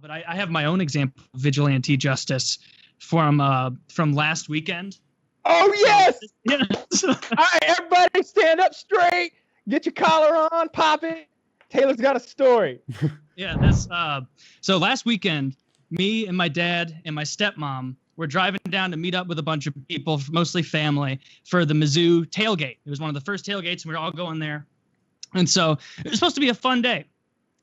but I have my own example of vigilante justice from last weekend. Oh, yes! Yeah. All right, everybody stand up straight. Get your collar on, pop it. Taylor's got a story. Yeah, that's so last weekend, me and my dad and my stepmom were driving down to meet up with a bunch of people, mostly family, for the Mizzou tailgate. It was one of the first tailgates, and we were all going there. And so it was supposed to be a fun day.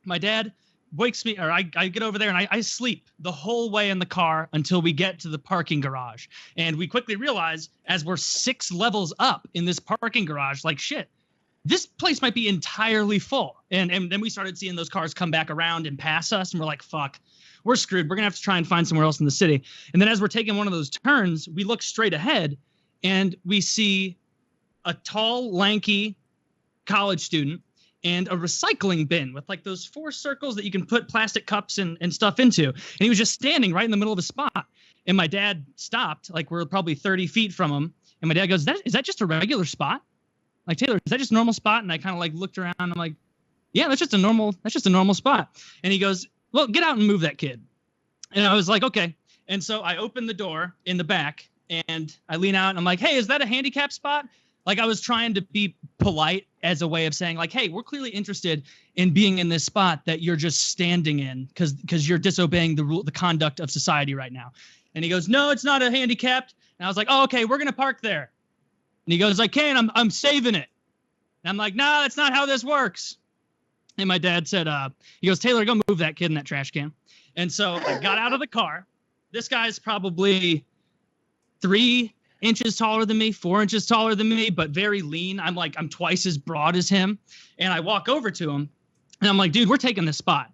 My dad wakes me, or I get over there and I sleep the whole way in the car until we get to the parking garage. And we quickly realize, as we're 6 levels up in this parking garage, like, shit, this place might be entirely full. And then we started seeing those cars come back around and pass us, and we're like, fuck, we're screwed. We're going to have to try and find somewhere else in the city. And then as we're taking one of those turns, we look straight ahead, and we see a tall, lanky college student and a recycling bin with like those 4 circles that you can put plastic cups and stuff into. And he was just standing right in the middle of the spot. And my dad stopped, like we're probably 30 feet from him. And my dad goes, is that just a regular spot? Like, Taylor, is that just a normal spot? And I kind of like looked around. I'm like, yeah, that's just a normal spot. And he goes, well, get out and move that kid. And I was like, okay. And so I opened the door in the back and I lean out and I'm like, hey, is that a handicap spot? Like, I was trying to be polite as a way of saying, like, hey, we're clearly interested in being in this spot that you're just standing in because you're disobeying the conduct of society right now. And he goes, no, it's not a handicapped. And I was like, oh, okay, we're going to park there. And he goes, I can't, I'm saving it. And I'm like, nah, that's not how this works. And my dad said, he goes, Taylor, go move that kid in that trash can. And so I got out of the car. This guy's probably 3 inches taller than me, 4 inches taller than me, but very lean. I'm twice as broad as him. And I walk over to him and I'm like, dude, we're taking this spot.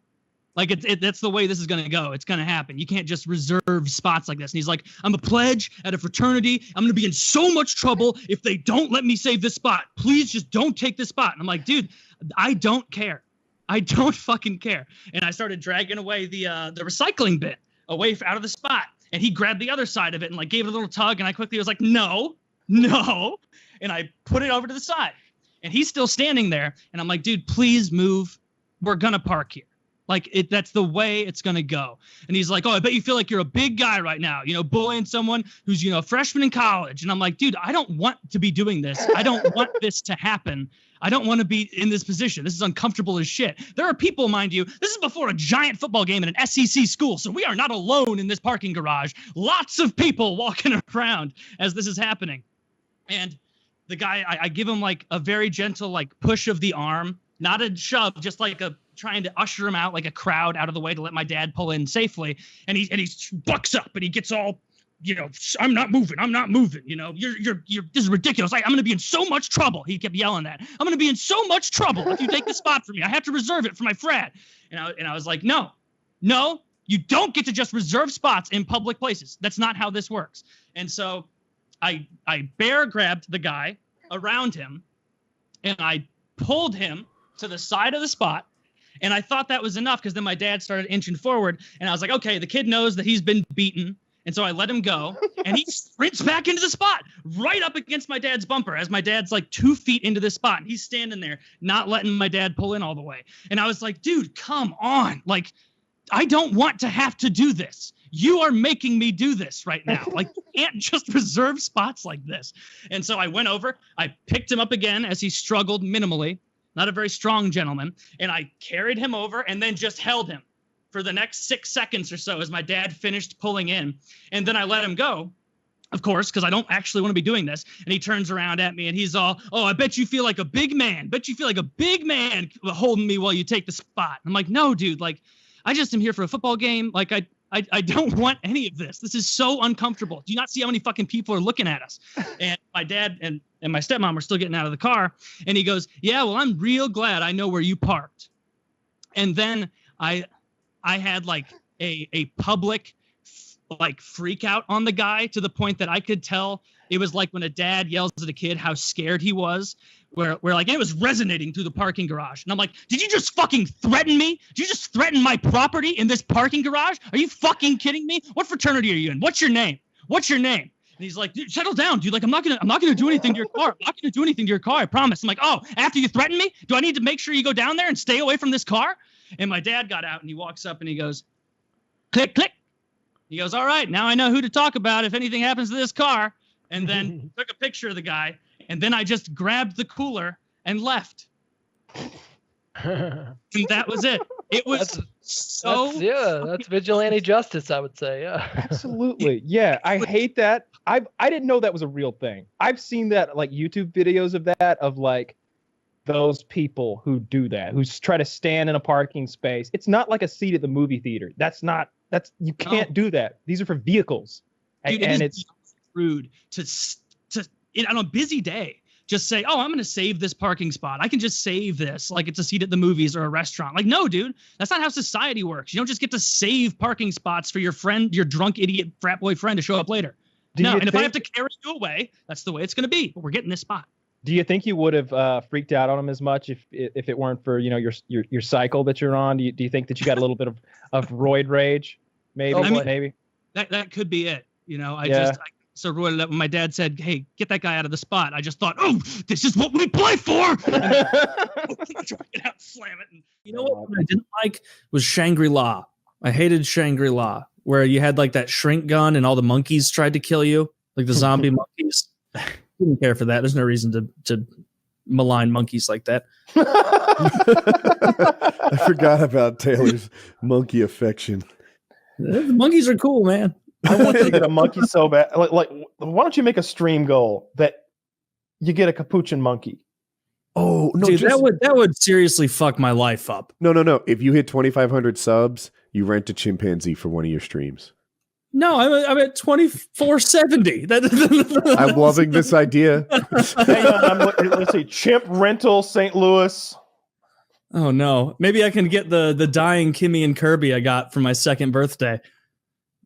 Like, that's the way this is going to go. It's going to happen. You can't just reserve spots like this. And he's like, I'm a pledge at a fraternity. I'm going to be in so much trouble if they don't let me save this spot. Please just don't take this spot. And I'm like, dude, I don't care. I don't fucking care. And I started dragging away the recycling bin away out of the spot. And he grabbed the other side of it and like gave it a little tug. And I quickly was like, no. And I put it over to the side. And he's still standing there. And I'm like, dude, please move. We're going to park here. Like, that's the way it's going to go. And he's like, oh, I bet you feel like you're a big guy right now, bullying someone who's, a freshman in college. And I'm like, dude, I don't want to be doing this. I don't want this to happen. I don't want to be in this position. This is uncomfortable as shit. There are people, mind you, this is before a giant football game in an SEC school. So we are not alone in this parking garage. Lots of people walking around as this is happening. And the guy, I give him like a very gentle, like push of the arm, not a shove, just like trying to usher him out, like a crowd out of the way to let my dad pull in safely. And he bucks up and he gets all, I'm not moving. You're this is ridiculous. I'm going to be in so much trouble. He kept yelling that. I'm going to be in so much trouble if you take this spot from me. I have to reserve it for my frat. And I was like, no, you don't get to just reserve spots in public places. That's not how this works. And so I bear grabbed the guy around him and I pulled him to the side of the spot. And I thought that was enough because then my dad started inching forward and I was like, okay, the kid knows that he's been beaten. And so I let him go and he sprints back into the spot right up against my dad's bumper as my dad's like 2 feet into this spot. And he's standing there, not letting my dad pull in all the way. And I was like, dude, come on. Like, I don't want to have to do this. You are making me do this right now. Like, you can't just reserve spots like this. And so I went over, I picked him up again as he struggled minimally. Not a very strong gentleman. And I carried him over and then just held him for the next 6 seconds or so as my dad finished pulling in. And then I let him go, of course, because I don't actually want to be doing this. And he turns around at me and he's all, oh, I bet you feel like a big man. Bet you feel like a big man holding me while you take the spot. I'm like, no, dude, like, I just am here for a football game. Like, I don't want any of this. This is so uncomfortable. Do you not see how many fucking people are looking at us? And my dad and my stepmom are still getting out of the car. And he goes, yeah, well, I'm real glad I know where you parked. And then I had like a public like freak out on the guy to the point that I could tell it was like when a dad yells at a kid how scared he was, where like it was resonating through the parking garage. And I'm like, did you just fucking threaten me? Did you just threaten my property in this parking garage? Are you fucking kidding me? What fraternity are you in? What's your name? And he's like, dude, settle down, dude. Like, I'm not gonna do anything to your car. I'm not gonna do anything to your car. I promise. I'm like, oh, after you threaten me, do I need to make sure you go down there and stay away from this car? And my dad got out and he walks up and he goes, click, click. He goes, all right, now I know who to talk about if anything happens to this car. And then took a picture of the guy. And then I just grabbed the cooler and left. And that was it. It was that's vigilante justice, I would say. Yeah. Absolutely. Yeah, I hate that. I didn't know that was a real thing. I've seen that, like, YouTube videos of that, of like those people who do that, who try to stand in a parking space. It's not like a seat at the movie theater. You can't do that. These are for vehicles. Dude, and it's rude to on a busy day just say, oh, I'm going to save this parking spot. I can just save this like it's a seat at the movies or a restaurant. Like, no, dude, that's not how society works. You don't just get to save parking spots for your friend, your drunk idiot frat boy friend to show up later. If I have to carry you away, that's the way it's going to be. But we're getting this spot. Do you think you would have freaked out on him as much if it weren't for, you know, your cycle that you're on? Do you think that you got a little bit of roid rage? Maybe, maybe that could be it. You know, I so roided up when my dad said, hey, get that guy out of the spot. I just thought, oh, this is what we play for. Try to get out, slam it. You know what I didn't like was Shangri-La. I hated Shangri-La, where you had like that shrink gun and all the monkeys tried to kill you, like the zombie monkeys. Didn't care for that. There's no reason to malign monkeys like that. I forgot about Taylor's monkey affection. The monkeys are cool, man. I want to get a monkey so bad. Like, why don't you make a stream goal that you get a capuchin monkey? Oh no, dude, that would seriously fuck my life up. No. If you hit 2,500 subs, you rent a chimpanzee for one of your streams. No, I'm at 2470. I'm loving this idea. Hang on, let's see, chimp rental, St. Louis. Oh no, maybe I can get the dying Kimmy and Kirby I got for my second birthday.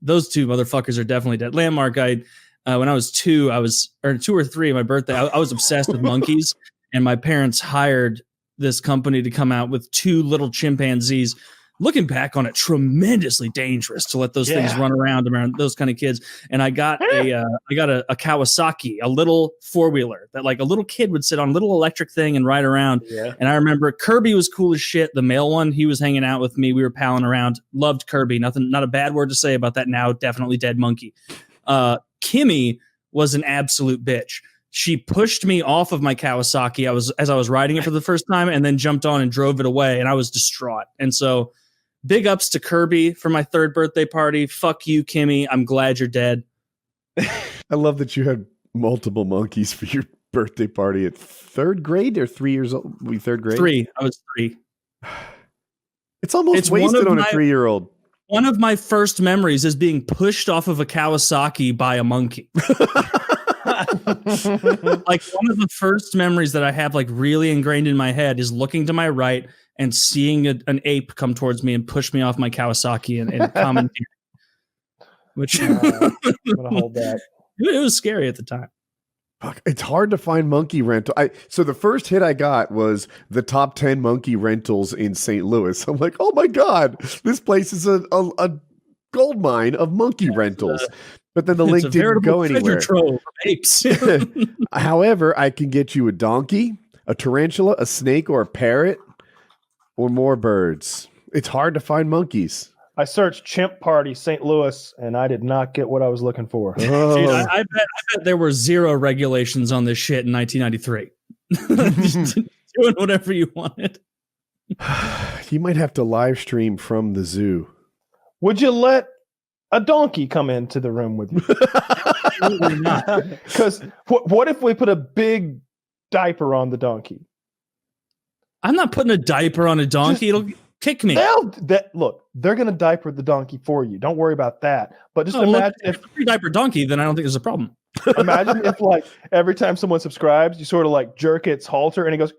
Those two motherfuckers are definitely dead. Landmark, when I was 2 or 3, my birthday, I was obsessed with monkeys, and my parents hired this company to come out with 2 little chimpanzees. Looking back on it, tremendously dangerous to let those things run around those kind of kids. And I got a Kawasaki, a little 4-wheeler that like a little kid would sit on, a little electric thing and ride around. Yeah. And I remember Kirby was cool as shit. The male one, he was hanging out with me. We were palling around. Loved Kirby. Not a bad word to say about that now. Definitely dead monkey. Kimmy was an absolute bitch. She pushed me off of my Kawasaki. As I was riding it for the first time, and then jumped on and drove it away. And I was distraught. And so, big ups to Kirby for my 3rd birthday party. Fuck you, Kimmy. I'm glad you're dead. I love that you had multiple monkeys for your birthday party at 3rd grade or 3 years old. Were you 3rd grade? 3. I was 3. It's almost wasted on a 3-year-old. One of my first memories is being pushed off of a Kawasaki by a monkey. Like one of the first memories that I have like really ingrained in my head is looking to my right and seeing an ape come towards me and push me off my Kawasaki and commandeer. Which I'm gonna hold that. It was scary at the time. Fuck, it's hard to find monkey rental. So the first hit I got was the top 10 monkey rentals in St. Louis. I'm like, oh my God, this place is a gold mine of monkey rentals. But then the link didn't go anywhere. Trove of apes. However, I can get you a donkey, a tarantula, a snake, or a parrot, or more birds. It's hard to find monkeys. I searched chimp party St. Louis, and I did not get what I was looking for. Oh. Dude, I bet there were 0 regulations on this shit in 1993. Just doing whatever you wanted. You might have to live stream from the zoo. Would you let a donkey come into the room with you? Absolutely not. Because what if we put a big diaper on the donkey? I'm not putting a diaper on a donkey. It'll kick me. Look, they're going to diaper the donkey for you. Don't worry about that. But just imagine if it's a free diaper donkey, then I don't think there's a problem. Imagine if, like, every time someone subscribes, you sort of like jerk its halter and it goes,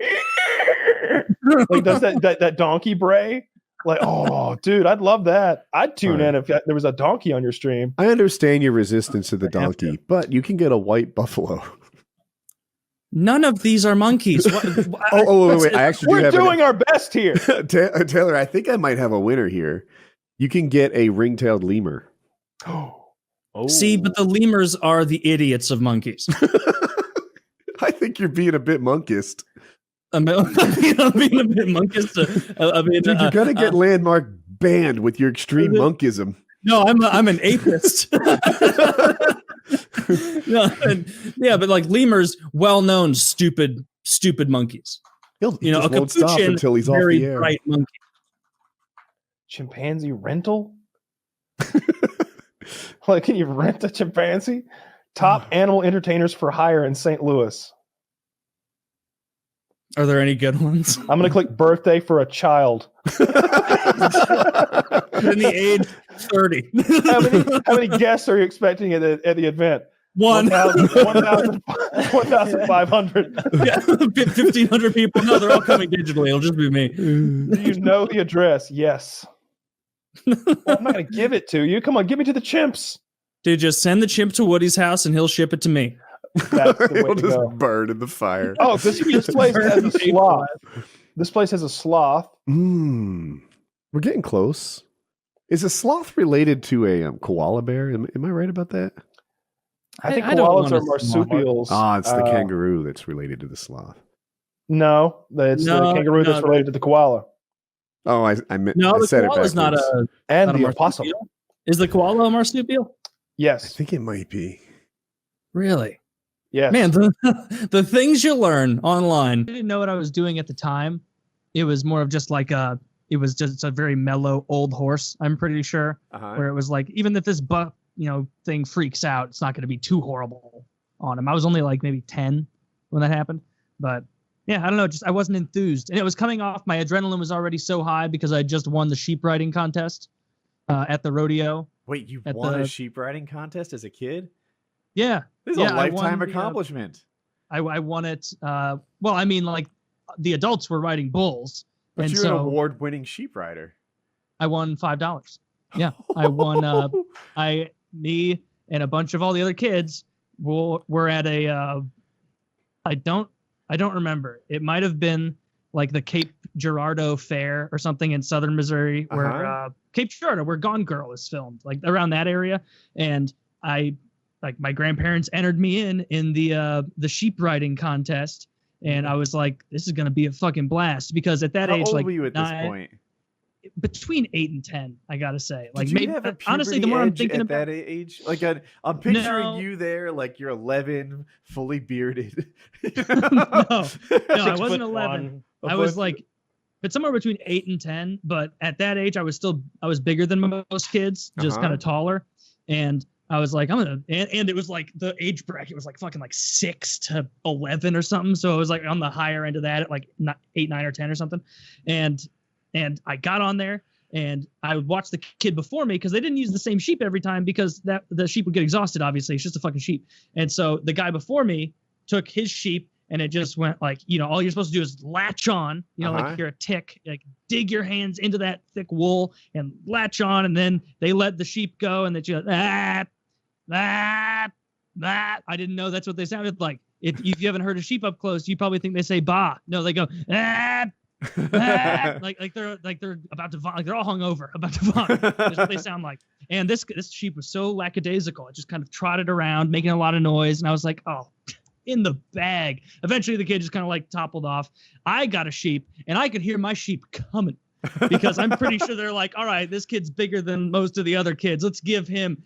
like, does that donkey bray? Like, oh, dude, I'd love that. I'd tune in if there was a donkey on your stream. I understand your resistance to the donkey, but you can get a white buffalo. None of these are monkeys. Wait. We're doing our best here. Taylor, I think I might have a winner here. You can get a ring-tailed lemur. Oh. See, but the lemurs are the idiots of monkeys. I think you're being a bit monkist. I'm being a bit monkist. Dude, you're going to get Landmark banned with your extreme monkism. No, I'm an apist. No, yeah, but like lemurs, well-known stupid monkeys. He You know, just a won't stop capuchin, until he's off very the air. bright monkey. Chimpanzee rental? Like, can you rent a chimpanzee? Top animal entertainers for hire in St. Louis. Are there any good ones? I'm going to click birthday for a child. In the age 30. How many guests are you expecting at the event? 1,500. 1,500 people. No, they're all coming digitally. It'll just be me. Do you know the address? Yes. Well, I'm not going to give it to you. Come on, give me to the chimps. Dude, just send the chimp to Woody's house and he'll ship it to me. That's the way It'll to just go. burn in the fire. Oh, this place has a sloth. This place has a sloth. We're getting close. Is a sloth related to a koala bear? Am I right about that? I think I don't koalas want are a sloth. marsupials. It's the kangaroo that's related to the sloth. No, it's the kangaroo that's related to the koala. Oh, I meant No, I the said it koala's not backwards. And not a the opossum. marsupial. Is the koala a marsupial? I Yes. think it might be. Really? Yes. Man, the things you learn online. I didn't know what I was doing at the time. It was more of just like it was just a very mellow old horse, I'm pretty sure. Where it was like, even if this buck, thing freaks out, it's not going to be too horrible on him. I was only like maybe 10 when that happened. But yeah, I don't know. Just I wasn't enthused. And it was coming off. My adrenaline was already so high because I just won the sheep riding contest at the rodeo. Wait, you won a sheep riding contest as a kid? Yeah. This is a lifetime accomplishment. I won it. Well, I mean, like the adults were riding bulls. But and you're so an award-winning sheep rider. I won $5. Yeah, I won. Me and a bunch of all the other kids were at a. I don't remember. It might have been like the Cape Girardeau Fair or something in southern Missouri, where Cape Girardeau, where Gone Girl is filmed, like around that area. And my grandparents entered me in the sheep riding contest, and I was like, this is gonna be a fucking blast, because at that age, How old like were you at this point? Between 8 and 10, I gotta say. Like, Did you maybe have a honestly, the more I'm puberty thinking edge about at that age, like I'm picturing No. you there, like you're 11, fully bearded. no, I 6'1". wasn't 11. I was like, but somewhere between 8 and 10. But at that age, I was bigger than most kids, just kind of taller. And I was like, and it was like the age bracket was like fucking like 6 to 11 or something. So it was like on the higher end of that, at like 8, 9, or 10 or something. And I got on there and I would watch the kid before me, because they didn't use the same sheep every time, because the sheep would get exhausted. Obviously, it's just a fucking sheep. And so the guy before me took his sheep, and it just went like, all you're supposed to do is latch on, like you're a tick, like dig your hands into that thick wool and latch on. And then they let the sheep go, and they just, that. I didn't know that's what they sounded like. If you haven't heard a sheep up close, you probably think they say ba. No, they go, like they're about to vomit, like they're all hungover, about to vomit. That's what they sound like. And this sheep was so lackadaisical. It just kind of trotted around, making a lot of noise. And I was like, oh, in the bag. Eventually the kid just kind of like toppled off. I got a sheep, and I could hear my sheep coming, because I'm pretty sure they're like, all right, this kid's bigger than most of the other kids. Let's give him,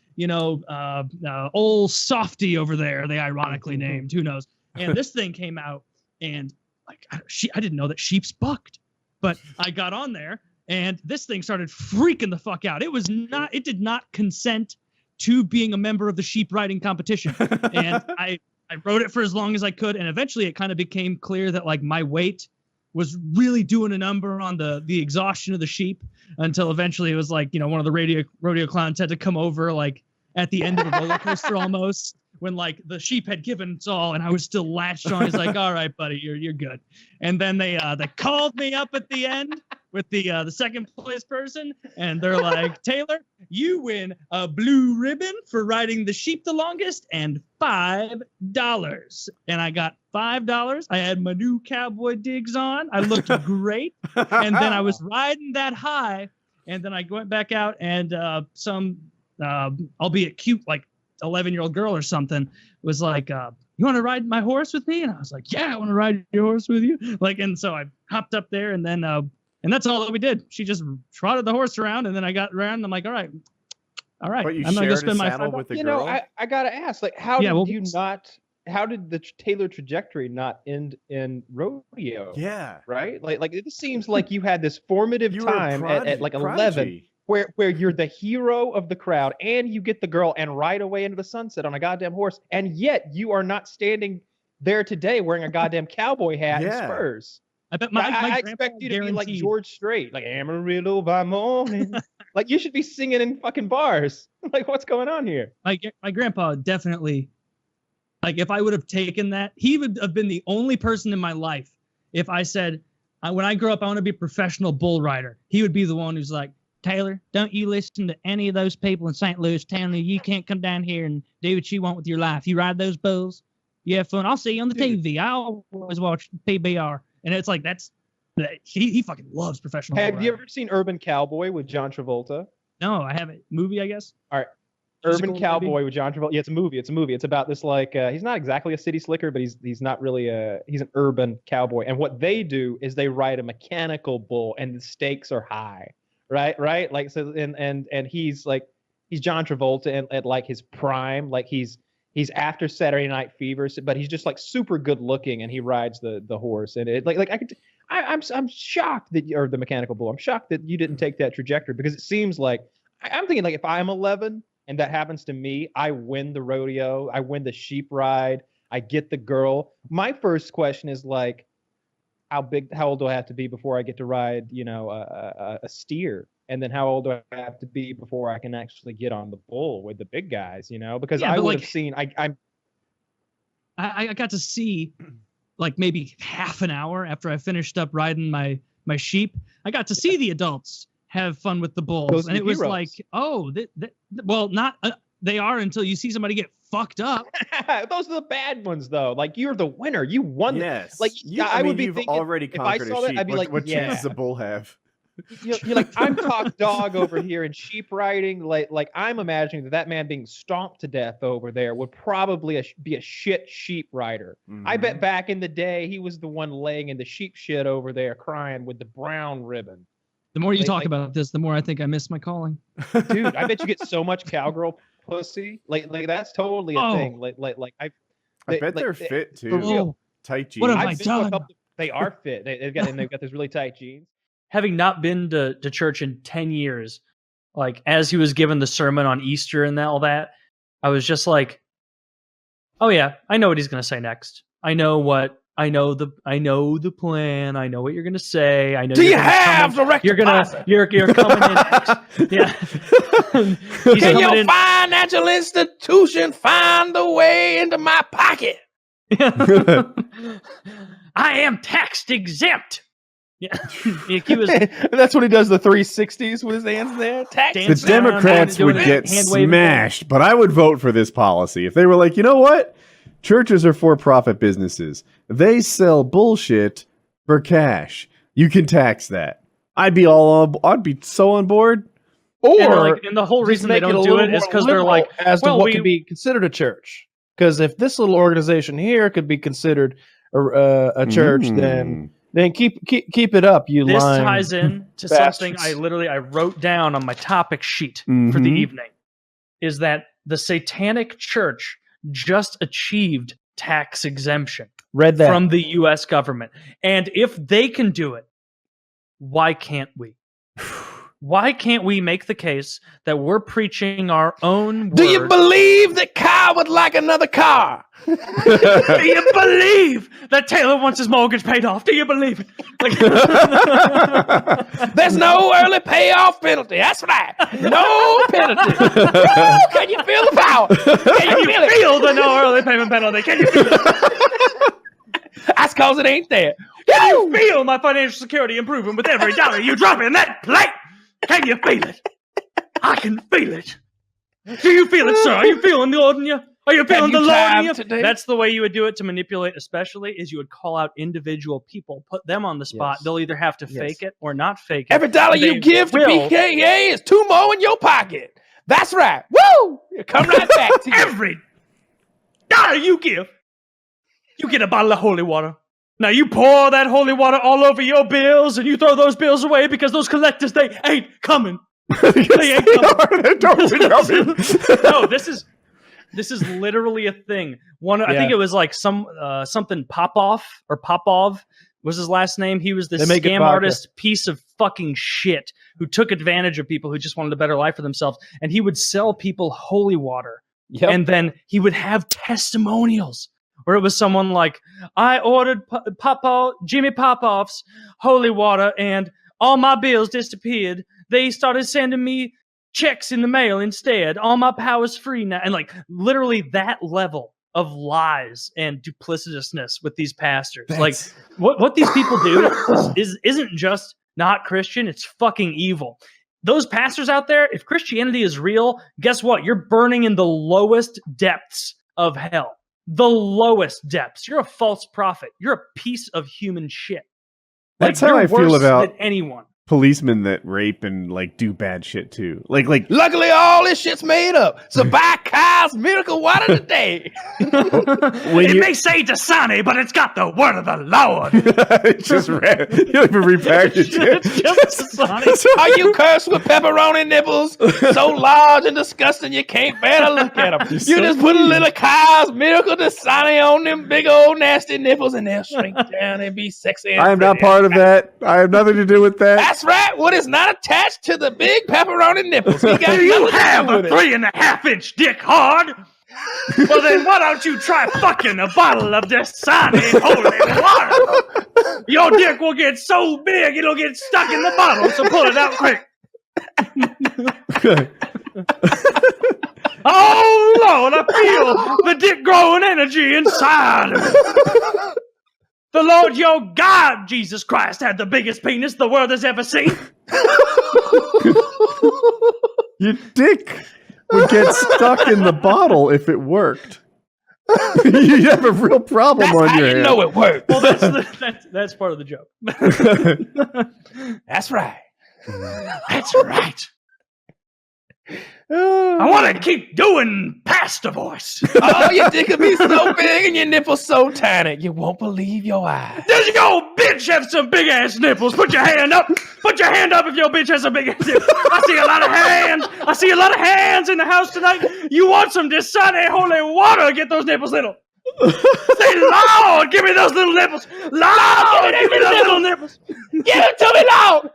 old Softy over there, they ironically named, who knows. And this thing came out, and like, I didn't know that sheep's bucked, but I got on there, and this thing started freaking the fuck out. It did not consent to being a member of the sheep riding competition. And I rode it for as long as I could. And eventually it kind of became clear that like my weight was really doing a number on the exhaustion of the sheep, until eventually it was like, one of the rodeo clowns had to come over like at the end of a roller coaster almost, when like the sheep had given its all and I was still latched on. He's like, all right, buddy, you're good. And then they called me up at the end with the second place person, and they're like, Taylor, you win a blue ribbon for riding the sheep the longest, and $5. And I got $5. I had my new cowboy digs on. I looked great. And then I was riding that high, and then I went back out, and some albeit cute, like 11-year-old girl or something was like, you want to ride my horse with me? And I was like, yeah, I want to ride your horse with you. Like, and so I hopped up there, and then and that's all that we did. She just trotted the horse around, and then I got around, and I'm like, all right, All right, But you I'm not gonna shared a spend my saddle $5. with the You girl. know, I gotta ask, like, how Yeah, did well, you not? How did the Taylor trajectory not end in rodeo? Yeah. Right. Like it seems like you had this formative You were a time at like 11, prodigy. where you're the hero of the crowd and you get the girl and ride away into the sunset on a goddamn horse, and yet you are not standing there today wearing a goddamn cowboy hat and Yeah. spurs. I bet my I grandpa expect you to be like guaranteed- George Strait, like Amarillo by morning. Like you should be singing in fucking bars. Like what's going on here? My grandpa definitely, like, if I would have taken that, he would have been the only person in my life. If I said, when I grow up, I want to be a professional bull rider, he would be the one who's like, Taylor, don't you listen to any of those people in St. Louis telling you can't come down here and do what you want with your life. You ride those bulls, you have fun. I'll see you on the TV. I always watch PBR. And it's like, he fucking loves professional bull Have you riding. ever seen Urban Cowboy with John Travolta? No, I haven't. Movie, I guess. Urban Physical, Cowboy maybe? with John Travolta. Yeah, it's a movie. It's about this like he's not exactly a city slicker, but he's not really he's an urban cowboy. And what they do is they ride a mechanical bull, and the stakes are high, right? Like so, and he's John Travolta at like his prime, like he's after Saturday Night Fever, but he's just like super good looking, and he rides the horse, and it I'm shocked that or the mechanical bull. I'm shocked that you didn't take that trajectory, because it seems like I'm thinking like if I'm 11. And that happens to me, I win the rodeo, I win the sheep ride, I get the girl. My first question is like, how old do I have to be before I get to ride, a steer? And then how old do I have to be before I can actually get on the bull with the big guys, Because Yeah, I but, would like, have seen, I got to see like maybe half an hour after I finished up riding my sheep. I got to see the adults have fun with the bulls, Those are and the it was heroes. like, oh, well, not they are until you see somebody get fucked up. those are the bad ones though. Like you're the winner, you won. Yes. Like I would be you've thinking, already if I conquered saw a that, sheep. I'd be what like, what yeah. chance does a bull have? You're like, I'm top dog over here in sheep riding. Like I'm imagining that man being stomped to death over there would probably be a shit sheep rider. I bet back in the day he was the one laying in the sheep shit over there crying with the brown ribbon. The more you Like- talk like- about this, the more I think I miss my calling. Dude, I bet you get so much cowgirl pussy. Like that's totally a Oh. thing. Like I bet they're fit too. for real. Oh, Tight jeans. What have I I've been to a done? couple- They are fit. They've got those really tight jeans. Having not been to church in 10 years, like as he was given the sermon on Easter and all that, I was just like, oh yeah, I know what he's going to say next. I know the plan. I know what you're going to say. I know Do you're you gonna have come the in, you're coming in next. Yeah. He's Can coming your in. financial institution find a way into my pocket? I am tax exempt. Yeah. He was That's when he does the 360s with his hands there. Tax. The dancing around, Democrats doing would a get hand-waving thing. smashed, but I would vote for this policy if they were like, you know what? Churches are for-profit businesses. They sell bullshit for cash. You can tax that. I'd be so on board. Or And the whole just reason they make it a don't do little it is more because they're liberal like, as to well, what we- can be considered a church. Because if this little organization here could be considered a church, then keep it up. You this lying ties in to bastards. something I wrote down on my topic sheet for the Mhm. evening, is that the Satanic Church just achieved tax exemption read that. from the U.S. government. And if they can do it, why can't we? Why can't we make the case that we're preaching our own word? Do you believe that Kyle would like another car? Do you believe that Taylor wants his mortgage paid off? Do you believe it? Like, There's no early payoff penalty. That's right. No penalty. Woo! Can you feel the power? Can you feel it? feel the no early payment penalty? Can you feel it? That's because it ain't there. Can you feel my financial security improving with every dollar you drop in that plate? Can you feel it? I can feel it. Do you feel it, sir? Are you feeling the Lord in you? Are you feeling the you Lord in time you? today? That's the way you would do it to manipulate, especially, is you would call out individual people, put them on the spot. Yes. They'll either have to Yes. fake it or not fake it. Every dollar And you they give to will- PKA is two more in your pocket. That's right. Woo! It come right back to you. Every dollar you give, you get a bottle of holy water. Now you pour that holy water all over your bills and you throw those bills away because those collectors, they ain't coming No, this is literally a thing. I think it was like something Popov was his last name. He was this scam artist piece of fucking shit who took advantage of people who just wanted a better life for themselves. And he would sell people holy water. Yep. And then he would have testimonials where it was someone like, I ordered Jimmy Popov's holy water and all my bills disappeared. They started sending me checks in the mail instead. All my power's free now. And like literally that level of lies and duplicitousness with these pastors. Like what these people do isn't just not Christian, it's fucking evil. Those pastors out there, if Christianity is real, guess what? You're burning in the lowest depths of hell. The lowest depths. You're a false prophet. You're a piece of human shit. That's how I feel about anyone. Policemen that rape and like do bad shit too. Like luckily all this shit's made up. So buy Kyle's miracle water today. It may say Dasani, but it's got the word of the Lord. It's just you don't even repackage it. Are you cursed with pepperoni nipples so large and disgusting you can't bear to look at them? You just put a little Kyle's miracle Dasani on them big old nasty nipples and they'll shrink down and be sexy. I am not part of that. I have nothing to do with that. That's right. What is not attached to the big pepperoni nipples? Do you have a 3.5-inch dick hard? Well, then why don't you try fucking a bottle of Dasani holy water? Your dick will get so big it'll get stuck in the bottle. So pull it out quick. Oh Lord, I feel the dick growing energy inside of me. The Lord your God, Jesus Christ, had the biggest penis the world has ever seen. Your dick would get stuck in the bottle if it worked. You have a real problem on your hands. Know it worked. Well, that's part of the joke. That's right. That's right. I want to keep doing pastor voice. Oh, your dick could be so big and your nipples so tiny, you won't believe your eyes. Does your bitch have some big ass nipples? Put your hand up. Put your hand up if your bitch has some big ass nipples. I see a lot of hands. I see a lot of hands in the house tonight. You want some Dasani holy water? Get those nipples little. Say, Lord, give me those little nipples. Lord, give me those little nipples. Give them to me, Lord.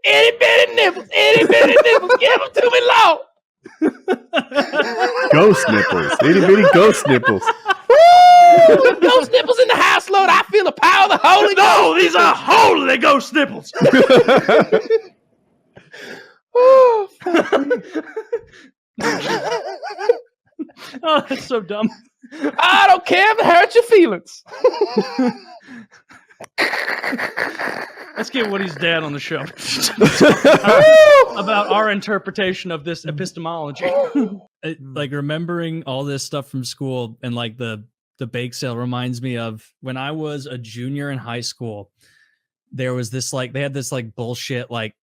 Itty bitty nipples, give them to me, Lord. Ghost nipples, itty bitty ghost nipples. Woo! Ghost nipples in the house, Lord. I feel the power of the Holy Ghost. No, these are Holy Ghost nipples. Oh, that's so dumb. I don't care if it hurts your feelings. Let's get Woody's dad on the show about our interpretation of this epistemology. Like remembering all this stuff from school and like the bake sale reminds me of when I was a junior in high school. There was this like they had this like bullshit like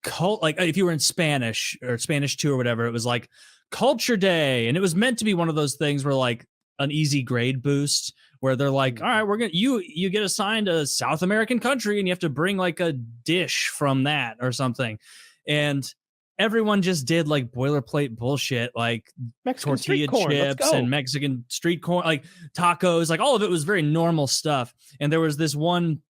cult, like if you were in Spanish or Spanish 2 or whatever, it was like Culture Day, and it was meant to be one of those things where like an easy grade boost where they're like, all right, we're gonna you get assigned a South American country and you have to bring like a dish from that or something, and everyone just did like boilerplate bullshit like Mexican tortilla chips and Mexican street corn, like tacos, like all of it was very normal stuff. And there was this one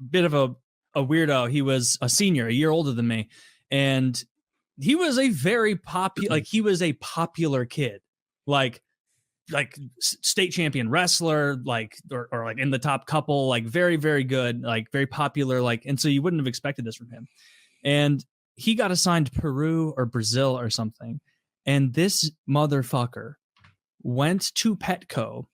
bit of a weirdo. He was a senior, a year older than me, and he was a very popular, like he was a popular kid, like state champion wrestler, like or like in the top couple, like very, very good, like very popular, like, and so you wouldn't have expected this from him. And he got assigned Peru or Brazil or something. And this motherfucker went to Petco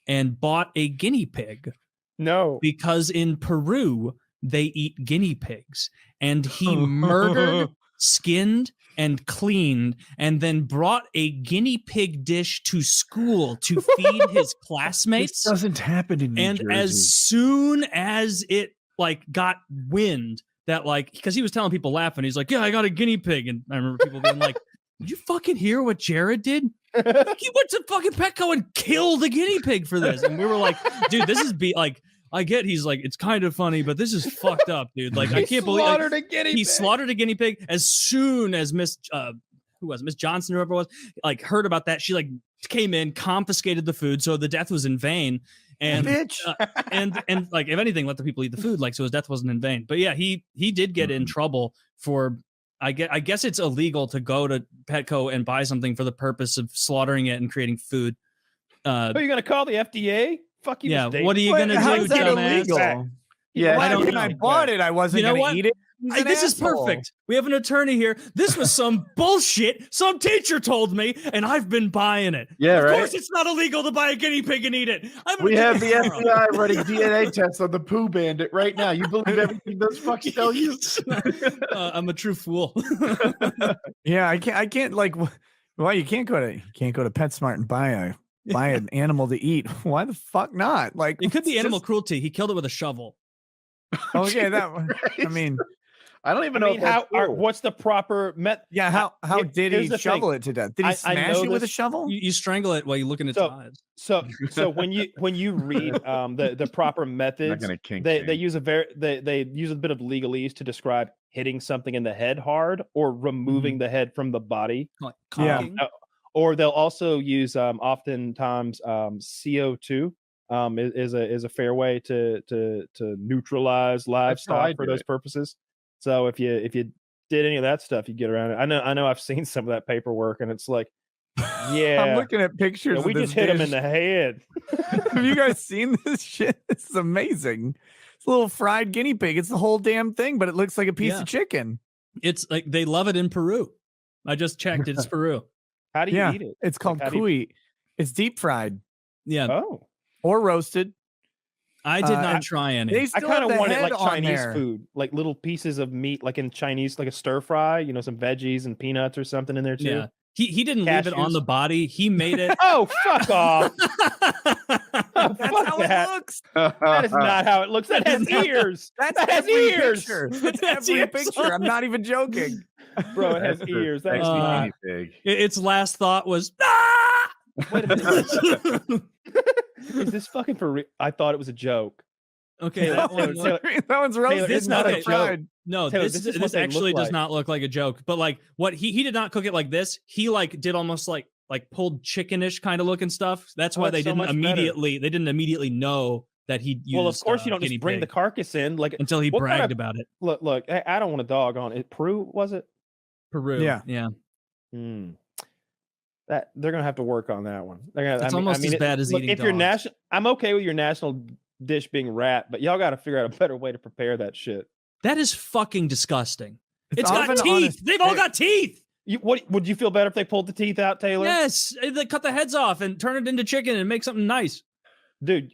and bought a guinea pig. No. Because in Peru, they eat guinea pigs. And he murdered, skinned, and cleaned, and then brought a guinea pig dish to school to feed his classmates. This doesn't happen in New Jersey. And as soon as it like got wind that like, because he was telling people laughing, he's like, yeah, I got a guinea pig. And I remember people being like, did you fucking hear what Jared did? He went to fucking Petco and killed a guinea pig for this. And we were like, dude, this is like I get he's like, it's kind of funny, but this is fucked up, dude. Like, I can't believe he slaughtered a guinea pig as soon as Miss Johnson or whoever it was, like, heard about that. She like came in, confiscated the food, so the death was in vain. And and like, if anything, let the people eat the food, like, so his death wasn't in vain. But yeah, he did get in trouble for. I guess it's illegal to go to Petco and buy something for the purpose of slaughtering it and creating food. Are you gonna call the FDA? Fuck you. Yeah. What are you gonna do, dumbass? Yeah, I bought it. I wasn't gonna eat it. This is perfect. We have an attorney here. This was some bullshit some teacher told me, and I've been buying it. Yeah, of right. course it's not illegal to buy a guinea pig and eat it. We have the FBI running DNA tests on the poo bandit right now. You believe everything those fucks tell you? I'm a true fool. Yeah, I can't like. Well, you can't go to PetSmart and buy an animal to eat. Why the fuck not? Like, it could be animal cruelty. He killed it with a shovel. Okay, that one. I mean, I don't even know what's the proper method. Yeah, how did he shovel it to death? Did he smash it with a shovel? You strangle it while you look in its eyes. So when you read the proper methods, they use a bit of legalese to describe hitting something in the head hard or removing the head from the body. Yeah. Or they'll also use oftentimes CO2 is a fair way to neutralize livestock for those purposes. So if you did any of that stuff, you get around it. I know I've seen some of that paperwork, and it's like, yeah, I'm looking at pictures. We just hit him in the head. Have you guys seen this shit? This is amazing. It's a little fried guinea pig. It's the whole damn thing, but it looks like a piece of chicken. It's like they love it in Peru. I just checked. It's Peru. How do you eat it? It's called cuy. It's deep fried. Yeah. Oh. Or roasted. I did not try any. I kind of want it like Chinese food, like little pieces of meat, like in Chinese, like a stir fry. You know, some veggies and peanuts or something in there too. Yeah. He didn't leave it on the body. He made it. Oh, fuck off! That's how it looks. That is not how it looks. That has ears. That has ears. That's every picture. I'm not even joking. Bro, it has ears. That's guinea pig. Its last thought was, wait a minute. Is this fucking for real? I thought it was a joke. Okay, that one's roasted. It's not a joke. No, Taylor, this actually does not look like a joke. But like, what he did not cook it like this. He like did almost like pulled chickenish kind of looking stuff. That's why they didn't immediately know that he used. Well, of course you don't just bring the carcass in like until he bragged about it. Look, I don't want to dog on it. Peru, was it? Peru. Yeah. That they're gonna have to work on that one. It's almost as bad as eating. If you're national, I'm okay with your national dish being rat, but y'all got to figure out a better way to prepare that shit. That is fucking disgusting. It's got teeth. They've all got teeth. Would you feel better if they pulled the teeth out, Taylor? Yes, they cut the heads off and turn it into chicken and make something nice. Dude,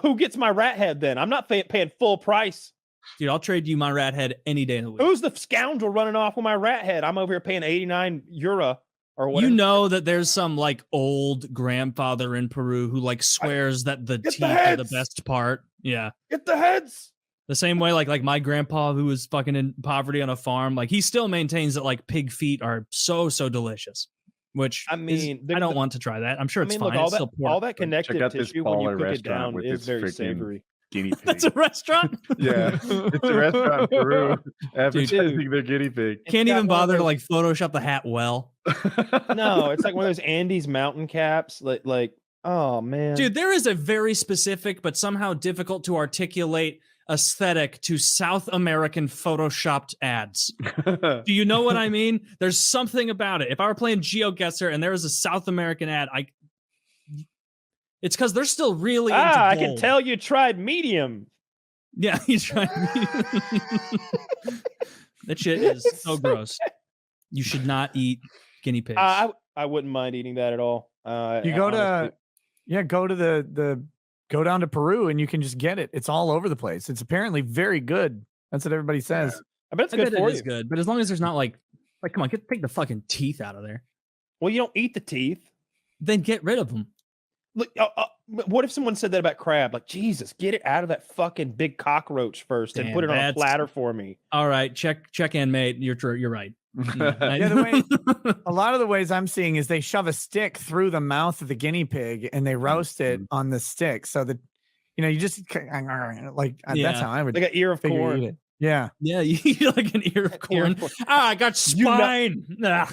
who gets my rat head then? I'm not paying full price. Dude, I'll trade you my rat head any day of the week. Who's the scoundrel running off with my rat head? I'm over here paying 89 euro or whatever. You know that there's some like old grandfather in Peru who like swears that the teeth are the best part. Yeah. Get the heads. The same way like my grandpa who was fucking in poverty on a farm, like he still maintains that like pig feet are so delicious. Which I don't want to try that. I'm sure it's fine. Look, all that connective tissue when you cook it down is very savory. Guinea pig. That's a restaurant? Yeah. It's a restaurant in Peru advertising their guinea pig. Can't even bother to like Photoshop the hat well. No, it's like one of those Andes mountain caps. Like, oh man. Dude, there is a very specific but somehow difficult to articulate aesthetic to South American photoshopped ads. Do you know what I mean? There's something about it. If I were playing GeoGuessr and there was a South American ad, it's because they're still really into I gold. can tell you tried medium. Yeah, you tried medium. That shit is so gross. You should not eat guinea pigs. I wouldn't mind eating that at all. Go down to Peru and you can just get it. It's all over the place. It's apparently very good. That's what everybody says. I bet it's good for you. It is good, but as long as there's not like come on, take the fucking teeth out of there. Well, you don't eat the teeth. Then get rid of them. Look, what if someone said that about crab? Like, Jesus, get it out of that fucking big cockroach first and put it on a platter for me. All right, check in, mate. You're right. A lot of the ways I'm seeing is they shove a stick through the mouth of the guinea pig and they roast it on the stick so that you just like that's how I would Like an ear of figure you corn. eat it. Yeah. Yeah, you eat like an ear of corn. I got spine.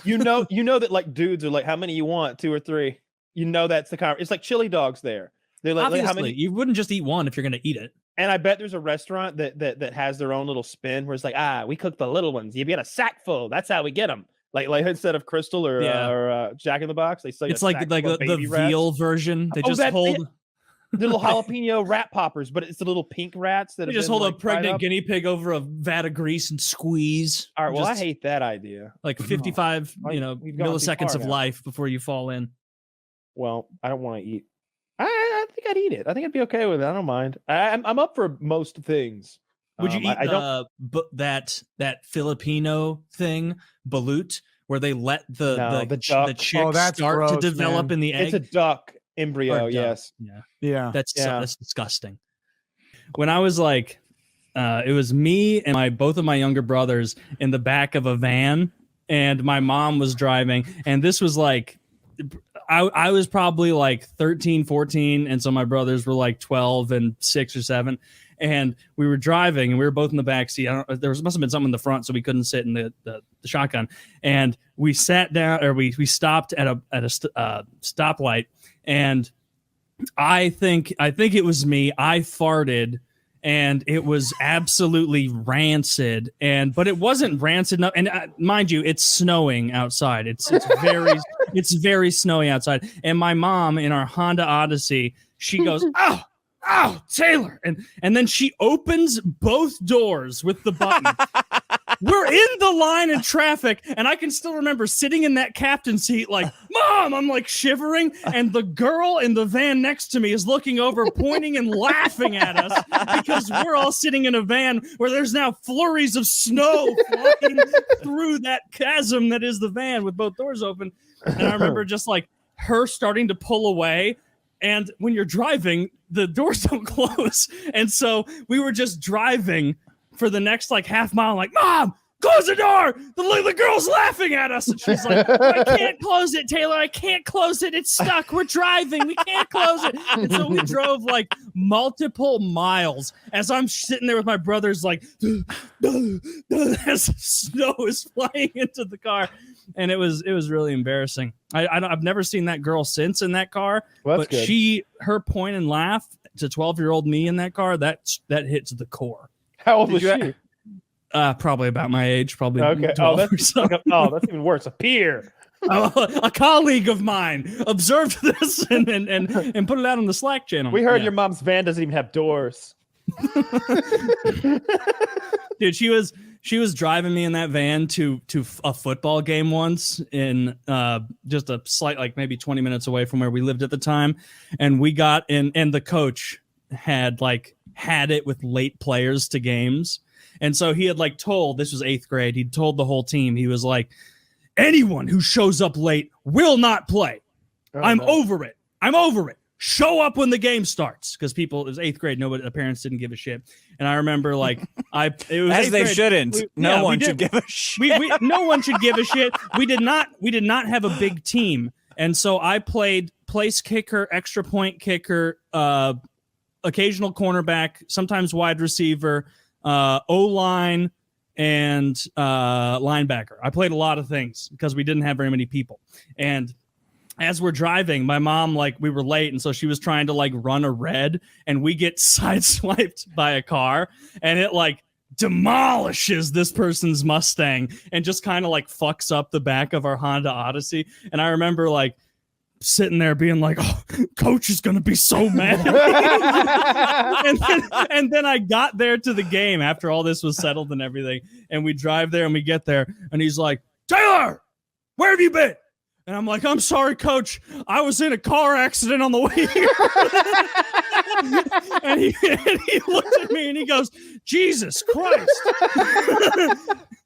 You know that like dudes are like, how many you want? 2 or 3. You know that's the conversation. It's like chili dogs there. They're like, Obviously, how many? you wouldn't just eat one if you're gonna eat it. And I bet there's a restaurant that has their own little spin where it's like, we cook the little ones. You get a sack full. That's how we get them. Like instead of Crystal or Jack in the Box, they sell you It's like the veal version. They just hold the little jalapeno rat poppers, but it's the little pink rats that they have just been, hold like, a pregnant fried up. guinea pig over a vat of grease and squeeze. All right, well, I Just hate that idea. like 55, We've gone too milliseconds far of now. life before you fall in. Well, I don't want to eat. I think I'd eat it. I think I'd be okay with it. I don't mind. I'm up for most things. Would you eat I don't. that Filipino thing, balut, where they let the duck. chick that's start gross, to develop man. in the egg? It's a duck embryo. Or duck. Yes. Yeah. Yeah. That's disgusting. When I was like, it was me and both of my younger brothers in the back of a van, and my mom was driving, and this was like, I was probably like 13, 14, and so my brothers were like 12 and 6 or 7, and we were driving, and we were both in the back seat. There must have been something in the front, so we couldn't sit in the shotgun, and we sat down, or we stopped at a stoplight, and I think it was me. I farted, and it was absolutely rancid. But it wasn't rancid enough. And mind you, it's snowing outside. It's very snowy outside. And my mom in our Honda Odyssey, she goes, "Oh, Taylor!" And then she opens both doors with the button. We're in the line in traffic, and I can still remember sitting in that captain's seat like, "Mom!" I'm like shivering, and the girl in the van next to me is looking over, pointing and laughing at us because we're all sitting in a van where there's now flurries of snow flying through that chasm that is the van with both doors open. And I remember just like her starting to pull away. And when you're driving, the doors don't close. And so we were just driving for the next like half mile, like, "Mom, close the door. The girl's laughing at us." And she's like, "I can't close it, Taylor. I can't close it. It's stuck. We're driving. We can't close it." And so we drove like multiple miles as I'm sitting there with my brothers, like, as snow is flying into the car. And it was really embarrassing. I've never seen that girl since in that car, Well, but that's good. her point and laugh to 12-year-old me in that car, that hits the core. How old was she? Probably about my age, probably. Okay. 12 or That's so. that's even worse. A peer. A colleague of mine observed this and put it out on the Slack channel. We heard Yeah. your mom's van doesn't even have doors. Dude, she was driving me in that van to a football game once in just a slight, like maybe 20 minutes away from where we lived at the time, and we got in, and the coach had it with late players to games, and so he had like told, this was 8th grade, he'd told the whole team, he was like, "Anyone who shows up late will not play. I'm over it. Show up when the game starts." Because it was 8th grade, the parents didn't give a shit. And I remember it was as they grade. shouldn't. No one should give a shit. No one should give a shit. We did not have a big team, and so I played place kicker, extra point kicker, occasional cornerback, sometimes wide receiver, O-line, and linebacker. I played a lot of things because we didn't have very many people. And as we're driving, my mom, we were late, and so she was trying to run a red, and we get sideswiped by a car, and it demolishes this person's Mustang and just kind of fucks up the back of our Honda Odyssey. And I remember sitting there being like, "Oh, coach is gonna be so mad." and then I got there to the game after all this was settled and everything, and we drive there and we get there, and he's like, "Taylor, where have you been?" And I'm like, "I'm sorry, coach. I was in a car accident on the way here." and he looked at me and he goes, "Jesus Christ."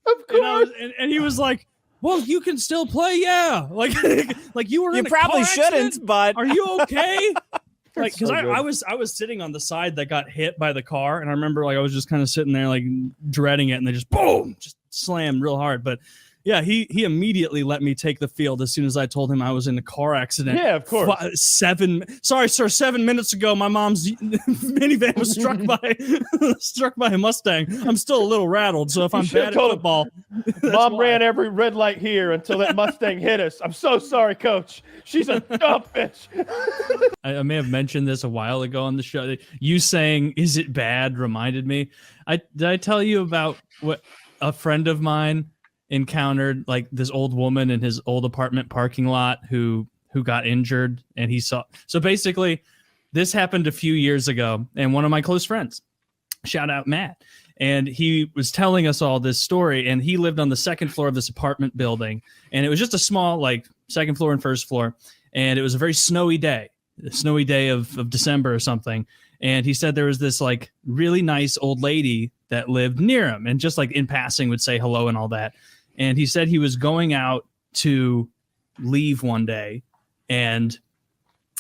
Of course. And he was like, "Well, you can still play, yeah." You were. You in a probably car accident? shouldn't, but Are you okay? Because so I was sitting on the side that got hit by the car, and I remember I was just kind of sitting there dreading it, and they just boom, just slammed real hard. But Yeah, he immediately let me take the field as soon as I told him I was in a car accident. Yeah, of course. 7 minutes ago, my mom's minivan was struck by a Mustang. I'm still a little rattled, so if I'm bad at football, Mom ran every red light here until that Mustang hit us. I'm so sorry, Coach. She's a dumb bitch. I may have mentioned this a while ago on the show. You saying, "Is it bad?" reminded me. Did I tell you about what a friend of mine encountered, like this old woman in his old apartment parking lot who got injured, and he saw. So basically, this happened a few years ago, and one of my close friends, shout out Matt, and he was telling us all this story, and he lived on the second floor of this apartment building, and it was just a small, like, second floor and first floor, and it was a very snowy day of December or something. And he said there was this like really nice old lady that lived near him and just like in passing would say hello and all that. And he said he was going out to leave one day and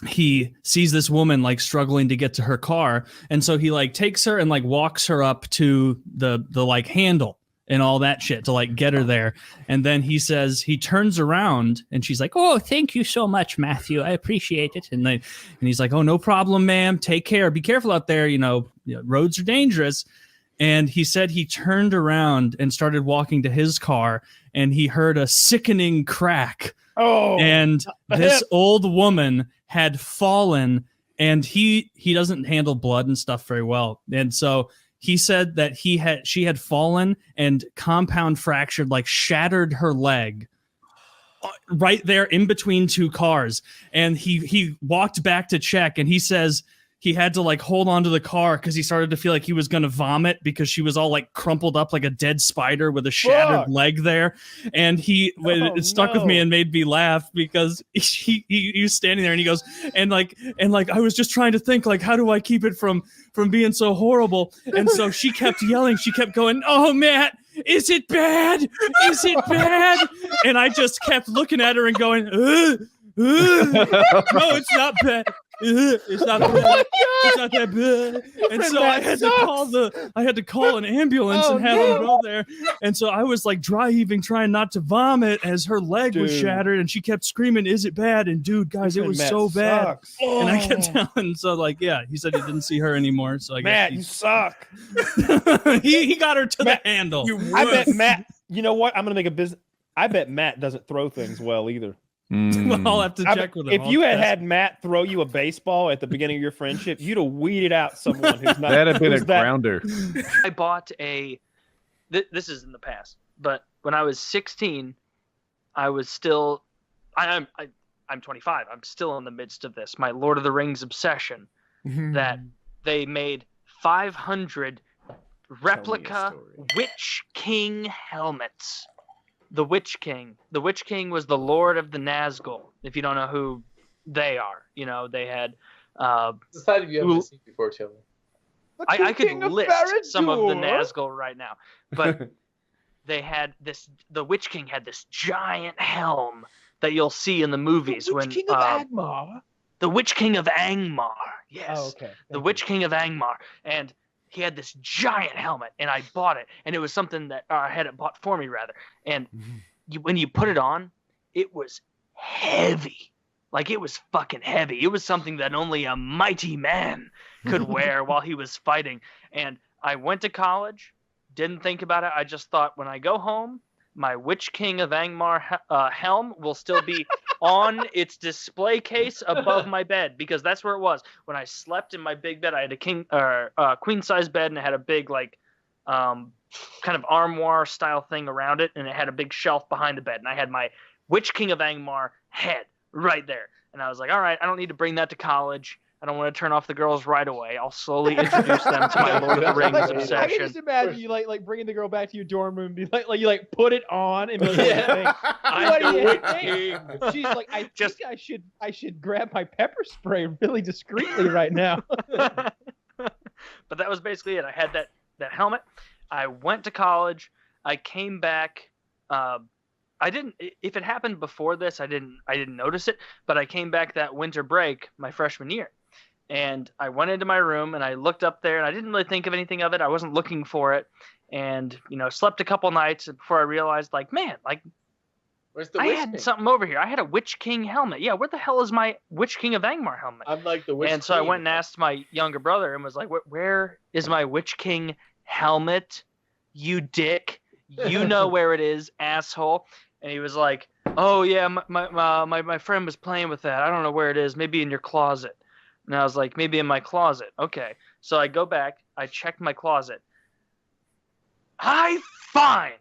he sees this woman like struggling to get to her car. And so he like takes her and like walks her up to the like handle and all that shit to like get her there. And then he says he turns around and she's like, "Oh, thank you so much, Matthew. I appreciate it." And he's like, "Oh, no problem, ma'am. Take care. Be careful out there. You know, roads are dangerous." And he said he turned around and started walking to his car and he heard a sickening crack. Oh, and this old woman had fallen, and he doesn't handle blood and stuff very well. And so he said that she had fallen and compound fractured, like shattered her leg right there in between two cars. And he walked back to check, and he says he had to like hold on to the car because he started to feel like he was going to vomit because she was all like crumpled up like a dead spider with a shattered leg there. And it stuck with me and made me laugh because he was standing there and he goes, and like I was just trying to think like, how do I keep it from being so horrible? And so she kept yelling, she kept going, "Oh, Matt, is it bad? Is it bad?" And I just kept looking at her and going, "No, it's not bad. It's not bad. It's not that bad." And so I had to call an ambulance and have him go there. And so I was like dry heaving, trying not to vomit as her leg was shattered, and she kept screaming, "Is it bad?" And dude, guys, it was so bad. And I kept telling, so like, yeah, he said he didn't see her anymore. So I guess Matt, you suck. he got her to the handle. I bet Matt. You know what? I'm gonna make a business. I bet Matt doesn't throw things well either. Well, I'll have to check with him. If you had Matt throw you a baseball at the beginning of your friendship, you'd have weeded out someone who's not. That'd have been a grounder. I bought this is in the past, but when I was 16, I was still. I'm 25. I'm still in the midst of this. My Lord of the Rings obsession. That they made 500 replica Witch King helmets. The Witch King. The Witch King was the Lord of the Nazgul. If you don't know who they are, you know, they had. The side of you haven't seen before, Chili. I could list some of the Nazgul right now, but they had this. The Witch King had this giant helm that you'll see in the movies the Witch King of Angmar. The Witch King of Angmar. Yes. Oh, okay. The Witch King of Angmar, and he had this giant helmet, and I bought it, and it was something that I had it bought for me rather. And when you put it on, it was heavy. Like, it was fucking heavy. It was something that only a mighty man could wear while he was fighting. And I went to college, didn't think about it. I just thought, when I go home, my Witch King of Angmar helm will still be on its display case above my bed, because that's where it was. When I slept in my big bed, I had a queen size bed, and it had a big like kind of armoire style thing around it, and it had a big shelf behind the bed, and I had my Witch King of Angmar head right there. And I was like, all right, I don't need to bring that to college. I don't want to turn off the girls right away. I'll slowly introduce them to my Lord of the Rings obsession. I can just imagine you like bringing the girl back to your dorm room, and be like you like put it on and be like, I'm the Witch King. She's like, I think I should grab my pepper spray really discreetly right now. But that was basically it. I had that helmet. I went to college. I came back. I didn't. If it happened before this, I didn't notice it. But I came back that winter break, my freshman year. And I went into my room and I looked up there, and I didn't really think of anything of it. I wasn't looking for it. and slept a couple nights before I realized, like, man, like, Where's the I Witch had King? something over here. I had a Witch King helmet. Yeah, where the hell is my Witch King of Angmar helmet? I'm like the Witch And so I Queen. went and asked my younger brother and was like, where is my Witch King helmet? You dick. You know where it is, asshole. And he was like, oh, yeah, my friend was playing with that. I don't know where it is. Maybe in your closet. And I was like, maybe in my closet. Okay. So I go back. I check my closet. I find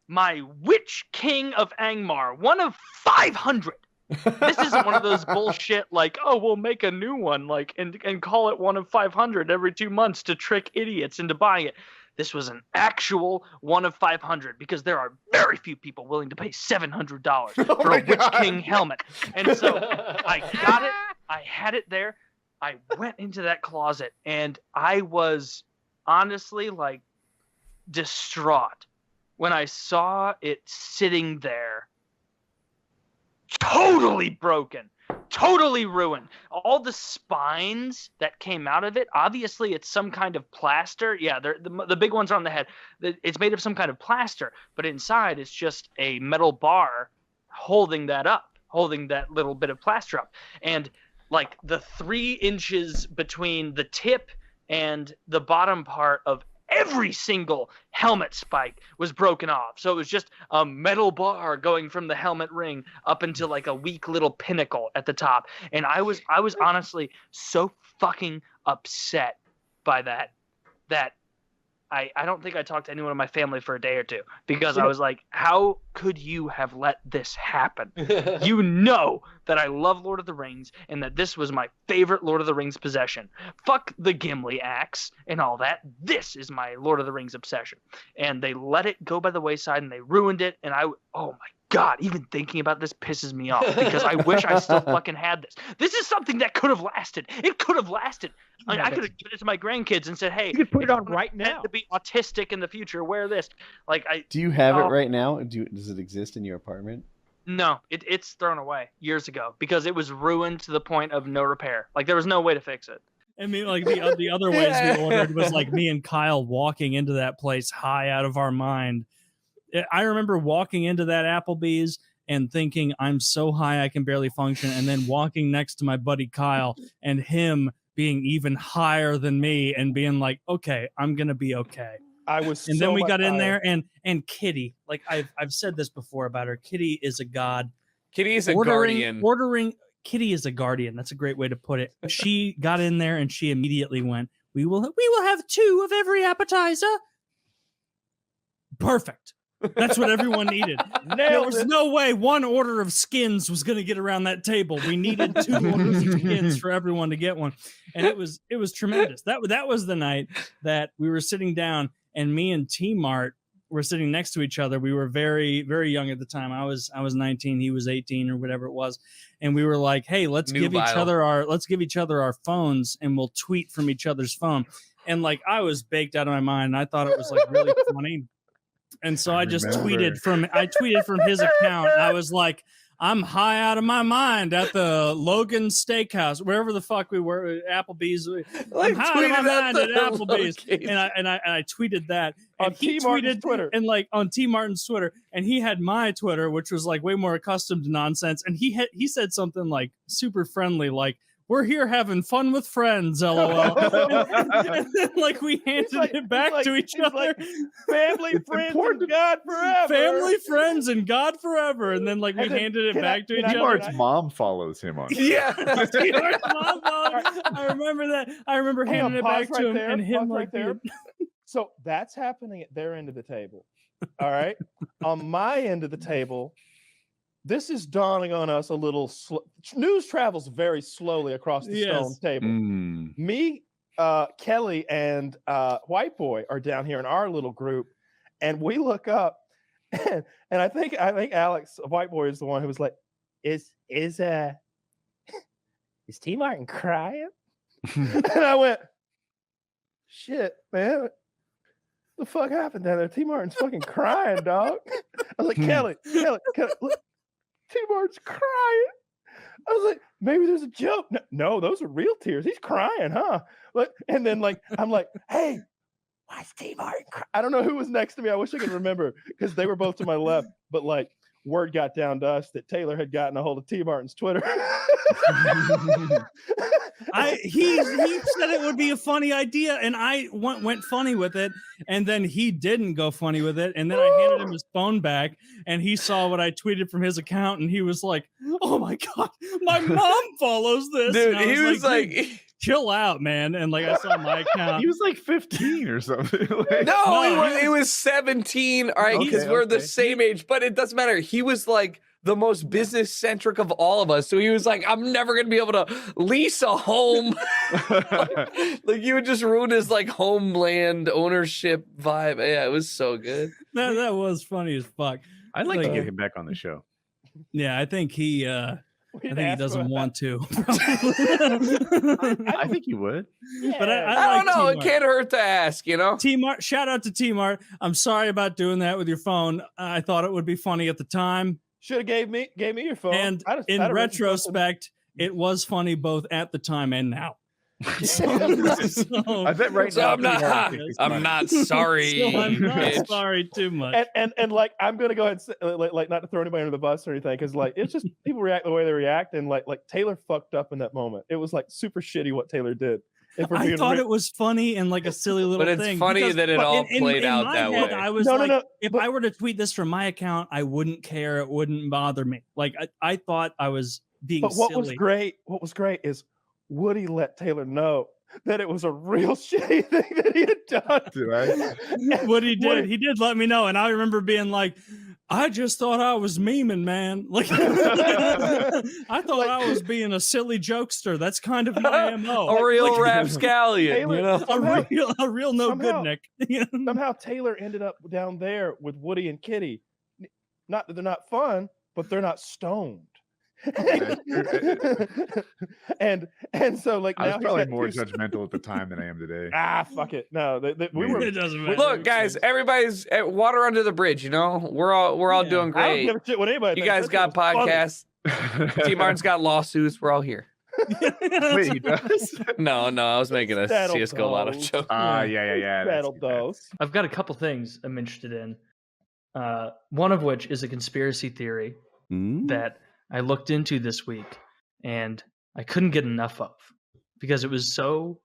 my Witch King of Angmar, one of 500. This isn't one of those bullshit like, oh, we'll make a new one like and call it one of 500 every 2 months to trick idiots into buying it. This was an actual one of 500 because there are very few people willing to pay $700 for a Witch King helmet. And so I got it. I had it there. I went into that closet and I was honestly like distraught when I saw it sitting there, totally broken, totally ruined. All the spines that came out of it, obviously it's some kind of plaster. Yeah, the big ones are on the head. It's made of some kind of plaster, but inside it's just a metal bar holding that up, holding that little bit of plaster up. And like the 3 inches between the tip and the bottom part of every single helmet spike was broken off. So it was just a metal bar going from the helmet ring up into like a weak little pinnacle at the top. And I was honestly so fucking upset by that I don't think I talked to anyone in my family for a day or two because I was like, how could you have let this happen? You know that I love Lord of the Rings and that this was my favorite Lord of the Rings possession. Fuck the Gimli axe and all that. This is my Lord of the Rings obsession. And they let it go by the wayside and they ruined it. And oh my God, even thinking about this pisses me off because I wish I still fucking had this. This is something that could have lasted. It could have lasted. I could have given it to my grandkids and said, hey, you could put it on right now to be autistic in the future, wear this. Like Do you have it right now? Does it exist in your apartment? No, it's thrown away years ago because it was ruined to the point of no repair. Like there was no way to fix it. I mean, like the other ways we ordered was like me and Kyle walking into that place high out of our mind. I remember walking into that Applebee's and thinking I'm so high I can barely function, and then walking next to my buddy Kyle and him being even higher than me and being like, okay, I'm gonna be okay. And then we got in there and Kitty, like I've said this before about her. Kitty is a god. Kitty is a guardian. Kitty is a guardian. That's a great way to put it. She got in there and she immediately went, we will have 2 of every appetizer. Perfect. That's what everyone needed. There was no way 1 order of skins was going to get around that table. We needed 2 orders of skins for everyone to get one, and it was tremendous. That was the night that we were sitting down, and me and TmarTn were sitting next to each other. We were very, very young at the time. I was 19, he was 18 or whatever it was, and we were like, "Hey, let's give each other our phones, and we'll tweet from each other's phone." And like I was baked out of my mind. And I thought it was like really funny. And so I just tweeted from his account. I was like, I'm high out of my mind at the Logan Steakhouse, wherever the fuck we were, Applebee's. I'm high out of my mind at Applebee's. And I tweeted that. And he tweeted Twitter. And like on TmarTn's Twitter. And he had my Twitter, which was like way more accustomed to nonsense. And he said something like super friendly, like, we're here having fun with friends, LOL. And then, like, we handed it back to each other. Like, family, friends, and God forever. Family, friends, and God forever. And then, like, we handed it back to each other. TmarTn's mom follows him on. Yeah. TmarTn's mom follows. I remember that. I remember handing it back to him and him like there. So that's happening at their end of the table. All right. On my end of the table, this is dawning on us a little. News travels very slowly across the stone table. Me, Kelly, and White Boy are down here in our little group, and we look up, and I think Alex, White Boy, is the one who was like, "Is TmarTn crying?" And I went, "Shit, man." The fuck happened down there? TmarTn's fucking crying, dog. I was like, Kelly, look. TmarTn's crying. I was like, maybe there's a joke. No, those are real tears. He's crying, huh? And then like, I'm like, hey, Why's T-Mart? I don't know who was next to me. I wish I could remember because they were both to my left. But like, word got down to us that Taylor had gotten a hold of T Martin's Twitter. He said it would be a funny idea, and I went funny with it, and then he didn't go funny with it, and then I handed him his phone back, and he saw what I tweeted from his account, and he was like, "Oh my god, my mom follows this." Dude, he was like, chill out, man. And like, I saw my account. He was like 15 or something. No, he was 17. All right, because we're the same age, but it doesn't matter. He was like the most business centric of all of us. So he was like, I'm never gonna be able to lease a home. Like you would just ruin his like homeland ownership vibe. Yeah, it was so good. That was funny as fuck. I'd like to get him back on the show. Yeah, I think he doesn't want to. I think he would. Yeah. But I don't know. It can't hurt to ask, you know? T-Mart, shout out to T-Mart. I'm sorry about doing that with your phone. I thought it would be funny at the time. Should have gave me your phone. And in retrospect, it was funny both at the time and now. I bet right now. I'm not sorry. So I'm not sorry too much. And like I'm gonna go ahead and say, like not to throw anybody under the bus or anything, because like it's just people react the way they react, and like Taylor fucked up in that moment. It was like super shitty what Taylor did. I thought it was funny and like a silly little thing. But it's funny that it all played out that way. I was if I were to tweet this from my account, I wouldn't care. It wouldn't bother me. Like I thought I was being silly. What was great is Woody let Taylor know that it was a real shitty thing that he had done. Woody did. He did let me know, and I remember being like, I just thought I was memeing, man. Like, I thought I was being a silly jokester. That's kind of my MO. A real rapscallion, Taylor, you know? somehow, a real no good Nick. Somehow Taylor ended up down there with Woody and Kitty. Not that they're not fun, but they're not stoned. and so like I was now probably more judgmental at the time than I am today. Fuck it. No, we were. It doesn't matter. Look, guys, everybody's water under the bridge. You know, we're all doing great. I don't give a shit what anybody. You guys got podcasts. T Martin's got lawsuits. We're all here. Wait, he does? No, I was making a CSGO lot of joke. Yeah. Battle those. I've got a couple things I'm interested in. One of which is a conspiracy theory that I looked into this week, and I couldn't get enough of because it was so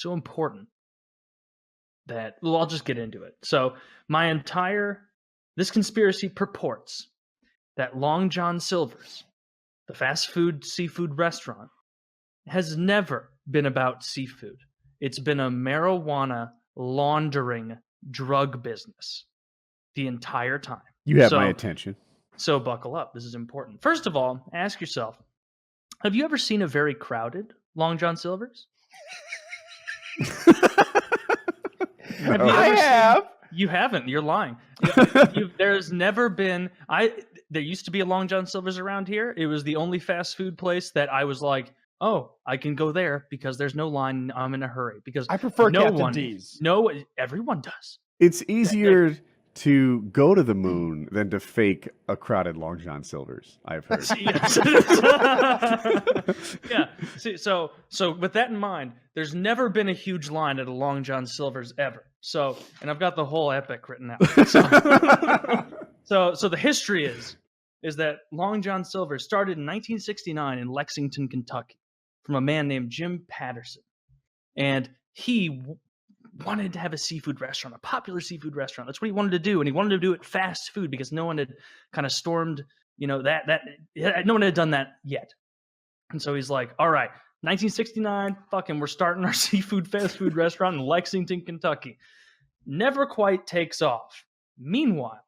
important that, well, I'll just get into it. So this conspiracy purports that Long John Silver's, the fast food seafood restaurant, has never been about seafood. It's been a marijuana laundering drug business the entire time. You have my attention. So buckle up. This is important. First of all, ask yourself, have you ever seen a very crowded Long John Silver's? I have. You haven't. You're lying. There's never been. There used to be a Long John Silver's around here. It was the only fast food place that I was like, oh, I can go there because there's no line. I'm in a hurry because I prefer Captain D's. No, everyone does. It's easier to go to the moon than to fake a crowded Long John Silver's, I've heard. Yeah. See, so with that in mind, there's never been a huge line at a Long John Silver's ever. So, and I've got the whole epic written out. So the history is that Long John Silver started in 1969 in Lexington, Kentucky, from a man named Jim Patterson, and he wanted to have a seafood restaurant, a popular seafood restaurant. That's what he wanted to do, and he wanted to do it fast food because no one had kind of stormed, that no one had done that yet. And so he's like, all right, 1969, fucking, we're starting our seafood fast food restaurant in Lexington, Kentucky. Never quite takes off. Meanwhile,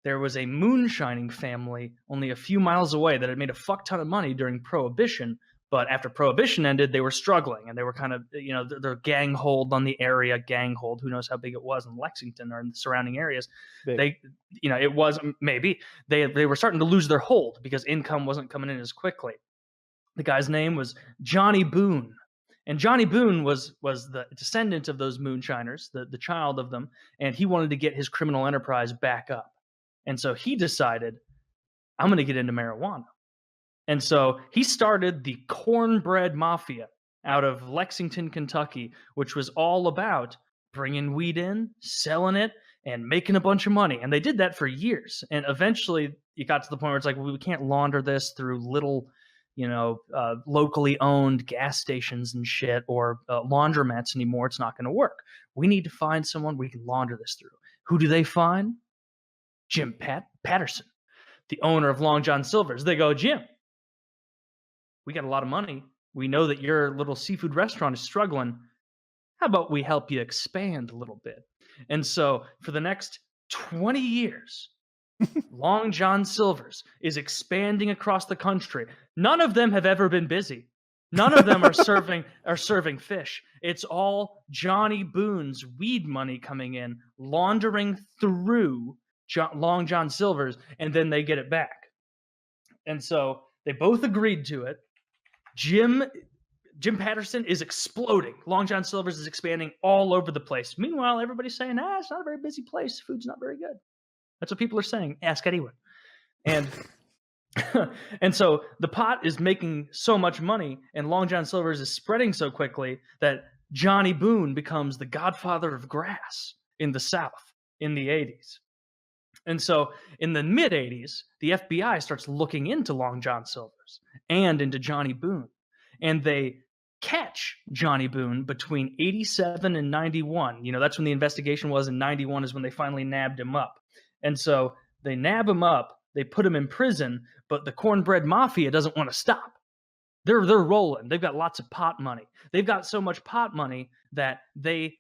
there was a moonshining family only a few miles away that had made a fuck ton of money during Prohibition. But after Prohibition ended, they were struggling, and they were kind of, their ganghold on the area, ganghold, who knows how big it was in Lexington or in the surrounding areas. Big. It was, maybe, they were starting to lose their hold because income wasn't coming in as quickly. The guy's name was Johnny Boone. And Johnny Boone was the descendant of those moonshiners, the child of them, and he wanted to get his criminal enterprise back up. And so he decided, I'm going to get into marijuana. And so he started the Cornbread Mafia out of Lexington, Kentucky, which was all about bringing weed in, selling it, and making a bunch of money. And they did that for years. And eventually it got to the point where it's like, well, we can't launder this through little, locally owned gas stations and shit or laundromats anymore. It's not going to work. We need to find someone we can launder this through. Who do they find? Jim Patterson, the owner of Long John Silver's. They go, Jim, we got a lot of money. We know that your little seafood restaurant is struggling. How about we help you expand a little bit? And so for the next 20 years, Long John Silver's is expanding across the country. None of them have ever been busy. None of them are serving fish. It's all Johnny Boone's weed money coming in, laundering through Long John Silver's, and then they get it back. And so they both agreed to it. Jim Patterson is exploding. Long John Silver's is expanding all over the place. Meanwhile, everybody's saying, it's not a very busy place. Food's not very good. That's what people are saying. Ask anyone. And and so the pot is making so much money, and Long John Silver's is spreading so quickly that Johnny Boone becomes the godfather of grass in the South in the 80s. And so in the mid-80s, the FBI starts looking into Long John Silver's and into Johnny Boone. And they catch Johnny Boone between 87 and 91. That's when the investigation was, and 91 is when they finally nabbed him up. And so they nab him up, they put him in prison, but the cornbread mafia doesn't want to stop. They're rolling. They've got lots of pot money. They've got so much pot money that they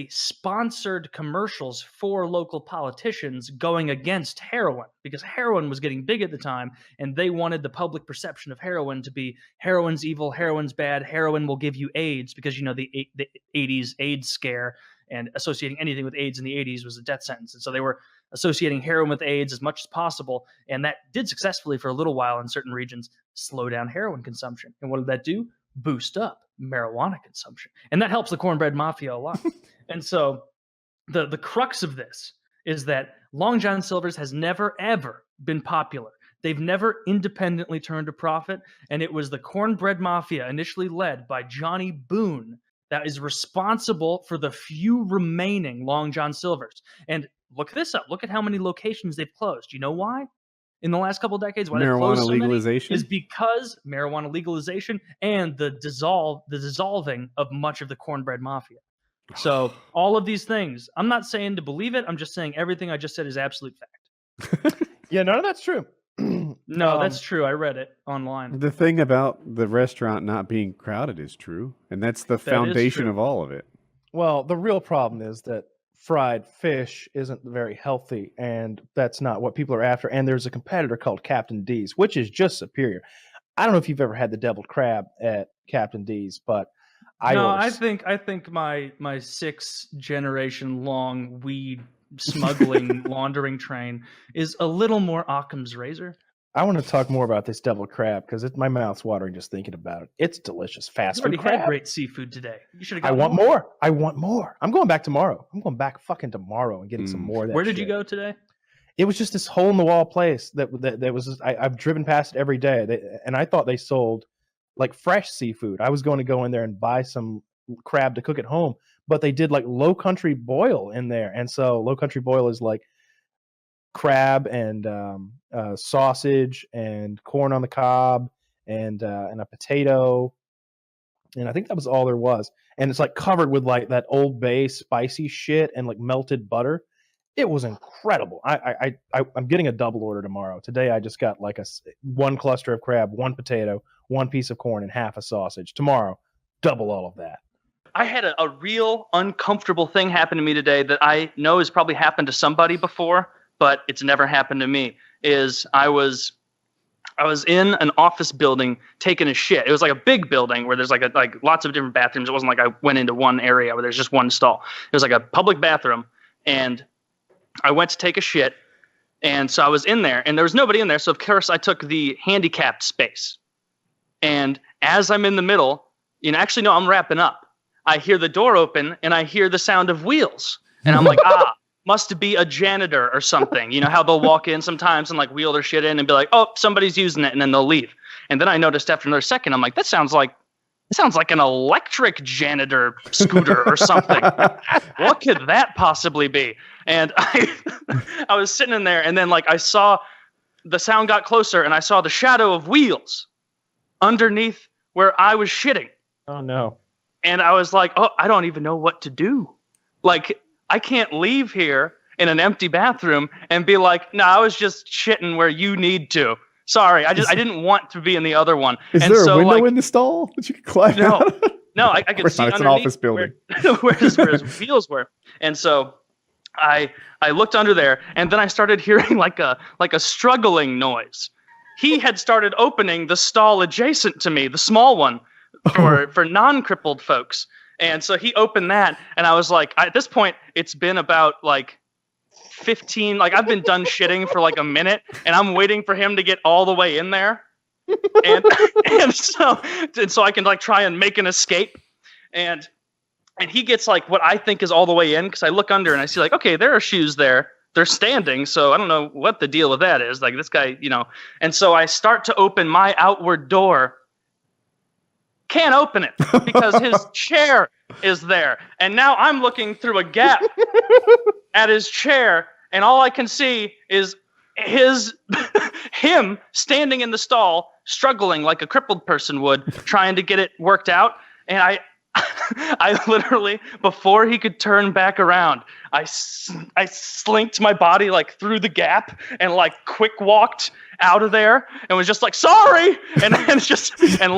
sponsored commercials for local politicians going against heroin, because heroin was getting big at the time, and they wanted the public perception of heroin to be heroin's evil, heroin's bad, heroin will give you AIDS, because the 80s AIDS scare, and associating anything with AIDS in the 80s was a death sentence. And so they were associating heroin with AIDS as much as possible, and that did successfully for a little while in certain regions slow down heroin consumption. And what did that do? Boost up marijuana consumption. And that helps the cornbread mafia a lot. And so the crux of this is that Long John Silver's has never, ever been popular. They've never independently turned a profit, and it was the cornbread mafia, initially led by Johnny Boone, that is responsible for the few remaining Long John Silver's. And look this up. Look at how many locations they've closed. You know why? In the last couple of decades, why they've closed so legalization many is because marijuana legalization and the dissolving of much of the cornbread mafia. So all of these things, I'm not saying to believe it. I'm just saying everything I just said is absolute fact. Yeah, none of that's true. No, that's true. I read it online. The thing about the restaurant not being crowded is true, and that's the foundation of all of it. Well, the real problem is that fried fish isn't very healthy, and that's not what people are after. And there's a competitor called Captain D's, which is just superior. I don't know if you've ever had the deviled crab at Captain D's, but I think my 6 generation long weed smuggling laundering train is a little more Occam's razor. I want to talk more about this deviled crab because my mouth's watering just thinking about it. It's delicious. Fast food crab. Had great seafood today. You should have. I want more. I want more. I'm going back tomorrow. I'm going back fucking tomorrow and getting some more of that. Where did you go today? It was just this hole in the wall place that was. I've driven past it every day, and I thought they sold like fresh seafood. I was going to go in there and buy some crab to cook at home, but they did like Low Country Boil in there, and so Low Country Boil is like crab and sausage and corn on the cob and a potato, and I think that was all there was. And it's like covered with like that Old Bay spicy shit and like melted butter. It was incredible. I'm getting a double order tomorrow. Today I just got like one cluster of crab, one potato, one piece of corn, and half a sausage. Tomorrow, double all of that. I had a real uncomfortable thing happen to me today that I know has probably happened to somebody before, but it's never happened to me. Is I was in an office building taking a shit. It was like a big building where there's like lots of different bathrooms. It wasn't like I went into one area where there's just one stall. It was like a public bathroom, and I went to take a shit, and so I was in there, and there was nobody in there. So of course I took the handicapped space, and as I'm in the middle, actually no, I'm wrapping up. I hear the door open, and I hear the sound of wheels, and I'm like, must be a janitor or something. You know how they'll walk in sometimes and like wheel their shit in and be like, oh, somebody's using it, and then they'll leave. And then I noticed after another second, I'm like, that sounds like sounds like an electric janitor scooter or something. What could that possibly be? And I was sitting in there, and then like I saw the sound got closer, and I saw the shadow of wheels underneath where I was shitting. Oh no. And I was like, oh, I don't even know what to do. Like, I can't leave here in an empty bathroom and be like, no, I was just shitting where you need to. Sorry, I didn't want to be in the other one. Is and there so, a window like, in the stall that you can climb No, out? no, I could see It's an underneath office building. where his wheels were. And so I looked under there, and then I started hearing like a struggling noise. He had started opening the stall adjacent to me, the small one, for non-crippled folks. And so he opened that, and I was like, at this point, it's been about like 15, like I've been done shitting for like a minute, and I'm waiting for him to get all the way in there. And so I can like try and make an escape. And he gets like what I think is all the way in, because I look under and I see like, okay, there are shoes there. They're standing, so I don't know what the deal with that is. Like this guy, you know. And so I start to open my outward door. Can't open it because his chair is there. And now I'm looking through a gap at his chair, and all I can see is him standing in the stall, struggling like a crippled person would, trying to get it worked out. And I literally, before he could turn back around, I slinked my body like through the gap and like quick walked out of there and was just like, sorry, and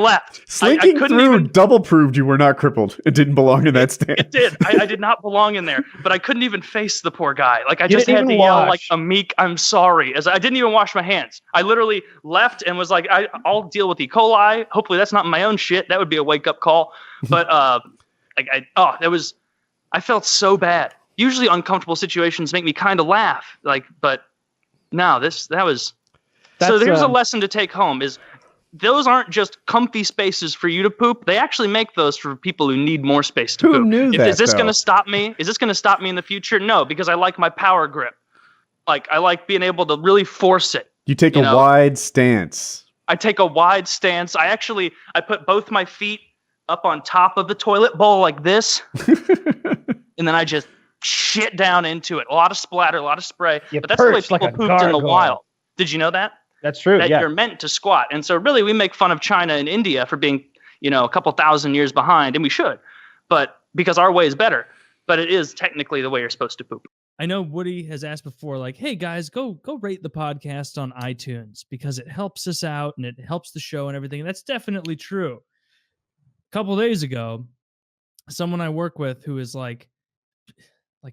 left. Slinking I couldn't through even, double proved you were not crippled. It didn't belong in that stand. It did. I did not belong in there, but I couldn't even face the poor guy. Like I You just didn't had to even yell wash. like a meek, I'm sorry. As I didn't even wash my hands. I literally left and was like, I'll deal with E. coli. Hopefully that's not my own shit. That would be a wake up call. But I felt so bad. Usually uncomfortable situations make me kind of laugh. But no, that was. So here's a lesson to take home: is those aren't just comfy spaces for you to poop. They actually make those for people who need more space to poop. Who knew that? Is this going though? to stop me? Is this going to stop me in the future? No, because I like my power grip. Like I like being able to really force it. You take a wide stance. I take a wide stance. I put both my feet up on top of the toilet bowl like this, and then I just shit down into it. A lot of splatter, a lot of spray. But that's the way people like a pooped in the gargoyle. wild. Did you know that? That's true. That Yeah. you're meant to squat. And so really we make fun of China and India for being, a couple thousand years behind, and we should. But because our way is better. But it is technically the way you're supposed to poop. I know Woody has asked before, like, hey guys, go rate the podcast on iTunes because it helps us out and it helps the show and everything. And that's definitely true. A couple days ago, someone I work with who is like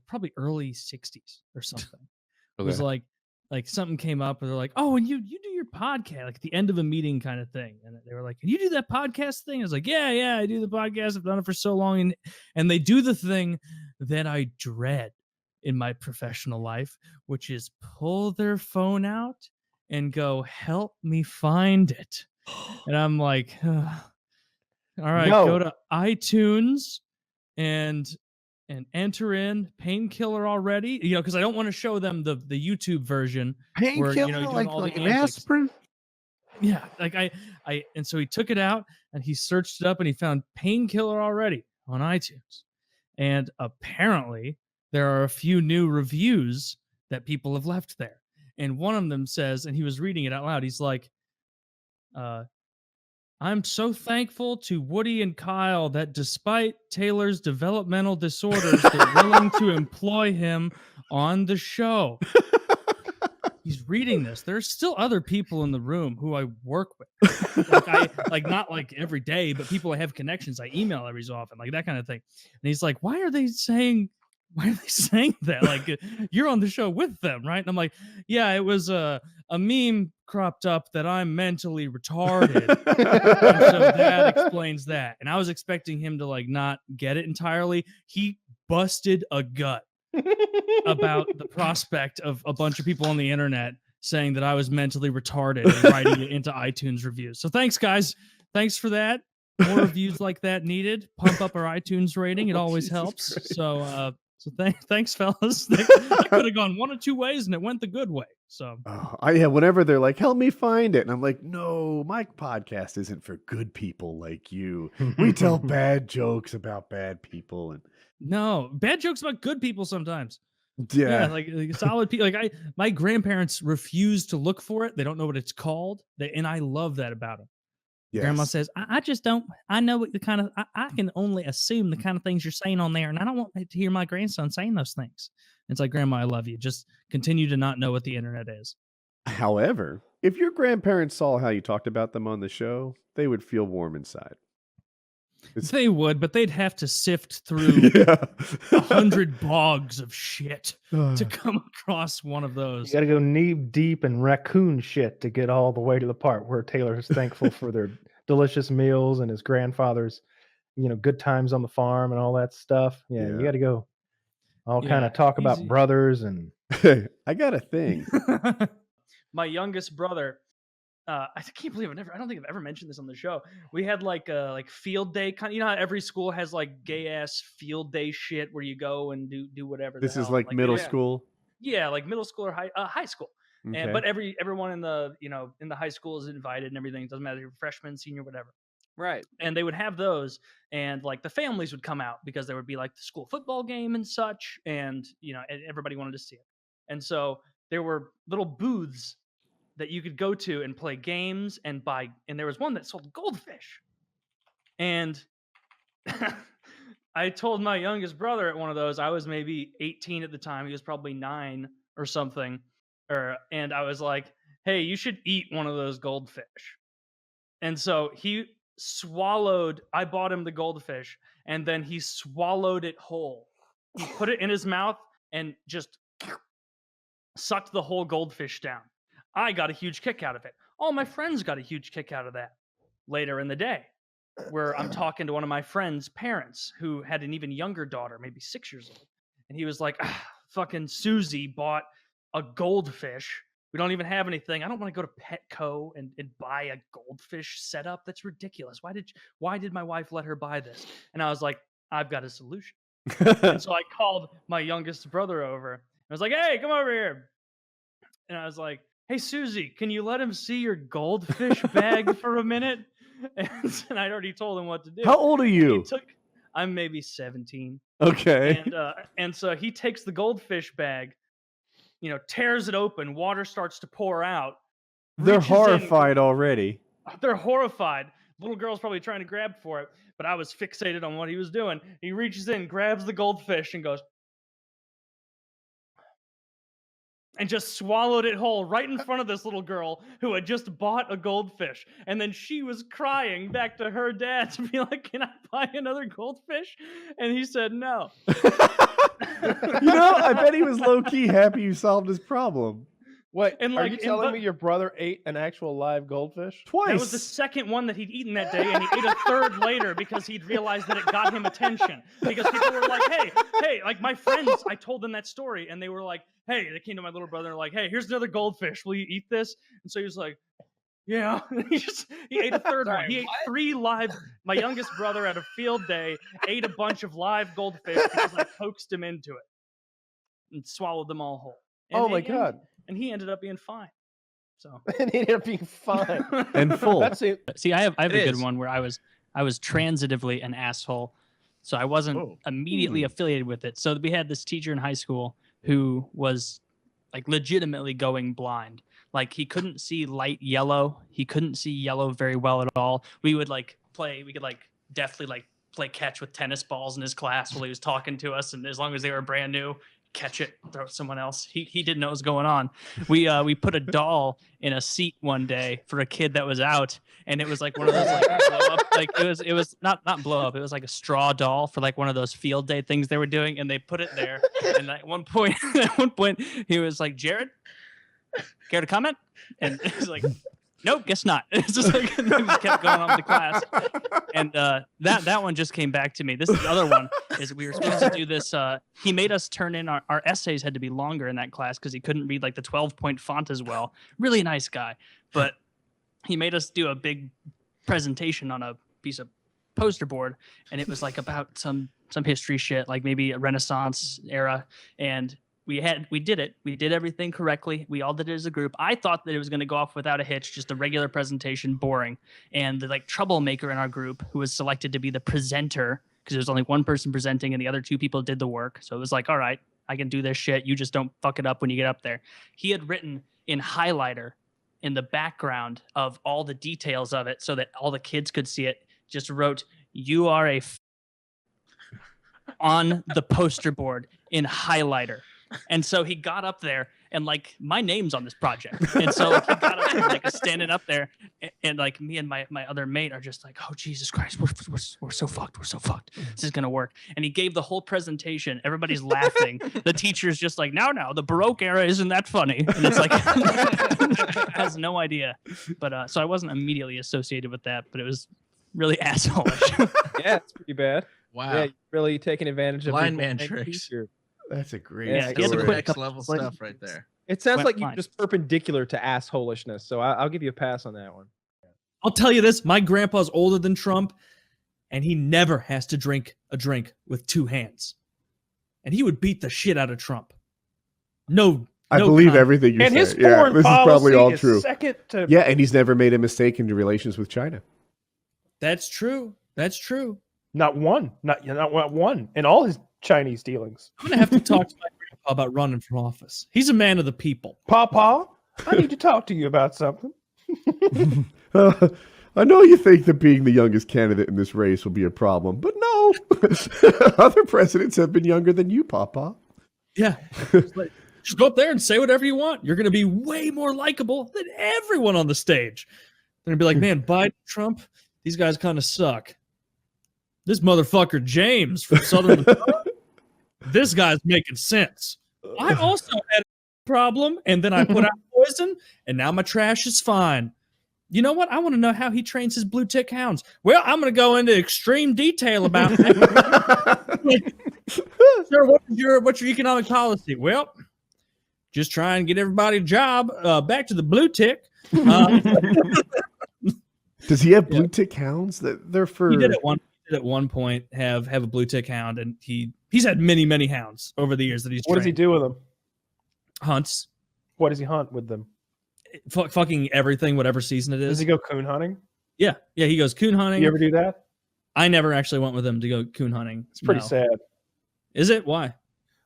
probably early 60s or something was like something came up and they're like, oh, and you do your podcast, like at the end of a meeting kind of thing. And they were like, can you do that podcast thing? I was like, yeah, I do the podcast. I've done it for so long. And they do the thing that I dread in my professional life, which is pull their phone out and go, help me find it. And I'm like, all right, go to iTunes and enter in Painkiller already, because I don't want to show them the YouTube version. Painkiller, like an aspirin. Yeah, like I and so he took it out and he searched it up and he found Painkiller already on iTunes. And apparently there are a few new reviews that people have left there. And one of them says, and he was reading it out loud, he's like, I'm so thankful to Woody and Kyle that despite Taylor's developmental disorders, they're willing to employ him on the show. He's reading this. There's still other people in the room who I work with. Not like every day, but people I have connections. I email every so often, like that kind of thing. And he's like, why are they saying that? Like, you're on the show with them, right? And I'm like, yeah, it was a meme cropped up that I'm mentally retarded. And so that explains that. And I was expecting him to like not get it entirely. He busted a gut about the prospect of a bunch of people on the internet saying that I was mentally retarded and writing it into iTunes reviews. So thanks, guys. Thanks for that. More reviews like that needed. Pump up our iTunes rating. It always helps. So So thanks, fellas. I could have gone one of two ways, and it went the good way. So yeah, whenever they're like, help me find it. And I'm like, no, my podcast isn't for good people like you. We tell bad jokes about bad people. And no, bad jokes about good people sometimes. Yeah, like solid people. Like my grandparents refuse to look for it. They don't know what it's called. And I love that about them. Yes. Grandma says, I just don't, I know what the kind of, I can only assume the kind of things you're saying on there. And I don't want to hear my grandson saying those things. It's like, Grandma, I love you. Just continue to not know what the internet is. However, if your grandparents saw how you talked about them on the show, they would feel warm inside. They would, but they'd have to sift through 100 bogs of shit to come across one of those. You got to go knee deep in raccoon shit to get all the way to the part where Taylor is thankful for their delicious meals and his grandfather's, good times on the farm and all that stuff. Yeah. You got to go all kind of talk about brothers and. I got a thing. My youngest brother. I can't believe I don't think I've ever mentioned this on the show. We had like field day kind of, how every school has like gay ass field day shit where you go and do whatever. This is like middle school. Yeah, like middle school or high school. Okay. And but everyone in the in the high school is invited and everything. It doesn't matter if you're freshman, senior, whatever. Right. And they would have those, and like the families would come out because there would be like the school football game and such, and everybody wanted to see it. And so there were little booths that you could go to and play games and buy. And there was one that sold goldfish. And I told my youngest brother at one of those, I was maybe 18 at the time. He was probably 9 or something. And I was like, hey, you should eat one of those goldfish. And so he swallowed, I bought him the goldfish, and then he swallowed it whole. He put it in his mouth and just sucked the whole goldfish down. I got a huge kick out of it. All my friends got a huge kick out of that. Later in the day, where I'm talking to one of my friends' parents who had an even younger daughter, maybe 6 years old. And he was like, fucking Susie bought a goldfish. We don't even have anything. I don't want to go to Petco and buy a goldfish setup. That's ridiculous. Why did my wife let her buy this? And I was like, I've got a solution. And so I called my youngest brother over. I was like, hey, come over here. And I was like, hey, Susie, can you let him see your goldfish bag for a minute? And I'd already told him what to do. How old are you? I'm maybe 17. Okay. And so he takes the goldfish bag, tears it open. Water starts to pour out. They're horrified already. They're horrified. Little girl's probably trying to grab for it, but I was fixated on what he was doing. He reaches in, grabs the goldfish, and goes, and just swallowed it whole right in front of this little girl who had just bought a goldfish. And then she was crying back to her dad to be like, can I buy another goldfish? And he said no. I bet he was low-key happy you solved his problem. Wait, are you telling me your brother ate an actual live goldfish? Twice. That was the second one that he'd eaten that day, and he ate a third later because he'd realized that it got him attention. Because people were like, hey, like my friends, I told them that story, and they were like, hey, they came to my little brother and were like, hey, here's another goldfish. Will you eat this? And so he was like, yeah. he ate a third one. He ate 3 live. My youngest brother at a field day ate a bunch of live goldfish because I coaxed him into it and swallowed them all whole. And, oh my God. And he ended up being fine. So and he ended up being fine and full. That's it. See, I have a good one where I was transitively an asshole, so I wasn't immediately affiliated with it. So we had this teacher in high school who was like legitimately going blind. Like he couldn't see light yellow. He couldn't see yellow very well at all. We would deftly play catch with tennis balls in his class while he was talking to us, and as long as they were brand new, catch it, throw it to someone else. He didn't know what was going on. We put a doll in a seat one day for a kid that was out, and it was like one of those like blow up, like it was not blow up. It was like a straw doll for like one of those field day things they were doing, and they put it there. And at one point, he was like, Jared, care to comment? And it was like, nope, guess not. It's just like we kept going on with the class, and that one just came back to me. This is the other one. Is we were supposed to do this. He made us turn in our essays had to be longer in that class because he couldn't read like the 12-point font as well. Really nice guy, but he made us do a big presentation on a piece of poster board, and it was like about some history shit, like maybe a Renaissance era, and we did it. We did everything correctly. We all did it as a group. I thought that it was going to go off without a hitch, just a regular presentation, boring. And the like troublemaker in our group, who was selected to be the presenter, because there was only one person presenting and the other two people did the work. So it was like, all right, I can do this shit. You just don't fuck it up when you get up there. He had written in highlighter in the background of all the details of it so that all the kids could see it, just wrote, "You are a on the poster board in highlighter. And so he got up there and like my name's on this project. And so like, he got up there, like standing up there and like me and my other mate are just like, oh, Jesus Christ, we're so fucked. We're so fucked. This is going to work. And he gave the whole presentation. Everybody's laughing. The teacher's just like, now the Baroque era isn't that funny. And it's like, has no idea. But so I wasn't immediately associated with that, but it was really asshole-ish. Yeah, it's pretty bad. Wow. Yeah, you're really taking advantage of Blind people man playing tricks. teacher. That's a great Yeah, he had to story. quit a Next couple level like- stuff right there. It sounds Went like you're fine. just perpendicular to assholishness, so I'll give you a pass on that one. I'll tell you this: my grandpa's older than Trump, and he never has to drink a drink with two hands, and he would beat the shit out of Trump. No, I no believe comment. everything you And say. his Yeah, foreign this is policy probably all is true. second to Yeah, and he's never made a mistake in relations with China. That's true. That's true. not one in all his Chinese dealings. I'm gonna have to talk to my grandpa about running for office. He's a man of the people. Papa, I need to talk to you about something. I know you think that being the youngest candidate in this race will be a problem, but no. Other presidents have been younger than you, Papa. Yeah. Just go up there and say whatever you want. You're gonna be way more likable than everyone on the stage. They're gonna be like, man, Biden, Trump, these guys kind of suck. This motherfucker James from Southern this guy's making sense. I also had a problem, and then I put out poison, and now my trash is fine. You know what? I want to know how he trains his blue tick hounds. Well, I'm going to go into extreme detail about that. Sir, what's your economic policy? Well, just try and get everybody a job. Back to the blue tick. Does he have blue tick hounds? That they're for. He did at one point have a blue tick hound, and he's had many hounds over the years that he's What does he trained. do with them? Hunts. What does he hunt with them? Fucking everything, whatever season it is. Does he go coon hunting? Yeah, he goes coon hunting. You ever do that? I never actually went with him to go coon hunting. It's pretty No. sad. Is it? Why?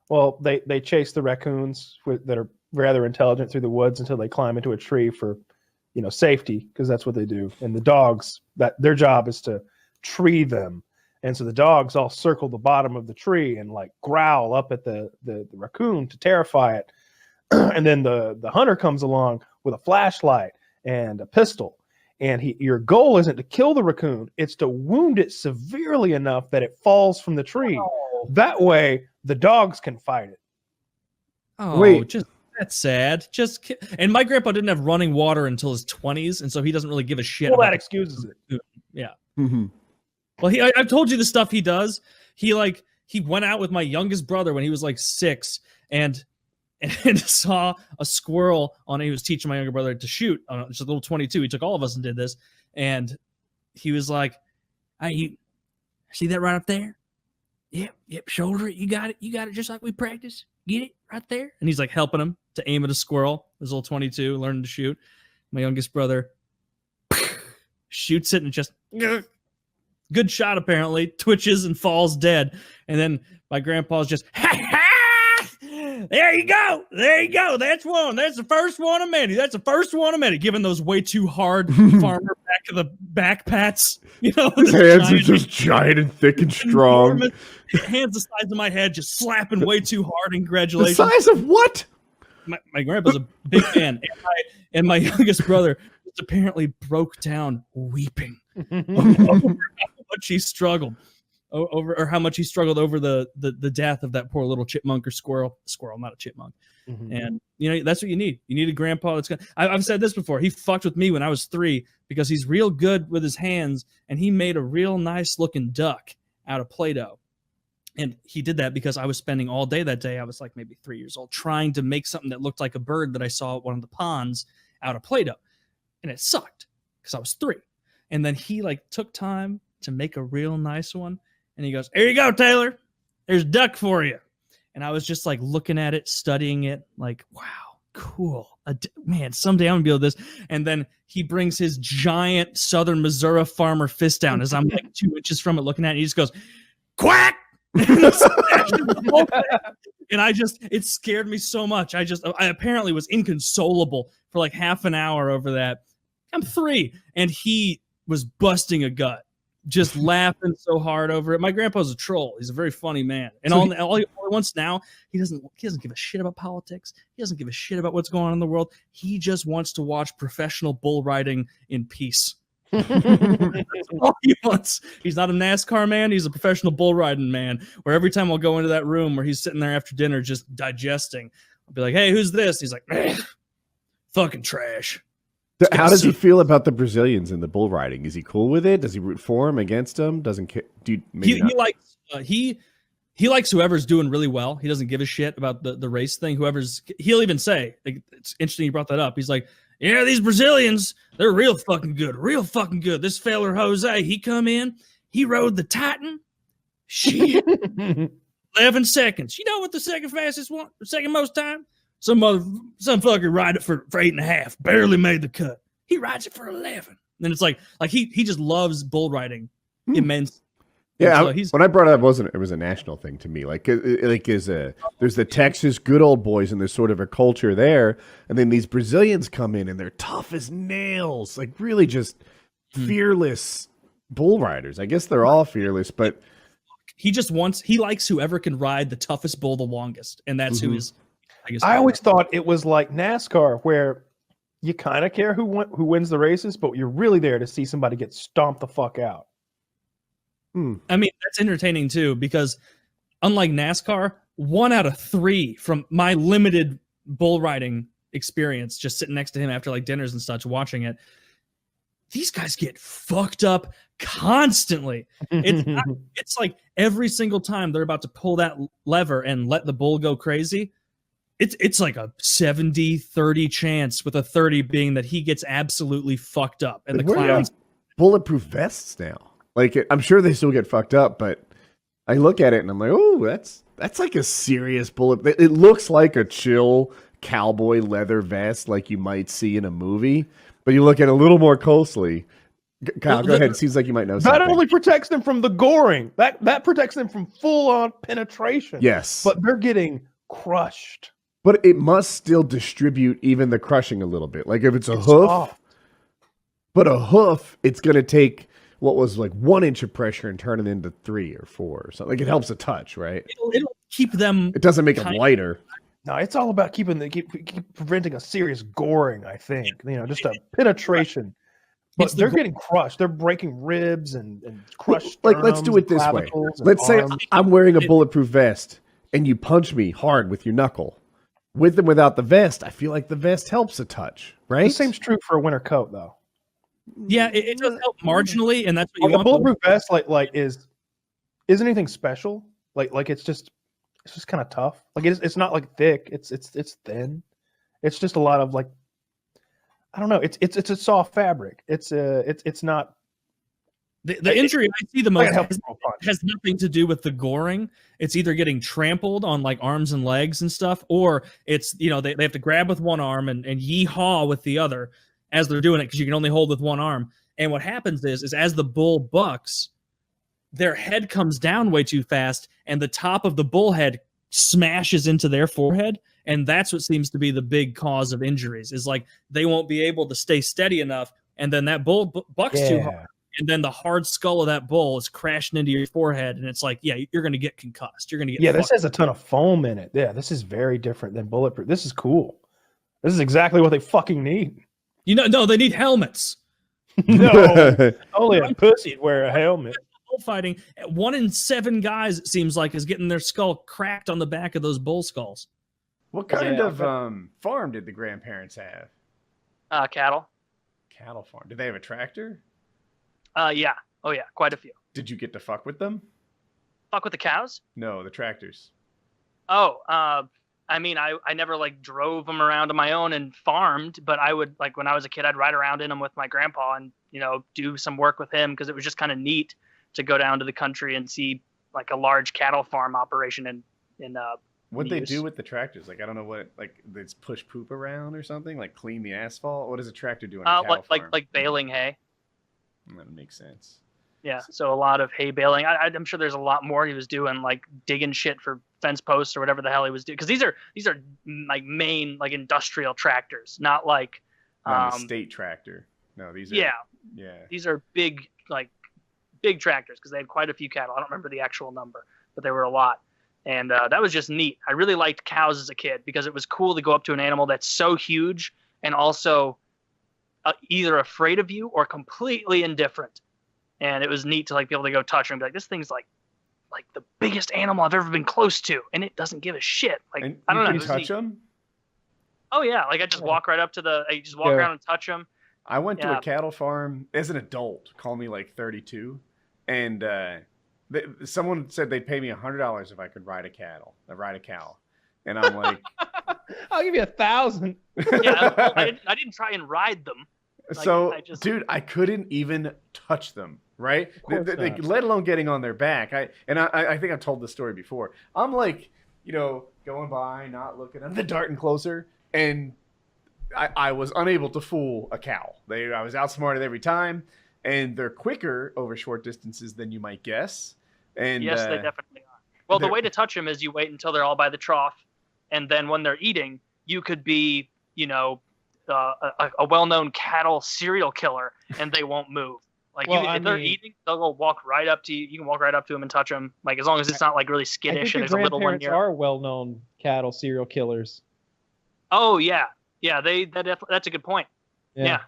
Well, they chase the raccoons that are rather intelligent through the woods until they climb into a tree for, safety, because that's what they do. And the dogs, that their job is to tree them. And so the dogs all circle the bottom of the tree and like growl up at the raccoon to terrify it. And then the hunter comes along with a flashlight and a pistol. And your goal isn't to kill the raccoon, it's to wound it severely enough that it falls from the tree. Oh. That way the dogs can fight it. Oh, Wait. That's sad. And my grandpa didn't have running water until his 20s, and so he doesn't really give a shit. Well, about that the- excuses it. Yeah. Mm-hmm. Well, I've told you the stuff he does. He went out with my youngest brother when he was like 6, and saw a squirrel on. He was teaching my younger brother to shoot on just a little 22. He took all of us and did this, and he was like, "You see that right up there? Yep, shoulder it. You got it, just like we practice. Get it right there." And he's like helping him to aim at a squirrel. His little 22, learning to shoot. My youngest brother shoots it and just good shot apparently, twitches and falls dead. And then my grandpa's just there you go, that's the first one of many, giving those way too hard farmer back of the back pats. His hands are just giant and thick and strong. Hands the size of my head, just slapping way too hard. The Congratulations. size of what? My grandpa's a big fan, and my youngest brother just apparently broke down weeping over how much he struggled over the death of that poor little chipmunk or squirrel, not a chipmunk. Mm-hmm. And that's what you need. You need a grandpa that's gonna. I've said this before. He fucked with me when I was 3 because he's real good with his hands, and he made a real nice looking duck out of Play-Doh. And he did that because I was spending all day that day. I was like maybe 3 years old trying to make something that looked like a bird that I saw at one of the ponds out of Play-Doh. And it sucked because I was 3. And then he took time to make a real nice one. And he goes, "Here you go, Taylor. There's duck for you." And I was just like looking at it, studying it, like, wow, cool. Man, someday I'm gonna be able to do this. And then he brings his giant Southern Missouri farmer fist down as I'm like 2 inches from it looking at it. And he just goes, "Quack!" And it scared me so much. I apparently was inconsolable for like half an hour over that. I'm 3, and he was busting a gut, just laughing so hard over it. My grandpa's a troll. He's a very funny man. And So all he wants now, he doesn't give a shit about politics. He doesn't give a shit about what's going on in the world. He just wants to watch professional bull riding in peace. That's all he wants. He's not a NASCAR man. He's a professional bull riding man. Where every time I'll go into that room where he's sitting there after dinner just digesting, I'll be like, "Hey, who's this?" He's like, "Fucking trash." How does he feel about the Brazilians in the bull riding? Is he cool with it? Does he root for him, against him? Doesn't care? He likes he likes whoever's doing really well. He doesn't give a shit about the race thing. He'll even say, like, it's interesting you brought that up. He's like, "Yeah, these Brazilians, they're real fucking good. Real fucking good. This feller Jose, he come in, he rode the Titan. Shit. 11 seconds. You know what the second most time? Some fucker ride it for 8.5. Barely made the cut. He rides it for 11." And it's like he just loves bull riding immensely. Yeah, So when I brought it up, it was a national thing to me. There's the Texas good old boys, and there's sort of a culture there, and then these Brazilians come in, and they're tough as nails, like really just fearless bull riders. I guess they're all fearless, but he likes whoever can ride the toughest bull the longest, and that's who is. I always thought it was like NASCAR, where you kind of care who wins the races, but you're really there to see somebody get stomped the fuck out. I mean, that's entertaining too, because unlike NASCAR, 1 out of 3 from my limited bull riding experience, just sitting next to him after like dinners and such, watching it, these guys get fucked up constantly. It's like every single time they're about to pull that lever and let the bull go crazy, it's like a 70-30 chance, with a 30 being that he gets absolutely fucked up. And the clowns bulletproof vests now. Like, I'm sure they still get fucked up, but I look at it and I'm like, oh, that's like a serious bullet. It looks like a chill cowboy leather vest like you might see in a movie, but you look at it a little more closely. Kyle, go ahead. It seems like you might know something. That only protects them from the goring. That protects them from full-on penetration. Yes. But they're getting crushed. But it must still distribute even the crushing a little bit. Like if it's a hoof, soft. But a hoof, it's going to take what was like 1 inch of pressure and turn it into 3 or 4 or something. Like it helps a touch, right? It'll keep them. It doesn't make them lighter. No, it's all about keep preventing a serious goring, I think. Just a penetration. But they're getting crushed. They're breaking ribs and crushed. Like, let's do it this way. Let's say I'm wearing a bulletproof vest and you punch me hard with your knuckle. With and without the vest, I feel like the vest helps a touch, right? The same's true for a winter coat, though. Yeah, it does help marginally, and that's what you want. A bulletproof vest, isn't anything special. Like it's just kind of tough. Like it's not like thick. It's thin. It's just a lot of like, I don't know. It's a soft fabric. It's not. The injury I see the most has nothing to do with the goring. It's either getting trampled on like arms and legs and stuff, or it's, they have to grab with one arm and yee-haw with the other as they're doing it, because you can only hold with one arm. And what happens is as the bull bucks, their head comes down way too fast, and the top of the bull head smashes into their forehead. And that's what seems to be the big cause of injuries, is like they won't be able to stay steady enough, and then that bull bucks too hard. And then the hard skull of that bull is crashing into your forehead, and it's like, yeah, you're going to get concussed. You're going to get this has a ton of foam in it. Yeah, this is very different than bulletproof. This is cool. This is exactly what they fucking need. No, they need helmets. No, only a pussy'd wear a helmet. Bullfighting, 1 in 7 guys, it seems like, is getting their skull cracked on the back of those bull skulls. What kind of farm did the grandparents have? Cattle. Cattle farm. Did they have a tractor? Yeah. Oh, yeah. Quite a few. Did you get to fuck with them? Fuck with the cows? No, the tractors. Oh, I mean, I never like drove them around on my own and farmed, but I would, like, when I was a kid, I'd ride around in them with my grandpa and, do some work with him, because it was just kind of neat to go down to the country and see like a large cattle farm operation in What they use. do with the tractors? Like I don't know what like they push poop around or something, like clean the asphalt. What does a tractor do on a cattle farm? like baling hay. That makes sense. Yeah, so a lot of hay baling. I'm sure there's a lot more he was doing, like digging shit for fence posts or whatever the hell he was doing. Because these are like main like industrial tractors, not like Not a state tractor. No, these are these are big tractors because they had quite a few cattle. I don't remember the actual number, but there were a lot. And that was just neat. I really liked cows as a kid because it was cool to go up to an animal that's so huge and also either afraid of you or completely indifferent. And it was neat to like be able to go touch her and be like, this thing's like the biggest animal I've ever been close to, and it doesn't give a shit. Like and I don't know. You can touch them? Oh yeah, like I just walk right up to I just walk around and touch them. I went to a cattle farm as an adult. Call me like 32, and someone said they'd pay me $100 if I could ride a cow. And I'm like, I'll give you 1,000. Yeah, well, I didn't try and ride them. Like, so, dude, I couldn't even touch them, right? Let alone getting on their back. I think I've told this story before. I'm like, going by, not looking, I'm darting closer, and I was unable to fool a cow. I was outsmarted every time, and they're quicker over short distances than you might guess. And yes, they definitely are. Well, the way to touch them is you wait until they're all by the trough, and then when they're eating, you could be, a well-known cattle serial killer, and they won't move. Like if they're eating, they'll go walk right up to you. You can walk right up to them and touch them. Like as long as it's not like really skittish and there's a little one near. Are well-known cattle serial killers. Oh yeah, that's a good point. Yeah,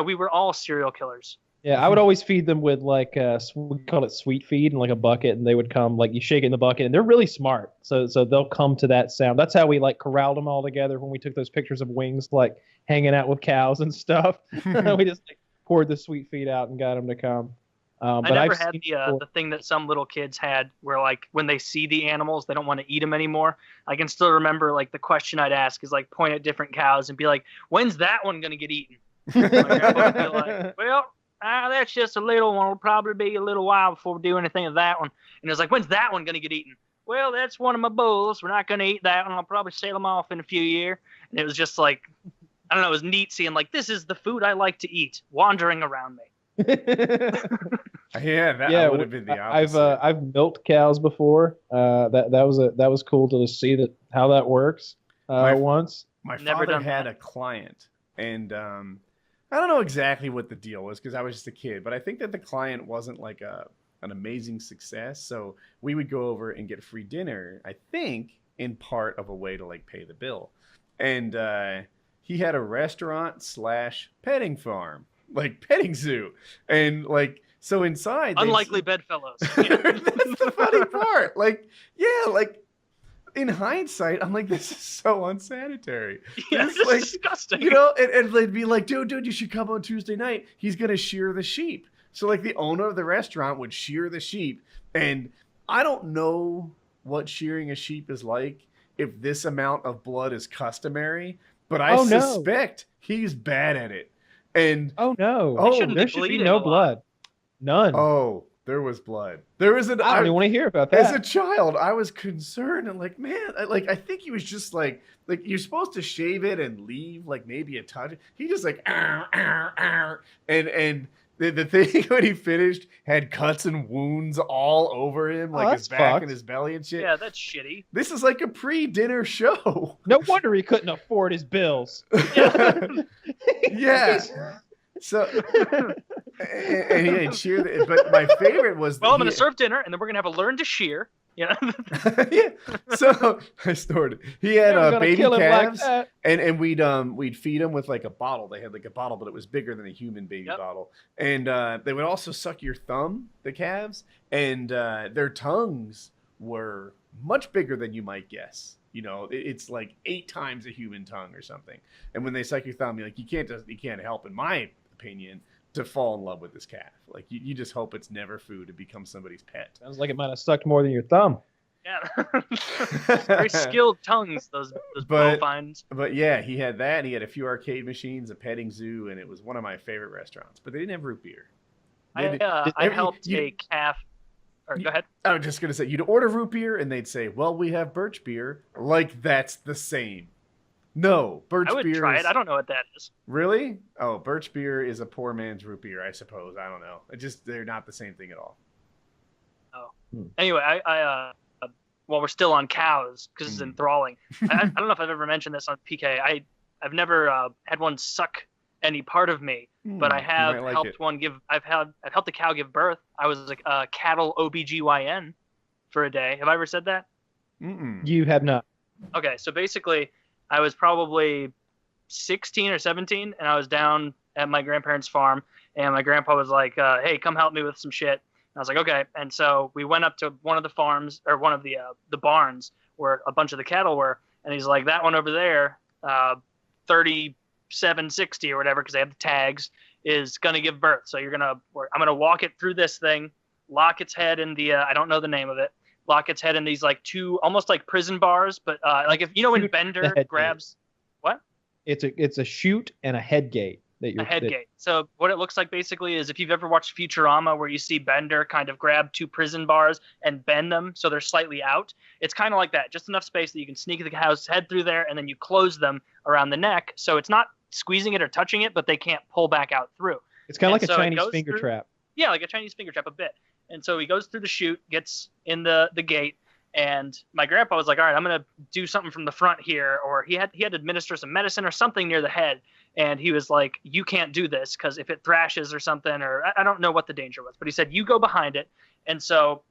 we were all serial killers. Yeah, I would always feed them with like we call it sweet feed and like a bucket, and they would come like you shake it in the bucket, and they're really smart. So they'll come to that sound. That's how we like corralled them all together when we took those pictures of Wings like hanging out with cows and stuff. We just like, poured the sweet feed out and got them to come. I never had the thing that some little kids had where like when they see the animals they don't want to eat them anymore. I can still remember like the question I'd ask is like point at different cows and be like, when's that one gonna get eaten? My grandpa would be like, well, that's just a little one. It'll probably be a little while before we do anything with that one. And it was like, when's that one gonna get eaten? Well, that's one of my bulls. We're not gonna eat that one. I'll probably sell them off in a few years. And it was just like, I don't know. It was neat seeing like this is the food I like to eat wandering around me. That would have been the opposite. I've milked cows before. That was cool to see how that works. Once my father had a client, and I don't know exactly what the deal was because I was just a kid, but I think that the client wasn't like an amazing success. So we would go over and get free dinner. I think in part of a way to like pay the bill, and he had a restaurant / petting farm. Like petting zoo, and like so inside unlikely bedfellows. That's the funny part. Like in hindsight, I'm like, this is so unsanitary. Yeah, it's like, disgusting. And they'd be like, dude, you should come on Tuesday night. He's gonna shear the sheep. So like the owner of the restaurant would shear the sheep, and I don't know what shearing a sheep is like. If this amount of blood is customary, but I suspect he's bad at it. And there should be no blood, none. Oh, there was blood. There was an. I don't even want to hear about that. As a child, I was concerned and like, man, I think he was just like you're supposed to shave it and leave like maybe a touch. He just like, and the thing when he finished had cuts and wounds all over him, like his back and his belly and shit. Yeah, that's shitty. This is like a pre-dinner show. No wonder he couldn't afford his bills. Yeah. So, and he had sheared, but my favorite was. Well, I'm going to serve dinner, and then we're going to have a learn to shear. Yeah. So I stored it. He had baby calves, like and we'd feed them with like a bottle. They had like a bottle, but it was bigger than a human baby bottle. And they would also suck your thumb, the calves, and their tongues were much bigger than you might guess. It's like 8 times a human tongue or something. And when they suck your thumb, you can't help, in my opinion, to fall in love with this calf. Like you just hope it's never food to become somebody's pet. Sounds like it might have sucked more than your thumb. Yeah. Very skilled tongues, those bovines. But yeah, he had that. He had a few arcade machines, a petting zoo, and it was one of my favorite restaurants. But they didn't have root beer. I helped a calf. Or, go ahead. I was just gonna say, you'd order root beer, and they'd say, "Well, we have birch beer." Like that's the same. No, birch beer. I would try it. I don't know what that is. Really? Oh, birch beer is a poor man's root beer, I suppose. I don't know. They're not the same thing at all. Oh. Anyway, I while we're still on cows, because it's enthralling. I don't know if I've ever mentioned this on PK. I've never had one suck any part of me, but I have helped one give. I've helped a cow give birth. I was a cattle OBGYN for a day. Have I ever said that? You have not. Okay, so basically, I was probably 16 or 17, and I was down at my grandparents' farm, and my grandpa was like, "Hey, come help me with some shit." And I was like, "Okay." And so we went up to one of the farms, or one of the barns where a bunch of the cattle were, and he's like, "That one over there, 3760 or whatever, because they have the tags, is gonna give birth. So I'm gonna walk it through this thing, lock its head in the I don't know the name of it, lock its head in these like two almost like prison bars, but like if you know when Bender grabs what? It's a chute and a head gate. A head gate. So what it looks like basically is if you've ever watched Futurama where you see Bender kind of grab two prison bars and bend them so they're slightly out, it's kind of like that. Just enough space that you can sneak the cow's head through there, and then you close them around the neck. So it's not squeezing it or touching it, but they can't pull back out through. It's kind of like a Chinese finger trap. Yeah, like a Chinese finger trap a bit. And so he goes through the chute, gets in the gate, and my grandpa was like, "All right, I'm going to do something from the front here." Or he had to administer some medicine or something near the head. And he was like, "You can't do this because if it thrashes or something," or I don't know what the danger was, but he said, "You go behind it." And so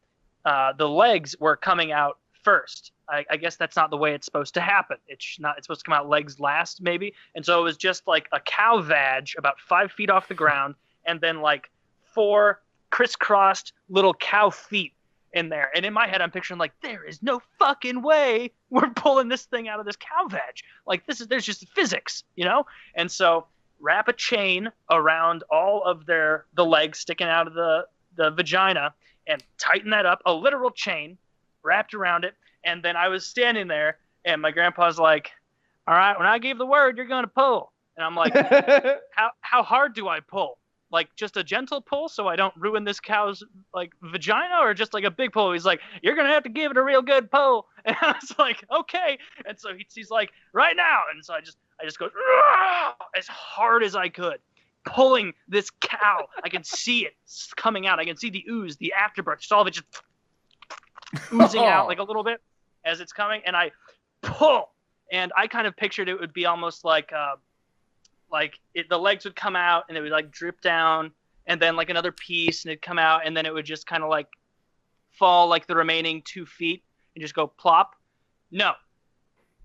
the legs were coming out first. I guess that's not the way it's supposed to happen. It's supposed to come out legs last, maybe. And so it was just like a cow vag about 5 feet off the ground, and then like 4 crisscrossed little cow feet in there. And in my head, I'm picturing like, there is no fucking way we're pulling this thing out of this cow vag. Like there's just physics, you know? And so wrap a chain around all of the legs sticking out of the vagina and tighten that up, a literal chain wrapped around it. And then I was standing there, and my grandpa's like, "All right, when I give the word, you're going to pull." And I'm like, how hard do I pull? Like just a gentle pull so I don't ruin this cow's like vagina, or just like a big pull? He's like, "You're going to have to give it a real good pull." And I was like, "Okay." And so he's like, "Right now." And so I just go as hard as I could, pulling this cow. I can see it coming out. I can see the ooze, the afterbirth, just all of it just oozing out like a little bit as it's coming. And I pull, and I kind of pictured it would be almost like the legs would come out and it would like drip down, and then like another piece, and it'd come out, and then it would just kind of like fall like the remaining 2 feet and just go plop. No,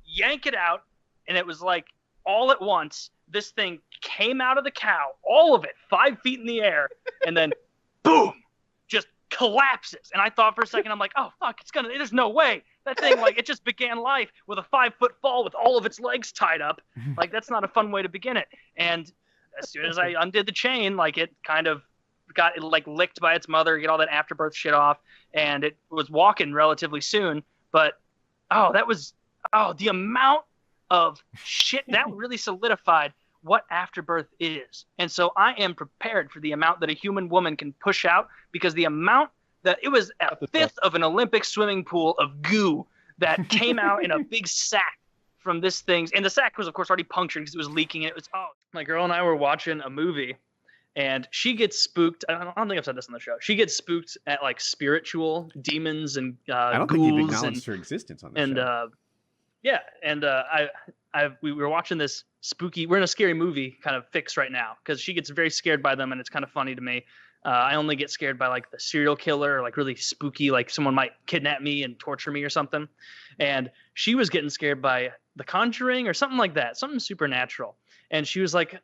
yank it out, and it was like all at once this thing came out of the cow, all of it 5 feet in the air, and then boom, just collapses. And I thought for a second, I'm like, "Oh fuck, there's no way that thing, like, it just began life with a 5-foot fall with all of its legs tied up. Like, that's not a fun way to begin it." And as soon as I undid the chain, like, it kind of got like licked by its mother, get all that afterbirth shit off, and it was walking relatively soon. But the amount of shit that really solidified what afterbirth is. And so I am prepared for the amount that a human woman can push out, because the amount that it was a fifth of an Olympic swimming pool of goo that came out in a big sack from this thing. And the sack was, of course, already punctured because it was leaking. It was, my girl and I were watching a movie, and she gets spooked. I don't think I've said this on the show. She gets spooked at like spiritual demons and I don't ghouls think you've acknowledged her existence on the show. We were watching this spooky. We're in a scary movie kind of fix right now because she gets very scared by them, and it's kind of funny to me. I only get scared by like the serial killer, or like really spooky, like someone might kidnap me and torture me or something. And she was getting scared by The Conjuring or something like that, something supernatural. And she was like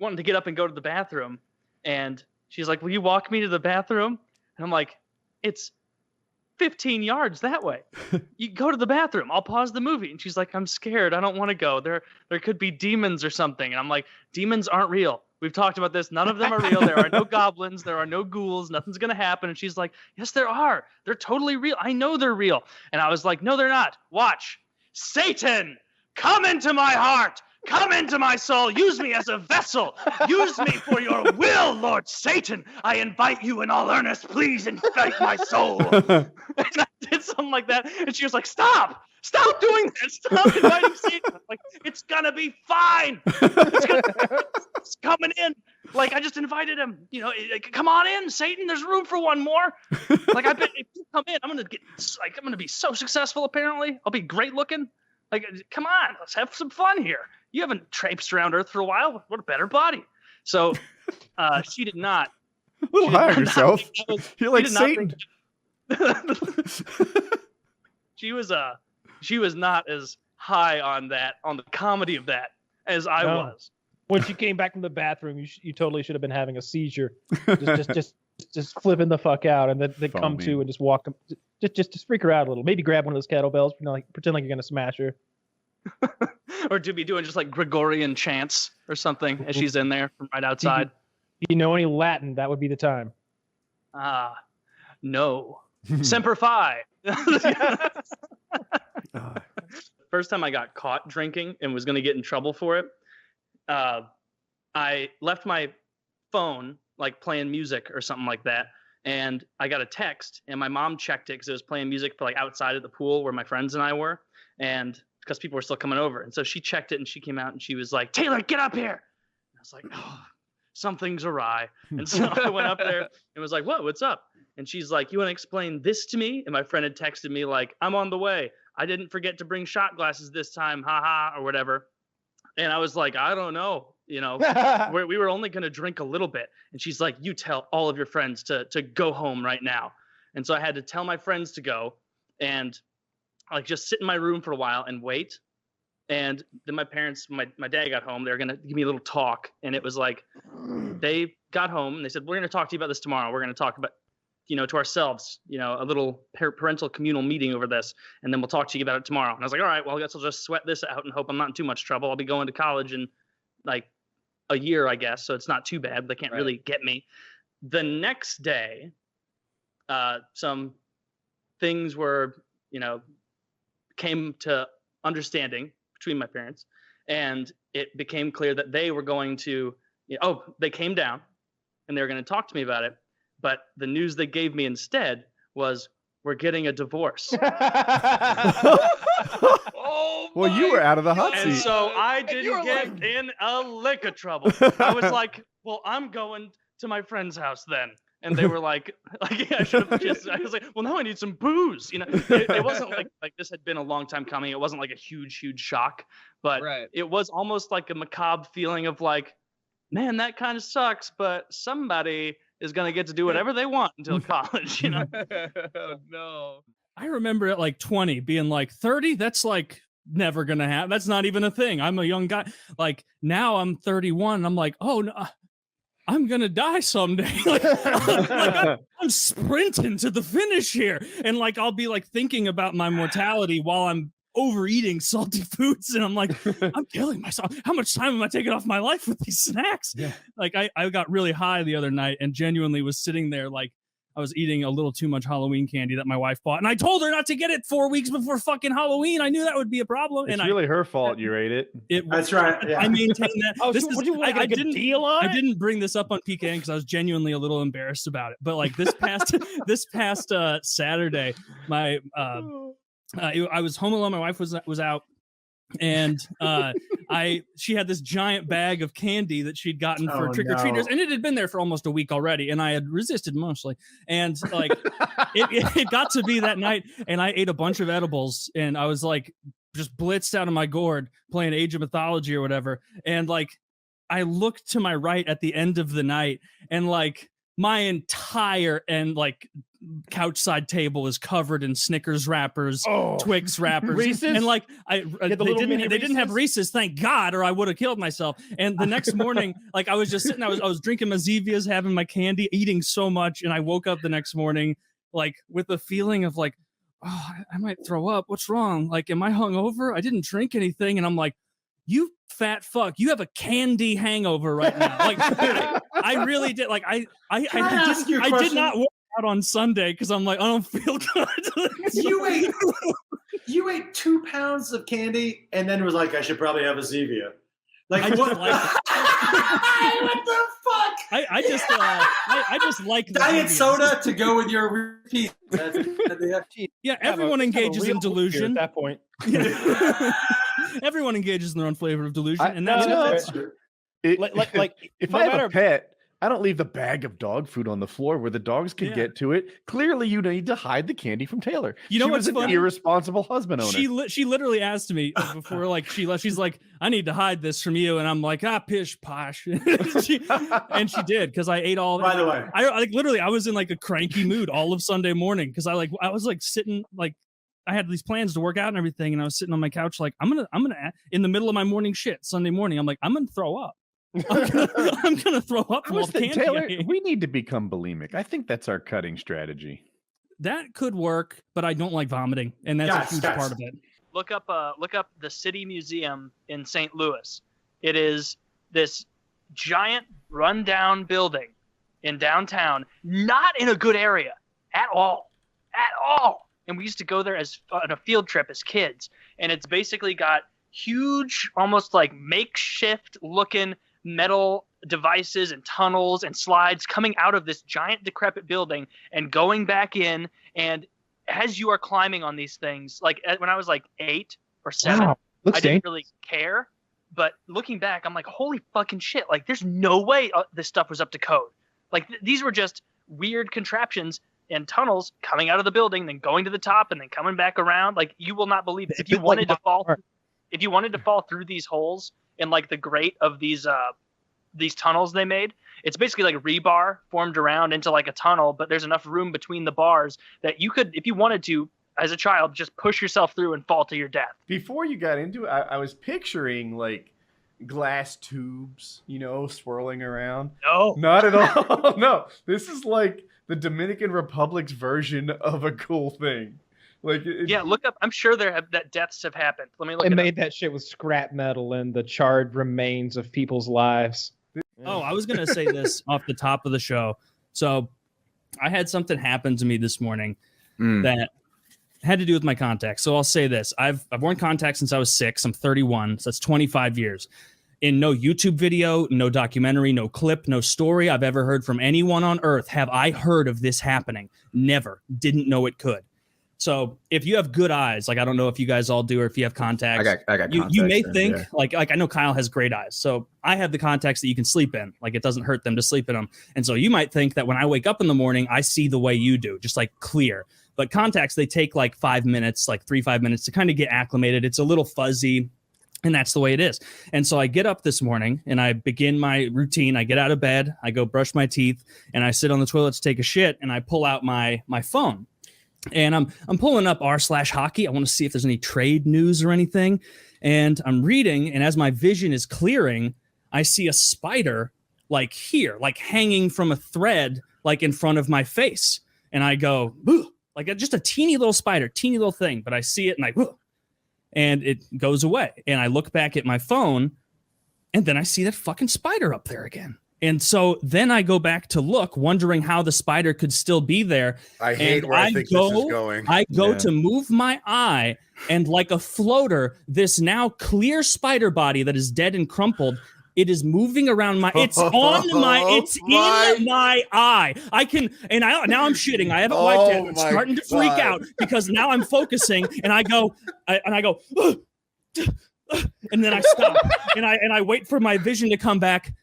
wanting to get up and go to the bathroom. And she's like, "Will you walk me to the bathroom?" And I'm like, "It's 15 yards that way. You go to the bathroom. I'll pause the movie." And she's like, "I'm scared. I don't want to go. There could be demons or something." And I'm like, "Demons aren't real. We've talked about this. None of them are real. There are no goblins. There are no ghouls. Nothing's going to happen." And she's like, "Yes, there are. They're totally real. I know they're real." And I was like, "No, they're not. Watch. Satan, come into my heart. Come into my soul. Use me as a vessel. Use me for your will, Lord Satan. I invite you in all earnest. Please invite my soul. And I did something like that. And she was like, stop doing that. Stop inviting Satan. I'm like, it's going to be fine. It's coming in. Like, I just invited him. You know, come on in, Satan. There's room for one more. Like, I bet if you come in, I'm going to be so successful, apparently. I'll be great looking. Like, come on, let's have some fun here. You haven't traipsed around Earth for a while. What a better body. So she did not. A little high on yourself. You're like Satan. She was not as high on the comedy of that as I was. When she came back from the bathroom, you totally should have been having a seizure, just flipping the fuck out, and then they come to and just walk them, just freak her out a little. Maybe grab one of those kettlebells, pretend like you're gonna smash her, or to be doing just like Gregorian chants or something as she's in there from right outside. If you know any Latin, that would be the time. No, Semper Fi. First time I got caught drinking and was gonna get in trouble for it. I left my phone like playing music or something like that, and I got a text, and my mom checked it because it was playing music for like outside of the pool where my friends and I were, and because people were still coming over, and so she checked it and she came out and she was like, "Taylor, get up here!" And I was like, "Oh, something's awry," and so I went up there and was like, "What's up?" And she's like, "You want to explain this to me?" And my friend had texted me like, "I'm on the way. I didn't forget to bring shot glasses this time, haha," or whatever. And I was like, I don't know, we were only going to drink a little bit. And she's like, you tell all of your friends to go home right now. And so I had to tell my friends to go and like just sit in my room for a while and wait. And then my parents, my dad got home. They were going to give me a little talk. And it was like, they got home and they said, we're going to talk to you about this tomorrow. We're going to talk about, to ourselves, a little parental communal meeting over this, and then we'll talk to you about it tomorrow. And I was like, all right, well, I guess I'll just sweat this out and hope I'm not in too much trouble. I'll be going to college in like a year, I guess, so it's not too bad. They can't really get me. The next day, some things were, came to understanding between my parents, and it became clear that they were going to, they came down and they were going to talk to me about it. But the news they gave me instead was, we're getting a divorce. Well, you were out of the hot seat. And so I didn't get in a lick of trouble. I was like, well, I'm going to my friend's house then. And they were like I should have just, I was like, well, now I need some booze. It wasn't like this had been a long time coming. It wasn't like a huge shock, but it was almost like a macabre feeling of like, man, that kind of sucks, but somebody is going to get to do whatever they want until college, Oh, no. I remember at like 20 being like 30, that's like never going to happen. That's not even a thing. I'm a young guy. Like now I'm 31 and I'm like, oh no, I'm going to die someday. I'm sprinting to the finish here. And like, I'll be like thinking about my mortality while I'm overeating salty foods, and I'm like, I'm killing myself. How much time am I taking off my life with these snacks? Yeah. Like I got really high the other night and genuinely was sitting there like I was eating a little too much Halloween candy that my wife bought, and I told her not to get it 4 weeks before fucking Halloween. I knew that would be a problem. It's really her fault you ate it. That's right. Yeah. I maintain that. I didn't bring this up on PKN because I was genuinely a little embarrassed about it. But like this past Saturday, my I was home alone. My wife was out, and she had this giant bag of candy that she'd gotten for trick-or-treaters, and it had been there for almost a week already, and I had resisted mostly. And like it got to be that night, and I ate a bunch of edibles, and I was like just blitzed out of my gourd playing Age of Mythology or whatever. And like I looked to my right at the end of the night, and like my entire couch side table is covered in Snickers wrappers, Twix wrappers, Reese's? And like they didn't have Reese's, thank God, or I would have killed myself. And the next morning, like I was just sitting, I was drinking my Zevias, having my candy, eating so much, and I woke up the next morning like with a feeling of like, oh, I might throw up. What's wrong? Like, am I hungover? I didn't drink anything, and I'm like, you fat fuck, you have a candy hangover right now. Like I really did. Like I did not work out on Sunday because I'm like, I don't feel good. You ate 2 pounds of candy and then was like, I should probably have a Zevia. Like I what? just like it. What the fuck? I just like the Diet deviance. soda to go with your repeat. Yeah, everyone engages in delusion. At that point. Everyone engages in their own flavor of delusion, and that's if no I have matter- a pet, I don't leave the bag of dog food on the floor where the dogs can get to it. Clearly, you need to hide the candy from Taylor. You know she what's was an funny? irresponsible husband owner. She literally asked me before like she left. She's like, "I need to hide this from you," and I'm like, pish posh. she did because I ate all. By the way, I was in like a cranky mood all of Sunday morning because I was like sitting like. I had these plans to work out and everything, and I was sitting on my couch like I'm gonna in the middle of my morning shit Sunday morning. I'm like I'm gonna throw up. I'm gonna throw up from all the candy. Taylor, we need to become bulimic. I think that's our cutting strategy. That could work, but I don't like vomiting, and that's a huge part of it. Look up the City Museum in St. Louis. It is this giant rundown building in downtown, not in a good area at all. And we used to go there on a field trip as kids, and it's basically got huge, almost like makeshift looking metal devices and tunnels and slides coming out of this giant decrepit building and going back in. And as you are climbing on these things, like when I was like 8 or 7, I didn't really care. But looking back, I'm like, holy fucking shit. Like, there's no way this stuff was up to code. Like, these were just weird contraptions and tunnels coming out of the building, then going to the top and then coming back around. Like, you will not believe it. If you wanted to fall through these holes in like the grate of these tunnels they made, it's basically like rebar formed around into like a tunnel, but there's enough room between the bars that you could, if you wanted to, as a child, just push yourself through and fall to your death. Before you got into it, I was picturing like glass tubes, swirling around. No, not at all. No, this is like the Dominican Republic's version of a cool thing. Like, look up. I'm sure that deaths have happened. Let me look. They made that shit with scrap metal and the charred remains of people's lives. Oh, I was gonna say this off the top of the show. So, I had something happen to me this morning that had to do with my contacts. So I'll say this: I've worn contacts since I was 6. I'm 31, so that's 25 years. In no YouTube video, no documentary, no clip, no story I've ever heard from anyone on earth have I heard of this happening. Never. Didn't know it could. So if you have good eyes, like I don't know if you guys all do or if you have contacts, I got contacts, you may think like I know Kyle has great eyes. So I have the contacts that you can sleep in. Like it doesn't hurt them to sleep in them. And so you might think that when I wake up in the morning, I see the way you do, just like clear. But contacts, they take like 5 minutes, like 3-5 minutes to kind of get acclimated. It's a little fuzzy. And that's the way it is. And so I get up this morning and I begin my routine. I get out of bed, I go brush my teeth, and I sit on the toilet to take a shit, and I pull out my phone. And I'm pulling up r/hockey. I want to see if there's any trade news or anything. And I'm reading, and as my vision is clearing, I see a spider like here, like hanging from a thread, like in front of my face. And I go, "Ugh," like just a teeny little spider, teeny little thing. But I see it and I, "Ugh," and it goes away. And I look back at my phone, and then I see that fucking spider up there again. And so then I go back to look, wondering how the spider could still be there. I hate where I think this is going. I go to move my eye, and like a floater, this now clear spider body that is dead and crumpled, it is moving around it's in my eye. Now I'm shitting. I haven't wiped it. I'm starting to freak out because now I'm focusing, and I go, "Ugh, and then I stop, and I wait for my vision to come back.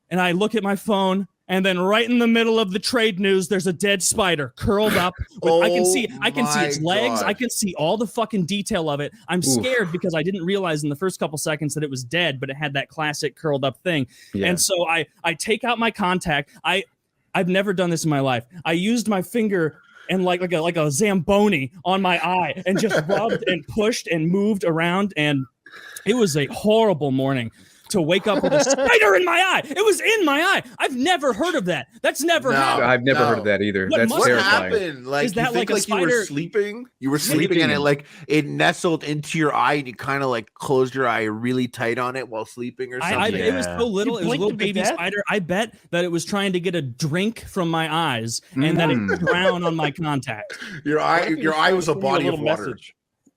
And I look at my phone, and then right in the middle of the trade news, there's a dead spider curled up. I can see its legs. God. I can see all the fucking detail of it. I'm scared because I didn't realize in the first couple seconds that it was dead, but it had that classic curled up thing. Yeah. And so I take out my contact. I've never done this in my life. I used my finger and like a Zamboni on my eye and just rubbed and pushed and moved around. And it was a horrible morning to wake up with a spider in my eye. It was in my eye. I've never heard of that. That's never happened. I've never heard of that either. That's terrifying. What happened? Like, is that you think like you were sleeping? You were sleeping and it nestled into your eye and you kind of like closed your eye really tight on it while sleeping or something. It was so little. It was a little baby spider. I bet that it was trying to get a drink from my eyes and that it drowned on my contact. Your eye was a body of water.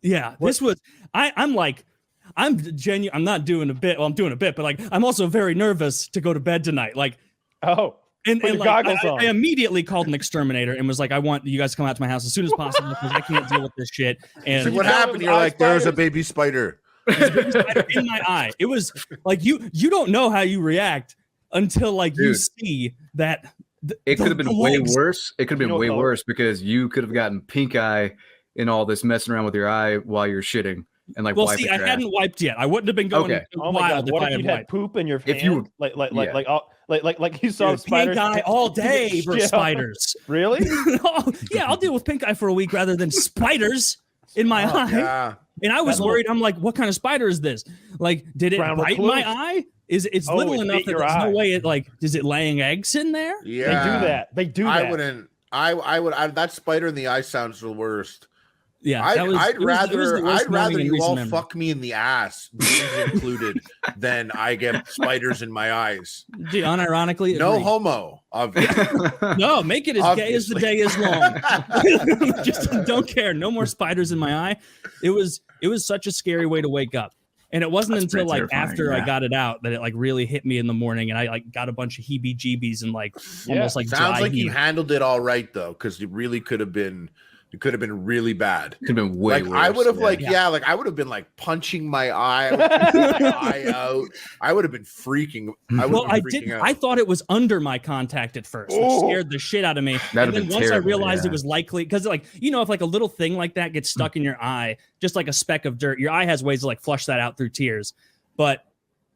Yeah, this was. I'm like, I'm genuine. I'm not doing a bit. Well, I'm doing a bit, but like I'm also very nervous to go to bed tonight. Like, and like, goggles on. I immediately called an exterminator and was like, I want you guys to come out to my house as soon as possible because I can't deal with this shit. And so what happened? You're like, there's a baby spider. There's a baby spider in my eye. It was like you don't know how you react until like you see that. It could have been way worse. It could have been way worse because you could have gotten pink eye in all this messing around with your eye while you're shitting. And like, well, see, I hadn't wiped yet. I wouldn't have been going wild. What if you had poop in your hand? If you like you saw spiders. Pink eye all day for spiders. Really? Oh, yeah, I'll deal with pink eye for a week rather than spiders in my eye. Yeah. And I was worried. I'm like, what kind of spider is this? Like, did it bite my eye? It's little enough that there's no way it like. Is it laying eggs in there? Yeah, They do that. I wouldn't. I would. That spider in the eye sounds the worst. Yeah, I'd rather you all fuck me in the ass, beans included, than I get spiders in my eyes. Gee, unironically, no homo. No, make it as gay as the day is long. Just don't care. No more spiders in my eye. It was such a scary way to wake up. And it wasn't until like after I got it out that it like really hit me in the morning, and I like got a bunch of heebie-jeebies and like almost like sounds like heat. you handled it all right though, because it really could have been. It could have been really bad. Could have been way worse. I would have I would have been like punching my eye, out. I would have been freaking. I thought it was under my contact at first, which scared the shit out of me. And then once I realized it was likely, because like if like a little thing like that gets stuck in your eye, just like a speck of dirt, your eye has ways to like flush that out through tears. But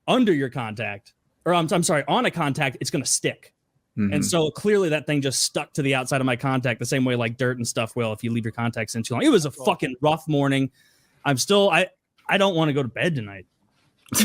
under your contact, or I'm sorry, on a contact, it's gonna stick. And so clearly that thing just stuck to the outside of my contact the same way like dirt and stuff will if you leave your contacts in too long. It was a fucking rough morning. I don't want to go to bed tonight.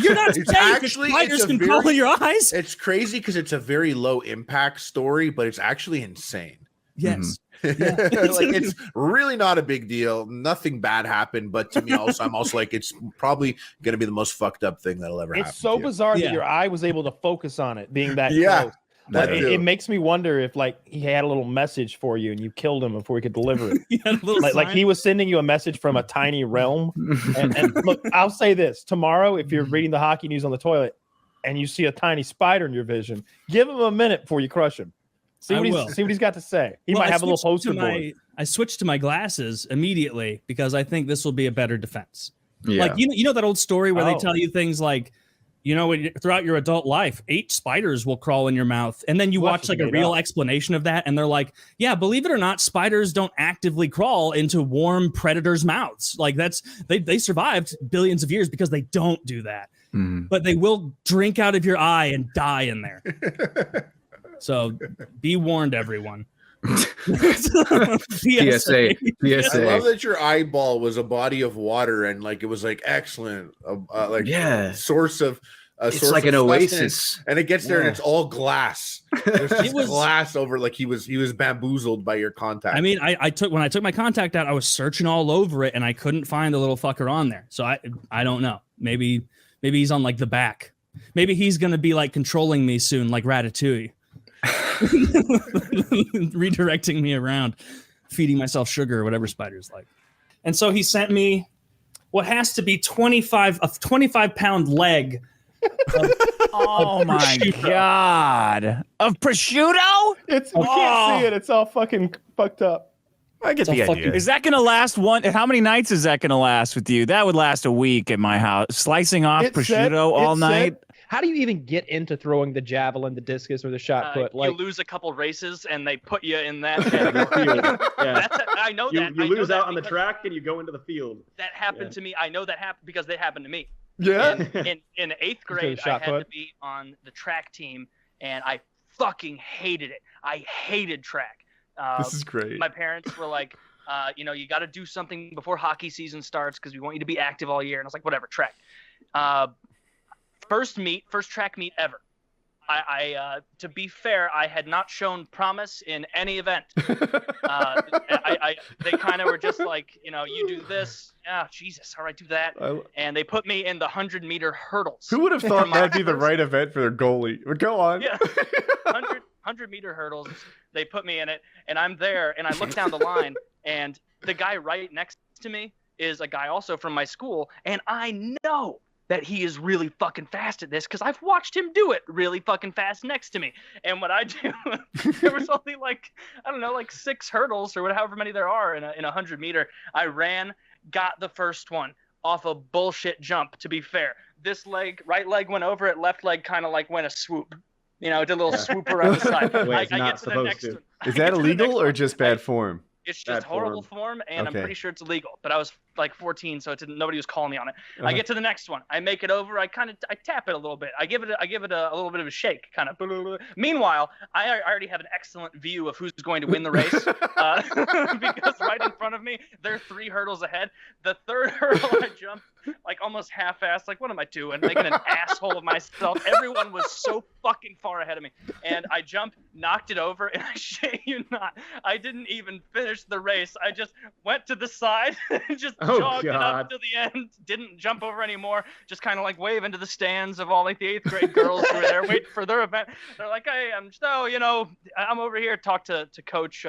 You're not safe. Actually, spiders can crawl in your eyes. It's crazy because it's a very low impact story, but it's actually insane. Yes. Like it's really not a big deal. Nothing bad happened, but to me also, I'm also like, it's probably going to be the most fucked up thing that'll ever happen. It's so bizarre that your eye was able to focus on it being that close. Like, it makes me wonder if like he had a little message for you and you killed him before he could deliver it. like he was sending you a message from a tiny realm. And look, I'll say this: tomorrow, if you're reading the hockey news on the toilet and you see a tiny spider in your vision, give him a minute before you crush him. See what he's got to say. He might have a little poster board. I switched to my glasses immediately because I think this will be a better defense. Yeah. Like you know that old story where they tell you things like, throughout your adult life, 8 spiders will crawl in your mouth. And then you watch like a real explanation of that. And they're like, yeah, believe it or not, spiders don't actively crawl into warm predators' mouths. Like they survived billions of years because they don't do that. But they will drink out of your eye and die in there. So be warned, everyone. PSA. I love that your eyeball was a body of water and like it was like excellent, source of. It's like an oasis, and it gets there and it's all glass. There's just glass over, like he was bamboozled by your contact. I mean, when I took my contact out, I was searching all over it and I couldn't find the little fucker on there. So I don't know. Maybe he's on like the back. Maybe he's gonna be like controlling me soon, like Ratatouille. Redirecting me around, feeding myself sugar or whatever spiders like. And so he sent me what has to be 25-pound leg. Oh my god! Of prosciutto? You can't see it. It's all fucking fucked up. I get the idea. Is that going to last how many nights is that going to last with you? That would last a week at my house. Slicing off prosciutto all night. How do you even get into throwing the javelin, the discus, or the shot put? You lose a couple races and they put you in that. I know that. You lose out on the track and you go into the field. That happened to me. I know that happened because they happened to me. Yeah. In 8th grade, I had to be on the track team, and I fucking hated it. I hated track. This is great. My parents were like, you got to do something before hockey season starts because we want you to be active all year. And I was like, whatever, track. First track meet ever. I to be fair, I had not shown promise in any event. They kind of were just like, you do this. Yeah, Jesus. All right, do that. And they put me in the 100-meter hurdles. Who would have thought that'd be the right event for their goalie? But go on. Yeah, 100-meter hurdles. They put me in it, and I'm there, and I look down the line, and the guy right next to me is a guy also from my school, and I know that he is really fucking fast at this because I've watched him do it really fucking fast next to me. And what I do, there was only like, I don't know, like 6 hurdles or however many there are in a 100-meter. I ran, got the first one off a bullshit jump, to be fair. This leg, right leg went over it, left leg kind of like went a swoop. You know, did a little swoop around the side. I get to the next one. Is that illegal or just bad form? It's just horrible form, and Okay. I'm pretty sure it's illegal. But I was like 14, so nobody was calling me on it. I get to the next one. I make it over. I tap it a little bit. I give it a little bit of a shake, kind of. Meanwhile, I already have an excellent view of who's going to win the race because right in front of me, they're 3 hurdles ahead. The third hurdle I jump like almost half-assed. Like, what am I doing? Making an asshole of myself. Everyone was so fucking far ahead of me, and I jumped, knocked it over, and I shit you not, I didn't even finish the race. I just went to the side and just jogged it up to the end. Didn't jump over anymore. Just kind of like wave into the stands of all like the 8th grade girls who were there waiting for their event. They're like, hey, I'm over here. Talk to Coach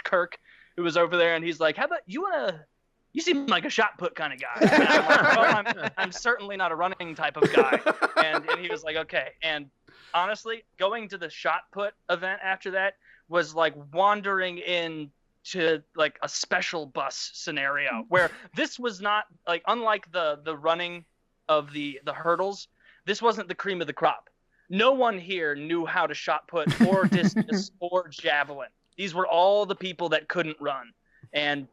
Kirk, who was over there, and he's like, how about you seem like a shot put kind of guy. And I'm like, well, I'm certainly not a running type of guy. And he was like, okay. And honestly, going to the shot put event after that was like wandering into like a special bus scenario where this was not like, unlike the running of the hurdles, this wasn't the cream of the crop. No one here knew how to shot put or discus or javelin. These were all the people that couldn't run. And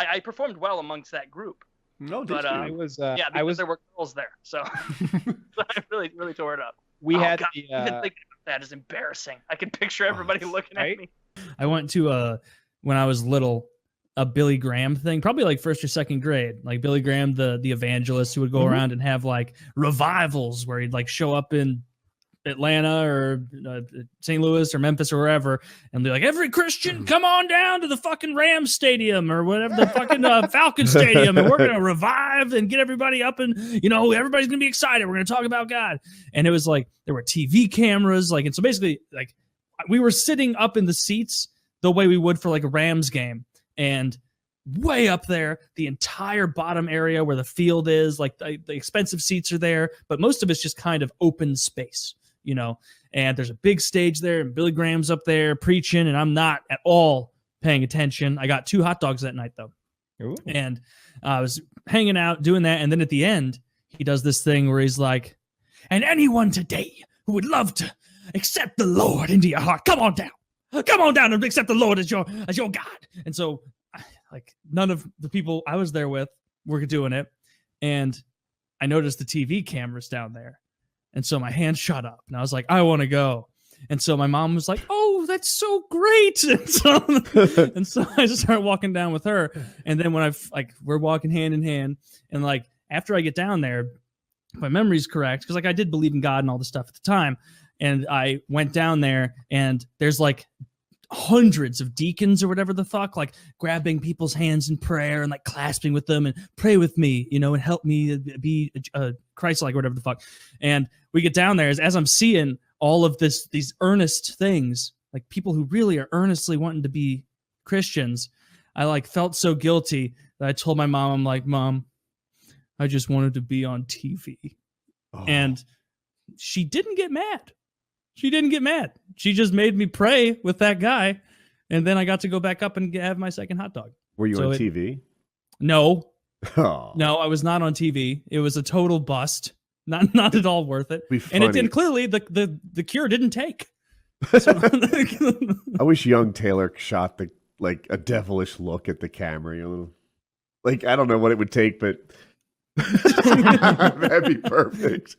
I performed well amongst that group. No, but I was there were girls there, so, so I really tore it up. We had even thinking about that is embarrassing. I can picture everybody looking at me. I went to when I was little, a Billy Graham thing, probably like 1st or 2nd grade. Like Billy Graham, the evangelist who would go around and have like revivals where he'd like show up in Atlanta or St. Louis or Memphis or wherever and be like, every Christian come on down to the fucking Rams stadium or whatever, the fucking Falcon stadium, and we're gonna revive and get everybody up, and everybody's gonna be excited, we're gonna talk about God. And it was like there were TV cameras, like, and so basically like we were sitting up in the seats the way we would for like a Rams game, and way up there, the entire bottom area where the field is, like the expensive seats are there, but most of it's just kind of open space. And there's a big stage there, and Billy Graham's up there preaching, and I'm not at all paying attention. I got 2 hot dogs that night, though. Ooh. And I was hanging out doing that, and then at the end, he does this thing where he's like, and anyone today who would love to accept the Lord into your heart, come on down and accept the Lord as your God. And so, like, none of the people I was there with were doing it, and I noticed the TV cameras down there. And so my hand shot up, and I was like, I want to go. And so my mom was like, oh, that's so great. And so I just started walking down with her. And then when we're walking hand in hand, and like after I get down there, if my memory's correct, because like I did believe in God and all this stuff at the time. And I went down there, and there's like hundreds of deacons or whatever the fuck, like grabbing people's hands in prayer and like clasping with them and pray with me, and help me be Christ-like, whatever the fuck. And we get down there as I'm seeing all of these earnest things, like people who really are earnestly wanting to be Christians. I like felt so guilty that I told my mom, I'm like, Mom, I just wanted to be on TV. Oh. And she didn't get mad. She just made me pray with that guy, and then I got to go back up and have my second hot dog. Were you on TV? No. Oh. No, I was not on TV. It was a total bust. Not at all worth it. And it did clearly the cure didn't take. So, I wish young Taylor shot a devilish look at the camera. Like, I don't know what it would take, but that'd be perfect.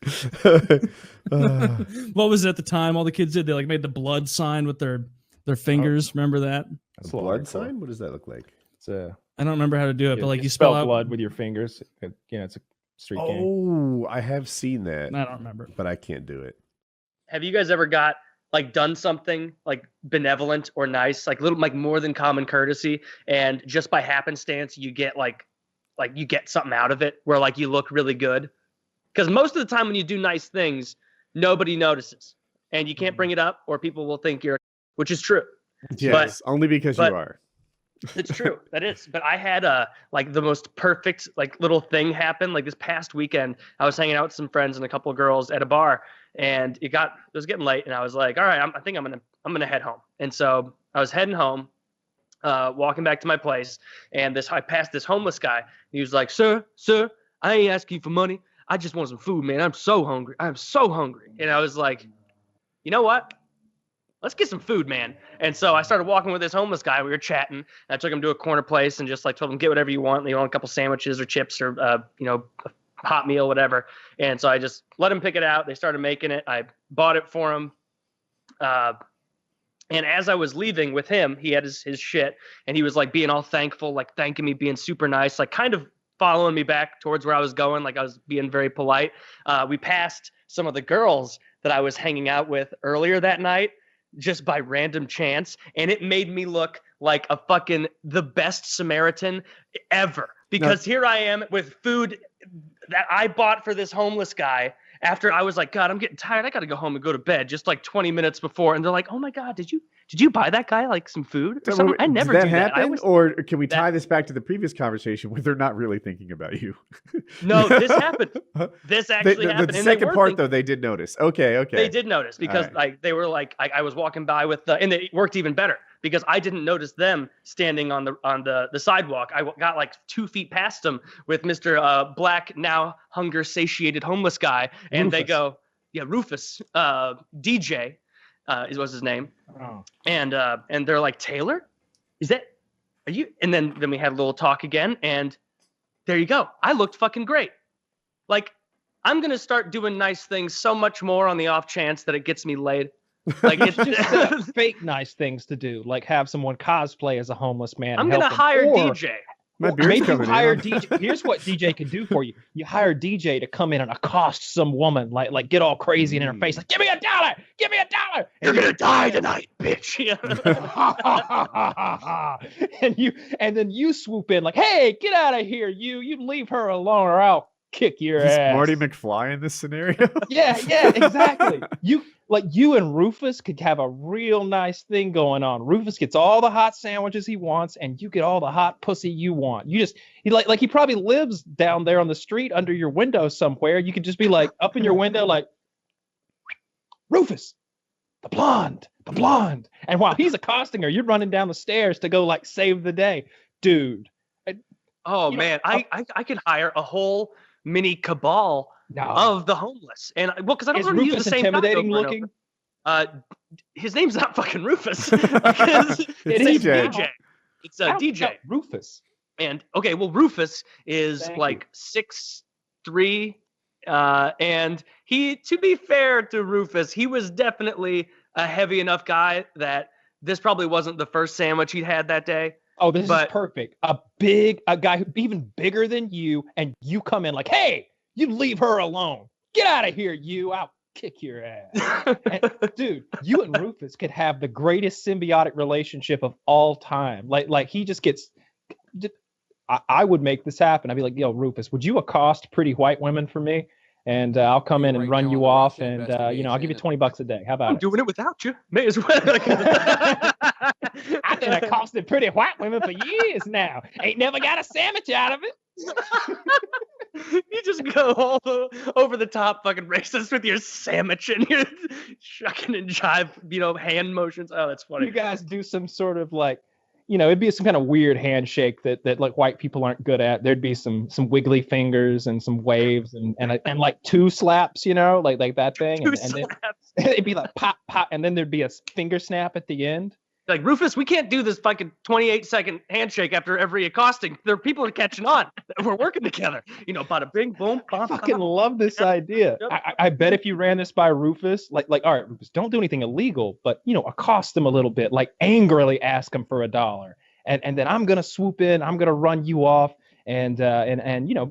What was it at the time? All the kids did, they like made the blood sign with their fingers. Remember that? A blood sign? What does that look like? I don't remember how to do it, but like you spell out blood with your fingers. It's a street game. Oh, I have seen that. I don't remember, but I can't do it. Have you guys ever done something like benevolent or nice, like more than common courtesy, and just by happenstance you get like you get something out of it where like you look really good? Because most of the time when you do nice things, nobody notices, and you can't bring it up, or people will think you're, which is true. Yes, only because you are. It's true. That is. But I had like the most perfect like little thing happen. Like this past weekend, I was hanging out with some friends and a couple of girls at a bar, and it was getting late, and I was like, all right, I think I'm gonna head home. And so I was heading home, walking back to my place, and I passed this homeless guy. He was like, sir, I ain't asking you for money. I just want some food, man. I'm so hungry. And I was like, you know what? Let's get some food, man. And so I started walking with this homeless guy. We were chatting. And I took him to a corner place and just like told him, get whatever you want. You want a couple sandwiches or chips or, a hot meal, whatever. And so I just let him pick it out. They started making it. I bought it for him. And as I was leaving with him, he had his shit. And he was like being all thankful, like thanking me, being super nice, like kind of following me back towards where I was going. Like I was being very polite. We passed some of the girls that I was hanging out with earlier that night, just by random chance, and it made me look like the best Samaritan ever, because here I am with food that I bought for this homeless guy after I was like, God, I'm getting tired. I got to go home and go to bed just like 20 minutes before. And they're like, oh my God, did you buy that guy like some food or something? I never did do that. Happen? Or can we tie this back to the previous conversation where they're not really thinking about you? No, this happened. This actually happened. The second part though, they did notice. Okay. They did notice because like they were like, I was walking by with and it worked even better because I didn't notice them standing on the sidewalk. I got like 2 feet past them with Mr. Black, now hunger satiated homeless guy. And Rufus. They go, yeah, Rufus, DJ was his name. Oh. And they're like, Taylor, are you? And then we had a little talk again, and there you go. I looked fucking great. Like, I'm going to start doing nice things so much more on the off chance that it gets me laid. Like it's just fake nice things to do, like have someone cosplay as a homeless man. I'm going to hire DJ. Maybe you hire DJ. Here's what DJ can do for you. You hire DJ to come in and accost some woman, like get all crazy in her face, like give me $1, give me $1. You're gonna die tonight, bitch. and then you swoop in like, hey, get out of here, you leave her alone, or I'll kick your ass. Marty McFly in this scenario? Yeah, exactly. You and Rufus could have a real nice thing going on. Rufus gets all the hot sandwiches he wants, and you get all the hot pussy you want. He probably lives down there on the street under your window somewhere. You could just be like up in your window, like, Rufus, the blonde. And while he's accosting her, you're running down the stairs to go like save the day, dude. Oh man, I could hire a whole mini cabal of the homeless, and because I don't want to use the same intimidating looking. His name's not fucking Rufus. It's DJ. It's DJ Rufus. And okay, well, Rufus is like 6'3", and he, to be fair to Rufus, he was definitely a heavy enough guy that this probably wasn't the first sandwich he'd had that day. Oh, this is perfect. A guy who even bigger than you, and you come in like, hey, you leave her alone. Get out of here, you. I'll kick your ass. And, dude, you and Rufus could have the greatest symbiotic relationship of all time. Like he just gets. I would make this happen. I'd be like, yo, Rufus, would you accost pretty white women for me? And I'll come in and run you off, and I'll give you $20 a day. How about I'm doing it without you. May as well. I've been accosted pretty white women for years now. Ain't never got a sandwich out of it. You just go all over the top fucking racist with your sandwich and your shucking and jive, hand motions. Oh, that's funny. You guys do some sort of like, it'd be some kind of weird handshake that like white people aren't good at. There'd be some wiggly fingers and some waves and like 2 slaps, like that thing. And then it'd be like pop, pop, and then there'd be a finger snap at the end. Like, Rufus, we can't do this fucking 28-second handshake after every accosting. People are catching on. We're working together. Bada bing, boom. I fucking love this idea. Yep. I bet if you ran this by Rufus, like, all right, Rufus, don't do anything illegal, but, accost them a little bit, like angrily ask them for $1. And then I'm going to swoop in. I'm going to run you off. And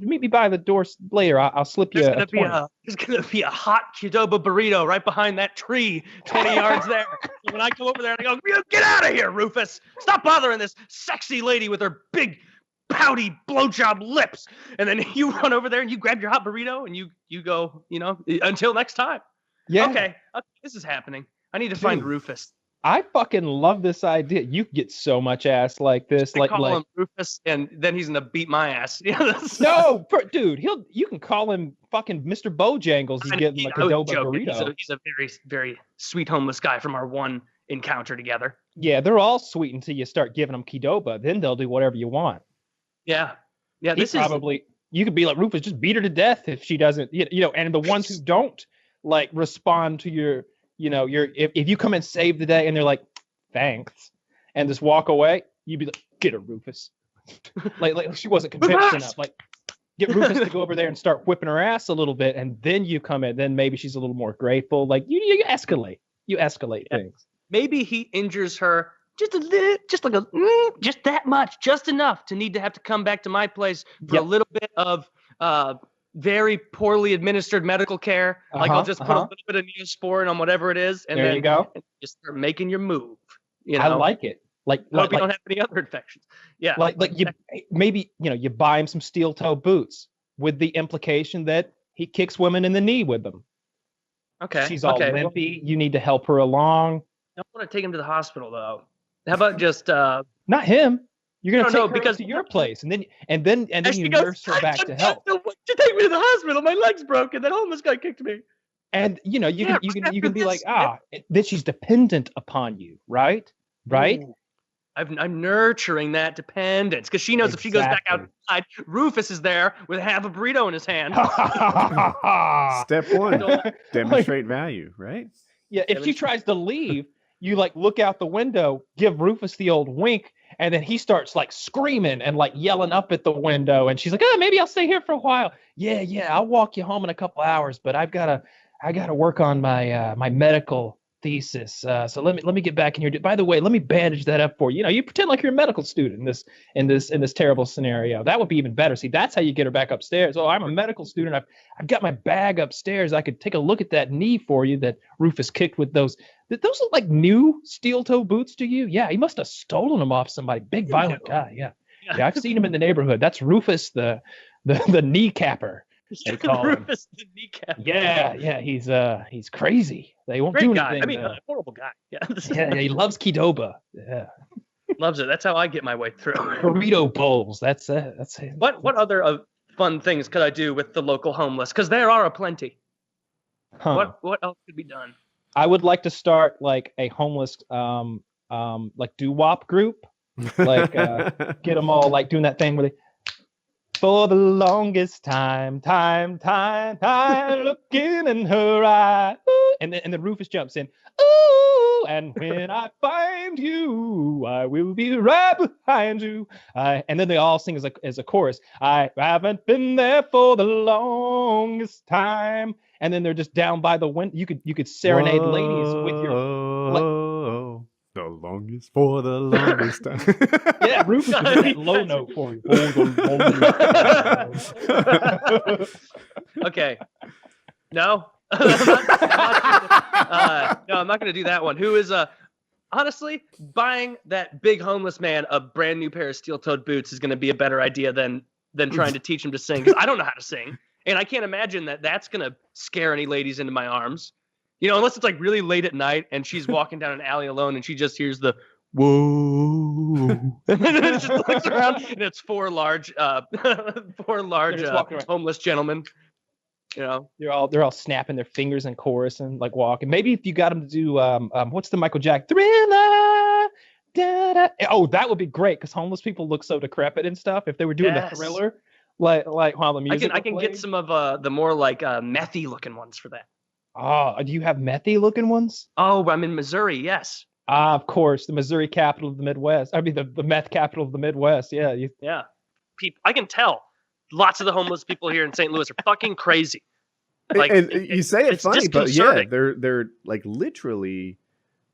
meet me by the door later. I'll slip you a 20. There's gonna be a hot Qdoba burrito right behind that tree, 20 yards there. And when I come over there and I go, get out of here, Rufus! Stop bothering this sexy lady with her big, pouty blowjob lips. And then you run over there and you grab your hot burrito and you go, until next time. Yeah. Okay, this is happening. I need to find Rufus. I fucking love this idea. You get so much ass like this. I call him Rufus, and then he's gonna beat my ass. No, dude, you can call him fucking Mr. Bojangles. You give him a Qdoba burrito. He's a very, very sweet homeless guy from our one encounter together. Yeah, they're all sweet until you start giving them Qdoba. Then they'll do whatever you want. Yeah, yeah. You could be like, Rufus, just beat her to death if she doesn't. And the ones who don't like respond to your. If you come and save the day and they're like, thanks, and just walk away, you'd be like, get her, Rufus. like she wasn't convinced enough. Like, get Rufus to go over there and start whipping her ass a little bit, and then you come in. Then maybe she's a little more grateful. Like you escalate. You escalate things. Maybe he injures her just a little, just that much, just enough to need to have to come back to my place for a little bit of very poorly administered medical care. Like I'll just put a little bit of Neosporin on whatever it is, and there then you go. Just start making your move. I like it. Like, hope you don't have any other infections. Yeah. Like you maybe you buy him some steel toe boots with the implication that he kicks women in the knee with them. Okay. She's all limpy. You need to help her along. I don't want to take him to the hospital though. How about just not him? You're gonna take her because to your place, and then you nurse her back to health. You take me to the hospital. My leg's broken. That homeless guy kicked me. And you can be like, that she's dependent upon you, right? Right. Ooh. I'm nurturing that dependence because she knows if she goes back outside, Rufus is there with half a burrito in his hand. Step one: demonstrate value, right? Yeah. If she tries to leave, you like look out the window, give Rufus the old wink. And then he starts like screaming and like yelling up at the window. And she's like, maybe I'll stay here for a while. Yeah, I'll walk you home in a couple hours, but I gotta work on my my medical thesis. So let me get back in here. By the way, let me bandage that up for you. You pretend like you're a medical student in this terrible scenario. That would be even better. See, that's how you get her back upstairs. Oh, I'm a medical student. I've got my bag upstairs. I could take a look at that knee for you that Rufus kicked with those. Those look like new steel toe boots to you? Yeah, he must have stolen them off somebody. Big violent guy. Yeah, I've seen him in the neighborhood. That's Rufus, the kneecapper. They call Rufus the kneecap. Yeah, he's crazy. They won't do anything. I mean, a horrible guy. Yeah. yeah, he loves Qdoba. Yeah, loves it. That's how I get my way through. Burrito bowls. That's it. What other fun things could I do with the local homeless? Because there are aplenty. What else could be done? I would like to start like a homeless like doo-wop group. Like get them all like doing that thing where they for the longest time looking in her eye. Ooh, and then Rufus jumps in. Ooh, and when I find you, I will be right behind you. And then they all sing as a chorus. I haven't been there for the longest time. And then they're just down by the window. You could serenade ladies with your the longest for the longest time. Yeah, Rufus is that low note for you. Okay. No. No, I'm not going to do that one. Who is honestly buying that big homeless man a brand new pair of steel-toed boots is going to be a better idea than trying to teach him to sing, because I don't know how to sing. And I can't imagine that that's going to scare any ladies into my arms. Unless it's like really late at night and she's walking down an alley alone and she just hears the whoa. And then it just looks around and it's four large homeless gentlemen. They're all snapping their fingers in chorus and like walking. Maybe if you got them to do what's the Michael Jackson Thriller? Da, da. Oh, that would be great because homeless people look so decrepit and stuff. If they were doing the Thriller, like while the music, I can get some of the more like methy looking ones for that. Oh, do you have methy looking ones? Oh, I'm in Missouri. Yes. Of course, the Missouri capital of the Midwest. I mean, the meth capital of the Midwest. Yeah. Yeah. I can tell. Lots of the homeless people here in St. Louis are fucking crazy. Like, and you say it's funny, but yeah, they're like literally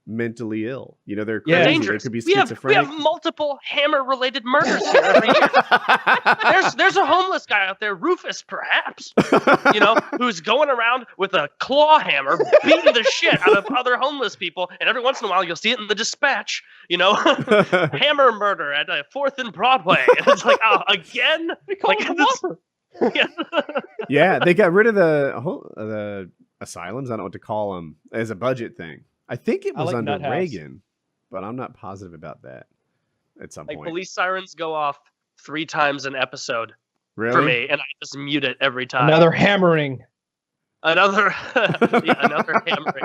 mentally ill. They're crazy. Dangerous. They could be schizophrenic. We have multiple hammer-related murders here every year. There's a homeless guy out there, Rufus, perhaps, who's going around with a claw hammer, beating the shit out of other homeless people. And every once in a while, you'll see it in the Dispatch. Hammer murder at 4th and Broadway. And it's like, oh, again? Yeah, they got rid of the asylums. I don't know what to call them as a budget thing. I think it was like under Nut House. Reagan, but I'm not positive about that at some Like point. police sirens go off 3 times an episode Really? for me, and I just mute it every time. Another hammering. Another hammering.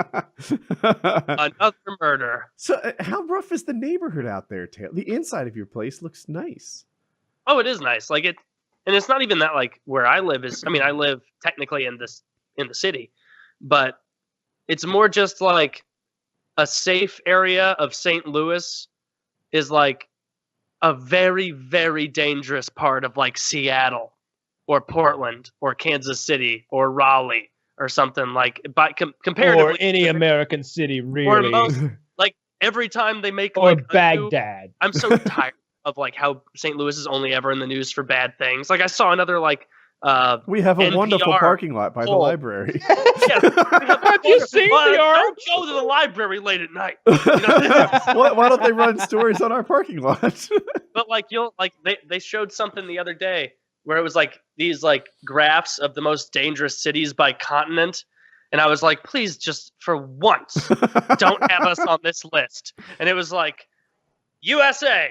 Another murder. So, how rough is the neighborhood out there, Taylor? The inside of your place looks nice. Oh, it is nice. Like and it's not even that like where I live is. I mean, I live technically in the city, but it's more just like a safe area of St. Louis is like a very, very dangerous part of like Seattle or Portland or Kansas City or Raleigh or something like comparatively. Or any American city, really. Or most, like every time they make or like Baghdad. I'm so tired of like how St. Louis is only ever in the news for bad things. Like I saw another like we have a NPR wonderful parking lot by the library. Have you seen the Don't go to the library late at night. You know? Why don't they run stories on our parking lot? But like they showed something the other day where it was like these like graphs of the most dangerous cities by continent. And I was like, please just for once don't have us on this list. And it was like USA,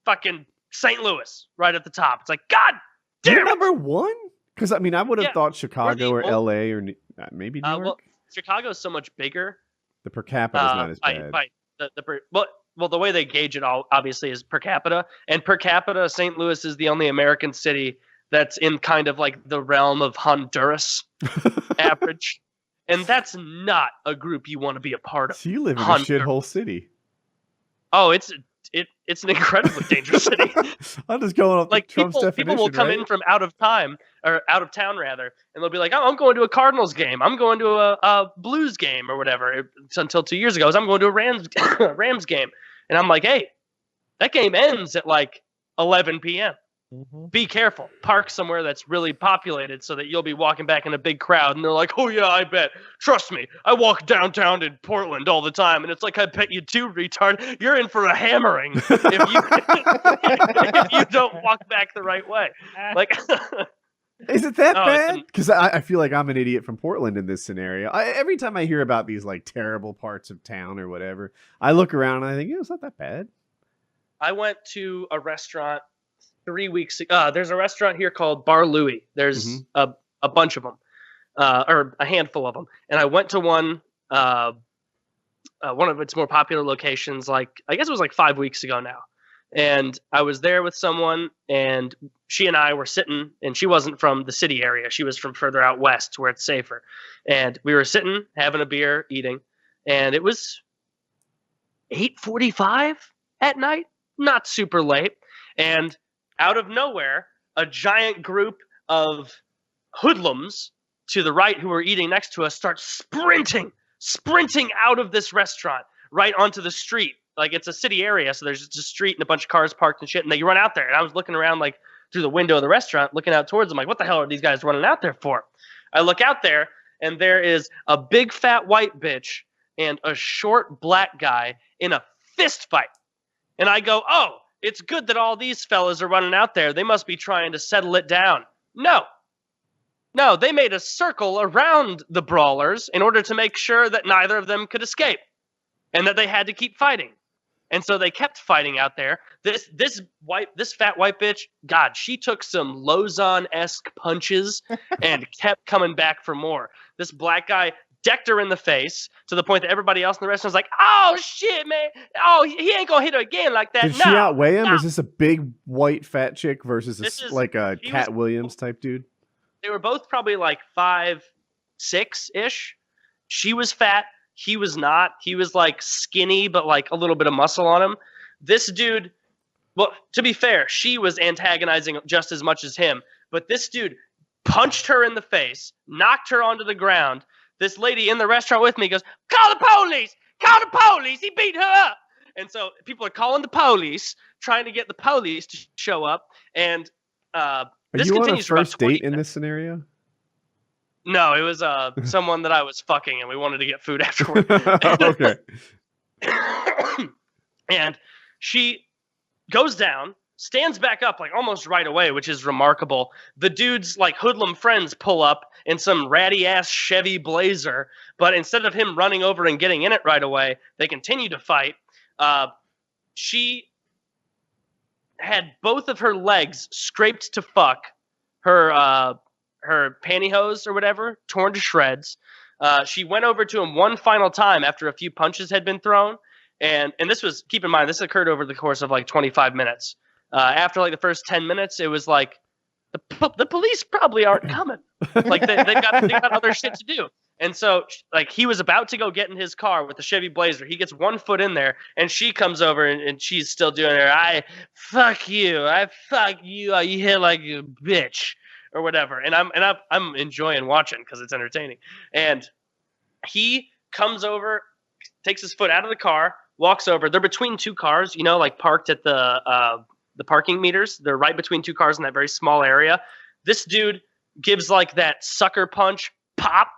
fucking St. Louis right at the top. It's like, God damn it. Number 1? Because I mean, I would have thought Chicago or LA or maybe New York. Well, Chicago is so much bigger. The per capita is not as bad. Well, the way they gauge it all obviously is per capita, and per capita, St. Louis is the only American city that's in kind of like the realm of Honduras average, and that's not a group you want to be a part of. So you live in a shithole city. Oh, it's an incredibly dangerous city. I'm just going off like Trump's definition. People will come in from out of town rather, and they'll be like, "Oh, I'm going to a Cardinals game. I'm going to a Blues game or whatever." It's until 2 years ago, I'm going to a Rams game, and I'm like, "Hey, that game ends at like 11 p.m. Be careful. Park somewhere that's really populated so that you'll be walking back in a big crowd." And they're like, "Oh yeah, I bet. Trust me, I walk downtown in Portland all the time." And it's like, "I bet you do, retard. You're in for a hammering if you don't walk back the right way." Like, is it that bad? Because I feel like I'm an idiot from Portland in this scenario. Every time I hear about these like terrible parts of town or whatever, I look around and I think, it's not that bad. I went to a restaurant 3 weeks ago. There's a restaurant here called Bar Louie. There's a bunch of them, or a handful of them. And I went to one of its more popular locations, like I guess it was like 5 weeks ago now. And I was there with someone, and she and I were sitting, and she wasn't from the city area. She was from further out west where it's safer. And we were sitting, having a beer, eating, and it was 8:45 at night, not super late. And out of nowhere, a giant group of hoodlums to the right who were eating next to us start sprinting out of this restaurant right onto the street. Like it's a city area, so there's just a street and a bunch of cars parked and shit, and they run out there. And I was looking around like through the window of the restaurant, looking out towards them, like, what the hell are these guys running out there for? I look out there, and there is a big fat white bitch and a short black guy in a fist fight. And I go, oh, it's good that all these fellas are running out there. They must be trying to settle it down. No, they made a circle around the brawlers in order to make sure that neither of them could escape and that they had to keep fighting. And so they kept fighting out there. This fat white bitch, God, she took some Lozon-esque punches and kept coming back for more. This black guy decked her in the face to the point that everybody else in the restaurant was like, oh, shit, man. Oh, he ain't going to hit her again like that. Did she outweigh him? Is this a big white fat chick versus like a Cat Williams type dude? They were both probably like 5'6"-ish. She was fat. He was not. He was like skinny, but like a little bit of muscle on him. This dude, well, to be fair, she was antagonizing just as much as him. But this dude punched her in the face, knocked her onto the ground. This lady in the restaurant with me goes, call the police! Call the police! He beat her up! And so people are calling the police, trying to get the police to show up. And this continues for about 20 minutes. Are you on a first date in this scenario? No, it was someone that I was fucking, and we wanted to get food afterward. Okay. And she goes down, stands back up like almost right away, which is remarkable. The dude's like hoodlum friends pull up in some ratty ass Chevy Blazer, but instead of him running over and getting in it right away, they continue to fight. She had both of her legs scraped to fuck, her pantyhose or whatever torn to shreds. She went over to him one final time after a few punches had been thrown, and this was, keep in mind, this occurred over the course of like 25 minutes. After like the first 10 minutes, it was like the police probably aren't coming. Like they got other shit to do. And so like he was about to go get in his car with the Chevy Blazer. He gets 1 foot in there, and she comes over and she's still doing her I fuck you, you hit like a bitch or whatever. And I'm enjoying watching because it's entertaining. And he comes over, takes his foot out of the car, walks over. They're between 2 cars, like parked at the parking meters. They're right between 2 cars in that very small area. This dude gives like that sucker punch pop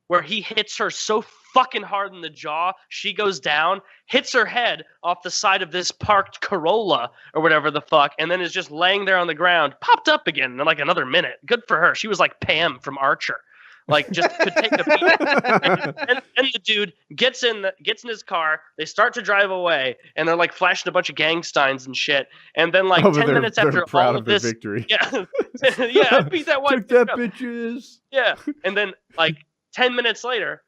where he hits her so fucking hard in the jaw, she goes down, hits her head off the side of this parked Corolla or whatever the fuck, and then is just laying there on the ground, popped up again in like another minute. Good for her. She was like Pam from Archer. Like just could take a beat. and the dude gets in his car. They start to drive away, and they're like flashing a bunch of gang signs and shit. And then like 10 minutes after all of this, victory. Yeah, yeah, I beat that one. Took that, bitches. Yeah, and then like 10 minutes later,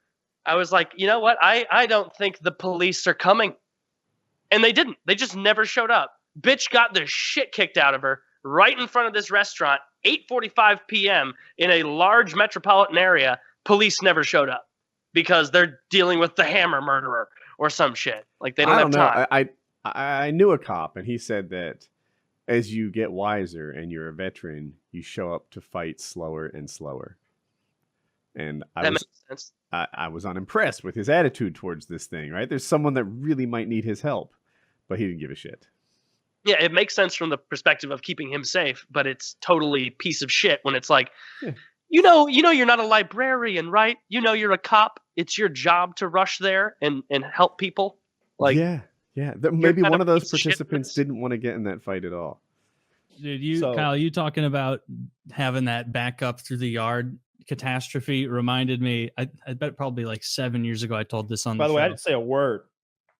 I was like, you know what? I don't think the police are coming, and they didn't. They just never showed up. Bitch got the shit kicked out of her right in front of this restaurant. 8:45 p.m. in a large metropolitan area, police never showed up because they're dealing with the hammer murderer or some shit. Like they don't have time. I knew a cop, and he said that as you get wiser and you're a veteran, you show up to fight slower and slower. And Makes sense. I was unimpressed with his attitude towards this thing. Right? There's someone that really might need his help, but he didn't give a shit. Yeah, it makes sense from the perspective of keeping him safe, but it's totally piece of shit when it's like, you know, you're not a librarian, right? You know, you're a cop. It's your job to rush there and help people. Like, yeah. Maybe one of those participants didn't want to get in that fight at all. Dude, Kyle, you talking about having that backup through the yard catastrophe reminded me. I bet probably like 7 years ago I told this on. By the way, show. I didn't say a word.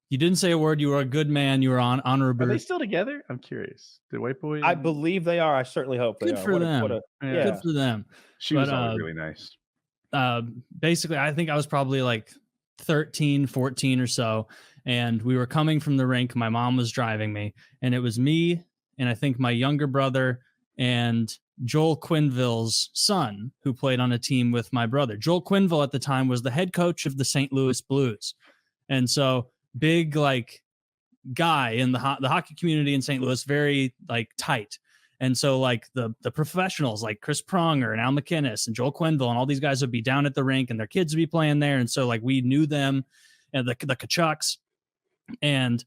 You didn't say a word. You were a good man. You were honorable. Are they still together? I'm curious. Did White Boy? I believe they are. I certainly hope they are. Good for them. Good for them. She was always really nice. Basically, I think I was probably like 13, 14 or so. And we were coming from the rink. My mom was driving me. And it was me and I think my younger brother and Joel Quinville's son, who played on a team with my brother. Joel Quinville at the time was the head coach of the St. Louis Blues. And so big like guy in the hockey community in St. Louis, very like tight. And so like the professionals like Chris Pronger and Al McInnes and Joel Quinville and all these guys would be down at the rink and their kids would be playing there. And so like we knew them and the Kachucks, and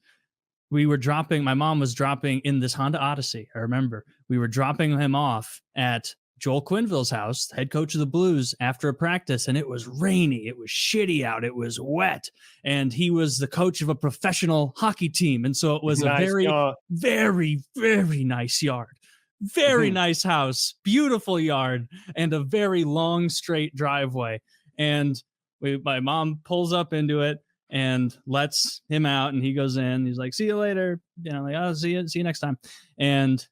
my mom was dropping in this Honda Odyssey. I remember we were dropping him off at Joel Quinville's house, head coach of the Blues, after a practice, and it was rainy. It was shitty out. It was wet. And he was the coach of a professional hockey team. And so it was a very, very, very nice yard. Very nice house, beautiful yard, and a very long, straight driveway. And my mom pulls up into it and lets him out, and he goes in. He's like, "See you later." Like, "Oh, see you next time." And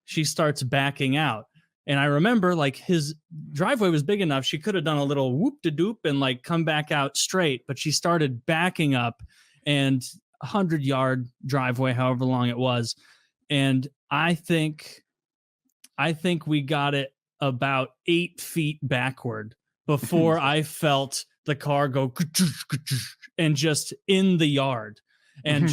she starts backing out. And I remember like his driveway was big enough. She could have done a little whoop de doop and like come back out straight, but she started backing up, and 100-yard driveway, however long it was. And I think we got it about 8 feet backward before I felt the car go and just in the yard. And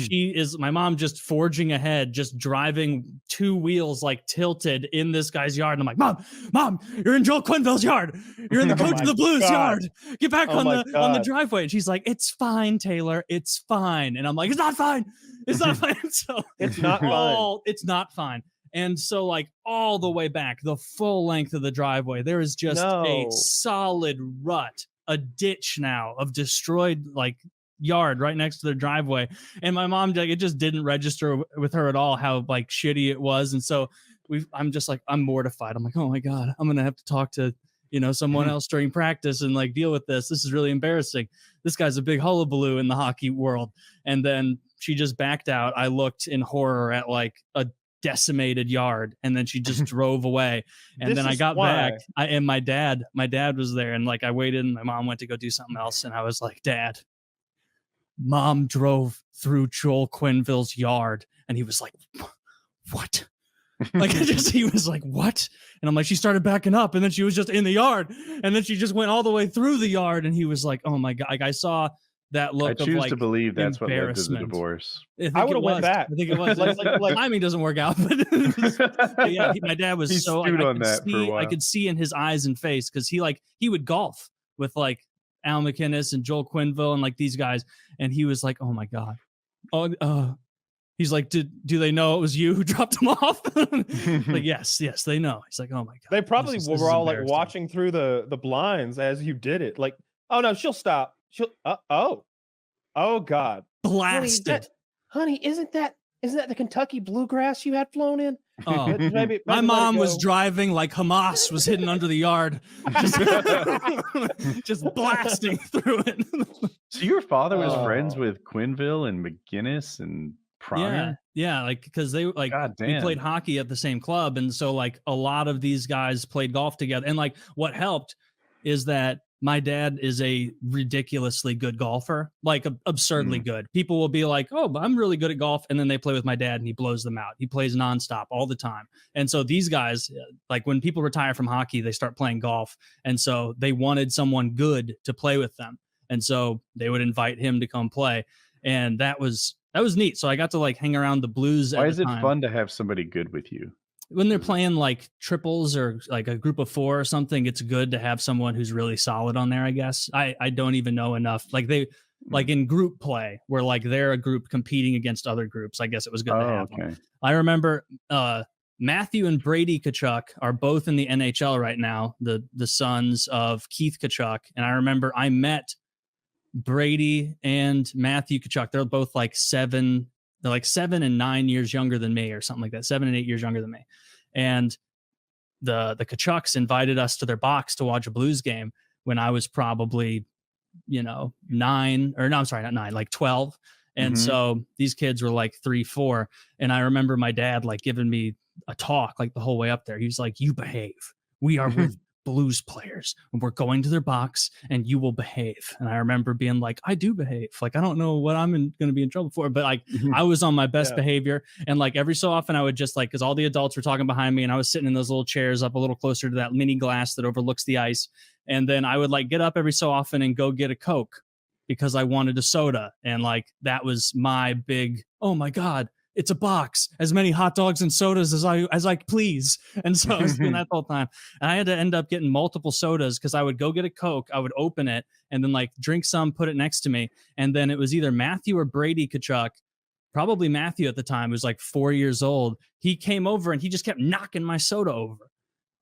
my mom just forging ahead, just driving 2 wheels like tilted in this guy's yard. And I'm like, Mom, you're in Joel Quinville's yard. You're in the coach of the Blues yard. Get back on the driveway. And she's like, "It's fine, Taylor. It's fine." And I'm like, "It's not fine. It's not fine." So it's not fine. It's not fine. And so like all the way back, the full length of the driveway, there is just a solid rut, a ditch now of destroyed like yard right next to their driveway. And my mom, like, it just didn't register with her at all how like shitty it was. And so I'm just like, I'm mortified. I'm like, oh my God, I'm going to have to talk to, someone else during practice and like deal with this. This is really embarrassing. This guy's a big hullabaloo in the hockey world. And then she just backed out. I looked in horror at like a decimated yard, and then she just drove away. And then I got back, and my dad was there, and like I waited, and my mom went to go do something else, and I was like, Dad, Mom drove through Joel Quenneville's yard. And he was like, what? Like, he was like, what? And I'm like, she started backing up, and then she was just in the yard, and then she just went all the way through the yard. And he was like, oh my God. Like, I saw that look. I choose of like to believe that's what led to the divorce. I would have went back. I think it was. Like, timing doesn't work out. But yeah, my dad was I could see in his eyes and face, because he would golf with like Al McInnes and Joel Quenneville and like these guys, and he was like, oh my God. He's like, do they know it was you who dropped them off? Like, yes, they know. He's like, oh my God. They probably were all like watching through the blinds as you did it. Like, oh no, she'll stop. She'll oh God. Blasted. Honey, isn't that the Kentucky bluegrass you had flown in? Oh, maybe my mom was driving like Hamas was hidden under the yard, just blasting through it. So your father was friends with Quenneville and McGinnis and Pryor? Yeah, like because they like we played hockey at the same club, and so like a lot of these guys played golf together. And like what helped is that my dad is a ridiculously good golfer, like absurdly good. People will be like, oh, I'm really good at golf. And then they play with my dad and he blows them out. He plays nonstop all the time. And so these guys, like when people retire from hockey, they start playing golf. And so they wanted someone good to play with them. And so they would invite him to come play. And that was neat. So I got to like hang around the Blues. Why is it fun to have somebody good with you? When they're playing like triples or like a group of four or something, it's good to have someone who's really solid on there, I guess. I don't even know enough. Like like in group play where like they're a group competing against other groups. I guess it was good to have them. I remember Matthew and Brady Tkachuk are both in the NHL right now, the sons of Keith Tkachuk. And I remember I met Brady and Matthew Tkachuk. They're both like 7 and 9 years younger than me or something like that. 7 and 8 years younger than me. And the Tkachuks invited us to their box to watch a Blues game when I was probably, 12. And so these kids were like 3, 4. And I remember my dad like giving me a talk like the whole way up there. He was like, you behave. We are with Blues players and we're going to their box and you will behave. And I remember being like, I do behave. Like, I don't know what I'm going to be in trouble for, but like I was on my best behavior. And like every so often I would just like, cause all the adults were talking behind me and I was sitting in those little chairs up a little closer to that mini glass that overlooks the ice. And then I would like get up every so often and go get a Coke because I wanted a soda. And like, that was my big, oh my God, it's a box, as many hot dogs and sodas as I please. And so I was doing that the whole time. And I had to end up getting multiple sodas because I would go get a Coke, I would open it and then like drink some, put it next to me. And then it was either Matthew or Brady Tkachuk, probably Matthew at the time, who was like 4 years old. He came over and he just kept knocking my soda over.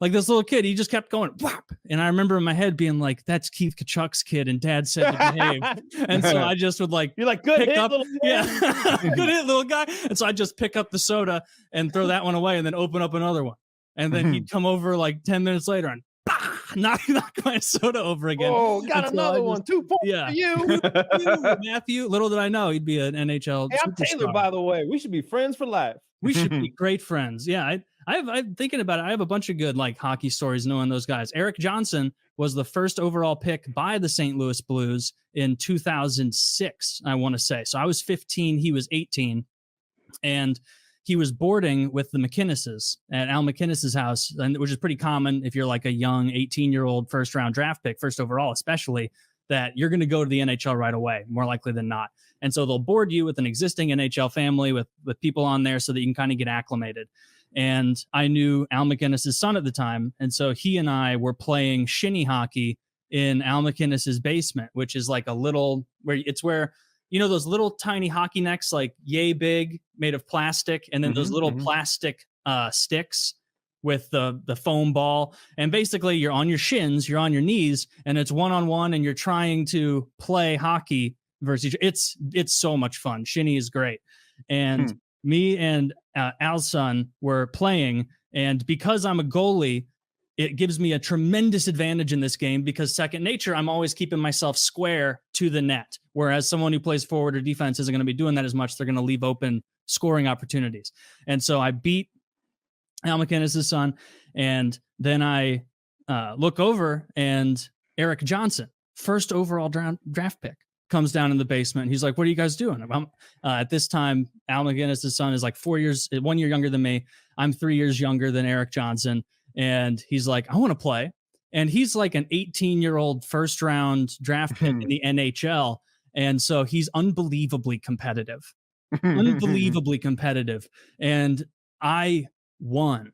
Like this little kid, he just kept going, whap. And I remember in my head being like, that's Keith Tkachuk's kid, and Dad said to behave. And so I just would like, you're like, good hit, little guy. Good hit, little guy. And so I just pick up the soda and throw that one away and then open up another one. And then he'd come over like 10 minutes later and knock my soda over again. Oh, got another one. 2 points for you. Matthew. Little did I know he'd be an NHL. Hey, I'm Taylor, by the way. We should be friends for life. We should be great friends. Yeah, I'm thinking about it. I have a bunch of good like hockey stories knowing those guys. Eric Johnson was the first overall pick by the St. Louis Blues in 2006, I want to say. So I was 15, he was 18, and he was boarding with the McInneses at Al McInnes's house, and which is pretty common if you're like a young 18-year-old first-round draft pick, first overall especially, that you're going to go to the NHL right away, more likely than not. And so they'll board you with an existing NHL family with people on there so that you can kind of get acclimated. And I knew Al McInnes's son at the time. And so he and I were playing shinny hockey in Al McInnes's basement, which is like a little where those little tiny hockey necks, like yay big, made of plastic. And then those little plastic sticks with the foam ball. And basically you're on your shins, you're on your knees, and it's one-on-one and you're trying to play hockey versus each. It's so much fun. Shinny is great, and me and Al's son were playing, and because I'm a goalie, it gives me a tremendous advantage in this game because second nature, I'm always keeping myself square to the net. Whereas someone who plays forward or defense isn't going to be doing that as much. They're going to leave open scoring opportunities. And so I beat Al McInnes' son. And then I look over and Eric Johnson, first overall draft pick, comes down in the basement. He's like, what are you guys doing? At this time, Al McInnes' son is like 1 year younger than me. I'm 3 years younger than Eric Johnson. And he's like, I want to play. And he's like an 18-year-old first round draft pick in the NHL. And so he's unbelievably competitive. Unbelievably competitive. And I won.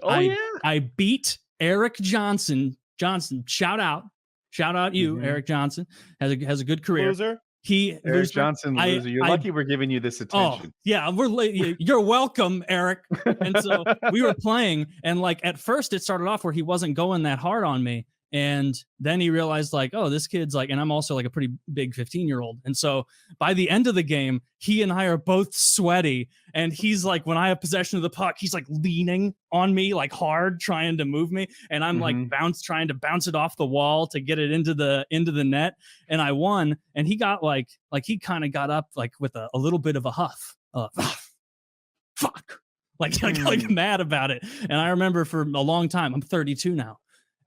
I beat Eric Johnson. Shout out you, Eric Johnson. Has a good career. Loser. Eric Johnson, loser. You're lucky we're giving you this attention. Oh, yeah, you're welcome, Eric. And so we were playing, and like at first it started off where he wasn't going that hard on me. And then he realized like, oh, this kid's like, and I'm also like a pretty big 15-year-old. And so by the end of the game, he and I are both sweaty. And he's like, when I have possession of the puck, he's like leaning on me like hard, trying to move me. And I'm like trying to bounce it off the wall to get it into the net. And I won. And he got like he kind of got up like with a little bit of a huff. Fuck. Like mad about it. And I remember for a long time, I'm 32 now.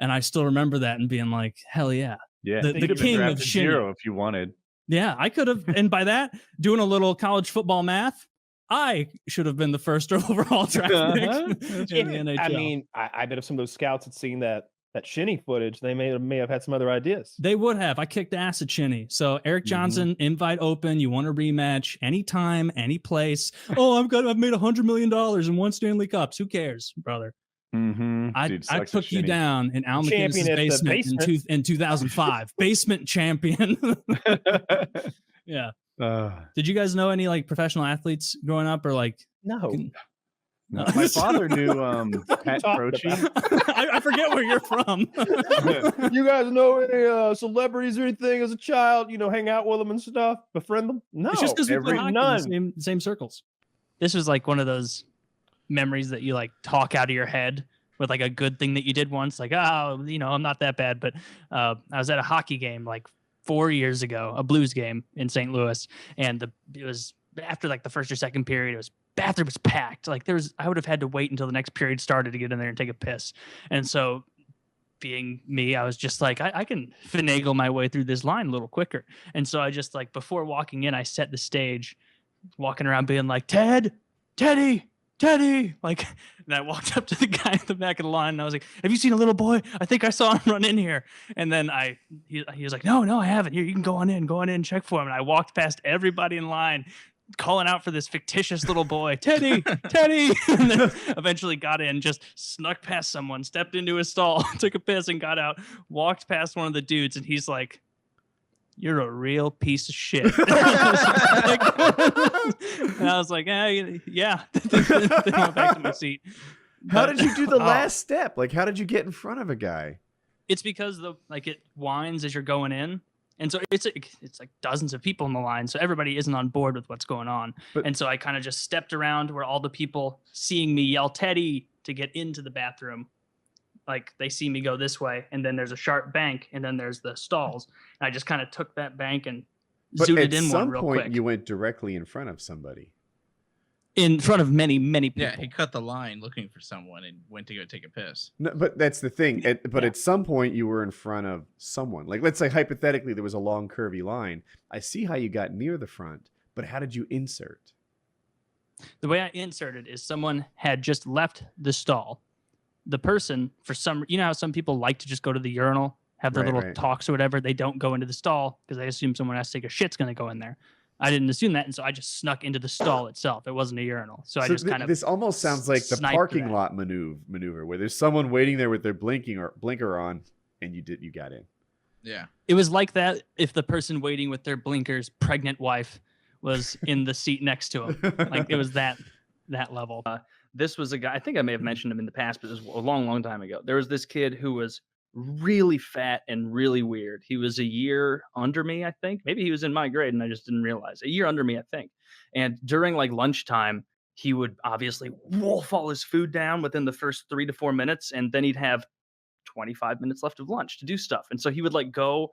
And I still remember that and being like, hell yeah. Yeah. The king of Shinny. Zero if you wanted. Yeah, I could have. And by that, doing a little college football math, I should have been the first overall draft pick in the NHL. I mean, I bet if some of those scouts had seen that Shinny footage, they may have had some other ideas. They would have. I kicked ass at Shinny. So Eric Johnson, invite open. You want a rematch anytime, any place. Oh, I've made $100 million and won Stanley Cups. Who cares, brother? Dude, I took you down in Al McInnes' basement in 2005. Basement champion. Yeah. Did you guys know any like professional athletes growing up or like? No. My father knew Pat Croce. I forget where you're from. You guys know any celebrities or anything as a child? Hang out with them and stuff, befriend them? No, it's just because we play hockey in the same circles. This was like one of those memories that you like talk out of your head with like a good thing that you did once, like, oh, I'm not that bad. But I was at a hockey game like 4 years ago, a Blues game in St. Louis, and it was after like the first or second period. Bathroom was packed. Like I would have had to wait until the next period started to get in there and take a piss. And so being me, I was just like, I can finagle my way through this line a little quicker. And so I just like, before walking in, I set the stage, walking around being like, Teddy, like, and I walked up to the guy at the back of the line and I was like, have you seen a little boy? I think I saw him run in here. And then he was like, no, I haven't. Here, you can go on in, check for him. And I walked past everybody in line, calling out for this fictitious little boy, Teddy, and then eventually got in, just snuck past someone, stepped into his stall, took a piss and got out, walked past one of the dudes, and he's like, you're a real piece of shit. And I was like, yeah. Then I went back to my seat. How did you do the last step? Like, how did you get in front of a guy? It's because it winds as you're going in. And so it's like dozens of people in the line. So everybody isn't on board with what's going on. And so I kind of just stepped around where all the people seeing me yell Teddy to get into the bathroom. Like they see me go this way, and then there's a sharp bank, and then there's the stalls. And I just kind of took that bank and zooted in one real quick. At some point, you went directly in front of somebody. In front of many, many people. Yeah, he cut the line looking for someone and went to go take a piss. No, but that's the thing. At some point, you were in front of someone. Like, let's say, hypothetically, there was a long, curvy line. I see how you got near the front, but how did you insert? The way I inserted is someone had just left the stall. The person, how some people like to just go to the urinal, have their little talks or whatever. They don't go into the stall because they assume someone has to take a shit's going to go in there. I didn't assume that, and so I just snuck into the stall itself. It wasn't a urinal, so I just kind of. This almost sounds like the parking lot maneuver, where there's someone waiting there with their blinker on, and you got in. Yeah, it was like that if the person waiting with their blinkers, pregnant wife, was in the seat next to him. Like it was that level. This was a guy. I think I may have mentioned him in the past, but it was a long, long time ago. There was this kid who was really fat and really weird. He was a year under me, I think. Maybe he was in my grade and I just didn't realize. A year under me, I think. And during like lunchtime, he would obviously wolf all his food down within the first 3 to 4 minutes, and then he'd have 25 minutes left of lunch to do stuff. And so he would like go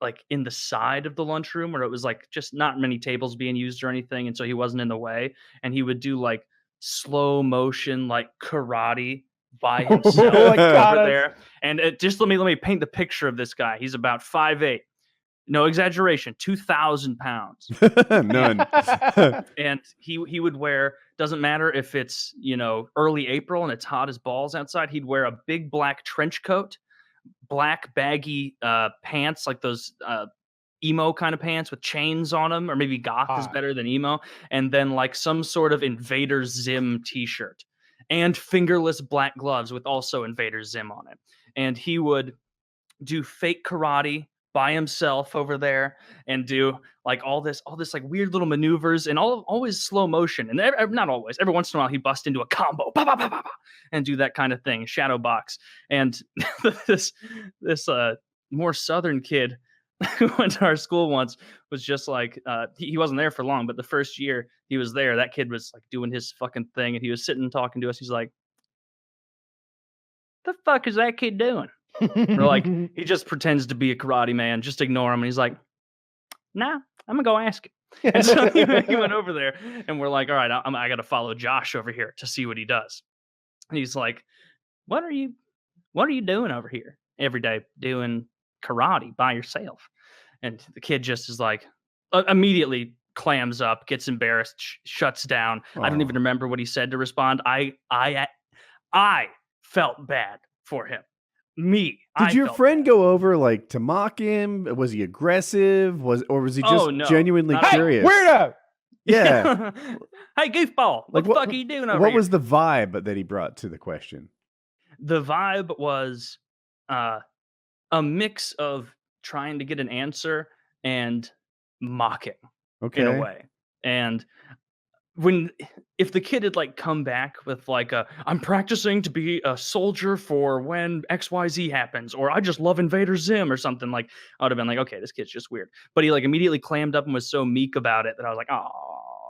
like in the side of the lunchroom where it was like just not many tables being used or anything, and so he wasn't in the way, and he would do like slow motion like karate by himself over there. And just let me paint the picture of this guy. He's about 5'8", no exaggeration, 2,000 pounds. None. And he would wear, doesn't matter if it's, you know, early April and it's hot as balls outside, he'd wear a big black trench coat, black baggy pants, like those emo kind of pants with chains on them, or maybe goth is better than emo, and then like some sort of Invader Zim t-shirt and fingerless black gloves with also Invader Zim on it. And he would do fake karate by himself over there and do like all this like weird little maneuvers, and always slow motion. And not always, every once in a while he'd bust into a combo, bah, bah, bah, bah, bah, and do that kind of thing, shadow box. And this more southern kid who went to our school once was just like, he wasn't there for long, but the first year he was there, that kid was like doing his fucking thing, and he was sitting talking to us. He's like, the fuck is that kid doing? We're like, he just pretends to be a karate man, just ignore him. And he's like, nah, I'm gonna go ask him. And so he went over there, and we're like, all right, I gotta follow Josh over here to see what he does. And he's like, what are you doing over here every day doing karate by yourself? And the kid just is like, immediately clams up, gets embarrassed, shuts down. I don't even remember what he said to respond. I felt bad for him. Did your friend go over like to mock him? Was he aggressive? Was he just genuinely curious? Hey, weirdo! Yeah. Hey, goofball! What the fuck are you doing over here? What was the vibe that he brought to the question? The vibe was a mix of trying to get an answer and mocking, in a way. And if the kid had like come back with like I'm practicing to be a soldier for when XYZ happens, or I just love Invader Zim or something, like I would have been like, okay, this kid's just weird. But he like immediately clammed up and was so meek about it that I was like, oh,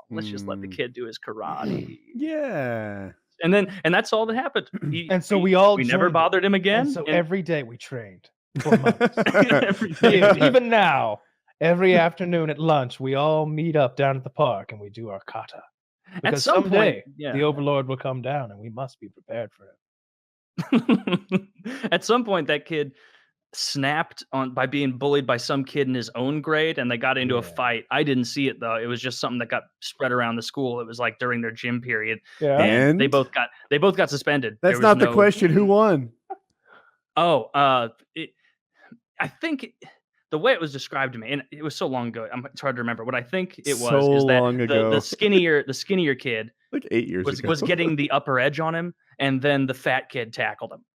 let's just let the kid do his karate. Yeah. And that's all that happened. We never bothered him again. And so every day we trained for months. Every day. Even now, every afternoon at lunch, we all meet up down at the park and we do our kata. Because someday the Overlord will come down and we must be prepared for him. At some point, that kid snapped by being bullied by some kid in his own grade, and they got into a fight. I didn't see it though. It was just something that got spread around the school. It was like during their gym period. Yeah. And they both got suspended. That's not the question. Who won? Oh, I think the way it was described to me, and it was so long ago, it's hard to remember. What I think it was is that the skinnier kid, like 8 years ago, was getting the upper edge on him, and then the fat kid tackled him,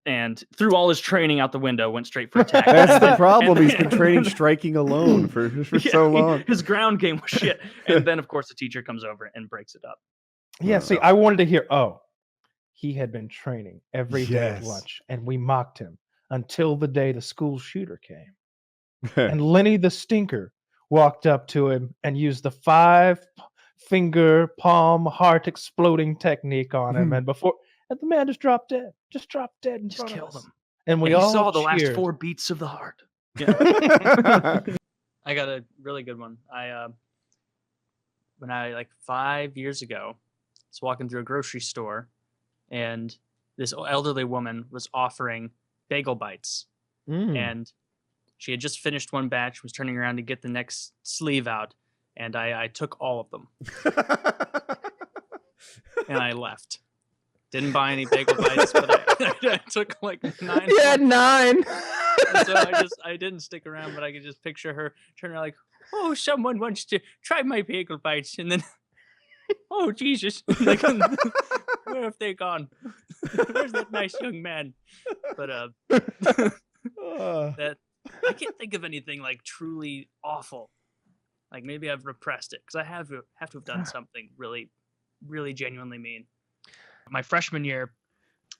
and threw all his training out the window, went straight for a tackle. That's the problem. He's been training striking alone for so long. His ground game was shit, and then of course the teacher comes over and breaks it up. Yeah, see, I wanted to hear. He had been training every day at lunch, and we mocked him until the day the school shooter came. And Lenny the Stinker walked up to him and used the 5-finger palm heart exploding technique on him. And the man just dropped dead. Just killed him. And we all saw the cheered. last 4 beats of the heart. Yeah. I got a really good one. When I 5 years ago, was walking through a grocery store, and this elderly woman was offering bagel bites, and she had just finished one batch, was turning around to get the next sleeve out, and I took all of them. And I left. Didn't buy any bagel bites, but I took like 9. You had 9. And so I didn't stick around, but I could just picture her turning around like, oh, someone wants to try my bagel bites, and then, oh Jesus, like, where have they gone? Where's that nice young man? But that I can't think of anything like truly awful. Like maybe I've repressed it because I have to have done something really, really genuinely mean. My freshman year,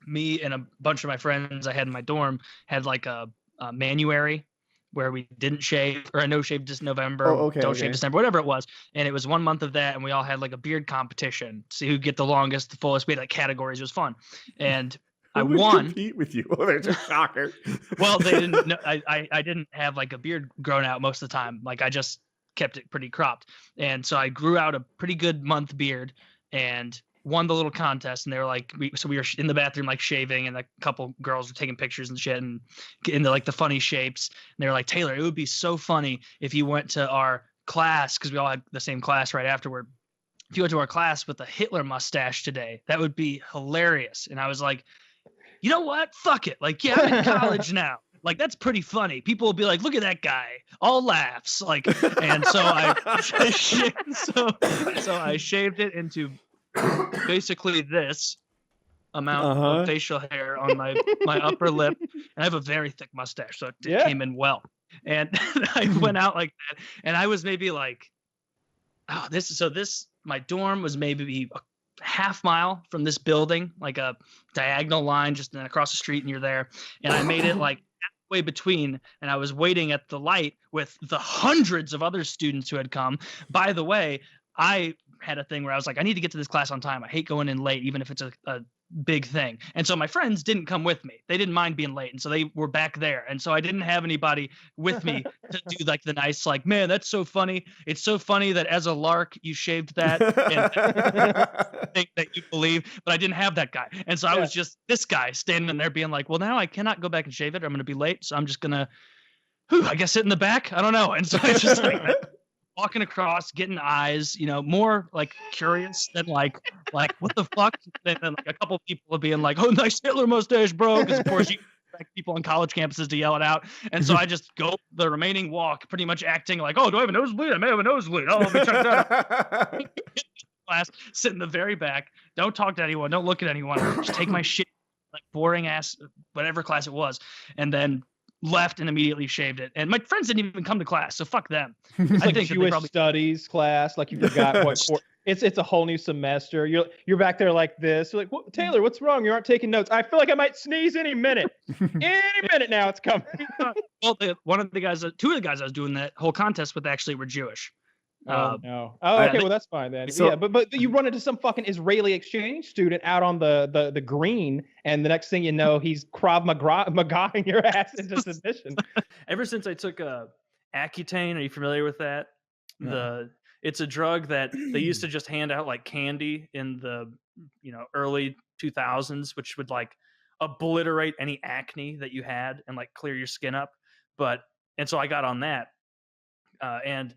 me and a bunch of my friends I had in my dorm had like a manuary where we didn't shave, or a no shave just November, don't shave December, whatever it was. And it was 1 month of that, and we all had like a beard competition, see who get the longest, the fullest. We had like categories. It was fun, and I won. Compete with you. Oh, there's a shocker. Well, they didn't know, I didn't have like a beard grown out most of the time. Like I just kept it pretty cropped, and so I grew out a pretty good month beard and won the little contest. And they were like, we were in the bathroom like shaving, and a couple girls were taking pictures and shit and into like the funny shapes. And they were like, Taylor, it would be so funny if you went to our class, because we all had the same class right afterward. If you went to our class with a Hitler mustache today, that would be hilarious. And I was like, you know what? Fuck it. Like, yeah, I'm in college now. Like, that's pretty funny. People will be like, look at that guy. All laughs. Like, and so I shaved it into basically this amount of facial hair on my upper lip. And I have a very thick mustache, so it came in well. And I went out like that. And I was maybe like, my dorm was maybe a half mile from this building, like a diagonal line just across the street, and you're there. And I made it like halfway between, and I was waiting at the light with the hundreds of other students who had come. By the way, I had a thing where I was like, I need to get to this class on time. I hate going in late, even if it's a big thing. And so my friends didn't come with me. They didn't mind being late. And so they were back there. And so I didn't have anybody with me to do like the nice, like, man, that's so funny. It's so funny that as a lark, you shaved that and think that you believe, but I didn't have that guy. And so I was just this guy standing there being like, well, now I cannot go back and shave it. I'm going to be late. So I'm just going to, I guess, sit in the back. I don't know. And so I just like walking across, getting eyes, more like curious than like what the fuck? Then like a couple people being like, oh, nice Hitler mustache, bro. Because of course you expect people on college campuses to yell it out. And so I just go the remaining walk, pretty much acting like, oh, do I have a nosebleed? I may have a nosebleed. Oh, let me check that out. Class, sit in the very back. Don't talk to anyone. Don't look at anyone. Just take my shit, like boring ass, whatever class it was, and then left and immediately shaved it. And my friends didn't even come to class, so fuck them. I think Jewish studies class, like you forgot what it's a whole new semester. You're back there like this. You're like, Taylor, what's wrong? You aren't taking notes. I feel like I might sneeze any minute. Any minute now, it's coming. Well, two of the guys I was doing that whole contest with actually were Jewish. No. Oh, okay. Well, that's fine then. So, yeah, but you run into some fucking Israeli exchange student out on the green, and the next thing you know, he's Krav Maga-ing your ass into submission. Ever since I took Accutane, are you familiar with that? No. It's a drug that they used to just hand out like candy in the early 2000s, which would like obliterate any acne that you had and like clear your skin up. And so I got on that, and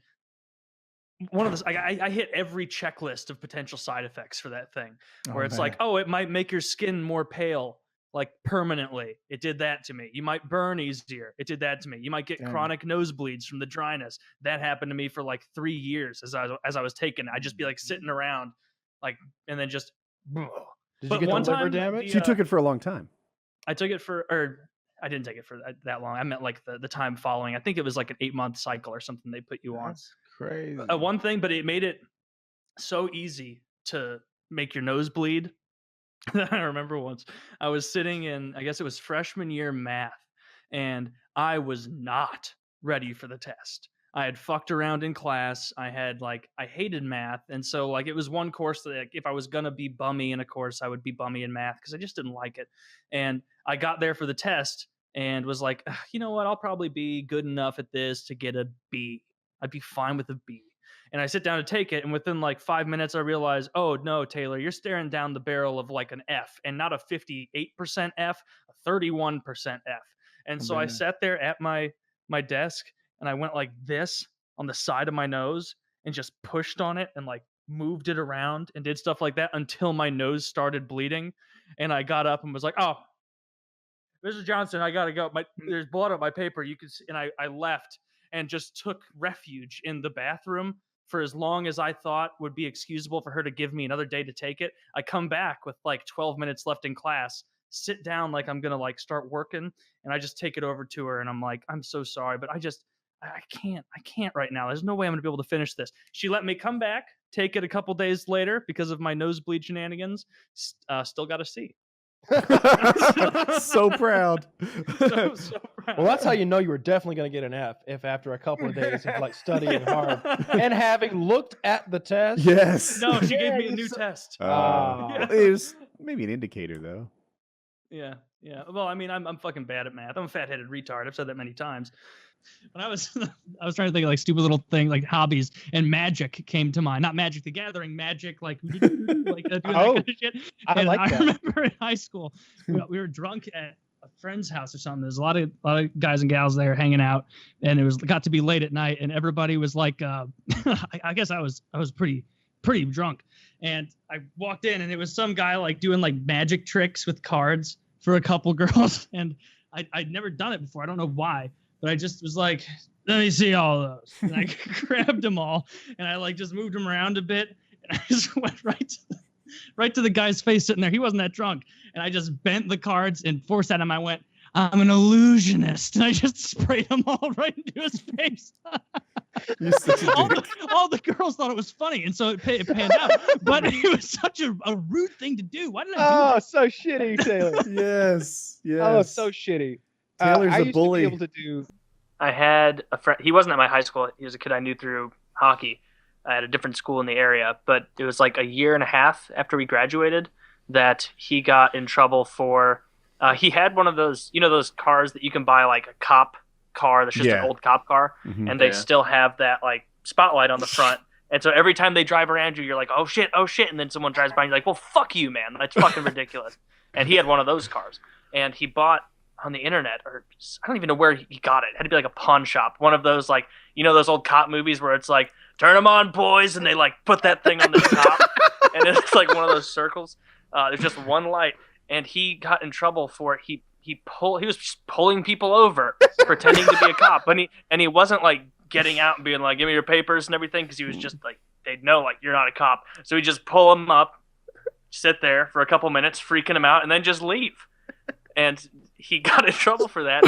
one of those, I hit every checklist of potential side effects for that thing, where it's like, oh, it might make your skin more pale, like permanently. It did that to me. You might burn easier. It did that to me. You might get chronic nosebleeds from the dryness. That happened to me for like 3 years as I was taking it. I'd just be like sitting around, like, and then just. Did you get the liver damage? You took it for a long time. I took it I didn't take it for that long. I meant like the time following. I think it was like an 8-month cycle or something they put you on. That's crazy. One thing, but it made it so easy to make your nose bleed. I remember once I was sitting in, I guess it was freshman year math, and I was not ready for the test. I had fucked around in class. I hated math. And so like, it was one course that like, if I was going to be bummy in a course, I would be bummy in math because I just didn't like it. And I got there for the test and was like, you know what? I'll probably be good enough at this to get a B. I'd be fine with a B. And I sit down to take it. And within like 5 minutes, I realized, oh no, Taylor, you're staring down the barrel of like an F, and not a 58% F, a 31% F. And so I sat there at my desk, and I went like this on the side of my nose and just pushed on it and like moved it around and did stuff like that until my nose started bleeding. And I got up and was like, oh, Mr. Johnson, I got to go. There's blood on my paper. You can see. And I left and just took refuge in the bathroom for as long as I thought would be excusable for her to give me another day to take it. I come back with like 12 minutes left in class, sit down like I'm going to like start working, and I just take it over to her and I'm like, I'm so sorry, but I can't right now. There's no way I'm going to be able to finish this. She let me come back, take it a couple days later because of my nosebleed shenanigans. Still got a C. So proud. So proud. Well, that's how you know you were definitely going to get an F if after a couple of days of like studying hard and having looked at the test. Yes. No, she gave me a new test. It was maybe an indicator though. Yeah. Well, I mean, I'm fucking bad at math. I'm a fat-headed retard. I've said that many times. When I was trying to think of like stupid little things like hobbies, and magic came to mind. Not Magic the Gathering, magic like like that kind of shit. I And like that. remember in high school, we were drunk at a friend's house or something. There's a lot of guys and gals there hanging out, and it got to be late at night, and everybody was like, I guess I was pretty drunk, and I walked in, and it was some guy like doing like magic tricks with cards for a couple girls, and I'd never done it before. I don't know why. But I just was like, let me see all of those. And I grabbed them all, and I like just moved them around a bit, and I just went right to the guy's face sitting there. He wasn't that drunk, and I just bent the cards and forced at him. I went, I'm an illusionist, and I just sprayed them all right into his face. You're such a dick. all the girls thought it was funny, and so it panned out. But it was such a rude thing to do. Why did I do that? Oh, so shitty, Taylor. Yes. Oh, so shitty. Taylor's I a used bully. To be able to do. I had a friend. He wasn't at my high school. He was a kid I knew through hockey at a different school in the area. But it was like a year and a half after we graduated that he got in trouble for. He had one of those, those cars that you can buy like a cop car that's just an old cop car, and they still have that like spotlight on the front. And so every time they drive around you, you're like, oh shit, and then someone drives by and you're like, well, fuck you, man, that's fucking ridiculous. And he had one of those cars, and he bought on the internet, or I don't even know where he got it. It had to be like a pawn shop, one of those like those old cop movies where it's like turn them on, boys, and they like put that thing on the top, and it's like one of those circles. There's just one light, and he got in trouble for it. He was just pulling people over, pretending to be a cop, and he wasn't like getting out and being like, give me your papers and everything, because he was just like, they'd know like you're not a cop, so he just pull him up, sit there for a couple minutes, freaking him out, and then just leave. And he got in trouble for that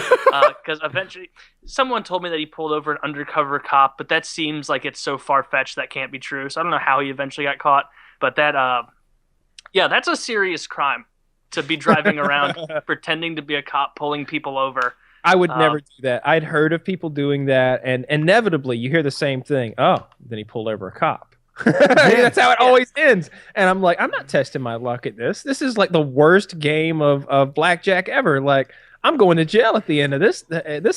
because eventually someone told me that he pulled over an undercover cop, but that seems like it's so far-fetched that can't be true. So I don't know how he eventually got caught, but that's a serious crime to be driving around pretending to be a cop, pulling people over. I would never do that. I'd heard of people doing that, and inevitably you hear the same thing. Oh, then he pulled over a cop. That's how it always ends. And I'm like, I'm not testing my luck at this. This is like the worst game of blackjack ever. Like, I'm going to jail at the end of this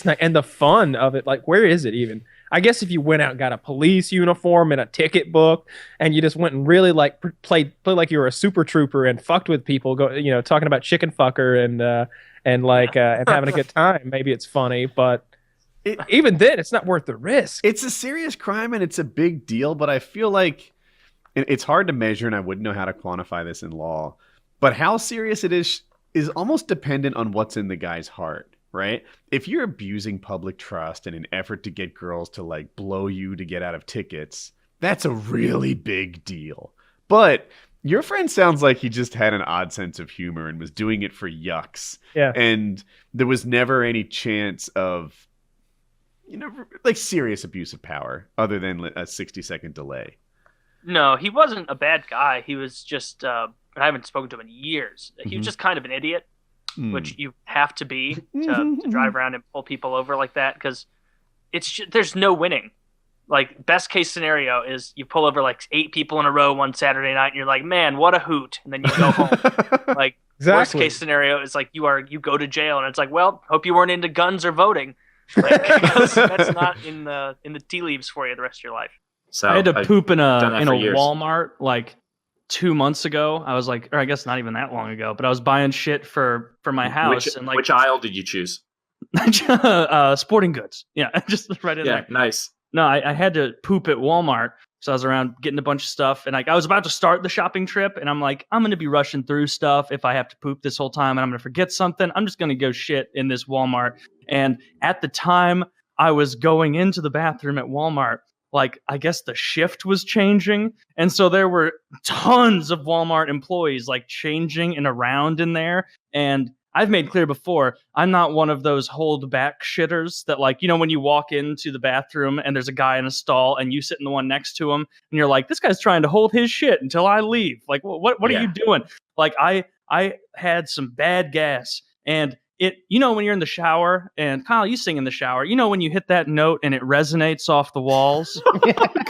night. And the fun of it, like, where is it even? I guess if you went out and got a police uniform and a ticket book, and you just went and really like played like you were a super trooper and fucked with people, talking about chicken fucker and having a good time. Maybe it's funny, but even then, it's not worth the risk. It's a serious crime and it's a big deal, but I feel like it's hard to measure, and I wouldn't know how to quantify this in law. But how serious it is almost dependent on what's in the guy's heart, right? If you're abusing public trust in an effort to get girls to like blow you to get out of tickets, that's a really big deal. But your friend sounds like he just had an odd sense of humor and was doing it for yucks. Yeah. And there was never any chance of like serious abuse of power other than a 60-second delay. No, he wasn't a bad guy. He was just, I haven't spoken to him in years. He was just kind of an idiot, which you have to be to drive around and pull people over like that, because there's no winning. Like, best case scenario is you pull over like 8 people in a row one Saturday night and you're like, man, what a hoot. And then you go home. Like, worst case scenario is like you go to jail, and it's like, well, hope you weren't into guns or voting. Like, that's not in the tea leaves for you the rest of your life. So I had to poop in a Walmart like 2 months ago. I was like, or I guess not even that long ago, but I was buying shit for my house. Which aisle did you choose? Sporting goods. Yeah, just right in there. Nice. No, I had to poop at Walmart. So I was around getting a bunch of stuff, and I was about to start the shopping trip, and I'm like, I'm going to be rushing through stuff if I have to poop this whole time, and I'm going to forget something. I'm just going to go shit in this Walmart. And at the time I was going into the bathroom at Walmart, like, I guess the shift was changing. And so there were tons of Walmart employees like changing and around in there. And I've made clear before, I'm not one of those hold back shitters that, like, when you walk into the bathroom and there's a guy in a stall and you sit in the one next to him and you're like, this guy's trying to hold his shit until I leave. Like, what are you doing? Like, I had some bad gas, and when you're in the shower, and Kyle, you sing in the shower, when you hit that note and it resonates off the walls.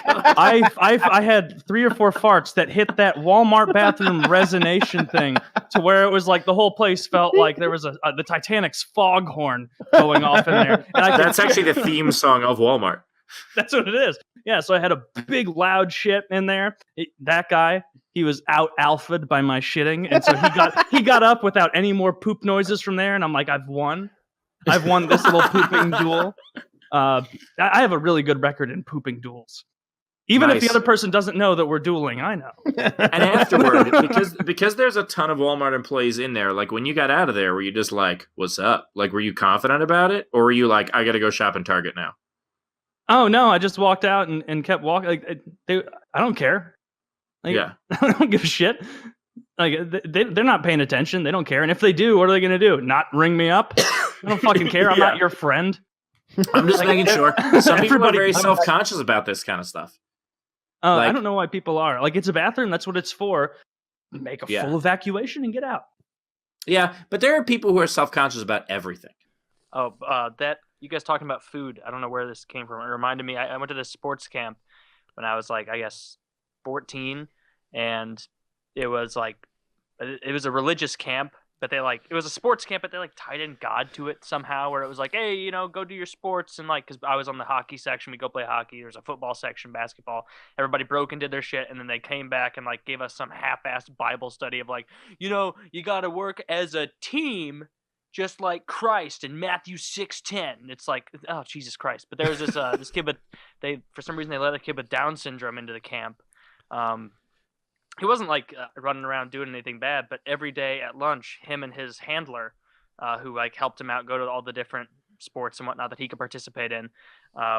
I had 3 or 4 farts that hit that Walmart bathroom resonation thing to where it was like the whole place felt like there was the Titanic's foghorn going off in there. And that's actually the theme song of Walmart. That's what it is. Yeah, so I had a big loud shit in there. That guy, he was out alphaed by my shitting, and so he got up without any more poop noises from there. And I'm like, I've won this little pooping duel. I have a really good record in pooping duels. Even if the other person doesn't know that we're dueling, I know. And afterward, because there's a ton of Walmart employees in there, like when you got out of there, were you just like, what's up? Like, were you confident about it? Or were you like, I got to go shop in Target now? Oh, no, I just walked out and kept walking. Like, I don't care. Like, yeah. I don't give a shit. Like, they're not paying attention. They don't care. And if they do, what are they going to do? Not ring me up? I don't fucking care. I'm not your friend. I'm just making sure. Some people are very self-conscious about this kind of stuff. I don't know why people are. Like, it's a bathroom. That's what it's for. Make a full evacuation and get out. Yeah, but there are people who are self-conscious about everything. Oh, that you guys talking about food. I don't know where this came from. It reminded me. I went to this sports camp when I was like, I guess, 14, and it was a religious camp, but it was a sports camp, but they tied in God to it somehow, where it was like, hey, go do your sports, and because I was on the hockey section, we go play hockey. There's a football section, basketball. Everybody broke and did their shit, and then they came back and gave us some half-assed Bible study of you got to work as a team. Just like Christ in Matthew 6:10. It's like, oh, Jesus Christ. But there was this this kid, but for some reason they let a kid with Down syndrome into the camp. He wasn't running around doing anything bad, but every day at lunch, him and his handler, who helped him out go to all the different sports and whatnot that he could participate in,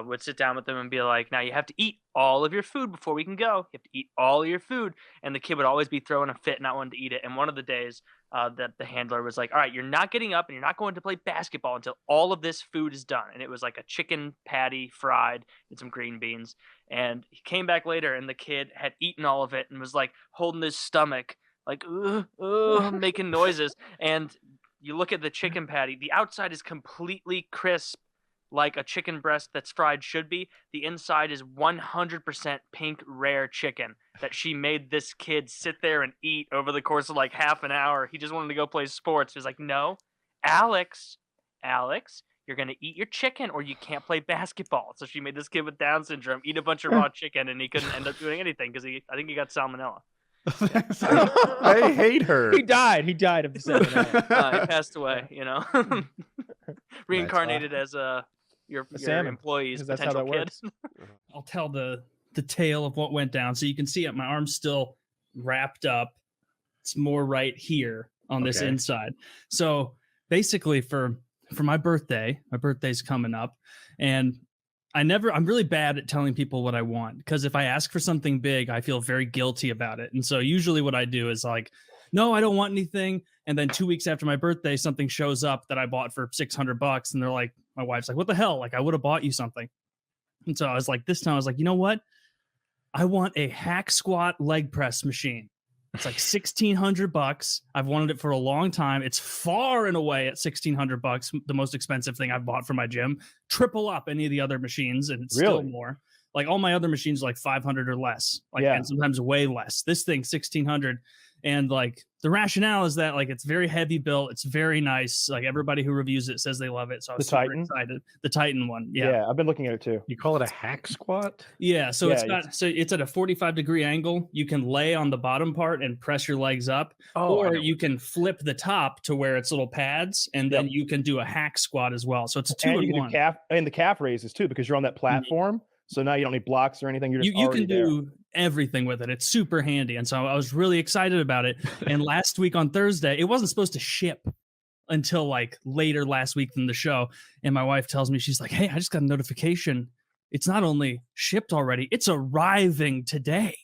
would sit down with them and be like, now you have to eat all of your food before we can go. You have to eat all of your food. And the kid would always be throwing a fit, not wanting to eat it. And one of the days that the handler was like, all right, you're not getting up and you're not going to play basketball until all of this food is done. And it was like a chicken patty fried and some green beans. And he came back later and the kid had eaten all of it and was holding his stomach, making noises. And you look at the chicken patty, the outside is completely crisp, like a chicken breast that's fried should be. The inside is 100% pink rare chicken that she made this kid sit there and eat over the course of half an hour. He just wanted to go play sports. He was like, no, Alex, you're going to eat your chicken or you can't play basketball. So she made this kid with Down syndrome eat a bunch of raw chicken, and he couldn't end up doing anything because I think he got salmonella. I hate her. He died of the salmonella. He passed away, reincarnated as your employee's potential kid. I'll tell the tale of what went down. So you can see it. My arm's still wrapped up. It's more right here on this inside. So basically for my birthday's coming up, and I'm really bad at telling people what I want, because if I ask for something big, I feel very guilty about it. And so usually what I do is no, I don't want anything. And then 2 weeks after my birthday, something shows up that I bought for $600, and they're like, my wife's like, what the hell? I would have bought you something. And so I was like, this time I was like, you know what? I want a hack squat leg press machine. It's $1,600. I've wanted it for a long time. It's far and away at $1,600, the most expensive thing I've bought for my gym. Triple up any of the other machines, and it's still more. All my other machines are $500 or less, and sometimes way less. This thing $1,600, and the rationale is that it's very heavy built. It's very nice. Everybody who reviews it says they love it. So I was super excited. The Titan one. Yeah, I've been looking at it too. You call it a hack squat? Yeah. So it's at a 45-degree angle. You can lay on the bottom part and press your legs up, or you can flip the top to where it's little pads, and then you can do a hack squat as well. So it's a 2-in-1. Calf, and the calf raises too, because you're on that platform. Mm-hmm. So now you don't need blocks or anything. You're just you can do everything with it. It's super handy. And so I was really excited about it. And last week on Thursday, it wasn't supposed to ship until later last week than the show. And my wife tells me, she's like, hey, I just got a notification. It's not only shipped already, it's arriving today.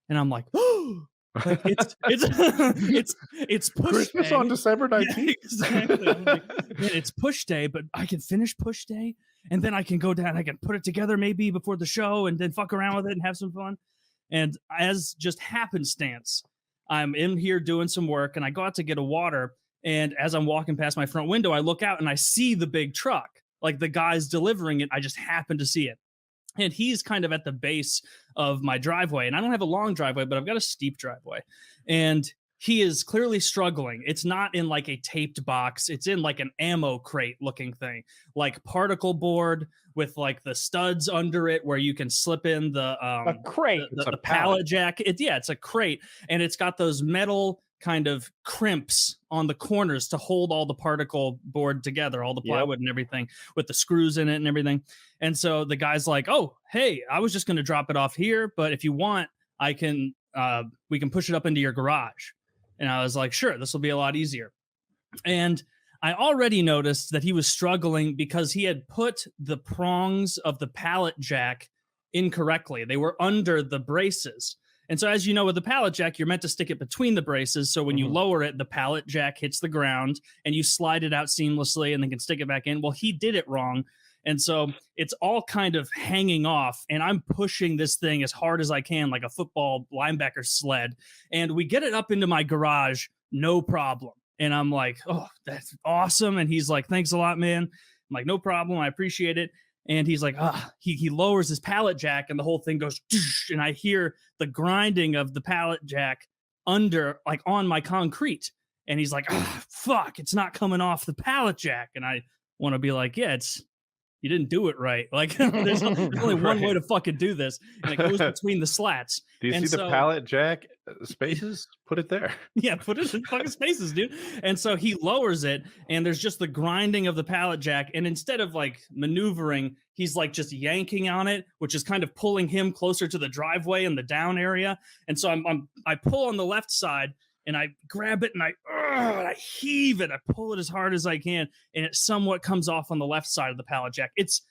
And I'm like, oh, it's push Christmas day. On December 19th. Yeah, exactly. I'm like, man, it's push day, but I can finish push day. And then I can go down, I can put it together maybe before the show and then fuck around with it and have some fun. And as just happenstance, I'm in here doing some work, and I go out to get a water. And as I'm walking past my front window, I look out and I see the big truck, like the guy's delivering it. I just happen to see it. And he's kind of at the base of my driveway. And I don't have a long driveway, but I've got a steep driveway. And he is clearly struggling. It's not in like a taped box. It's in like an ammo crate looking thing, like particle board with like the studs under it where you can slip in the a crate, the pallet jack. It's a crate, and it's got those metal kind of crimps on the corners to hold all the particle board together, all the plywood and everything, with the screws in it and everything. And so the guy's like, "Oh, hey, I was just going to drop it off here, but if you want, I can we can push it up into your garage." And I was like, "Sure, this will be a lot easier." And I already noticed that he was struggling because he had put the prongs of the pallet jack incorrectly. They were under the braces. And so, as you know, with the pallet jack, you're meant to stick it between the braces. So when you lower it, the pallet jack hits the ground and you slide it out seamlessly and then can stick it back in. Well, he did it wrong. And so it's all kind of hanging off. And I'm pushing this thing as hard as I can, like a football linebacker sled. And we get it up into my garage, no problem. And I'm like, "Oh, that's awesome." And he's like, "Thanks a lot, man." I'm like, "No problem. I appreciate it." And he's like, he lowers his pallet jack and the whole thing goes, and I hear the grinding of the pallet jack under, like on my concrete. And he's like, "Fuck, it's not coming off the pallet jack." And I want to be like, "Yeah, you didn't do it right." Like there's only one way to fucking do this. And it goes between the slats. Do you see the pallet jack spaces? Put it there. Yeah, put it in fucking spaces, dude. And so he lowers it, and there's just the grinding of the pallet jack. And instead of like maneuvering, he's like just yanking on it, which is kind of pulling him closer to the driveway and the down area. And so I pull on the left side, and I grab it, and I heave it. I pull it as hard as I can, and it somewhat comes off on the left side of the pallet jack. It's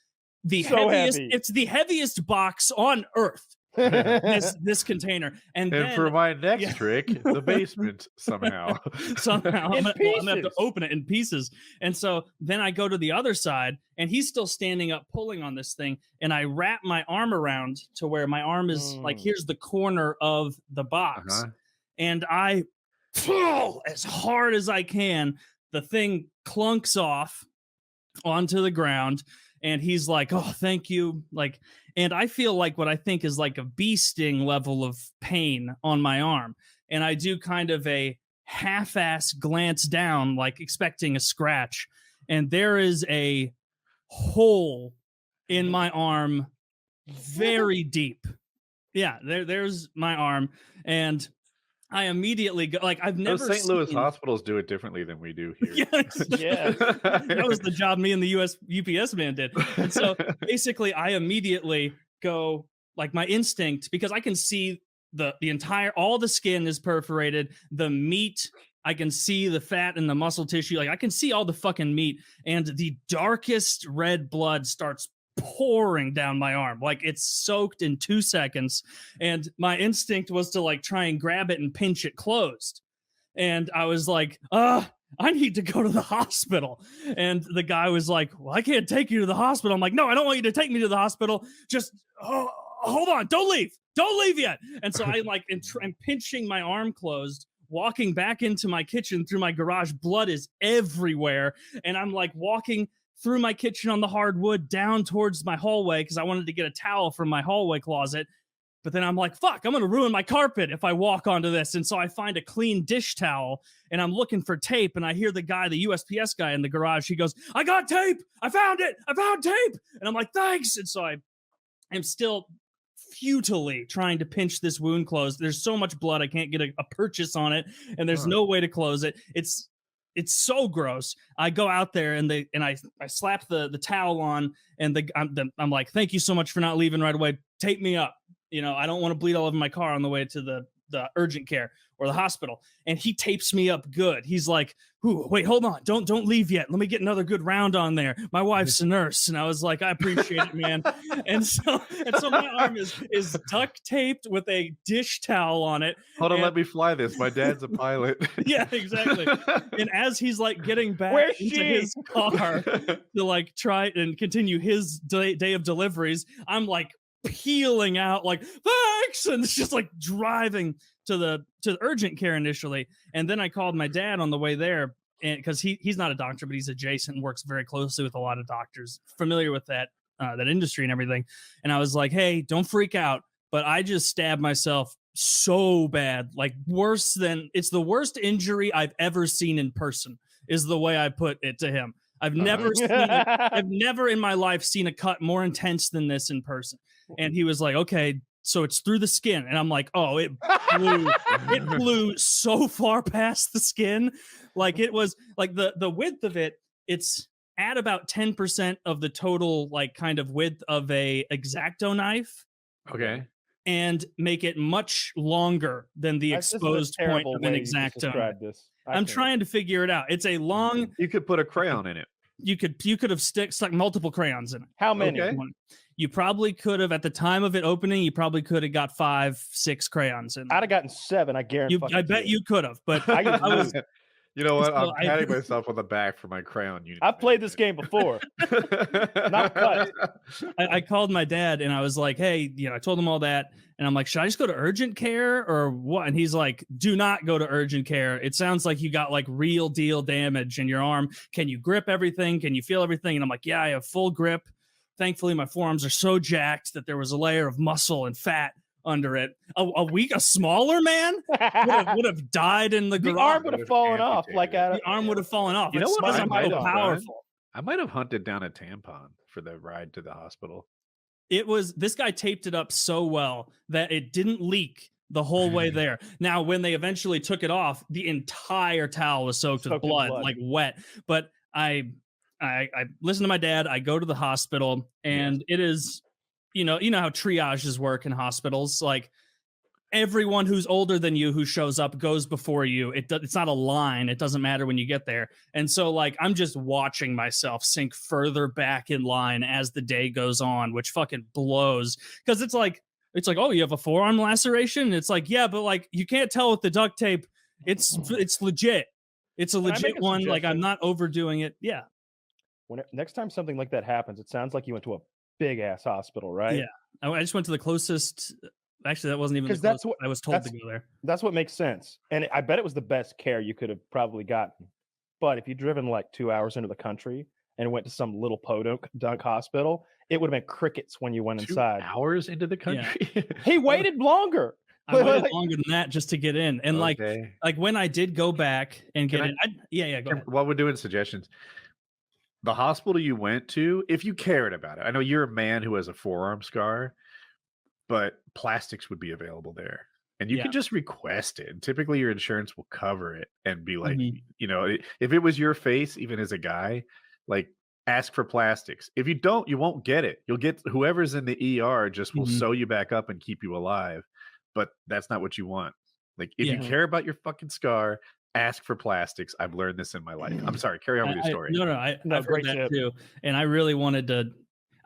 the heaviest. Heavy. It's the heaviest box on earth. this container, and then, for my next trick, the basement somehow I'm gonna have to open it in pieces. And so then I go to the other side, and he's still standing up pulling on this thing, and I wrap my arm around to where my arm is like, here's the corner of the box, and I pull as hard as I can. The thing clunks off onto the ground. And he's like, "Oh, thank you." Like, and I feel like what I think is like a bee sting level of pain on my arm. And I do kind of a half-ass glance down, like expecting a scratch. And there is a hole in my arm very deep. Yeah, there's my arm. And I immediately go, like, I've never Those St. Louis hospitals do it differently than we do here. Yeah. That was the job me and the UPS man did. And so basically I immediately go, like, my instinct, because I can see the entire, all the skin is perforated, the meat, I can see the fat and the muscle tissue, like I can see all the fucking meat, and the darkest red blood starts pouring down my arm, like it's soaked in 2 seconds. And my instinct was to like try and grab it and pinch it closed. And I was like, I need to go to the hospital. And the guy was like, "Well, I can't take you to the hospital." I'm like, "No, I don't want you to take me to the hospital. Just hold on, don't leave yet." And so I like I'm pinching my arm closed, walking back into my kitchen through my garage. Blood is everywhere, and I'm like walking through my kitchen on the hardwood down towards my hallway because I wanted to get a towel from my hallway closet. But then I'm like, fuck, I'm going to ruin my carpet if I walk onto this. And so I find a clean dish towel, and I'm looking for tape, and I hear the guy, the USPS guy in the garage, he goes, "I got tape. I found it. I found tape." And I'm like, "Thanks." And so I am still futilely trying to pinch this wound closed. There's so much blood, I can't get a purchase on it, and there's no way to close it. It's so gross. I go out there and I slap the towel on, and I'm like, "Thank you so much for not leaving right away. Tape me up. You know, I don't want to bleed all over my car on the way to the urgent care or the hospital." And he tapes me up good. He's like, "Ooh, wait, hold on. Don't leave yet. Let me get another good round on there. My wife's a nurse." And I was like, "I appreciate it, man." And so my arm is duct taped with a dish towel on it. Hold on, let me fly this. My dad's a pilot. Yeah, exactly. And as he's like getting back into his car to like try and continue his day of deliveries, I'm like peeling out like thanks, and it's just like driving to the urgent care initially, and then I called my dad on the way there, and because he's not a doctor, but he's adjacent and works very closely with a lot of doctors, familiar with that industry and everything. And I was like, hey, don't freak out, but I just stabbed myself so bad, like it's the worst injury I've ever seen in person, is the way I put it to him. I've never in my life seen a cut more intense than this in person. And he was like, okay, so it's through the skin. And I'm like, oh, it flew so far past the skin. Like it was like the width of it, it's at about 10% of the total, like kind of width of a X-Acto knife. Okay. And make it much longer than the exposed point of an X-Acto. I'm trying to figure it out. It's a long. You could put a crayon in it. You could have stuck multiple crayons in it. How many? Okay. You probably could have, at the time of it opening, you probably could have got 5, 6 crayons in. I'd have gotten 7. I guarantee. I bet you could have, but I was. You know what? I'm patting myself on the back for my crayon unit. I've played this game before. Not cut. I called my dad and I was like, hey, I told him all that. And I'm like, should I just go to urgent care or what? And he's like, do not go to urgent care. It sounds like you got like real deal damage in your arm. Can you grip everything? Can you feel everything? And I'm like, yeah, I have full grip. Thankfully, my forearms are so jacked that there was a layer of muscle and fat under it. A smaller man would have died in the garage. The arm would have fallen off. The arm would have fallen off. You know what? Powerful. I might have hunted down a tampon for the ride to the hospital. This guy taped it up so well that it didn't leak the whole way there. Now, when they eventually took it off, the entire towel was soaked with blood, like wet. But I listened to my dad. I go to the hospital, and it is. You know how triages work in hospitals. Like everyone who's older than you who shows up goes before you. It's not a line. It doesn't matter when you get there. And so like I'm just watching myself sink further back in line as the day goes on, which fucking blows. Because it's like, oh, you have a forearm laceration? And it's like, yeah, but like you can't tell with the duct tape. It's legit. It's a legit one. Like I'm not overdoing it. Yeah. Next time something like that happens, it sounds like you went to a big ass hospital, right? Yeah, I just went to the closest. Actually, that wasn't even because that's what I was told to go there. That's what makes sense, and I bet it was the best care you could have probably gotten. But if you'd driven like 2 hours into the country and went to some little podunk hospital, it would have been crickets when you went inside. 2 hours into the country, yeah. He waited longer. I waited longer than that just to get in, and like when I did go back and get in, go ahead. While we're doing suggestions. The hospital you went to, if you cared about it, I know you're a man who has a forearm scar, but plastics would be available there. And you can just request it. And typically your insurance will cover it and be like, if it was your face, even as a guy, like ask for plastics. If you don't, you won't get it. You'll get whoever's in the ER just will sew you back up and keep you alive. But that's not what you want. Like if you care about your fucking scar, ask for plastics. I've learned this in my life. I'm sorry. Carry on with your story. I've heard that too, and I really wanted to.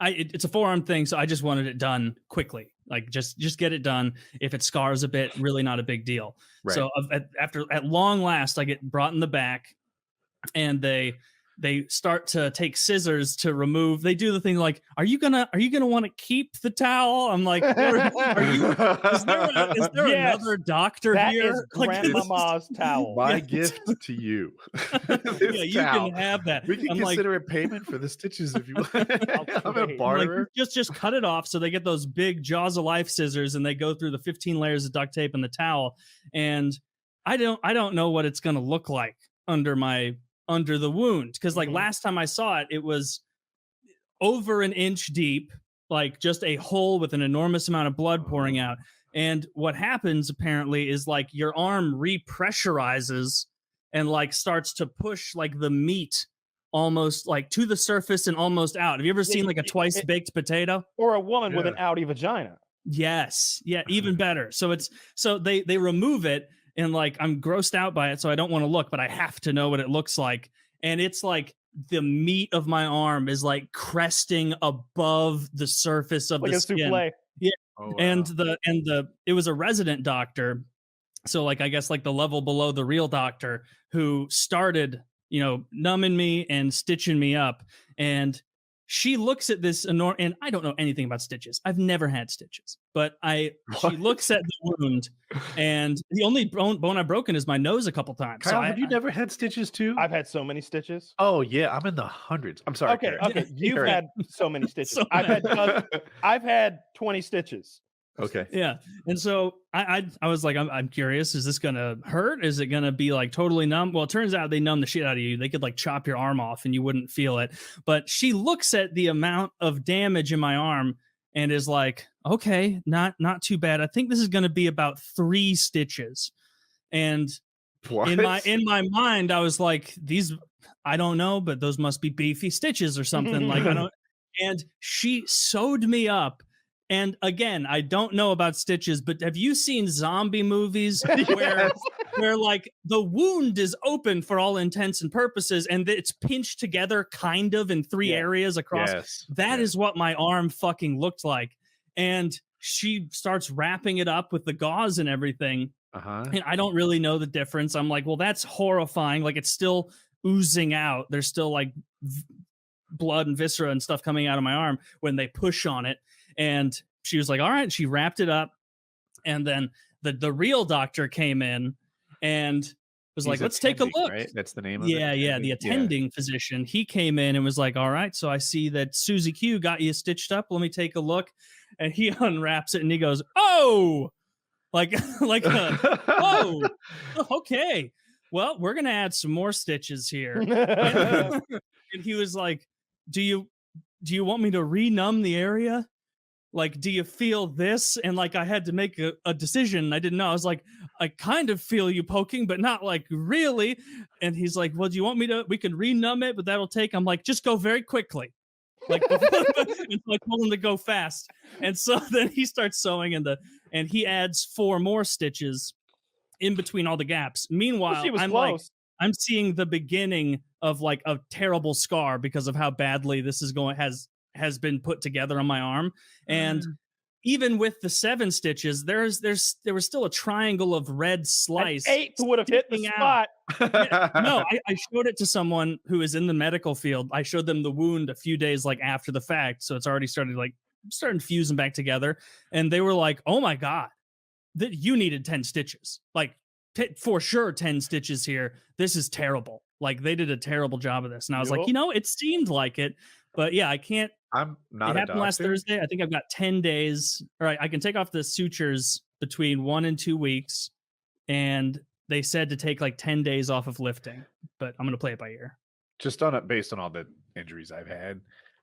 It's a forearm thing, so I just wanted it done quickly. Like just get it done. If it scars a bit, really not a big deal. Right. So at long last, I get brought in the back, and they start to take scissors to remove. They do the thing like, are you gonna want to keep the towel? I'm like, is there another doctor here? That is grandmama's towel. My gift to you. You can have that. We can consider it payment for the stitches if you want. I'm a barter. Like, just cut it off. So they get those big jaws of life scissors and they go through the 15 layers of duct tape and the towel. And I don't know what it's gonna look like under the wound, because like last time I saw it, it was over an inch deep, like just a hole with an enormous amount of blood pouring out. And what happens apparently is like your arm repressurizes and like starts to push like the meat almost like to the surface and almost out. Have you ever seen like a twice baked potato or a woman with an outie vagina? Yes, yeah, even better. So they remove it. And like, I'm grossed out by it, so I don't want to look, but I have to know what it looks like. And it's like the meat of my arm is like cresting above the surface of the skin. Souffle. Yeah. Oh, wow. And it was a resident doctor. So like, I guess like the level below the real doctor who started, numbing me and stitching me up. And she looks at this and I don't know anything about stitches. I've never had stitches, but she looks at the wound, and the only bone I've broken is my nose a couple times. Kyle, have you never had stitches too? I've had so many stitches. Oh yeah, I'm in the hundreds. I'm sorry. Okay, Karen. you've had so many stitches. So I've had 20 stitches. Okay. Yeah. And so I was like, I'm curious, is this gonna hurt? Is it gonna be like totally numb? Well, it turns out they numb the shit out of you. They could like chop your arm off and you wouldn't feel it. But she looks at the amount of damage in my arm and is like, okay, not too bad. I think this is gonna be about 3 stitches. And in my mind, I was like, these, I don't know, but those must be beefy stitches or something. Like I don't. And she sewed me up. And again, I don't know about stitches, but have you seen zombie movies where like the wound is open for all intents and purposes, and it's pinched together kind of in 3 areas across? Yes. That is what my arm fucking looked like. And she starts wrapping it up with the gauze and everything. And I don't really know the difference. I'm like, well, that's horrifying. Like it's still oozing out. There's still like blood and viscera and stuff coming out of my arm when they push on it. And she was like, all right, she wrapped it up. And then the real doctor came in and was like, let's take a look. Right? That's the name of it. Yeah, the attending physician. He came in and was like, all right, so I see that Susie Q got you stitched up. Let me take a look. And he unwraps it and he goes, oh, oh, okay. Well, we're going to add some more stitches here. And he was like, do you want me to renumb the area? Like, do you feel this? And like, I had to make a decision. I didn't know. I was like, I kind of feel you poking, but not like really. And he's like, well, do you want me to, we can renumb it, but that'll take, I'm like, just go very quickly. Like, and so I told him to go fast. And so then he starts sewing and he adds 4 more stitches in between all the gaps. Meanwhile, I'm seeing the beginning of like a terrible scar because of how badly this is going, has been put together on my arm. And even with the 7 stitches, there was still a triangle of red slice. An 8 would have hit the spot. No, I showed it to someone who is in the medical field. I showed them the wound a few days like after the fact, so it's already starting fusing back together. And they were like, "Oh my god, that you needed 10 stitches. Like for sure 10 stitches here. This is terrible. Like they did a terrible job of this." And I was like, it seemed like it, but yeah, I can't. I'm not. It happened last Thursday. I think I've got 10 days. All right, I can take off the sutures between 1 and 2 weeks, and they said to take like 10 days off of lifting. But I'm gonna play it by ear. Just based on all the injuries I've had,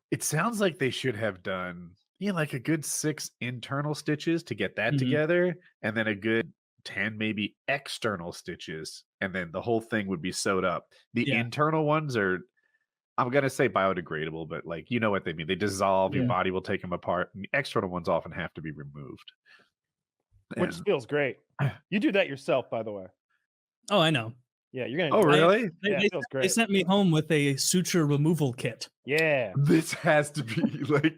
it sounds like they should have done like a good 6 internal stitches to get that together, and then a good 10 maybe external stitches, and then the whole thing would be sewed up. The internal ones are, I'm going to say biodegradable, but like, you know what they mean. They dissolve, your body will take them apart. And the external ones often have to be removed. Which feels great. You do that yourself, by the way. Oh, I know. Yeah, you're going to. Oh, really? It feels great. They sent me home with a suture removal kit. Yeah. This has to be like,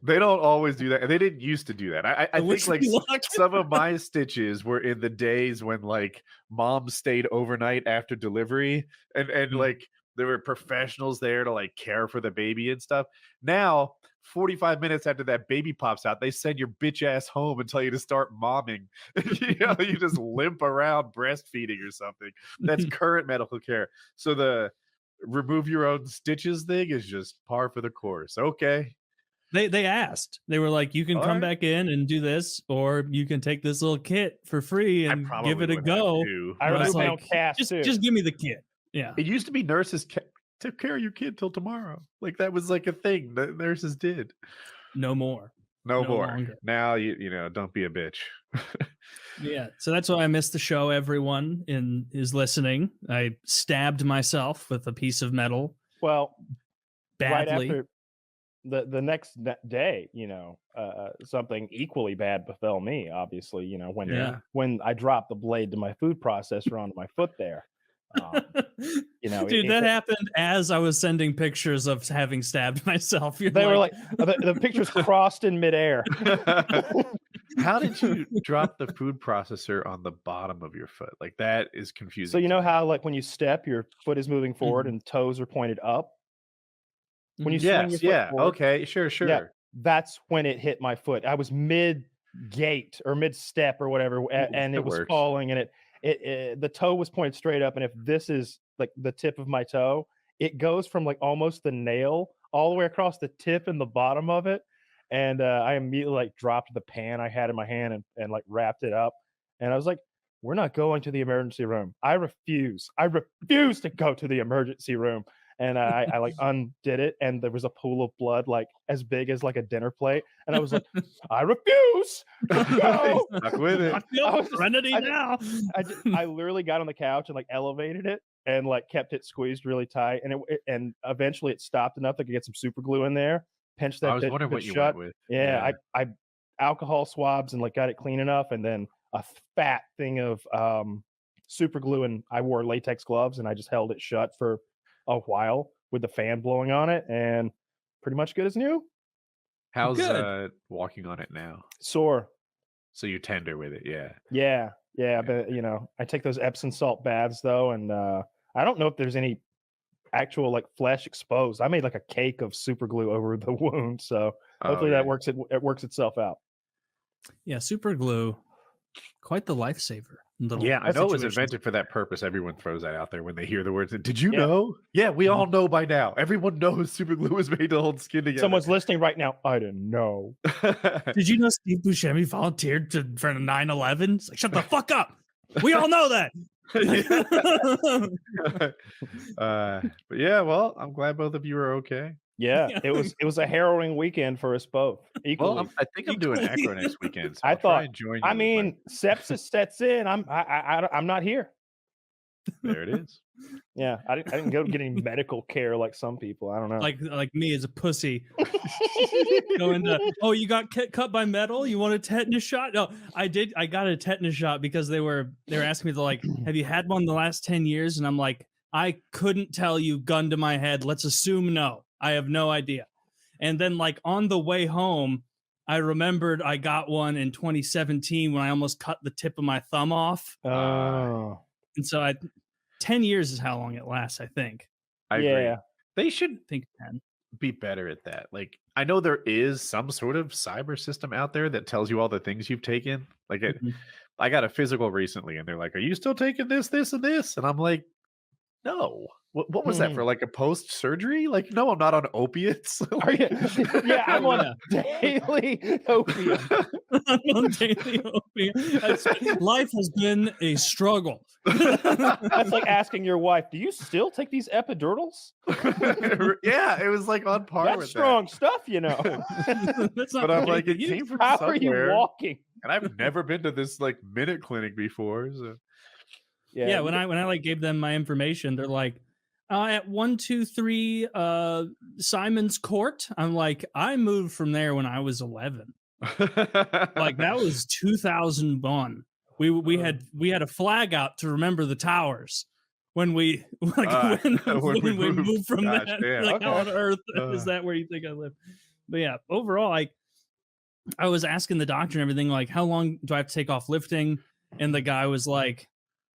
they don't always do that. And they didn't used to do that. I think like some of my stitches were in the days when like mom stayed overnight after delivery and like, there were professionals there to like care for the baby and stuff. Now, 45 minutes after that baby pops out, they send your bitch ass home and tell you to start momming. You just limp around breastfeeding or something. That's current medical care. So the remove your own stitches thing is just par for the course. Okay. They asked. They were like, you can come back in and do this, or you can take this little kit for free and give it a go. I remove my own cast too. Just give me the kit. Yeah. It used to be nurses took care of your kid till tomorrow. Like that was like a thing that nurses did. No more. No more. Longer. Now you know, don't be a bitch. Yeah. So that's why I missed the show. Everyone is listening. I stabbed myself with a piece of metal. Well, badly. Right after the next day, something equally bad befell me. Obviously, when I dropped the blade to my food processor onto my foot there. Dude, that happened as I was sending pictures of having stabbed myself. They were like the pictures crossed in midair. How did you drop the food processor on the bottom of your foot? Like that is confusing. So you know how like when you step, your foot is moving forward and toes are pointed up. When you swing your foot forward, okay, sure. Yeah, that's when it hit my foot. I was mid gait or mid step or whatever, and it was falling, and it the toe was pointed straight up. And if this is like the tip of my toe, it goes from like almost the nail all the way across the tip and the bottom of it. And I immediately like dropped the pan I had in my hand and like wrapped it up. And I was like, we're not going to the emergency room. I refuse to go to the emergency room. And I like undid it, and there was a pool of blood like as big as like a dinner plate. And I was like, I refuse to go. Stuck with it. I literally got on the couch and like elevated it and like kept it squeezed really tight. And eventually it stopped enough that I could get some super glue in there. Pinched that. I was wondering what you went with. Yeah, I alcohol swabs and like got it clean enough, and then a fat thing of super glue, and I wore latex gloves and I just held it shut for a while with the fan blowing on it, and pretty much good as new. How's walking on it now? Sore. So you tender with it, yeah. Yeah, but you know, I take those Epsom salt baths though, and I don't know if there's any actual like flesh exposed. I made like a cake of super glue over the wound, so hopefully that works. It works itself out. Yeah, super glue, quite the lifesaver. Yeah, I know it was invented for that purpose. Everyone throws that out there when they hear the words. Did you know? Yeah, we all know by now. Everyone knows super glue was made to hold skin together. Someone's listening right now. I didn't know. Did you know Steve Buscemi volunteered for 9/11? It's like, shut the fuck up. We all know that. But yeah, well, I'm glad both of you are okay. Yeah, it was a harrowing weekend for us both. Equally. Well, I think I'm doing Acro next weekend. So I thought. I mean, sepsis sets in. I'm not here. There it is. Yeah, I didn't go get any medical care like some people. I don't know. Like me as a pussy. Going to, you got cut by metal? You want a tetanus shot? No, I did. I got a tetanus shot because they were asking me to like, have you had one in the last 10 years? And I'm like, I couldn't tell you, gun to my head. Let's assume no. I have no idea. And then like on the way home, I remembered I got one in 2017 when I almost cut the tip of my thumb off. Oh. And so 10 years is how long it lasts, I think. I agree. They should think 10. Be better at that. Like, I know there is some sort of cyber system out there that tells you all the things you've taken. Like, I got a physical recently, and they're like, "Are you still taking this, this, and this?" And I'm like, "No." What was that for? Like a post surgery? Like, no, I'm not on opiates. Are you? Yeah, I'm on daily opium. I'm on daily opium. Life has been a struggle. That's like asking your wife, "Do you still take these epidurals?" Yeah, it was like on par That's with strong stuff, you know. That's not but I'm like, it came from How somewhere. are you walking? And I've never been to this like minute clinic before. So yeah, when I like gave them my information, they're like, at 123 Simon's Court. I'm like, I moved from there when I was 11. Like that was 2001. We had a flag out to remember the towers when we when we moved from that. Like how on earth is that where you think I live? But yeah, overall, I was asking the doctor and everything, like, how long do I have to take off lifting? And the guy was like,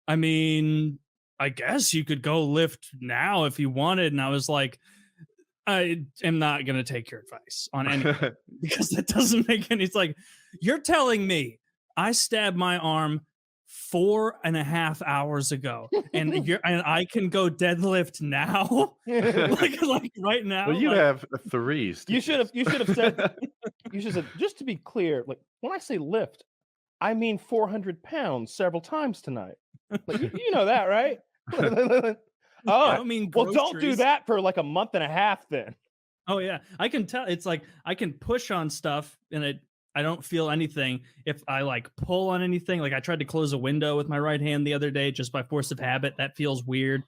I mean, I guess you could go lift now if you wanted. And I was like, I am not going to take your advice on anything because that doesn't make any. It's like, you're telling me I stabbed my arm 4.5 hours ago and I can go deadlift now. like right now. Well, you have 3. You should have said, just to be clear, like when I say lift, I mean 400 pounds several times tonight. Like, you know that, right? I mean, well, don't do that for like a month and a half then. Oh yeah, I can tell. It's like I can push on stuff and I don't feel anything if I like pull on anything. Like I tried to close a window with my right hand the other day just by force of habit. That feels weird,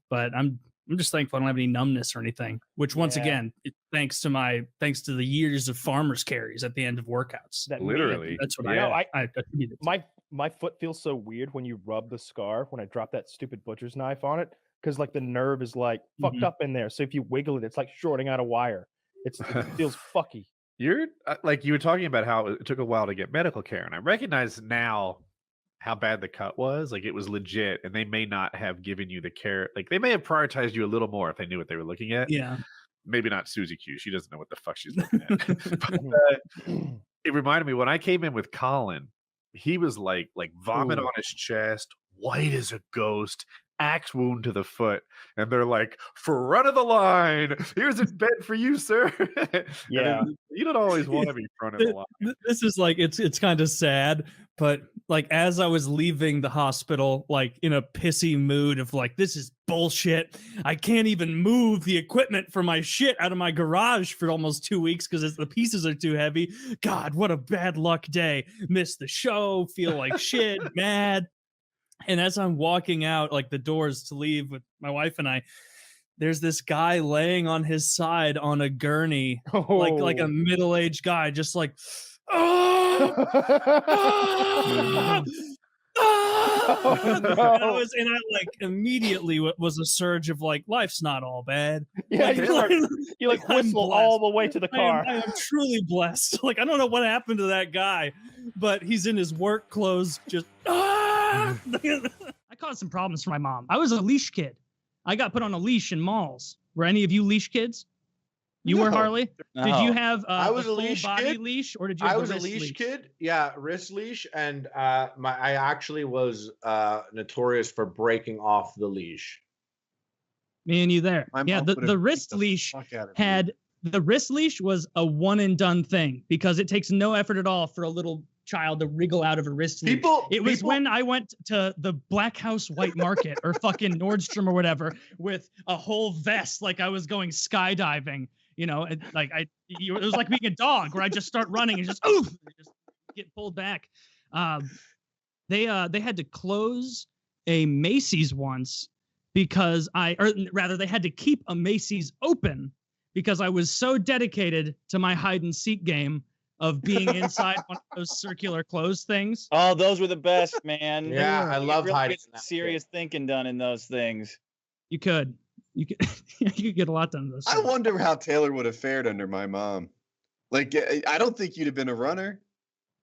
but I'm just thankful I don't have any numbness or anything. Which once again, thanks to the years of farmers carries at the end of workouts. Literally, that's what I my foot feels so weird when you rub the scar when I drop that stupid butcher's knife on it because like the nerve is like fucked up in there. So if you wiggle it, it's like shorting out a wire. It feels fucky. You're like you were talking about how it took a while to get medical care, and I recognize now how bad the cut was. Like it was legit, and they may not have given you the care. Like they may have prioritized you a little more if they knew what they were looking at. Yeah. maybe not Susie Q. She doesn't know what the fuck she's looking at. But, it reminded me when I came in with Colin, he was like vomit on his chest, white as a ghost, axe wound to the foot, and they're like, front of the line, here's a bed for you, sir. Yeah, you don't always want to be front of the line. This is like it's kind of sad, but like as I was leaving the hospital, like in a pissy mood of like, this is bullshit. I can't even move the equipment for my shit out of my garage for almost 2 weeks because the pieces are too heavy. God, what a bad luck day. Missed the show, feel like shit, mad. And as I'm walking out, like the doors to leave with my wife and I, there's this guy laying on his side on a gurney, like a middle-aged guy, just like, and I like immediately was a surge of like, life's not all bad. Yeah, you whistle all the way to the car. I am truly blessed. Like, I don't know what happened to that guy, but he's in his work clothes, just. I caused some problems for my mom. I was a leash kid. I got put on a leash in malls. Were any of you leash kids? You were, Harley? No. Did you have I was a a leash body kid. leash, or did you have I was a wrist leash kid. Yeah, wrist leash, and I actually was notorious for breaking off the leash. Me and you there. My Yeah, mom the would've wrist beat the leash fuck out of me. had the wrist leash was a one and done thing because it takes no effort at all for a little child to wriggle out of a wrist leash. It was when I went to the Black House White Market or fucking Nordstrom or whatever with a whole vest like I was going skydiving, you know, and like it was like being a dog where I just start running and just just get pulled back. They had to close a Macy's once because they had to keep a Macy's open because I was so dedicated to my hide and seek game of being inside one of those circular closed things. Oh, those were the best, man. Yeah, I love loved hiding Get serious thinking done in those things. You could you could get a lot done in those. I wonder how Taylor would have fared under my mom. Like, I don't think you'd have been a runner.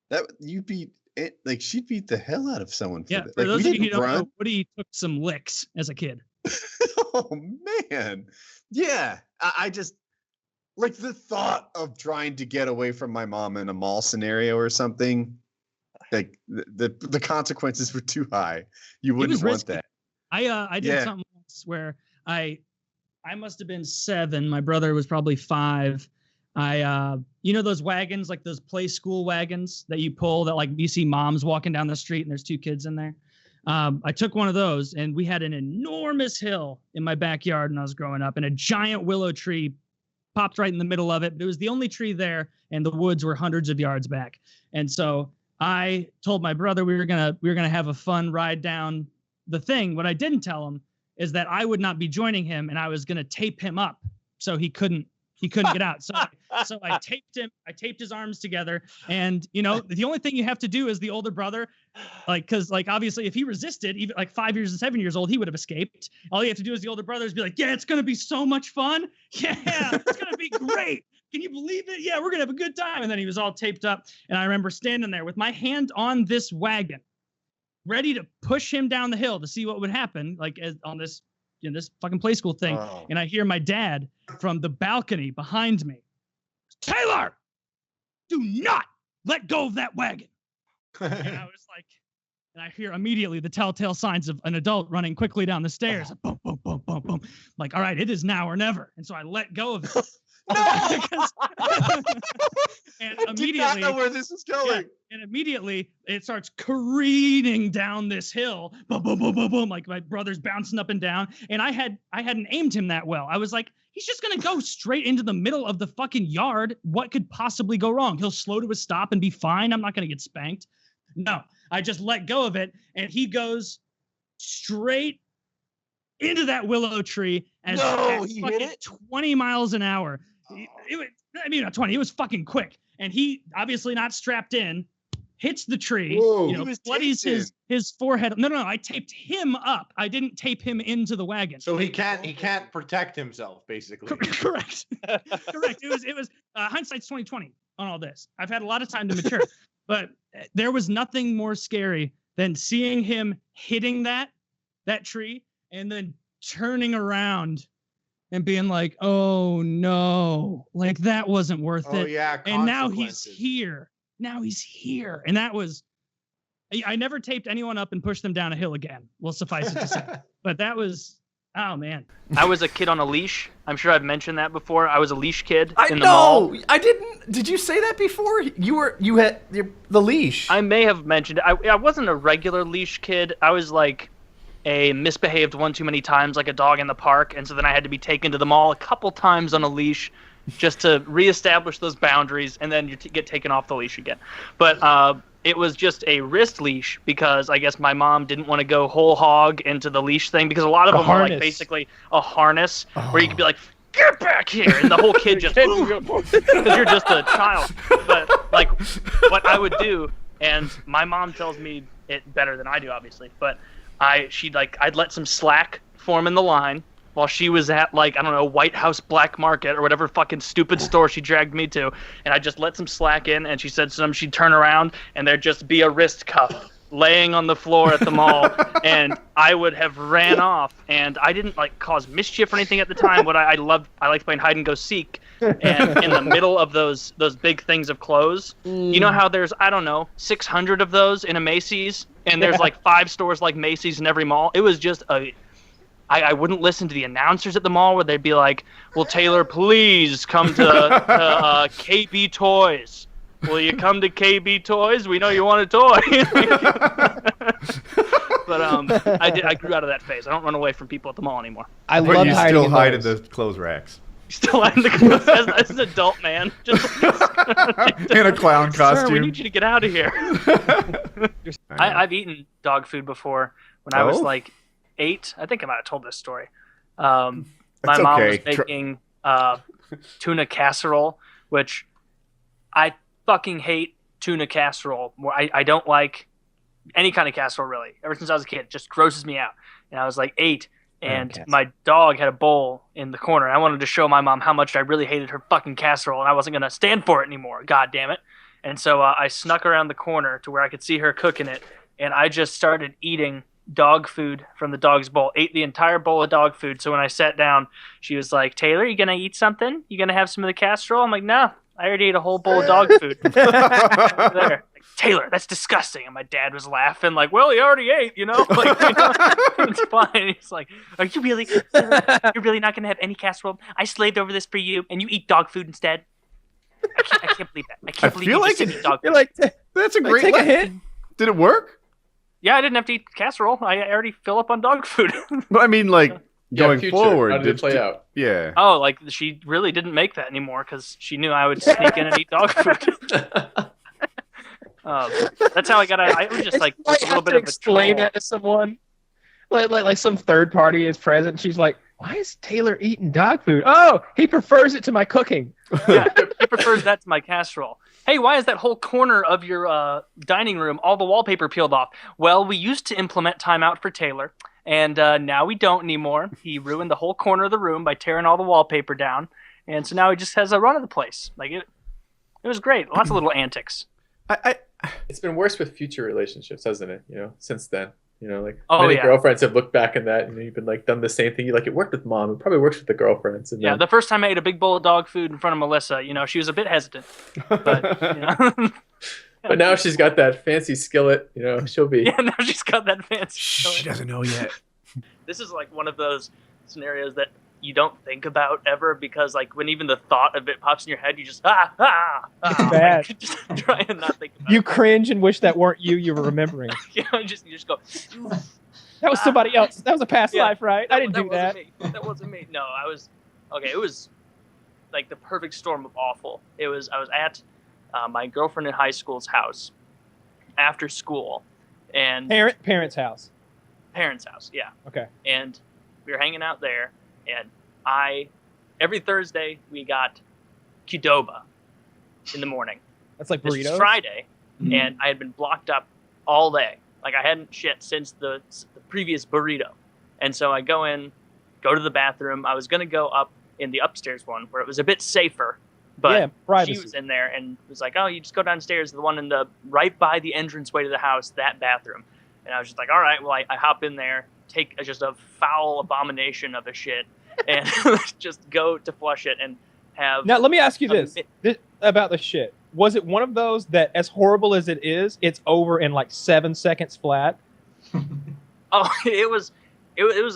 That you beat it. Like, she beat the hell out of someone. For that. For Like, those we of you who didn't don't know, run. Woody took some licks as a kid. Oh man, yeah. I just like the thought of trying to get away from my mom in a mall scenario or something. Like the consequences were too high. You wouldn't want risky. that. I did something once where I must have been 7. My brother was probably 5. You know those wagons, like those play school wagons that you pull that like you see moms walking down the street and there's 2 kids in there. I took one of those and we had an enormous hill in my backyard when I was growing up and a giant willow tree popped right in the middle of it. But it was the only tree there and the woods were hundreds of yards back. And so I told my brother we were gonna have a fun ride down the thing. What I didn't tell him is that I would not be joining him and I was gonna tape him up so he couldn't get out. So I taped him. I taped his arms together. And, you know, the only thing you have to do as the older brother, because obviously if he resisted, even like 5 years and 7 years old, he would have escaped. All you have to do as the older brother is be like, yeah, it's going to be so much fun. Yeah, it's going to be great. Can you believe it? Yeah, we're going to have a good time. And then he was all taped up. And I remember standing there with my hand on this wagon, ready to push him down the hill to see what would happen, like on this, this fucking play school thing. Oh. And I hear my dad from the balcony behind me, Taylor, do not let go of that wagon. And I was like, and I hear immediately the telltale signs of an adult running quickly down the stairs. Boom, boom, boom, boom, boom. Like, all right, it is now or never. And so I let go of it. And I did not know where this was going. Yeah, and immediately it starts careening down this hill. Boom, boom, boom, boom, boom. Like my brother's bouncing up and down. And I hadn't aimed him that well. I was like, he's just gonna go straight into the middle of the fucking yard. What could possibly go wrong? He'll slow to a stop and be fine. I'm not gonna get spanked. No, I just let go of it, and he goes straight into that willow tree at he fucking hit it? 20 miles an hour. Not 20. It was fucking quick. And he, obviously not strapped in, hits the tree. Whoa. You know, bloodies his forehead. No, I taped him up. I didn't tape him into the wagon. So he can't protect himself, basically. Correct. Correct. It was hindsight's 20/20 on all this. I've had a lot of time to mature, but there was nothing more scary than seeing him hitting that tree and then turning around and being like, oh no, like that wasn't worth it. Yeah, and now he's consequences. here. Now he's here. And that was, I never taped anyone up and pushed them down a hill again. Will suffice it to say. But that was, oh man. I was a kid on a leash. I'm sure I've mentioned that before. I was a leash kid in the know. mall. I didn't. Did you say that before? You had the leash. I may have mentioned it. I wasn't a regular leash kid. I was like a misbehaved one too many times, like a dog in the park, and so then I had to be taken to the mall a couple times on a leash just to reestablish those boundaries, and then you get taken off the leash again. But it was just a wrist leash because I guess my mom didn't want to go whole hog into the leash thing, because a lot of them are like basically a harness where you could be like, get back here, and the whole kid just, because you're just a child. But like what I would do, and my mom tells me it better than I do, obviously, but I'd let some slack form in the line while she was at, like, I don't know, White House Black Market or whatever fucking stupid store she dragged me to, and I just let some slack in, and she said she'd turn around and there'd just be a wrist cuff laying on the floor at the mall, and I would have ran off, and I didn't like cause mischief or anything at the time. What I liked playing hide and go seek, and in the middle of those big things of clothes, you know how there's, I don't know, 600 of those in a Macy's, and there's like 5 stores like Macy's in every mall. It was just I wouldn't listen to the announcers at the mall where they'd be like, well, Taylor, please come to KB Toys. Will you come to KB Toys? We know you want a toy. But I grew out of that phase. I don't run away from people at the mall anymore. I love hiding. You still hide in the clothes racks. Still hide in the clothes as an adult man. Just in a clown costume. Sir, we need you to get out of here. I've eaten dog food before when I was like 8. I think I might have told this story. My mom was making tuna casserole, which I fucking hate tuna casserole. I don't like any kind of casserole, really. Ever since I was a kid, it just grosses me out. And I was like 8, and my dog had a bowl in the corner. I wanted to show my mom how much I really hated her fucking casserole, and I wasn't going to stand for it anymore. God damn it. And so I snuck around the corner to where I could see her cooking it, and I just started eating dog food from the dog's bowl. Ate the entire bowl of dog food. So when I sat down, she was like, Taylor, you going to eat something? You going to have some of the casserole? I'm like, no. I already ate a whole bowl of dog food. There. Like, Taylor, that's disgusting. And my dad was laughing like, well, he already ate, Like, it's fine. He's like, are you really, you're really not going to have any casserole? I slaved over this for you, and you eat dog food instead? I can't believe that. I can't believe you just eat dog food. You're like, that's a great take a hit. Did it work? Yeah, I didn't have to eat casserole. I already fill up on dog food. But I mean, like, going forward, how did it play out? Yeah. Oh, like she really didn't make that anymore because she knew I would sneak in and eat dog food. That's how I got out. I was just like a little bit of a explain troll. that to someone. Like some third party is present. She's like, why is Taylor eating dog food? Oh, he prefers it to my cooking. Yeah, he prefers that to my casserole. Hey, why is that whole corner of your dining room all the wallpaper peeled off? Well, we used to implement timeout for Taylor, and now we don't anymore. He ruined the whole corner of the room by tearing all the wallpaper down, and so now he just has a run of the place. Like it was great. Lots of little antics. It's been worse with future relationships, hasn't it? Since then. Like Oh, many yeah. girlfriends have looked back on that, and you've been like done the same thing. You're like, it worked with mom. It probably works with the girlfriends. And Yeah, then, the first time I ate a big bowl of dog food in front of Melissa, she was a bit hesitant. But, but now she's got that fancy skillet. She'll be. Yeah, now she's got that fancy. She doesn't know yet. This is like one of those scenarios that you don't think about ever because, like, when even the thought of it pops in your head, you just It's bad. Like, just try and not think about You cringe and wish that weren't you were remembering. it. You just go. That was somebody else. That was a past Yeah, life, right? I didn't do that. Wasn't me. That wasn't me. No, I was. Okay, it was like the perfect storm of awful. I was at my girlfriend in high school's house after school, and Parents' house. parents' house. Yeah. Okay. And we were hanging out there, and every Thursday we got Qdoba in the morning. That's like This burritos. was Friday, and I had been blocked up all day. Like I hadn't shit since the previous burrito. And so I go to the bathroom. I was going to go up in the upstairs one where it was a bit safer, but privacy. she was in there and was like, oh, you just go downstairs, the one right by the entranceway to the house, that bathroom. And I was just like, all right, well, I hop in there, take just a foul abomination of a shit, and just go to flush it and have. Now, let me ask you this about the shit. Was it one of those that, as horrible as it is, it's over in like 7 seconds flat? Oh, it was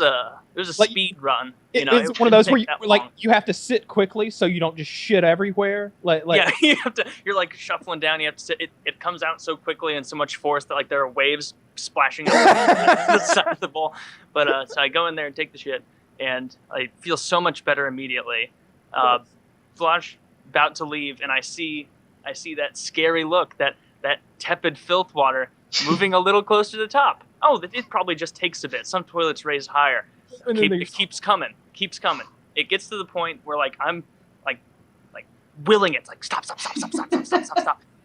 a speed run. It's one of those where you have to sit quickly so you don't just shit everywhere. Yeah, you're like shuffling down. You have to sit. It comes out so quickly and so much force that like there are waves splashing over the side of the bowl. But so I go in there and take the shit, and I feel so much better immediately. Flush, about to leave, and I see that scary look, that tepid filth water moving a little closer to the top. Oh, it probably just takes a bit. Some toilets raise higher. It keeps coming. It gets to the point where like I'm like willing it, like stop,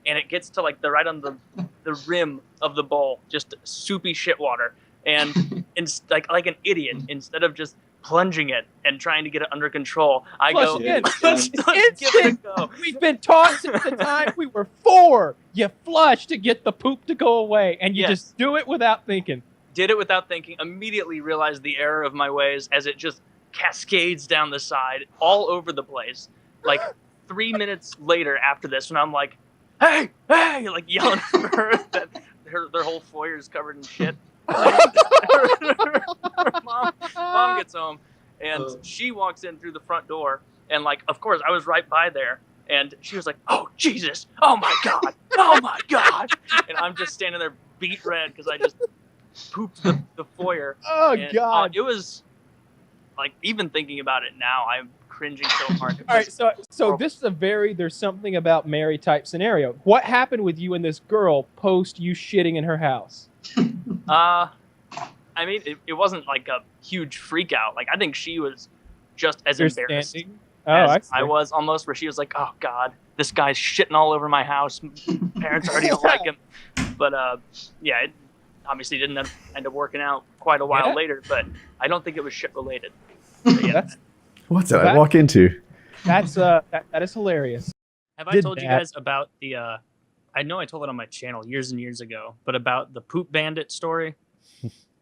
and it gets to like right on the rim of the bowl, just soupy shit water, and like an idiot, instead of just plunging it and trying to get it under control, I go, let's give it a go. We've been taught since the time we were 4. You flush to get the poop to go away, and you just do it without thinking. Did it without thinking, immediately realized the error of my ways as it just cascades down the side all over the place. Like 3 minutes later after this, when I'm like, hey, like yelling for her that their whole foyer is covered in shit. Mom gets home, and she walks in through the front door, and like, of course, I was right by there, and she was like, oh, Jesus, oh my God, and I'm just standing there beet red because I just pooped the foyer. Oh, God. It was, like, even thinking about it now, I'm cringing so hard. All right, so this is a there's something about Mary type scenario. What happened with you and this girl post you shitting in her house? I mean, it wasn't like a huge freak out. Like, I think she was just as embarrassed as I was almost, where she was like, oh God, this guy's shitting all over my house. Parents already don't like him. But yeah, it obviously didn't end up working out quite a while later, but I don't think it was shit related. Yeah. What's that I walk into? That's that is hilarious. Have I told you guys about the I know I told it on my channel years and years ago, but about the poop bandit story?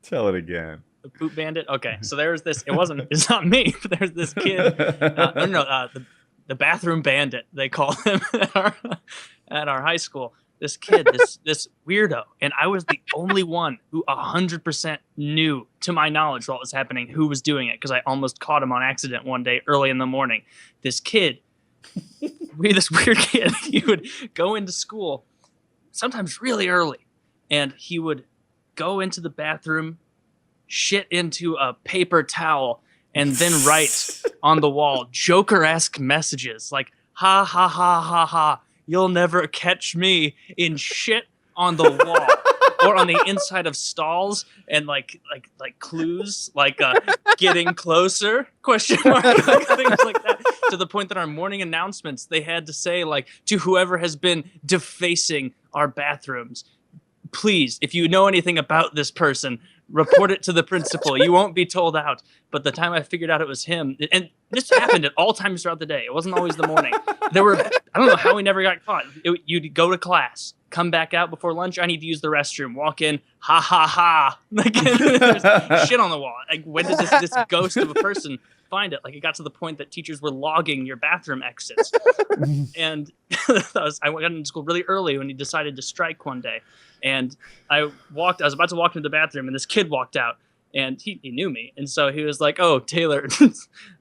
Tell it again. The poop bandit? Okay, so there's this, it's not me, but there's this kid, the bathroom bandit, they call him at our high school. This kid, this weirdo, and I was the only one who 100% knew, to my knowledge, what was happening, who was doing it, because I almost caught him on accident one day early in the morning. This kid, this weird kid, he would go into school sometimes really early, and he would go into the bathroom, shit into a paper towel, and then write on the wall Joker-esque messages like, ha ha ha ha ha, you'll never catch me, in shit on the wall or on the inside of stalls, and like clues like getting closer question mark, like, things like that, to the point that our morning announcements, they had to say, like, to whoever has been defacing our bathrooms, please, if you know anything about this person, report it to the principal. You won't be told out. But the time I figured out it was him, and this happened at all times throughout the day. It wasn't always the morning. I don't know how we never got caught. You'd go to class, come back out before lunch. I need to use the restroom. Walk in, ha ha ha. Like, there's shit on the wall. Like, when did this ghost of a person find it? Like, it got to the point that teachers were logging your bathroom exits. And I got into school really early when he decided to strike one day. And I was about to walk into the bathroom, and this kid walked out, and he knew me. And so he was like, oh, Taylor,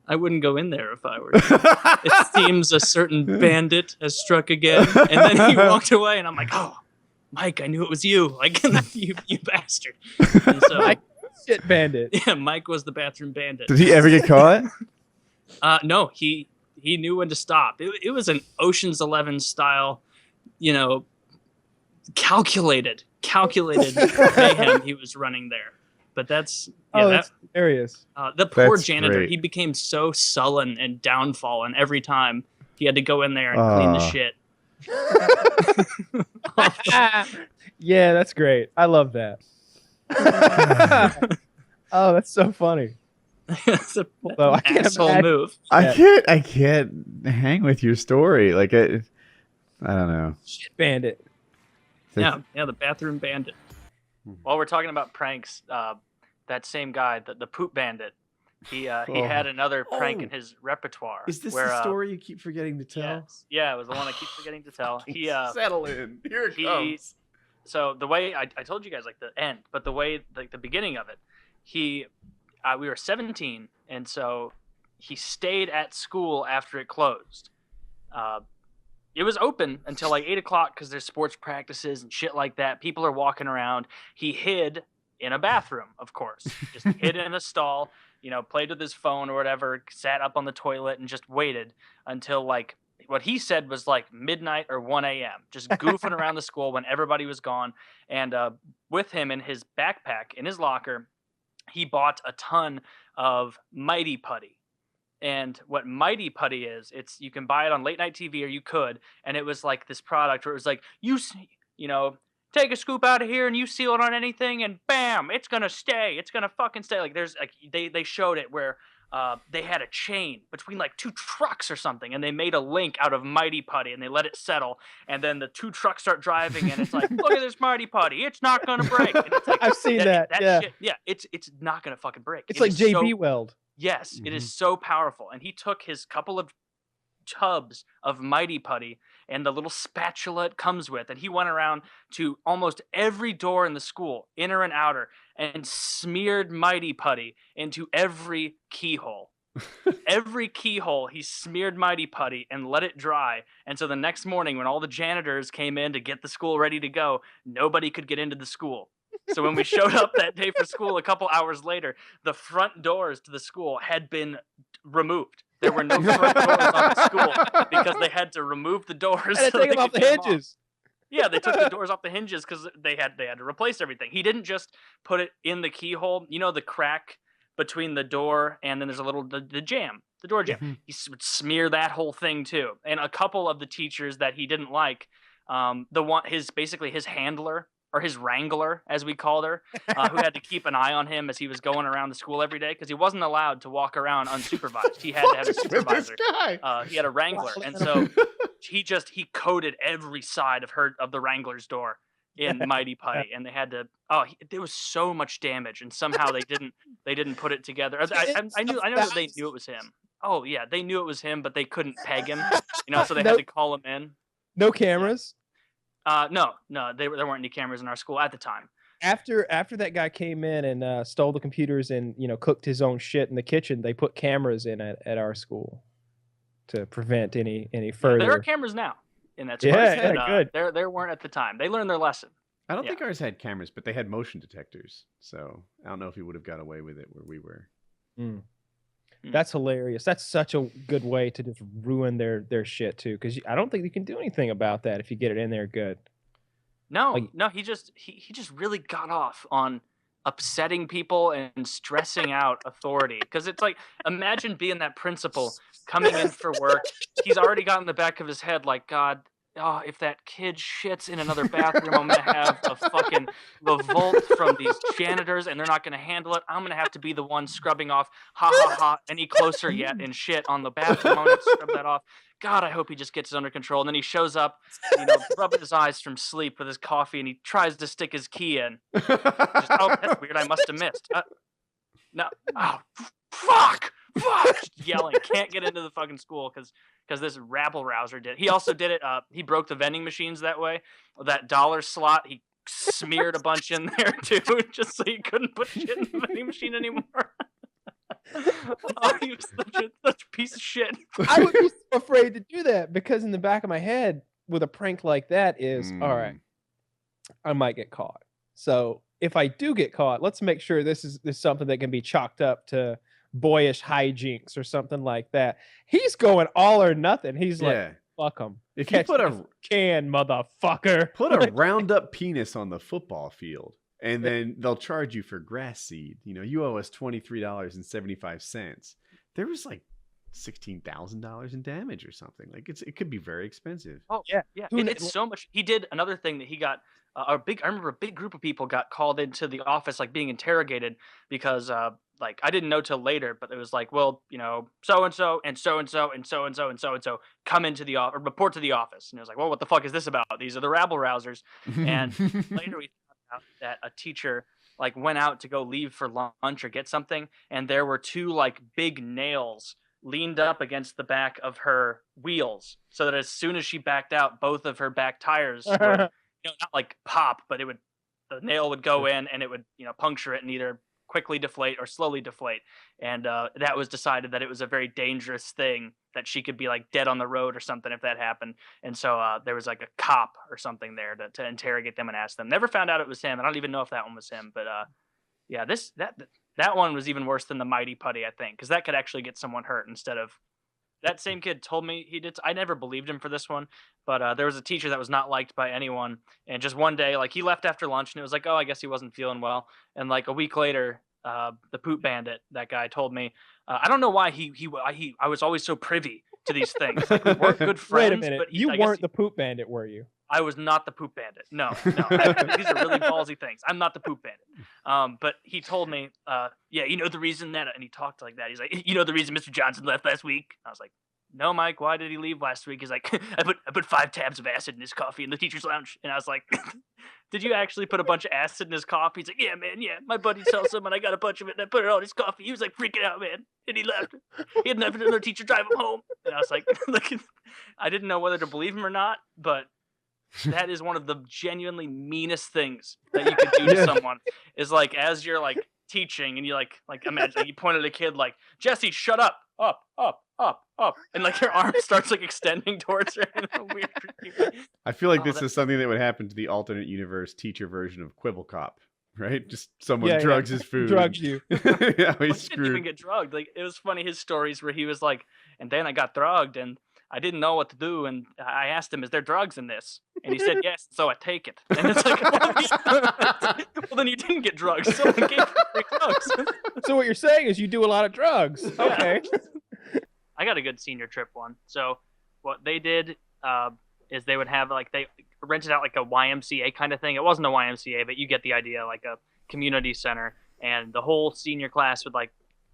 I wouldn't go in there if I were you. It seems a certain bandit has struck again. And then he walked away, and I'm like, oh, Mike, I knew it was you. Like, you bastard. And so, Mike, shit bandit. Yeah, Mike was the bathroom bandit. Did he ever get caught? No, he knew when to stop. It was an Ocean's 11 style, calculated mayhem he was running there. But that's hilarious. The poor janitor, great. He became so sullen and downfallen every time he had to go in there and clean the shit. Yeah, that's great. I love that. Oh, that's so funny. It's an asshole move. I can't hang with your story. Like, I don't know. Shit bandit. Yeah, the bathroom bandit. While we're talking about pranks, that same guy, the poop bandit, He had another prank in his repertoire. Is this where, the story you keep forgetting to tell? Yes. Yeah, it was the one I keep forgetting to tell. He Settle in. Here it comes. So the way I told you guys like the end, but the way like the beginning of it, we were 17, and so he stayed at school after it closed. It was open until like 8 o'clock because there's sports practices and shit like that. People are walking around. He hid in a bathroom, of course, just hid in a stall. Played with his phone or whatever, sat up on the toilet and just waited until like what he said was like midnight or 1 a.m. just goofing around the school when everybody was gone. And with him in his backpack, in his locker, he bought a ton of Mighty Putty. And what Mighty Putty is, you can buy it on late night TV, or you could. And it was like this product where it was like, take a scoop out of here and you seal it on anything and bam, it's going to stay. It's going to fucking stay. Like there's like, they showed it where they had a chain between like 2 trucks or something, and they made a link out of Mighty Putty and they let it settle. And then the 2 trucks start driving and it's like, look at this Mighty Putty. It's not going to break. And it's like, I've seen that. Yeah. Shit, yeah. It's not going to fucking break. It's like JB Weld. Yes, it is so powerful. And he took his couple of tubs of Mighty Putty and the little spatula it comes with, and he went around to almost every door in the school, inner and outer, and smeared Mighty Putty into every keyhole. Every keyhole he smeared Mighty Putty and let it dry. And so the next morning when all the janitors came in to get the school ready to go, nobody could get into the school. So when we showed up that day for school a couple hours later, the front doors to the school had been removed. There were no front doors on the school because they had to remove the doors. And take them off the hinges. Yeah, they took the doors off the hinges because they had to replace everything. He didn't just put it in the keyhole. The crack between the door and then there's a little the jam, the door jam. He would smear that whole thing too. And a couple of the teachers that he didn't like, his handler, or his wrangler, as we called her, who had to keep an eye on him as he was going around the school every day because he wasn't allowed to walk around unsupervised. He had to have a supervisor. He had a wrangler, and so he coated every side of the wrangler's door in Mighty Putty, and they had to. There was so much damage, and somehow they didn't put it together. I know that they knew it was him. Oh yeah, they knew it was him, but they couldn't peg him. So they had to call him in. No cameras. No, there weren't any cameras in our school at the time. After that guy came in and stole the computers and cooked his own shit in the kitchen, they put cameras in at our school to prevent any further. There are cameras now in that school. Yeah, good. There weren't at the time. They learned their lesson. I don't think ours had cameras, but they had motion detectors. So I don't know if he would have got away with it where we were. That's hilarious. That's such a good way to just ruin their shit too, because I don't think you can do anything about that if you get it in there good. No, he just really got off on upsetting people and stressing out authority. Because it's like, imagine being that principal coming in for work. He's already got in the back of his head like, God, if that kid shits in another bathroom, I'm gonna have a fucking revolt from these janitors, and they're not gonna handle it. I'm gonna have to be the one scrubbing off, ha ha ha, any closer yet and shit on the bathroom. I'm gonna scrub that off. God, I hope he just gets it under control. And then he shows up, rubbing his eyes from sleep with his coffee, and he tries to stick his key in. That's weird. I must have missed. No, fuck, just yelling, can't get into the fucking school because this rabble rouser did. He also did it. He broke the vending machines that way. That dollar slot, he smeared a bunch in there too, just so you couldn't put shit in the vending machine anymore. He was such a piece of shit. I would be so afraid to do that because in the back of my head, with a prank like that, is all right, I might get caught. So if I do get caught, let's make sure this is something that can be chalked up to boyish hijinks or something like that. He's going all or nothing. He's like, fuck him. If you put a motherfucker, put a round up penis on the football field, and then they'll charge you for grass seed. You owe us $23.75. There was like $16,000 in damage or something. Like it could be very expensive. Oh yeah. It's so much. He did another thing that he got. I remember a big group of people got called into the office, like being interrogated because, like I didn't know till later, but it was like, well, so and so and so and so and so and so and so and so come into the office, report to the office, and it was like, well, what the fuck is this about? These are the rabble rousers. And later we found out that a teacher like went out to go leave for lunch or get something, and there were 2 like big nails leaned up against the back of her wheels, so that as soon as she backed out, both of her back tires would, not like pop, but the nail would go in and it would, puncture it and either quickly deflate or slowly deflate. And that was decided that it was a very dangerous thing, that she could be like dead on the road or something if that happened. And so there was like a cop or something there to interrogate them and ask them. Never found out it was him. I don't even know if that one was him, but yeah, that one was even worse than the Mighty Putty, I think, because that could actually get someone hurt instead of. That same kid told me he did. I never believed him for this one, but there was a teacher that was not liked by anyone. And just one day, like he left after lunch and it was like, oh, I guess he wasn't feeling well. And like a week later, the Poop Bandit, that guy told me, I don't know why I was always so privy to these things. Like we weren't good friends. Wait a minute. But You weren't the Poop Bandit, were you? I was not the Poop Bandit. No. These are really ballsy things. I'm not the Poop Bandit. But he told me, yeah, the reason that, and he talked like that. He's like, the reason Mr. Johnson left last week? I was like, no, Mike, why did he leave last week? He's like, I put 5 tabs of acid in his coffee in the teacher's lounge. And I was like, did you actually put a bunch of acid in his coffee? He's like, yeah, man, yeah. My buddy tells someone I got a bunch of it and I put it on his coffee. He was like freaking out, man. And he left. He had another teacher drive him home. And I was like, I didn't know whether to believe him or not, but that is one of the genuinely meanest things that you could do to someone, is like, as you're like teaching and you like imagine like, you point at a kid like, Jesse, shut up, up, and like your arm starts like extending towards her in a weird way. I feel like this is something that would happen to the alternate universe teacher version of Quibble Cop, right? Just someone drugs his food. Drugs you. Yeah, he's He screwed. didn't even get drugged. Like, it was funny, his stories where he was like, and then I got drugged and I didn't know what to do, and I asked him, is there drugs in this? And he said yes, so I take it. And it's like, well, then you didn't get drugs. Someone gave you free drugs. So what you're saying is you do a lot of drugs. Okay. I got a good senior trip one. So what they did is they would have like, they rented out like a YMCA kind of thing. It wasn't a YMCA, but you get the idea, like a community center, and the whole senior class would like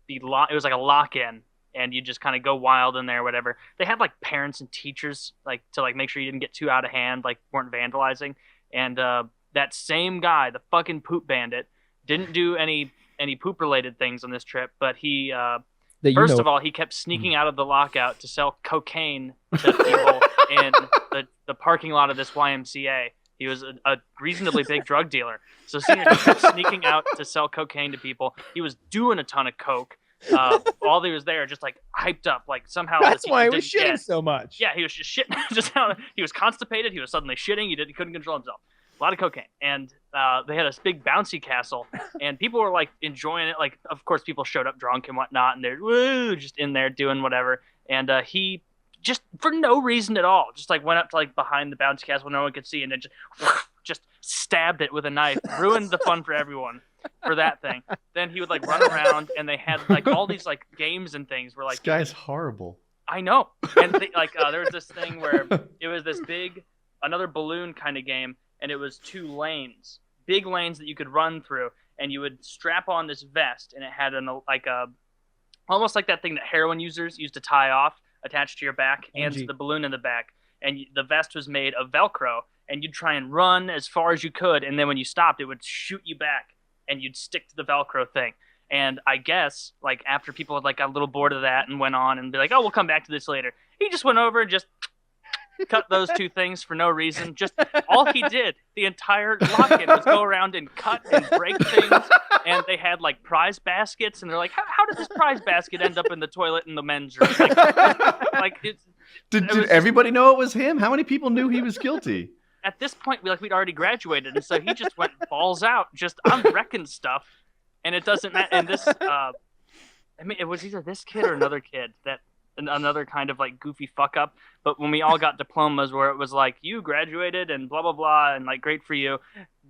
be it was like a lock-in, and you just kind of go wild in there, whatever. They had like parents and teachers like to like make sure you didn't get too out of hand, like weren't vandalizing. And that same guy, the fucking Poop Bandit, didn't do any poop related things on this trip, but he first of all, he kept sneaking out of the lockout to sell cocaine to people in the parking lot of this YMCA. He was a reasonably big drug dealer. So senior kept sneaking out to sell cocaine to people. He was doing a ton of coke. While he was there, just like hyped up, like somehow that's why he was shitting so much. Yeah, he was just shitting. Just how he was constipated. He was suddenly shitting. He couldn't control himself. A lot of cocaine, and they had a big bouncy castle, and people were like enjoying it. Like, of course, people showed up drunk and whatnot, and they're just in there doing whatever. And he just for no reason at all, just like went up to like behind the bouncy castle, no one could see, and then just stabbed it with a knife, ruined the fun for everyone. For that thing. Then he would like run around, and they had like all these like games and things where like This guy's horrible. I know. And there was this thing where it was this another balloon kind of game, and it was 2 lanes, big lanes that you could run through, and you would strap on this vest, and it had almost like that thing that heroin users used to tie off, attached to your back, and the balloon in the back. And the vest was made of Velcro, and you'd try and run as far as you could, and then when you stopped, it would shoot you back, and you'd stick to the Velcro thing. And I guess, like, after people had, like, got a little bored of that and went on and be like, oh, we'll come back to this later, he just went over and just cut those 2 things for no reason. Just all he did, the entire lock-in, was go around and cut and break things. And they had, like, prize baskets, and they're like, how did this prize basket end up in the toilet in the men's room? Did everybody know it was him? How many people knew he was guilty? At this point, we'd already graduated, and so he just went balls out. Just, I'm wrecking stuff, and it doesn't matter. And this, I mean, it was either this kid or another kid another kind of like goofy fuck up. But when we all got diplomas where it was like, you graduated and blah blah blah, and like, great for you.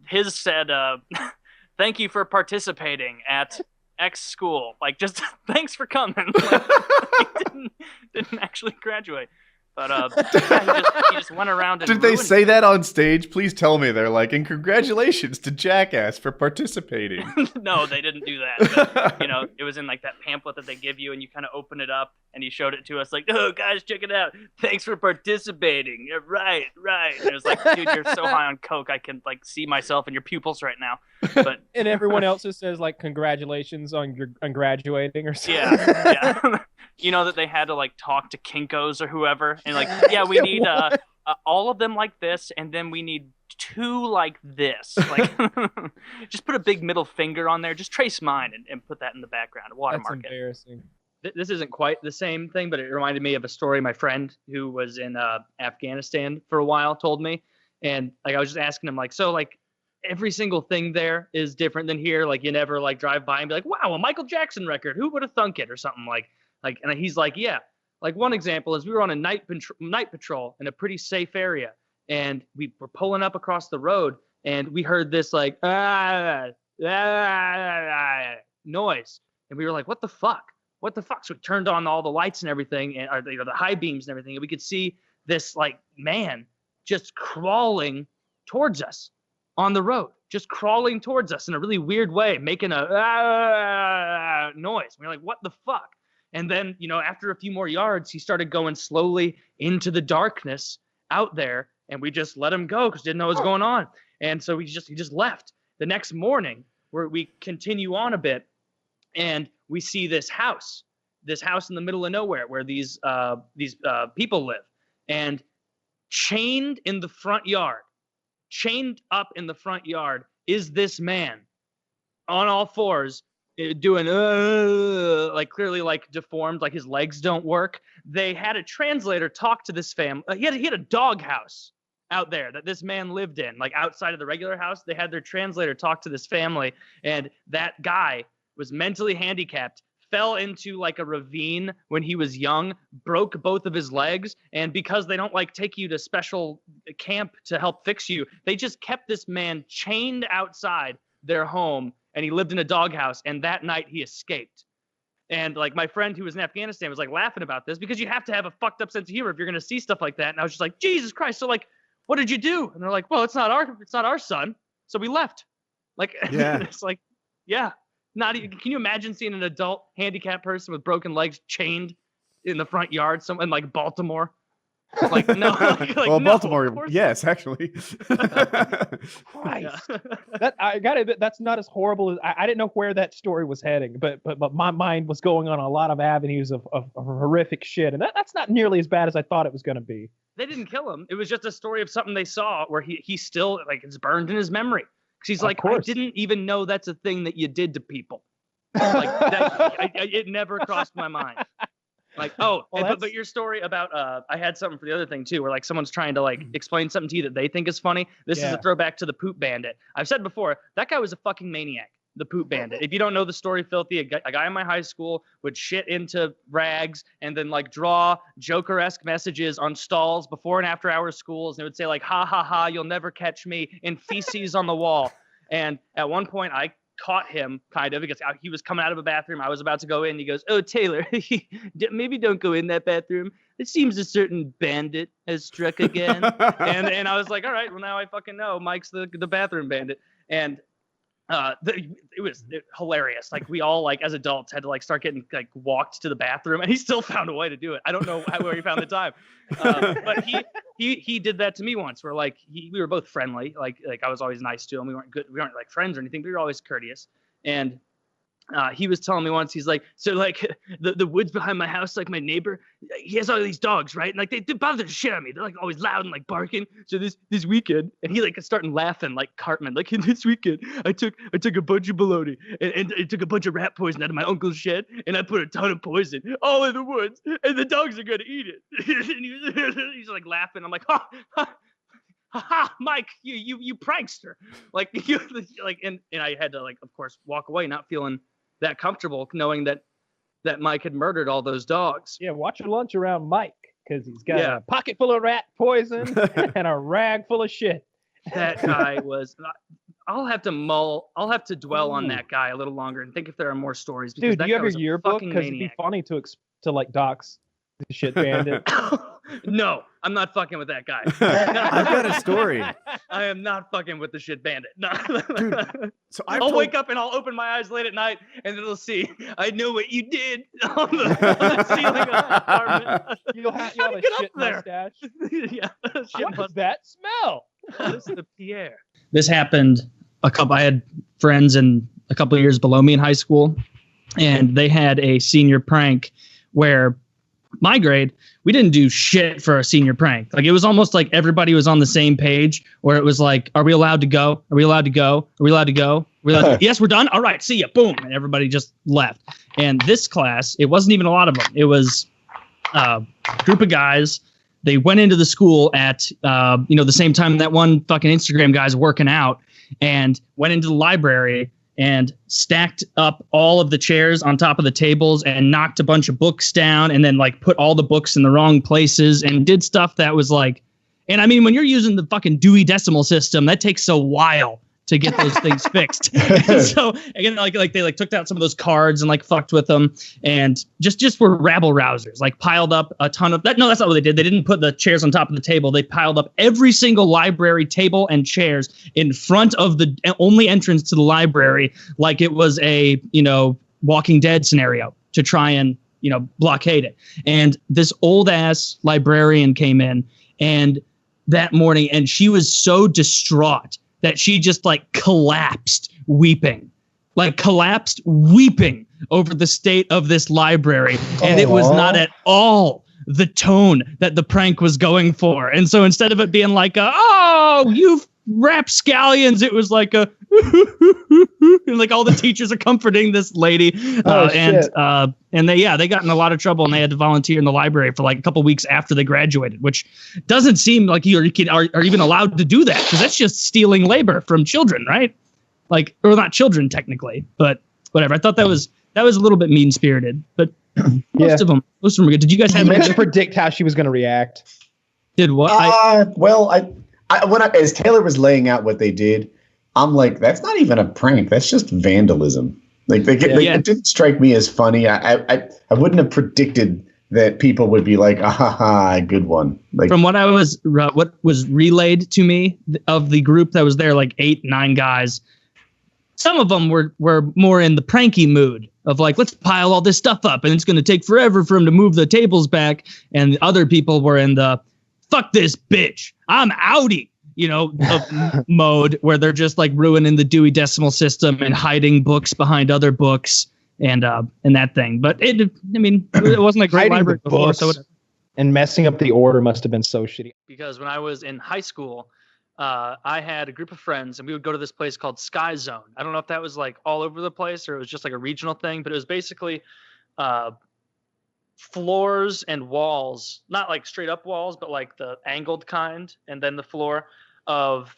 His said, thank you for participating at X school. Like, just thanks for coming. Like, he didn't actually graduate. But he just went around and Did they say that on stage? Please tell me they're like, and congratulations to Jackass for participating. No, they didn't do that. But, it was in like that pamphlet that they give you, and you kind of open it up, and he showed it to us like, oh, guys, check it out. Thanks for participating. Yeah, right. And it was like, dude, you're so high on coke, I can like see myself in your pupils right now. But and everyone else just says like congratulations on graduating or something. yeah. You know that they had to like talk to Kinkos or whoever, and like, yeah, we need all of them like this, and then we need 2 like this. Like, just put a big middle finger on there. Just trace mine and put that in the background. Watermark That's embarrassing. This isn't quite the same thing, but it reminded me of a story my friend who was in Afghanistan for a while told me. And like I was just asking him, like, so like every single thing there is different than here. Like you never like drive by and be like, wow, a Michael Jackson record. Who would have thunk it or something like, and he's like, yeah. Like one example is we were on a night patrol in a pretty safe area, and we were pulling up across the road, and we heard this like noise, and we were like, what the fuck? What the fuck? So we turned on all the lights and everything, and the high beams and everything, and we could see this like man just crawling towards us on the road, just crawling towards us in a really weird way, making a noise. We were like, what the fuck? And then, after a few more yards, he started going slowly into the darkness out there, and we just let him go because didn't know what was going on. And so he just left. The next morning, we continue on a bit, and we see this house in the middle of nowhere where these people live, and chained in the front yard, chained up in the front yard is this man on all fours, doing like clearly like deformed, like his legs don't work. They had a translator talk to this family. He had a dog house out there that this man lived in, like outside of the regular house. They had their translator talk to this family, and that guy was mentally handicapped, fell into like a ravine when he was young, broke both of his legs, and because they don't like take you to special camp to help fix you, they just kept this man chained outside their home, and he lived in a doghouse, and that night he escaped. And like my friend who was in Afghanistan was like laughing about this because you have to have a fucked up sense of humor if you're going to see stuff like that. And I was just like, Jesus Christ. So like, what did you do? And they're like, well, it's not our son. So we left. Like, yeah. It's like, yeah. Not even, can you imagine seeing an adult handicapped person with broken legs chained in the front yard in like Baltimore? Like, no. Well, no, Baltimore, yes, actually. Christ. That's not as horrible as I didn't know where that story was heading, but my mind was going on a lot of avenues of horrific shit, and that's not nearly as bad as I thought it was going to be. They didn't kill him. It was just a story of something they saw where he still like it's burned in his memory. Because he's like, I didn't even know that's a thing that you did to people. Like it never crossed my mind. Like, but your story about I had something for the other thing too, where like someone's trying to like explain something to you that they think is funny. This is a throwback to the Poop Bandit. I've said before, that guy was a fucking maniac. The Poop Bandit. If you don't know the story, Filthy, a guy in my high school would shit into rags and then like draw Joker-esque messages on stalls before and after hours schools. And it would say like, ha ha ha, you'll never catch me, in feces on the wall. And at one point I caught him kind of because he was coming out of a bathroom. I was about to go in. He goes, oh, Taylor, maybe don't go in that bathroom. It seems a certain bandit has struck again. and I was like, all right, well now I fucking know Mike's the bathroom bandit. And it was hilarious. Like we all like as adults had to like start getting like walked to the bathroom, and he still found a way to do it. I don't know where he found the time, but he did that to me once. Where like we were both friendly, like I was always nice to him. We weren't like friends or anything, but we were always courteous. And he was telling me once, he's like, so like the woods behind my house, like my neighbor, he has all these dogs, right? And like they bother the shit out of me. They're like always loud and like barking. So this weekend, and he like starting laughing like Cartman, like this weekend I took a bunch of bologna and I took a bunch of rat poison out of my uncle's shed, and I put a ton of poison all in the woods, and the dogs are gonna eat it. And he's like laughing. I'm like, ha, Mike, you prankster. Like you like, and I had to like of course walk away, not feeling that comfortable, knowing that Mike had murdered all those dogs. Yeah, watch your lunch around Mike, because he's got a pocket full of rat poison and a rag full of shit. That guy was. I'll have to dwell on that guy a little longer and think if there are more stories. Dude, do you have your yearbook? Because it'd be funny to like dox the shit bandit. No, I'm not fucking with that guy. I've got a story. I am not fucking with the shit bandit. No. Dude, so I'll wake up and I'll open my eyes late at night and it'll see, I know what you did on the ceiling of the apartment. You'll have a shit mustache. Yeah. What does that smell? This is the Pierre. This happened I had friends and a couple of years below me in high school, and they had a senior prank where my grade, we didn't do shit for a senior prank. Like, it was almost like everybody was on the same page, where it was like, are we allowed to go? Are we allowed to go? Are we allowed to go? Are we allowed to yes, we're done. All right, see ya. Boom. And everybody just left. And this class, it wasn't even a lot of them. It was a group of guys. They went into the school at, the same time that one fucking Instagram guy's working out, and went into the library and stacked up all of the chairs on top of the tables and knocked a bunch of books down, and then like put all the books in the wrong places and did stuff that was like, and I mean, when you're using the fucking Dewey Decimal System, that takes a while to get those things fixed. And so again, like they like took out some of those cards and like fucked with them, and just were rabble rousers, like piled up a ton of that. No, that's not what they did. They didn't put the chairs on top of the table. They piled up every single library table and chairs in front of the only entrance to the library, like it was a, Walking Dead scenario, to try and, blockade it. And this old ass librarian came in and that morning, and she was so distraught that she just like collapsed weeping over the state of this library. And it was not at all the tone that the prank was going for. And so instead of it being like, oh, you rapscallions, it was like a, and like all the teachers are comforting this lady. And they got in a lot of trouble, and they had to volunteer in the library for like a couple weeks after they graduated, which doesn't seem like you are even allowed to do that, because that's just stealing labor from children, right? Like, or not children technically, but whatever. I thought that was a little bit mean spirited, but most of them were good. Did you guys have to predict how she was going to react? Did what? As Taylor was laying out what they did, I'm like, that's not even a prank. That's just vandalism. Like it didn't strike me as funny. I wouldn't have predicted that people would be like, good one. Like, from what was relayed to me of the group that was there, like 8-9 guys, some of them were more in the pranky mood of like, let's pile all this stuff up and it's going to take forever for him to move the tables back. And the other people were in the fuck this bitch, I'm outie, mode, where they're just like ruining the Dewey Decimal System and hiding books behind other books and that thing. But it wasn't a great library before, so and messing up the order must have been so shitty. Because when I was in high school, I had a group of friends, and we would go to this place called Sky Zone. I don't know if that was like all over the place or it was just like a regional thing, but it was basically floors and walls, not like straight up walls, but like the angled kind, and then the floor of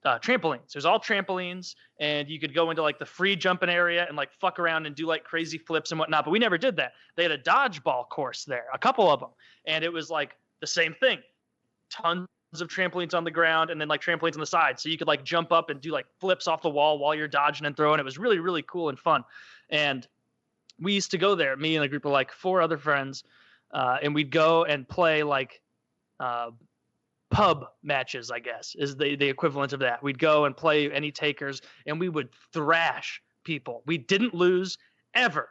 trampolines. There's all trampolines, and you could go into like the free jumping area and like fuck around and do like crazy flips and whatnot. But we never did that. They had a dodgeball course there, a couple of them, and it was like the same thing. Tons of trampolines on the ground, and then like trampolines on the side, so you could like jump up and do like flips off the wall while you're dodging and throwing. It was really, really cool and fun. And we used to go there, me and a group of like 4 other friends, and we'd go and play like pub matches, I guess, is the equivalent of that. We'd go and play any takers, and we would thrash people. We didn't lose ever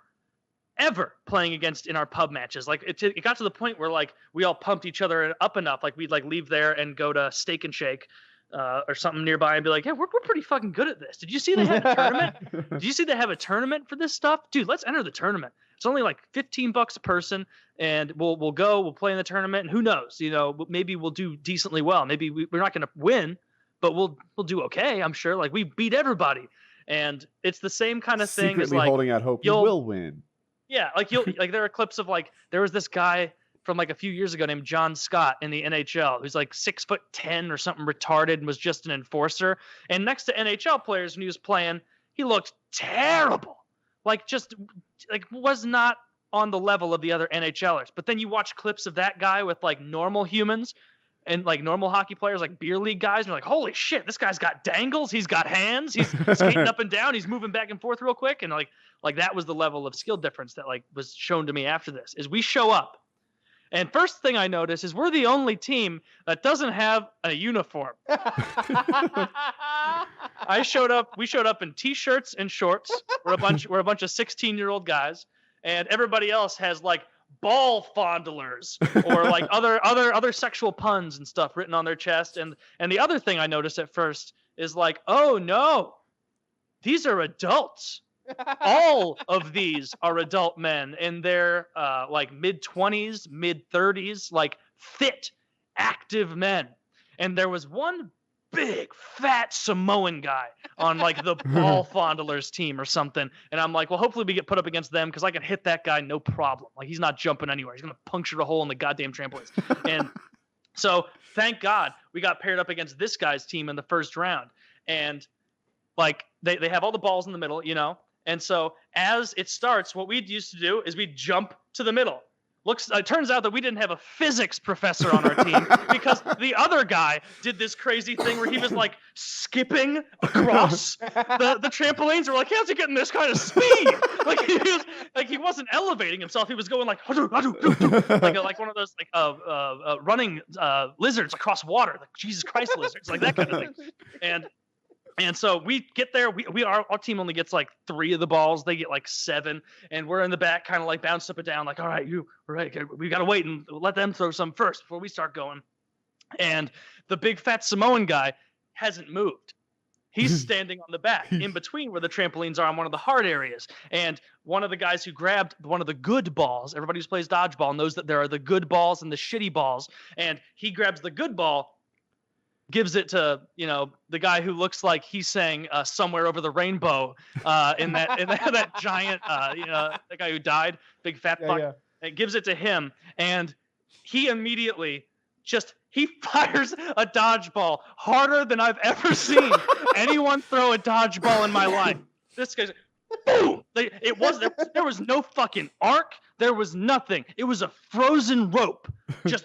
playing against in our pub matches. Like it got to the point where like we all pumped each other up enough, like we'd like leave there and go to Steak and Shake or something nearby and be like, yeah, we're pretty fucking good at this. Did you see they had a tournament? Did you see they have a tournament for this stuff? Dude, let's enter the tournament. It's only like $15 a person, and we'll play in the tournament, and who knows, maybe we'll do decently well. Maybe we're not going to win, but we'll do okay, I'm sure. Like, we beat everybody, and it's the same kind of thing as like holding out hope you will win. Yeah, like there are clips of like there was this guy from like a few years ago named John Scott in the NHL, who's like 6'10" or something retarded and was just an enforcer. And next to NHL players when he was playing, he looked terrible. Like just like was not on the level of the other NHLers. But then you watch clips of that guy with like normal humans and like normal hockey players, like beer league guys, and you're like, holy shit, this guy's got dangles, he's got hands, he's skating up and down, he's moving back and forth real quick. And like that was the level of skill difference that like was shown to me after this. Is we show up, and first thing I notice is we're the only team that doesn't have a uniform. We showed up in t-shirts and shorts. We're a bunch of 16-year-old guys, and everybody else has like ball fondlers or like other sexual puns and stuff written on their chest. And the other thing I noticed at first is like, oh no, these are adults. All of these are adult men in their like mid-20s, mid-30s, like fit, active men. And there was one big, fat Samoan guy on like the ball fondlers team or something. And I'm like, well, hopefully we get put up against them because I can hit that guy no problem. Like, he's not jumping anywhere. He's going to puncture a hole in the goddamn trampolines. And so thank God we got paired up against this guy's team in the first round. And like they have all the balls in the middle, you know? And so as it starts, what we used to do is we jump to the middle. It turns out that we didn't have a physics professor on our team because the other guy did this crazy thing where he was like skipping across the trampolines. We're like, how's he getting this kind of speed? He wasn't elevating himself. He was going like like one of those like running lizards across water, like Jesus Christ lizards, like that kind of thing. And so we get there. Our team only gets like 3 of the balls. They get like 7, and we're in the back, kind of like bounced up and down. Like, all right, we got to wait and let them throw some first before we start going. And the big fat Samoan guy hasn't moved. He's standing on the back in between where the trampolines are on one of the hard areas. And one of the guys who grabbed one of the good balls, everybody who plays dodgeball knows that there are the good balls and the shitty balls. And he grabs the good ball, gives it to, you know, the guy who looks like he's saying Somewhere Over the Rainbow in that giant, you know, the guy who died, big fat fuck. Yeah. It gives it to him, and he immediately he fires a dodgeball harder than I've ever seen anyone throw a dodgeball in my life. This guy's boom. There was no fucking arc. There was nothing. It was a frozen rope. Just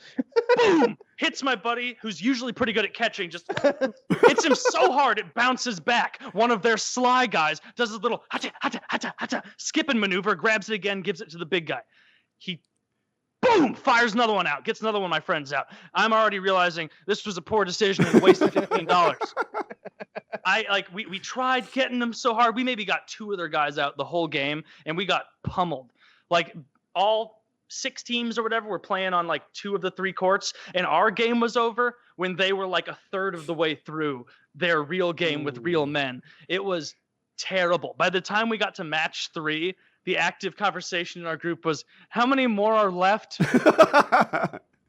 boom. Hits my buddy, who's usually pretty good at catching, just hits him so hard it bounces back. One of their sly guys does a little skipping maneuver, grabs it again, gives it to the big guy. He boom, fires another one out, gets another one of my friends out. I'm already realizing this was a poor decision and wasted $15. We tried getting them so hard. We maybe got 2 other guys out the whole game, and we got pummeled. Like, all 6 teams or whatever were playing on like 2 of the 3 courts, and our game was over when they were like a third of the way through their real game with real men. It was terrible. By the time we got to match 3, the active conversation in our group was, how many more are left?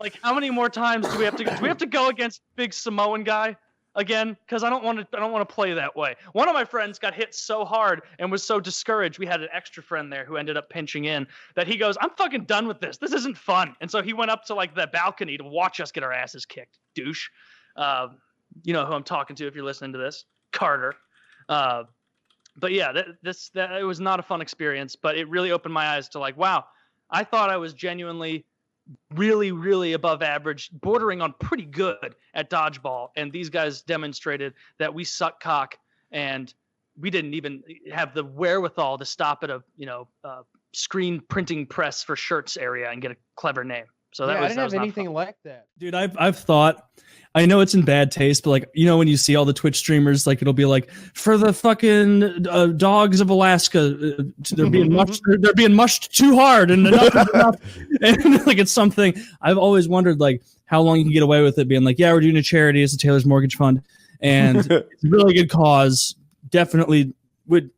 Like, how many more times do we have to go? Do we have to go against big Samoan guy again? Because I don't want to play that way. One of my friends got hit so hard and was so discouraged. We had an extra friend there who ended up pinching in, that he goes, I'm fucking done with this. This isn't fun. And so he went up to like the balcony to watch us get our asses kicked. Douche. You know who I'm talking to if you're listening to this. Carter. But yeah, that it was not a fun experience, but it really opened my eyes to like, wow, I thought I was genuinely really, really above average, bordering on pretty good at dodgeball. And these guys demonstrated that we suck cock, and we didn't even have the wherewithal to stop at a, screen printing press for shirts area and get a clever name. So I didn't have anything like that. Dude, I've thought, I know it's in bad taste, but like, you know, when you see all the Twitch streamers, like it'll be like, for the fucking dogs of Alaska, they're being mushed too hard, and enough is enough. And like, it's something I've always wondered, like how long you can get away with it being like, yeah, we're doing a charity, it's the Taylor's Mortgage Fund, and it's a really good cause. Definitely would,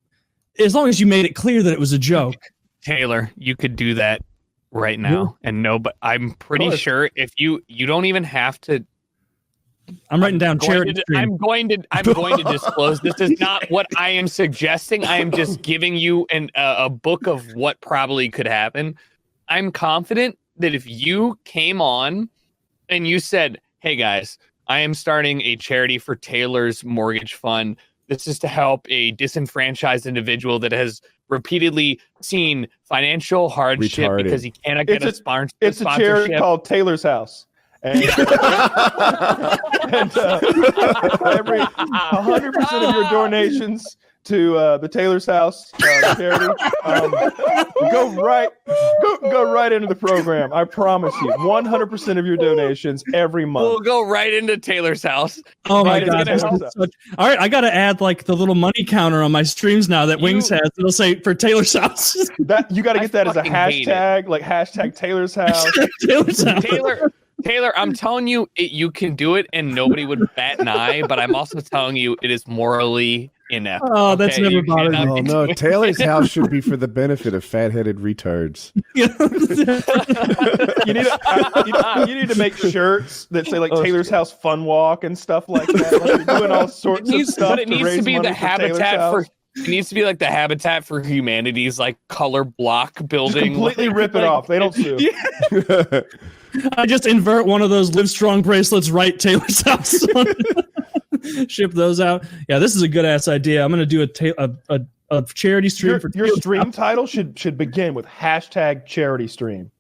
as long as you made it clear that it was a joke. Taylor, you could do that right now, and no, but I'm pretty sure if you don't even have to. I'm writing down charity. I'm going to disclose. This is not what I am suggesting. I am just giving you a book of what probably could happen. I'm confident that if you came on and you said, "Hey guys, I am starting a charity for Taylor's Mortgage Fund. This is to help a disenfranchised individual that has repeatedly seen financial hardship because he cannot get a sponsorship." It's a charity called Taylor's House. And, every 100% of your donations to the Taylor's House charity go right into the program. I promise you, 100% of your donations every month. We'll go right into Taylor's house. Oh my god! All right, I got to add like the little money counter on my streams now that Wings has. It'll say for Taylor's house. That you got to get that as a hashtag, like hashtag Taylor's House. Taylor's house. Taylor, I'm telling you, you can do it and nobody would bat an eye, but I'm also telling you it is morally inept. Oh, that's okay? never You bothered cannot me. be Oh no, doing- Taylor's house should be for the benefit of fat-headed retards. You need to make shirts that say like Taylor's House Fun Walk and stuff like that. Like you're doing all sorts of stuff. But it needs raise to be money the for Taylor's habitat house. for. It needs to be like the Habitat for Humanity's like color block Just building. completely rip it off. They don't sue. I just invert one of those Live Strong bracelets, right Taylor's house. Ship those out. Yeah, this is a good ass idea. I'm gonna do a charity stream for Your Taylor's stream house. title should begin with #charity stream.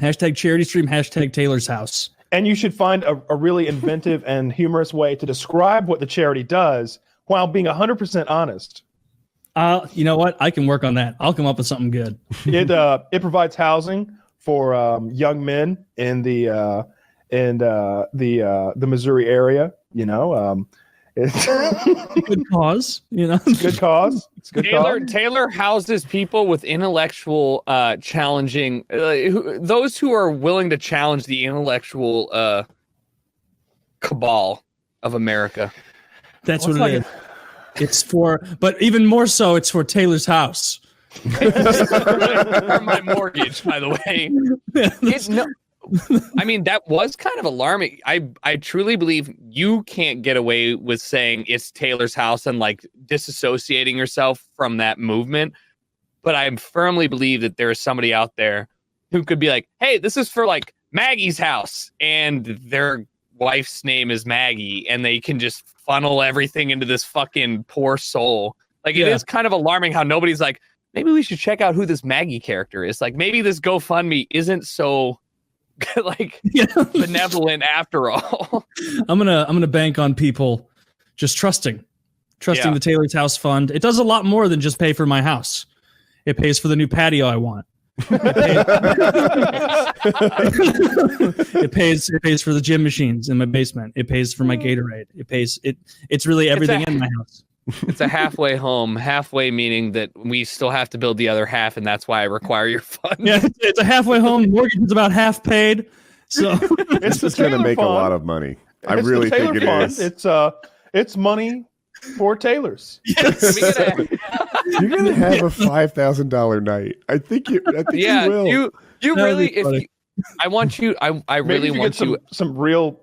#charity stream, #Taylor's house. And you should find a really inventive and humorous way to describe what the charity does while being 100% honest. You know what? I can work on that. I'll come up with something good. It provides housing for young men in the Missouri area. You know, it's a good cause. You know, it's a good cause. It's a good cause. Taylor houses people with intellectual challenging those who are willing to challenge the intellectual cabal of America. That's what it is. It's for, but even more so, it's for Taylor's house. Or my mortgage, by the way. I mean, that was kind of alarming. I truly believe you can't get away with saying it's Taylor's house and like disassociating yourself from that movement. But I firmly believe that there is somebody out there who could be like, hey, this is for like Maggie's house, and their wife's name is Maggie, and they can just funnel everything into this fucking poor soul. Like, it is kind of alarming how nobody's like, maybe we should check out who this Maggie character is. Like, maybe this GoFundMe isn't so like benevolent after all. I'm gonna bank on people just trusting the Taylor's House Fund. It does a lot more than just pay for my house. It pays for the new patio I want. It pays for the gym machines in my basement. It pays for my Gatorade. It's really everything in my house. It's a halfway home, halfway meaning that we still have to build the other half, and that's why I require your funds. Yeah, it's a halfway home. Mortgage is about half paid. So it's just going to make a lot of money. I really think it is. It's money for Taylors. Yes. You're going to have a $5,000 night. I think you will. You really, I want you, I really want you. Some real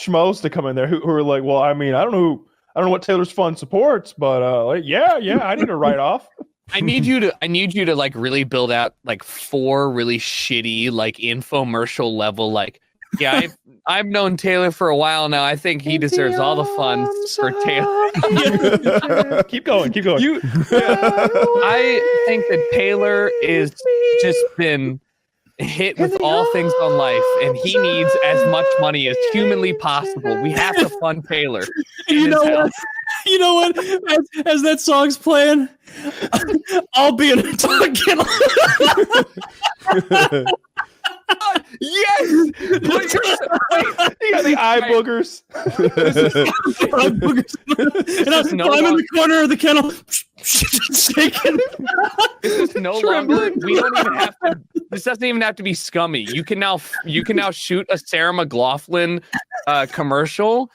schmoes to come in there who are like, well, I mean, I don't know what Taylor's Fund supports, but like, yeah, I need a write off. I need you to like really build out like 4 really shitty like infomercial level like, yeah, I've known Taylor for a while now. I think he deserves all the funds for Taylor. Keep going. I think that Taylor is just been hit with all things on life, and he needs as much money as humanly possible. We have to fund Taylor. You know what? You know what? As that song's playing, I'll be in a dog kennel. Yes! You got the eye boogers. And I'm in the corner of the kennel, shaking. This is no longer. We don't even have to. This doesn't even have to be scummy. You can now shoot a Sarah McLachlan commercial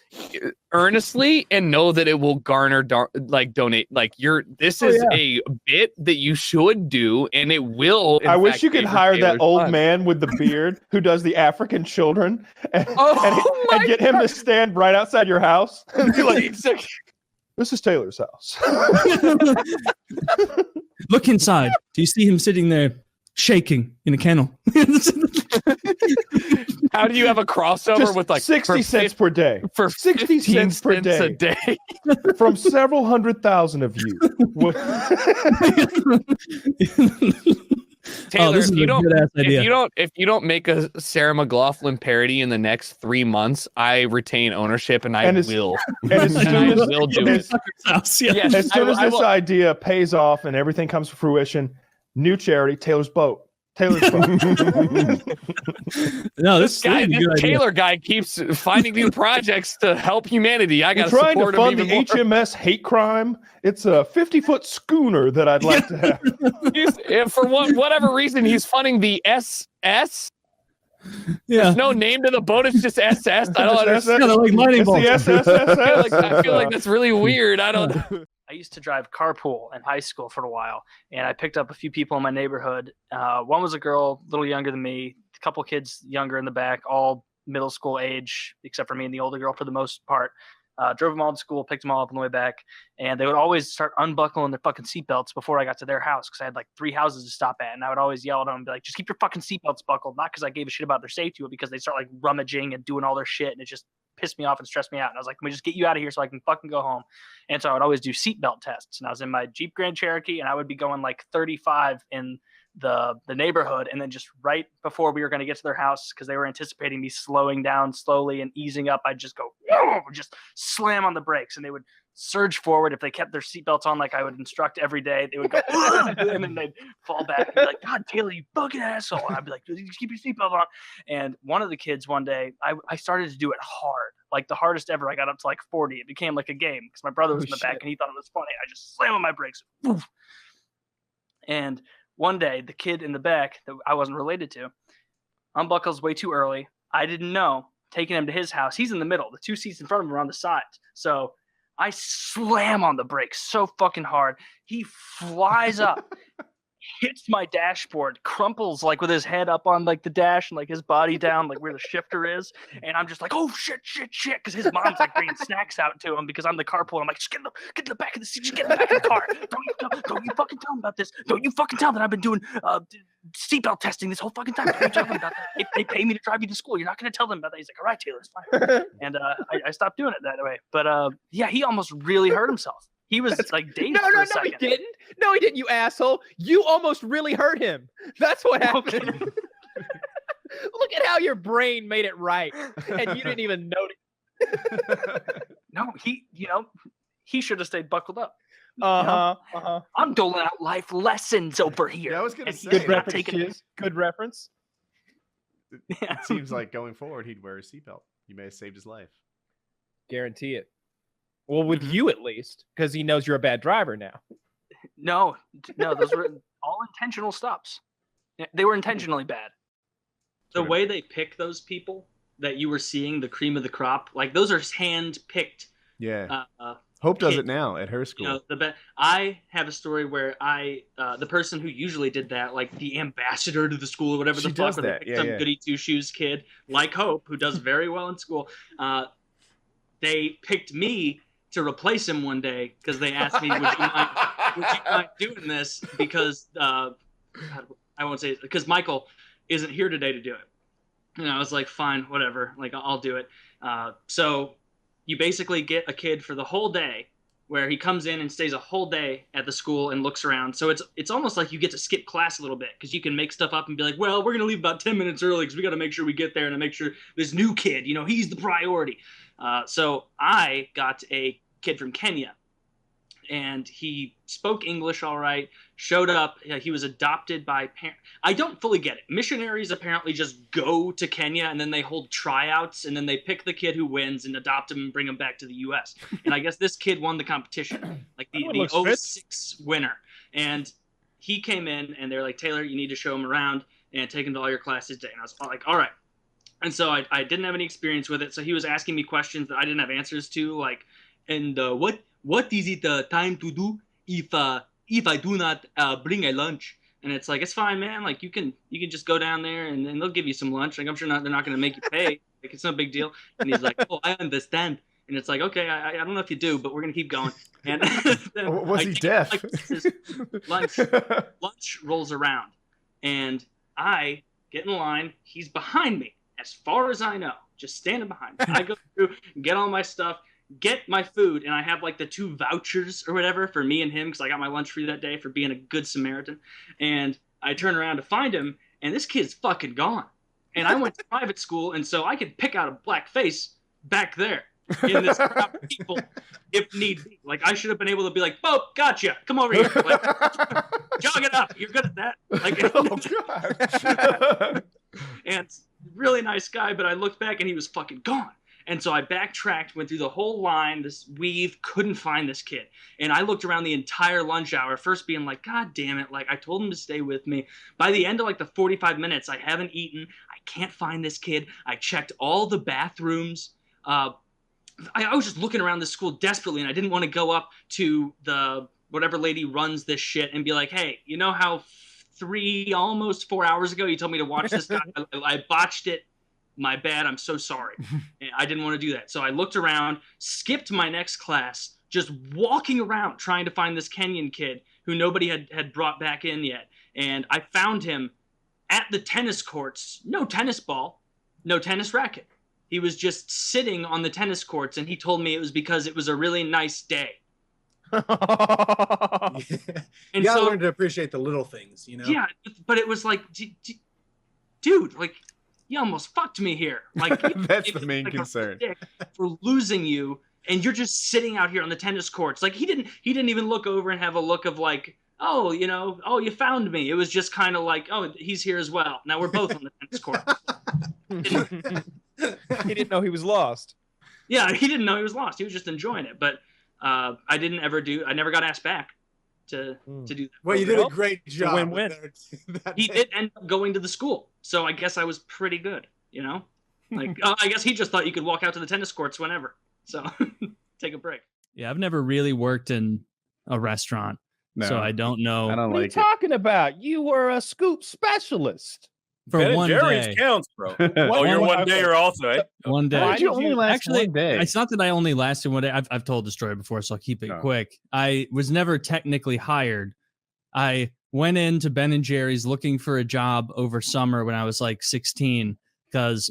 earnestly and know that it will garner donate. Like this is a bit that you should do, and it will. I wish you could hire that old man with the beard who does the African children and get him to stand right outside your house and be like, this is Taylor's house. Look inside. Do you see him sitting there shaking in a kennel? How do you have a crossover Just with like 60 cents per day? For 60 cents per day. A day. From several 100,000 of you. Taylor, this is a good-ass idea. if you don't make a Sarah McLachlan parody in the next 3 months, I retain ownership and I will. And as soon as, will do it. as soon as this idea pays off and everything comes to fruition, new charity, Taylor's Boat. Taylor's Boat. No, this Taylor guy keeps finding new projects to help humanity. I got to trying to support fund him the even more. HMS hate crime. It's a 50-foot schooner that I'd like to have. For whatever reason, he's funding the SS. Yeah. There's no name to the boat. It's just SS. I don't understand. Like lightning bolts. It's the SSSS. I feel like that's really weird. I don't. used to drive carpool in high school for a while, and I picked up a few people in my neighborhood. One was a girl, a little younger than me, a couple kids younger in the back, all middle school age, except for me and the older girl for the most part. Drove them all to school, picked them all up on the way back, and they would always start unbuckling their fucking seatbelts before I got to their house because I had like 3 houses to stop at, and I would always yell at them and be like, just keep your fucking seatbelts buckled, not because I gave a shit about their safety, but because they start like rummaging and doing all their shit, and it just pissed me off and stressed me out. And I was like, can we just get you out of here so I can fucking go home? And so I would always do seatbelt tests, and I was in my Jeep Grand Cherokee, and I would be going like 35 in the neighborhood, and then just right before we were going to get to their house, because they were anticipating me slowing down slowly and easing up, I'd just go just slam on the brakes, and they would surge forward. If they kept their seatbelts on like I would instruct every day, they would go and then they'd fall back and be like, God, Taylor, you fucking asshole. And I'd be like, just keep your seatbelt on. And one of the kids one day, I started to do it hard, like the hardest ever. I got up to like 40. It became like a game because my brother was in the back and he thought it was funny. I just slam on my brakes. And one day, the kid in the back that I wasn't related to unbuckles way too early. I didn't know. Taking him to his house. He's in the middle. The 2 seats in front of him are on the sides. So I slam on the brakes so fucking hard. He flies up, hits my dashboard, crumples like with his head up on like the dash and like his body down like where the shifter is. And I'm just like, oh shit, because his mom's like bringing snacks out to him because I'm the carpool. I'm like, just get in the back of the seat, just get in the back of the car. Don't you fucking tell him about this. Don't you fucking tell him that I've been doing seatbelt testing this whole fucking time. Don't you tell them about that. They pay me to drive you to school. You're not going to tell them about that. He's like, all right, Taylor, it's fine. And I stopped doing it that way. But yeah, he almost really hurt himself. He was like dazed for a second. No, he didn't. No, he didn't, you asshole. You almost really hurt him. That's what happened. Look at how your brain made it right, and you didn't even notice. No, he should have stayed buckled up. I'm doling out life lessons over here. Yeah, I was going to say. Good reference. Good reference. It seems like going forward, he'd wear a seatbelt. You may have saved his life. Guarantee it. Well, with you at least, because he knows you're a bad driver now. No, those were all intentional stops. They were intentionally bad. The way they pick those people that you were seeing, the cream of the crop, like those are hand-picked. Yeah. Hope does it now at her school. I have a story where the person who usually did that, like the ambassador to the school or whatever the fuck, where they picked some goody two-shoes kid like Hope, who does very well in school. They picked me to replace him one day because they asked me, would you mind doing this? Because I won't say it, because Michael isn't here today to do it. And I was like, fine, whatever, like I'll do it. So you basically get a kid for the whole day where he comes in and stays a whole day at the school and looks around. So it's almost like you get to skip class a little bit because you can make stuff up and be like, well, we're going to leave about 10 minutes early because we got to make sure we get there and make sure this new kid, he's the priority. So I got a kid from Kenya, and he spoke English all right, showed up. He was adopted by parents. I don't fully get it. Missionaries apparently just go to Kenya, and then they hold tryouts, and then they pick the kid who wins and adopt him and bring him back to the U.S. And I guess this kid won the competition, like the 06 winner. And he came in, and they're like, Taylor, you need to show him around and take him to all your classes today. And I was like, all right. And so I didn't have any experience with it. So he was asking me questions that I didn't have answers to, like, and what is it time to do if I do not bring a lunch? And it's like, it's fine, man. Like you can just go down there and they'll give you some lunch. Like I'm sure they're not going to make you pay. Like it's no big deal. And he's like, oh, I understand. And it's like, okay, I don't know if you do, but we're going to keep going. And was he deaf? Lunch rolls around and I get in line. He's behind me as far as I know, just standing behind me. I go through, get all my stuff, get my food, and I have like the 2 vouchers or whatever for me and him because I got my lunch free that day for being a good Samaritan. And I turn around to find him, and this kid's fucking gone. And I went to private school, and so I could pick out a black face back there in this crowd of people if need be. Like I should have been able to be like, "Bo, gotcha, come over here, like, jog it up. You're good at that." Like, oh god. And really nice guy, but I looked back and he was fucking gone. And so I backtracked, went through the whole line, this weave, couldn't find this kid. And I looked around the entire lunch hour, first being like, God damn it, like I told him to stay with me. By the end of like the 45 minutes, I haven't eaten. I can't find this kid. I checked all the bathrooms. I was just looking around the school desperately, and I didn't want to go up to the whatever lady runs this shit and be like, hey, you know how almost 4 hours ago you told me to watch this guy? I botched it. My bad. I'm so sorry. And I didn't want to do that. So I looked around, skipped my next class, just walking around trying to find this Kenyan kid who nobody had brought back in yet. And I found him at the tennis courts. No tennis ball, no tennis racket. He was just sitting on the tennis courts, and he told me it was because it was a really nice day. And you gotta learn to appreciate the little things, you know? Yeah, but it was like, dude, like, you almost fucked me here. Like, that's the main concern for losing you, and you're just sitting out here on the tennis courts. Like, he didn't even look over and have a look of like, oh, you know, oh, you found me. It was just kind of like, oh, he's here as well. Now we're both on the tennis court. He didn't know he was lost. Yeah, he didn't know he was lost. He was just enjoying it. But I never got asked back to do that. Well, you did a great job. Win-win. He did end up going to the school, so I guess I was pretty good, you know? Like, I guess he just thought you could walk out to the tennis courts whenever. So take a break. Yeah, I've never really worked in a restaurant, so I don't know. What are you talking about? You were a scoop specialist. For Ben one and Jerry's day. counts, bro. Oh, you're one dayer also, eh? One day. Why did you only last Actually, one day? it's not that I only lasted one day. I've told the story before, so I'll keep it quick. I was never technically hired. I went into Ben and Jerry's looking for a job over summer when I was like 16, because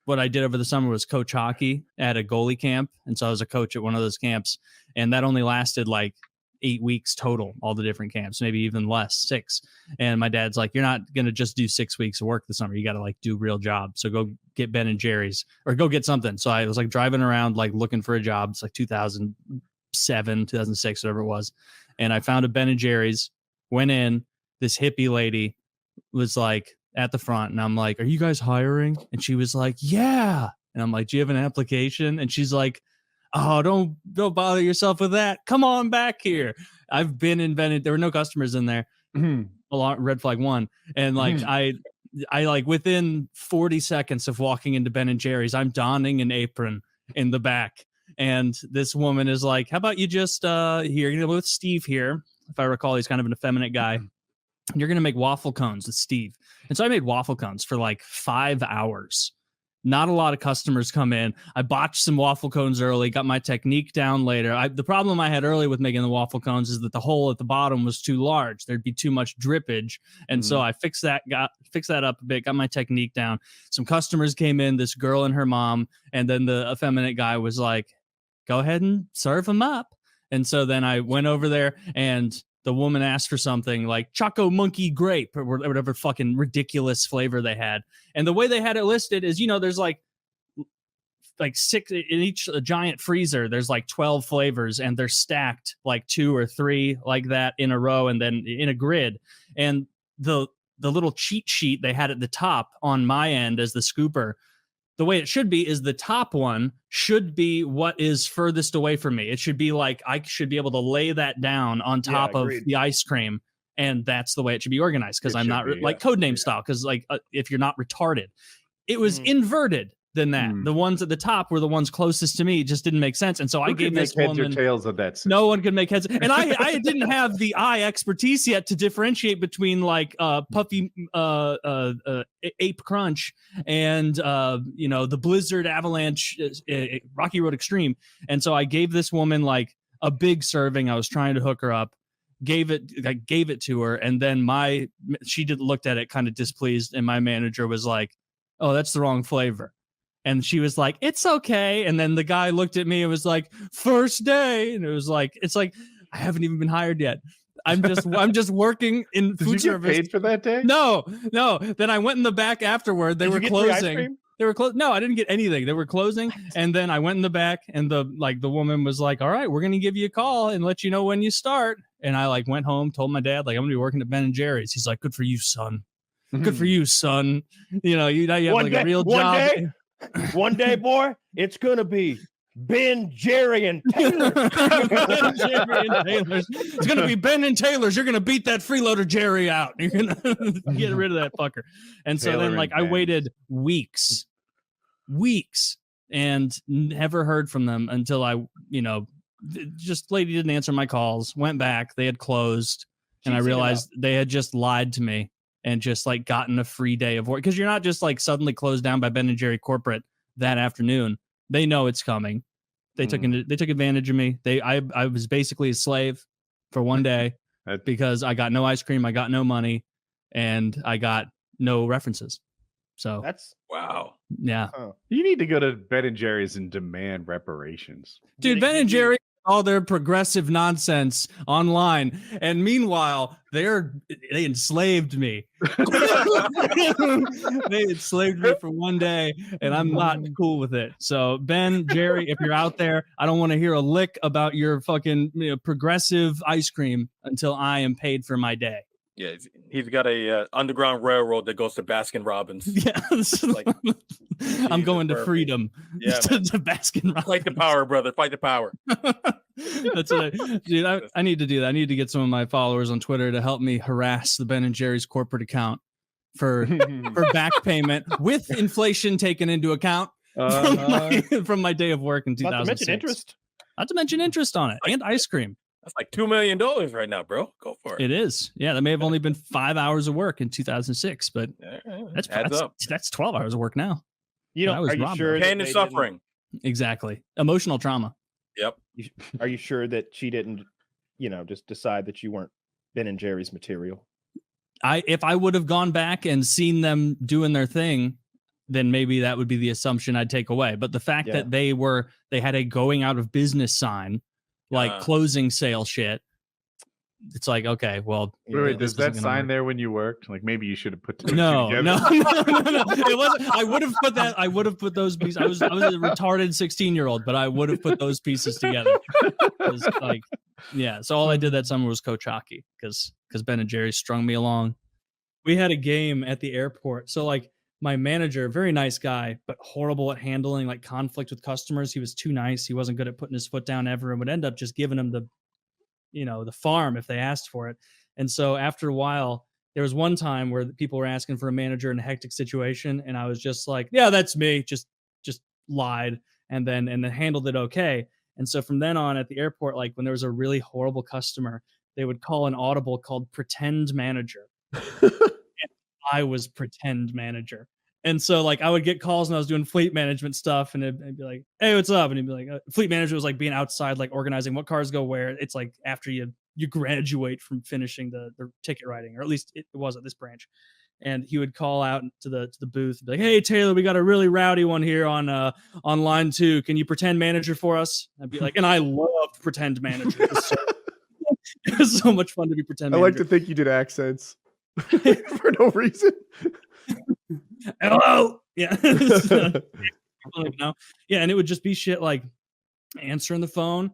what I did over the summer was coach hockey at a goalie camp, and so I was a coach at one of those camps, and that only lasted like 8 weeks total, all the different camps, maybe even less, 6. And my dad's like, you're not going to just do 6 weeks of work this summer. You got to like do real job. So go get Ben and Jerry's or go get something. So I was like driving around, like looking for a job. It's like 2007, 2006, whatever it was. And I found a Ben and Jerry's, went in, this hippie lady was like at the front. And I'm like, are you guys hiring? And she was like, yeah. And I'm like, do you have an application? And she's like, oh, don't bother yourself with that. Come on back here. I've been invented. There were no customers in there. Red flag 1. And like I like within 40 seconds of walking into Ben and Jerry's, I'm donning an apron in the back. And this woman is like, how about you just here, you're gonna with Steve here. If I recall, he's kind of an effeminate guy. You're gonna make waffle cones with Steve. And so I made waffle cones for like 5 hours. Not a lot of customers come in. I botched some waffle cones early, got my technique down later. The problem I had early with making the waffle cones is that the hole at the bottom was too large. There'd be too much drippage. And so I fixed that up a bit, got my technique down. Some customers came in, this girl and her mom, and then the effeminate guy was like, go ahead and serve them up. And so then I went over there, and the woman asked for something like Choco Monkey Grape or whatever fucking ridiculous flavor they had. And the way they had it listed is, you know, there's like 6 in each giant freezer. There's like 12 flavors, and they're stacked like 2 or 3 like that in a row and then in a grid. And the little cheat sheet they had at the top on my end as the scooper, the way it should be is the top one should be what is furthest away from me. It should be like I should be able to lay that down on top of the ice cream, and that's the way it should be organized, because I'm not like Codename style, because like if you're not retarded. It was inverted than that. The ones at the top were the ones closest to me. It just didn't make sense. And so I gave this heads woman or tails of that system. No one could make heads. And I didn't have the eye expertise yet to differentiate between like puffy ape crunch and you know, the Blizzard Avalanche Rocky Road Extreme. And so I gave this woman like a big serving. I was trying to hook her up. Gave it to her, and then she looked at it kind of displeased, and my manager was like, oh, that's the wrong flavor. And she was like, it's okay. And then the guy looked at me and was like, first day. And it was like, it's like, I haven't even been hired yet. I'm just working in food Did you service. get paid for that day? No. Then I went in the back afterward. They were closing. They were closed. No, I didn't get anything. They were closing. And then I went in the back, and the woman was like, all right, we're going to give you a call and let you know when you start. And I like went home, told my dad, like, I'm going to be working at Ben and Jerry's. He's like, good for you, son. Good for you, son. You know, you have like a real job. One day, boy, it's going to be Ben, Jerry, and Taylor. Ben, Jerry, and Taylor's. It's going to be Ben and Taylor's. You're going to beat that freeloader Jerry out. You're going to get rid of that fucker. And so then, like, I waited weeks and never heard from them until I, just lady didn't answer my calls, went back, they had closed, and I realized they had just lied to me and just like gotten a free day of work. Because you're not just like suddenly closed down by Ben & Jerry corporate that afternoon. They know it's coming. They took advantage of me. I was basically a slave for one day because I got no ice cream, I got no money, and I got no references. So that's wow. Yeah. You need to go to Ben & Jerry's and demand reparations. Dude, Ben & Jerry, all their progressive nonsense online, and meanwhile they enslaved me. They enslaved me for one day, and I'm not cool with it. So Ben, Jerry, if you're out there, I don't want to hear a lick about your fucking progressive ice cream until I am paid for my day. Yeah, he's got a underground railroad that goes to Baskin Robbins. Yeah, I'm going to freedom. Yeah, to Baskin Robbins. Fight the power, brother. Fight the power. That's what I need to do that. I need to get some of my followers on Twitter to help me harass the Ben & Jerry's corporate account for back payment with inflation taken into account from my day of work in 2006. Not to mention interest. Not to mention interest on it and ice cream. That's like $2 million right now, bro. Go for it. It is. Yeah, that may have only been 5 hours of work in 2006, but that's 12 hours of work now. Are you sure? Pain and suffering. Exactly. Emotional trauma. Yep. Are you sure that she didn't, just decide that you weren't Ben & Jerry's material? If I would have gone back and seen them doing their thing, then maybe that would be the assumption I'd take away. But the fact that they had a going out of business sign, like closing sale shit, it's like, okay, well. Wait, does that sign there when you worked? Like maybe you should have put two no. together. It wasn't. I would have put that. I would have put those pieces. I was a retarded 16-year-old, but I would have put those pieces together. Like, yeah. So all I did that summer was coach hockey because Ben & Jerry strung me along. We had a game at the airport. So like my manager, very nice guy, but horrible at handling like conflict with customers. He was too nice. He wasn't good at putting his foot down ever, and would end up just giving him the farm if they asked for it. And so after a while, there was one time where people were asking for a manager in a hectic situation, and I was just like, yeah, that's me. Just lied and then handled it okay. And so from then on at the airport, like when there was a really horrible customer, they would call an audible called Pretend Manager. And I was Pretend Manager. And so like I would get calls and I was doing fleet management stuff, and it'd be like, hey, what's up? And he'd be like, fleet manager was like being outside, like organizing what cars go where. It's like after you graduate from finishing the ticket writing, or at least it was at this branch. And he would call out to the booth and be like, hey, Taylor, we got a really rowdy one here on line 2. Can you pretend manager for us? I'd be like, and I loved Pretend Manager. It was so much fun to be Pretend Manager. I like to think you did accents for no reason. Hello. Yeah. Yeah, and it would just be shit like answering the phone.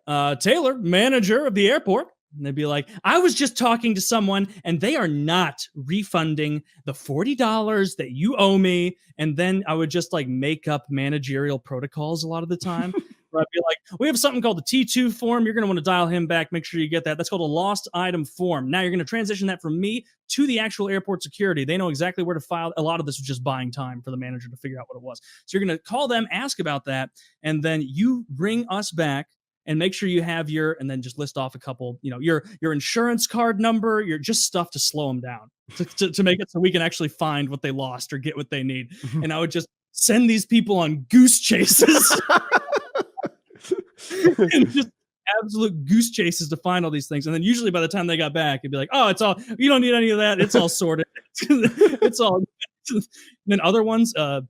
Taylor, manager of the airport. And they'd be like, I was just talking to someone and they are not refunding the $40 that you owe me. And then I would just like make up managerial protocols a lot of the time. Where I'd be like, we have something called the T2 form. You're going to want to dial him back. Make sure you get that. That's called a lost item form. Now you're going to transition that from me to the actual airport security. They know exactly where to file. A lot of this was just buying time for the manager to figure out what it was. So you're going to call them, ask about that, and then you bring us back and make sure you have and then just list off a couple, your insurance card number, your just stuff to slow them down to make it so we can actually find what they lost or get what they need. And I would just send these people on goose chases. And just absolute goose chases to find all these things. And then usually by the time they got back, it'd be like, oh, it's all, you don't need any of that. It's all sorted. It's all. And then other ones, the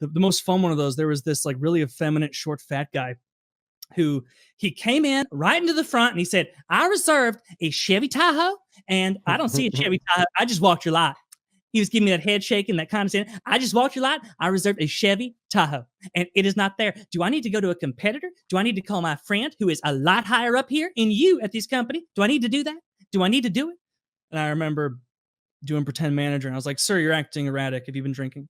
most fun one of those, there was this like really effeminate, short, fat guy who he came in right into the front and he said, I reserved a Chevy Tahoe and I don't see a Chevy Tahoe. I just walked your lot. He was giving me that head shake and that condescending. I just walked your lot. I reserved a Chevy Tahoe and it is not there. Do I need to go to a competitor? Do I need to call my friend who is a lot higher up here in you at this company? Do I need to do that? Do I need to do it? And I remember doing Pretend Manager and I was like, sir, you're acting erratic. Have you been drinking?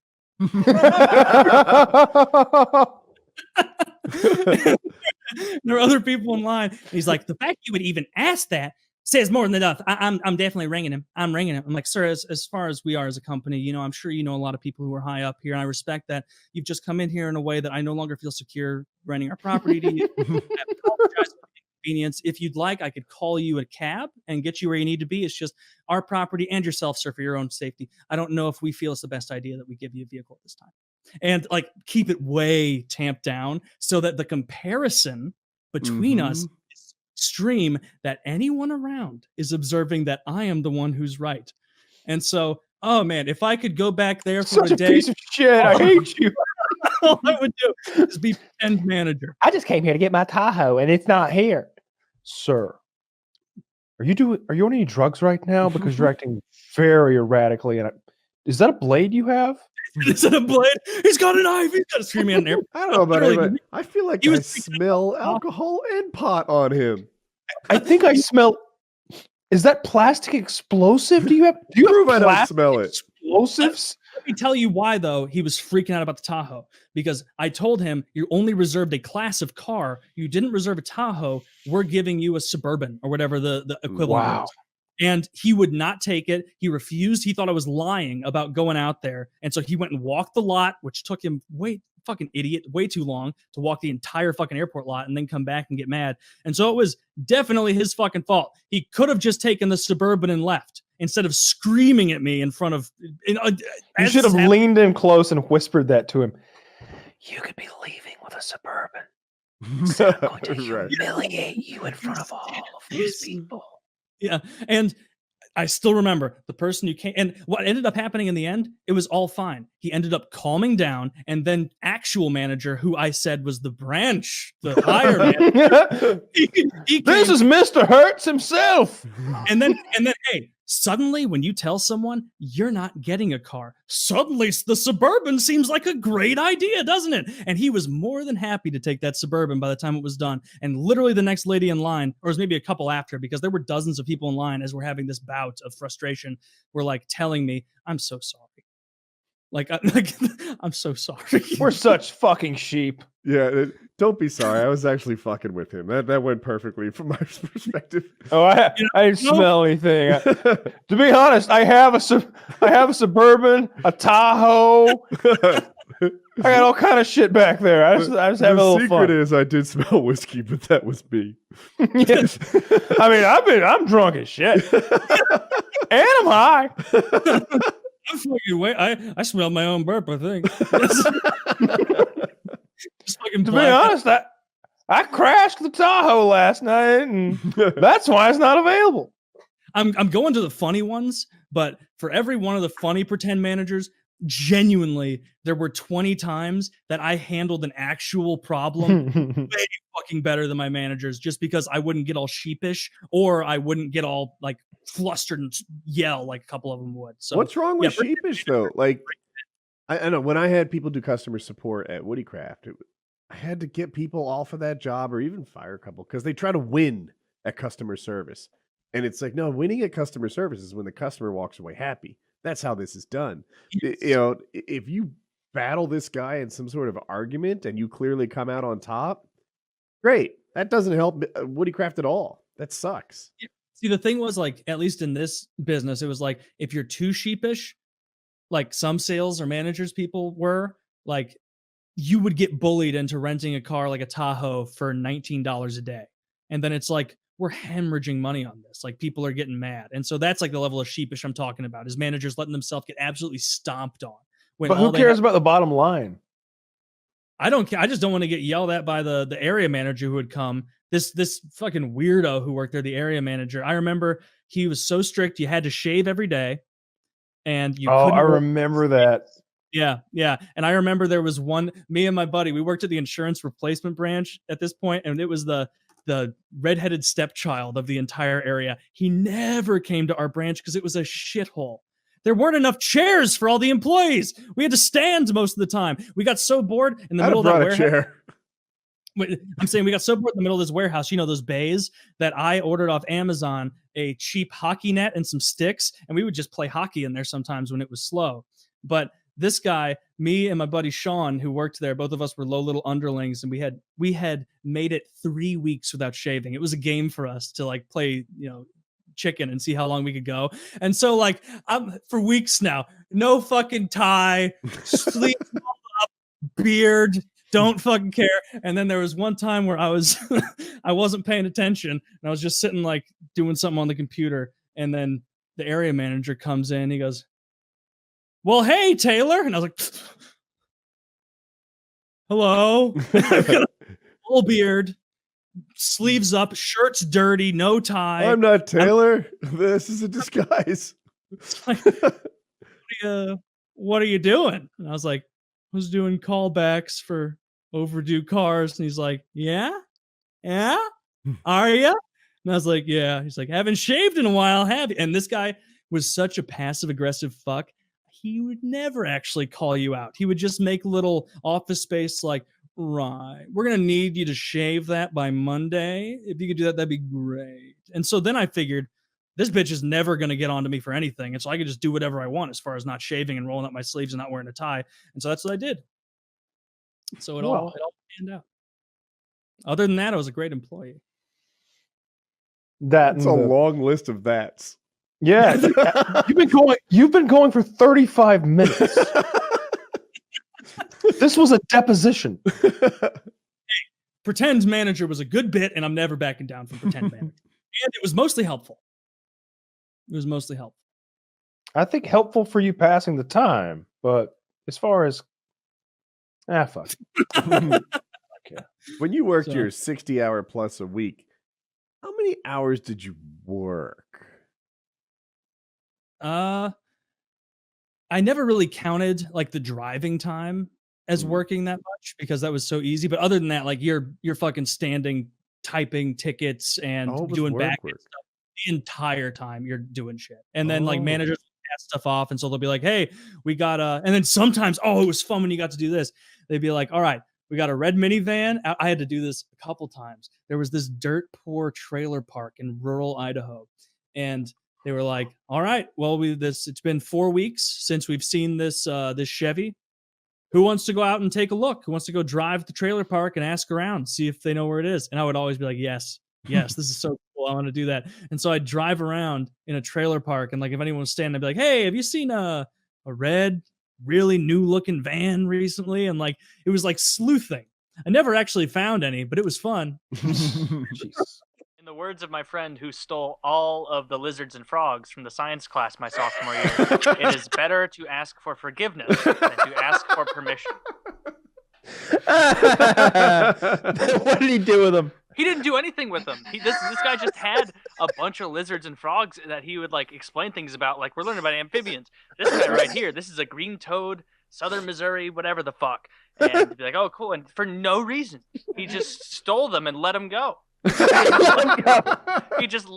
There are other people in line. He's like, the fact you would even ask that says more than enough. I'm definitely ringing him. I'm ringing him. I'm like, sir, as far as we are as a company, you know, I'm sure you know a lot of people who are high up here. And I respect that you've just come in here in a way that I no longer feel secure renting our property to you. I apologize for the inconvenience. If you'd like, I could call you a cab and get you where you need to be. It's just our property and yourself, sir, for your own safety. I don't know if we feel it's the best idea that we give you a vehicle at this time. And like keep it way tamped down so that the comparison between us is extreme, that anyone around is observing that I am the one who's right. And so, oh man, if I could go back there for Such a a day, piece of shit. I hate you. all I would do is be pretend manager. I just came here to get my Tahoe and it's not here. Sir, are you on any drugs right now? Because you're acting very erratically. And is that a blade you have? Is that a blade? He's got a knife. He's got a screaming in there. I don't know about it, but I feel like He I was- smell alcohol and pot on him. I think I smell. Is that plastic explosive? Do you have Prove I don't plastic smell it. explosives? Let me tell you why, though, he was freaking out about the Tahoe. Because I told him, you only reserved a class of car. You didn't reserve a Tahoe. We're giving you a Suburban or whatever the equivalent Wow. was. And he would not take it. He refused. He thought I was lying about going out there. And so he went and walked the lot, which took him way too long to walk the entire fucking airport lot and then come back and get mad. And so it was definitely his fucking fault. He could have just taken the Suburban and left instead of screaming at me in front of. You should have leaned in close and whispered that to him. You could be leaving with a Suburban. So I'm going to humiliate you in front of all of these people. Yeah. And I still remember the person who came, and what ended up happening in the end, it was all fine. He ended up calming down, and then actual manager, who I said was the branch, the higher manager, This is Mr. Hertz himself. And then, hey, suddenly when you tell someone you're not getting a car, suddenly the Suburban seems like a great idea, doesn't it? And he was more than happy to take that Suburban by the time it was done. And literally the next lady in line, or it was maybe a couple after, because there were dozens of people in line as we're having this bout of frustration, were like telling me, I'm so sorry. I'm so sorry. We're such fucking sheep. Yeah, don't be sorry. I was actually fucking with him. That went perfectly from my perspective. Oh, I didn't smell anything. To be honest, I have a Suburban, a Tahoe. I got all kind of shit back there. I just have a little fun. The secret is I did smell whiskey, but that was me. Yes. I mean, I'm drunk as shit, and I'm high. I'm fucking I smelled my own burp, I think. To be honest, I crashed the Tahoe last night, and that's why it's not available. I'm going to the funny ones, but for every one of the funny pretend managers, genuinely, there were 20 times that I handled an actual problem way fucking better than my managers, just because I wouldn't get all sheepish or I wouldn't get all like flustered and yell like a couple of them would. So what's wrong with sheepish though? Like, I know when I had people do customer support at Woodycraft, I had to get people off of that job or even fire a couple because they try to win at customer service. And it's like, no, winning at customer service is when the customer walks away happy. That's how this is done. Yes. You know, if you battle this guy in some sort of argument and you clearly come out on top, great. That doesn't help Woodycraft at all. That sucks. Yeah. See, the thing was, like, at least in this business, it was like, if you're too sheepish, like some sales or managers people were, like, you would get bullied into renting a car like a Tahoe for $19 a day. And then it's like, we're hemorrhaging money on this. Like, people are getting mad. And so that's like the level of sheepish I'm talking about, is managers letting themselves get absolutely stomped on. But who cares about the bottom line? I don't care. I just don't want to get yelled at by the area manager who would come. This fucking weirdo who worked there, the area manager. I remember he was so strict. You had to shave every day. And you I remember that. Yeah, yeah. And I remember there was one, me and my buddy, we worked at the insurance replacement branch at this point, and it was the redheaded stepchild of the entire area. He never came to our branch because it was a shithole. There weren't enough chairs for all the employees. We had to stand most of the time. We got so bored in the middle of that warehouse. Chair. I'm saying we got so bored in the middle of this warehouse, you know, those bays, that I ordered off Amazon a cheap hockey net and some sticks, and we would just play hockey in there sometimes when it was slow. But this guy, me and my buddy Sean, who worked there, both of us were low little underlings, and we had made it 3 weeks without shaving. It was a game for us to like play, you know, chicken and see how long we could go. And so like I'm for weeks now, no fucking tie, sleep up, beard, don't fucking care. And then there was one time where I wasn't paying attention and I was just sitting like doing something on the computer, and then the area manager comes in. He goes, "Well, hey, Taylor," and I was like, "Hello." I've got a full beard, sleeves up, shirt's dirty, no tie. I'm not Taylor. This is a disguise. Like, what are you doing? And I was like, I was doing callbacks for overdue cars. And he's like, yeah, are you? And I was like, yeah. He's like, haven't shaved in a while, have you? And this guy was such a passive aggressive fuck. He would never actually call you out. He would just make little Office Space like, right, we're going to need you to shave that by Monday. If you could do that, that'd be great. And so then I figured this bitch is never going to get onto me for anything. And so I could just do whatever I want as far as not shaving and rolling up my sleeves and not wearing a tie. And so that's what I did. So it all panned out. Other than that, I was a great employee. That's a long list of that's. Yeah. You've been going for 35 minutes. This was a deposition. Hey, pretend manager was a good bit, and I'm never backing down from pretend manager. And it was mostly helpful. I think helpful for you passing the time, but as far as fuck. Okay. When you worked your 60-hour plus a week, how many hours did you work? I never really counted like the driving time as working that much because that was so easy. But other than that, like you're fucking standing, typing tickets and doing back stuff the entire time you're doing shit. And then like managers pass stuff off, and so they'll be like, "Hey, we got a." And then sometimes, it was fun when you got to do this. They'd be like, "All right, we got a red minivan." I had to do this a couple times. There was this dirt poor trailer park in rural Idaho, and they were like, "All right, well, it's been 4 weeks since we've seen this Chevy. Who wants to go out and take a look? Who wants to go drive the trailer park and ask around, see if they know where it is?" And I would always be like, "Yes, this is so cool. I want to do that." And so I'd drive around in a trailer park, and like if anyone was standing, I'd be like, "Hey, have you seen a red, really new looking van recently?" And like it was like sleuthing. I never actually found any, but it was fun. In the words of my friend who stole all of the lizards and frogs from the science class my sophomore year, it is better to ask for forgiveness than to ask for permission. What did he do with them? He didn't do anything with them. This guy just had a bunch of lizards and frogs that he would like explain things about. Like, we're learning about amphibians. This guy right here, this is a green toad, southern Missouri, whatever the fuck. And he'd be like, "Oh, cool." And for no reason, he just stole them and let them go. He just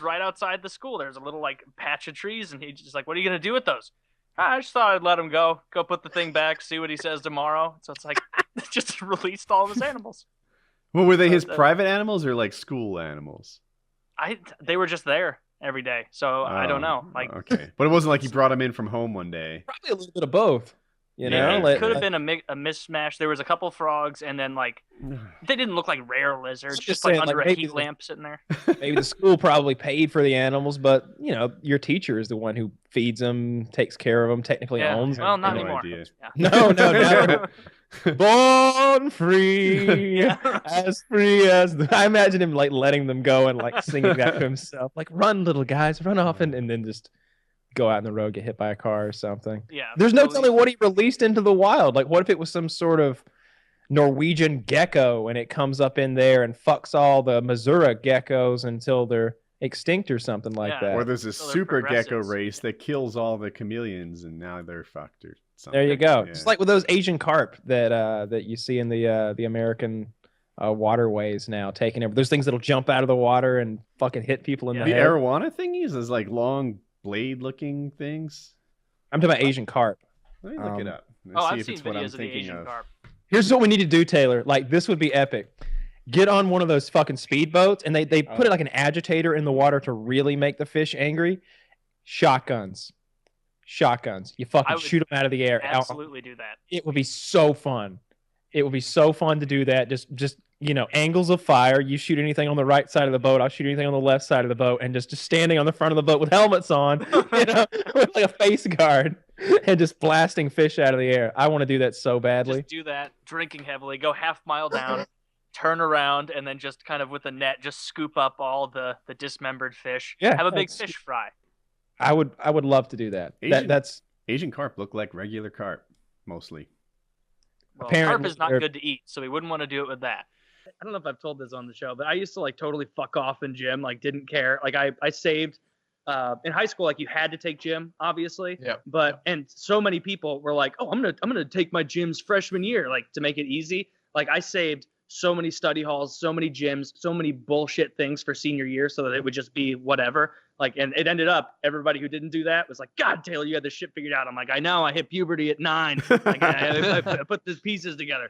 right outside the school, there's a little like patch of trees, and he just like, "What are you gonna do with those?" "I just thought I'd let him go put the thing back, see what he says tomorrow." So it's like just released all of his animals. Well, were they his private animals or like school animals? They were just there every day, so I don't know. Like, okay, but it wasn't like he brought them in from home one day. Probably a little bit of both. You know, it could have been a mismatch. There was a couple frogs, and then like they didn't look like rare lizards, just like under a heat lamp sitting there. Maybe the school probably paid for the animals, but you know, your teacher is the one who feeds them, takes care of them, technically owns them. Well, not anymore. Yeah. No. Born free, as free as I imagine him like letting them go and like singing that to himself, like "Run, little guys, run off," and then just go out in the road, get hit by a car or something. Yeah. There's no telling what he released into the wild. Like, what if it was some sort of Norwegian gecko and it comes up in there and fucks all the Missouri geckos until they're extinct or something like that? Or there's a super gecko race that kills all the chameleons and now they're fucked or something. There you go. Yeah. Just like with those Asian carp that you see in the American waterways now taking over. There's things that'll jump out of the water and fucking hit people in the head. Arowana thingies is like long blade looking things. I'm talking about Asian carp. Let me look it up. I've seen videos of the Asian carp. Here's what we need to do, Taylor. Like, this would be epic. Get on one of those fucking speedboats, and they put it like an agitator in the water to really make the fish angry. Shotguns. You fucking shoot them out of the air. Absolutely do that. It would be so fun. It would be so fun to do that. Just angles of fire. You shoot anything on the right side of the boat, I'll shoot anything on the left side of the boat, and just standing on the front of the boat with helmets on, with like a face guard, and just blasting fish out of the air. I want to do that so badly. Just do that, drinking heavily, go half mile down, turn around, and then just kind of with a net, just scoop up all the dismembered fish. Yeah, have a big fish fry. I would love to do that. That's Asian carp look like regular carp mostly. Well, carp is not good to eat, so we wouldn't want to do it with that. I don't know if I've told this on the show, but I used to like totally fuck off in gym, like didn't care. Like I saved in high school, like you had to take gym, obviously. Yeah. But and so many people were like, "Oh, I'm gonna take my gyms freshman year, like to make it easy." Like I saved so many study halls, so many gyms, so many bullshit things for senior year, so that it would just be whatever. Like, and it ended up everybody who didn't do that was like, "God, Taylor, you had this shit figured out." I'm like, "I know, I hit puberty at 9. Like, I put the pieces together."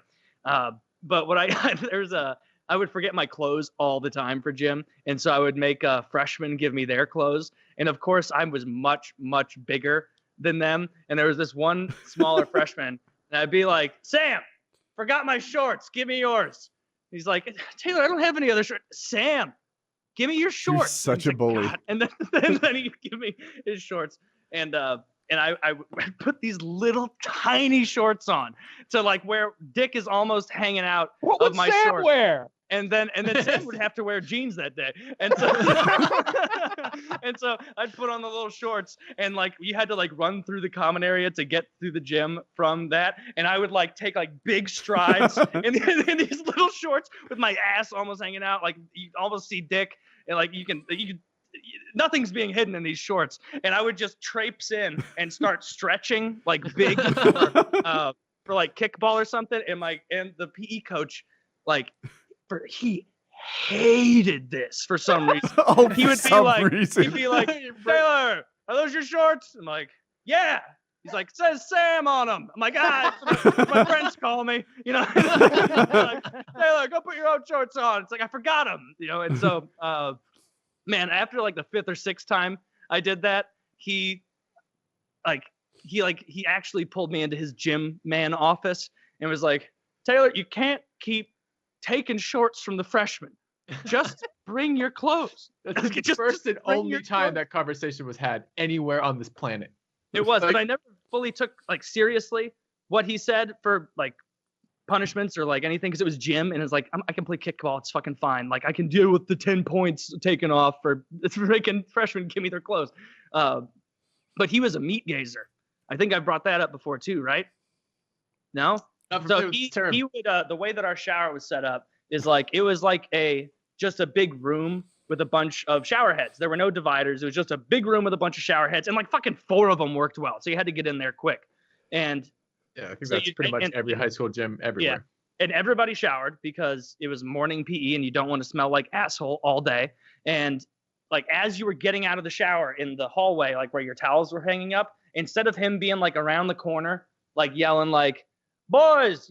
But what I would forget my clothes all the time for gym. And so I would make freshmen give me their clothes. And of course I was much, much bigger than them. And there was this one smaller freshman and I'd be like, "Sam, forgot my shorts. Give me yours." He's like, "Taylor, I don't have any other shorts." "Sam, give me your shorts." You're such a bully. God. And then he'd give me his shorts. And I put these little tiny shorts on to like where dick is almost hanging out what of would my Sam shorts. wear? And then Sam would have to wear jeans that day. And so and so I'd put on the little shorts and like you had to like run through the common area to get through the gym from that. And I would like take like big strides in these little shorts with my ass almost hanging out. Like you almost see dick and like you can nothing's being hidden in these shorts. And I would just traipse in and start stretching like big for like kickball or something. And the PE coach, like, he hated this for some reason. He would be like, "Taylor, are those your shorts?" I'm like, "Yeah." He's like, "Says Sam on them." I'm like, my friends call me, like, "Taylor, go put your own shorts on." It's like, I forgot them, And so, man, after like the 5th or 6th time I did that, he actually pulled me into his gym man office and was like, "Taylor, you can't keep taking shorts from the freshmen. Just bring your clothes." That's the first and only time that conversation was had anywhere on this planet. It was, but I never fully took like seriously what he said for like punishments or like anything because it was gym and it's like I can play kickball. It's fucking fine. Like I can deal with the 10 points taken off for making freshmen give me their clothes. But he was a meat gazer. I think I brought that up before too, right? No. So he would the way that our shower was set up is like it was like just a big room with a bunch of shower heads. There were no dividers. It was just a big room with a bunch of shower heads, and like fucking 4 of them worked well. So you had to get in there quick. And yeah, I think that's pretty much every high school gym everywhere. Yeah, and everybody showered because it was morning PE, and you don't want to smell like asshole all day. And like as you were getting out of the shower in the hallway, like where your towels were hanging up, instead of him being like around the corner, like yelling like, "Boys,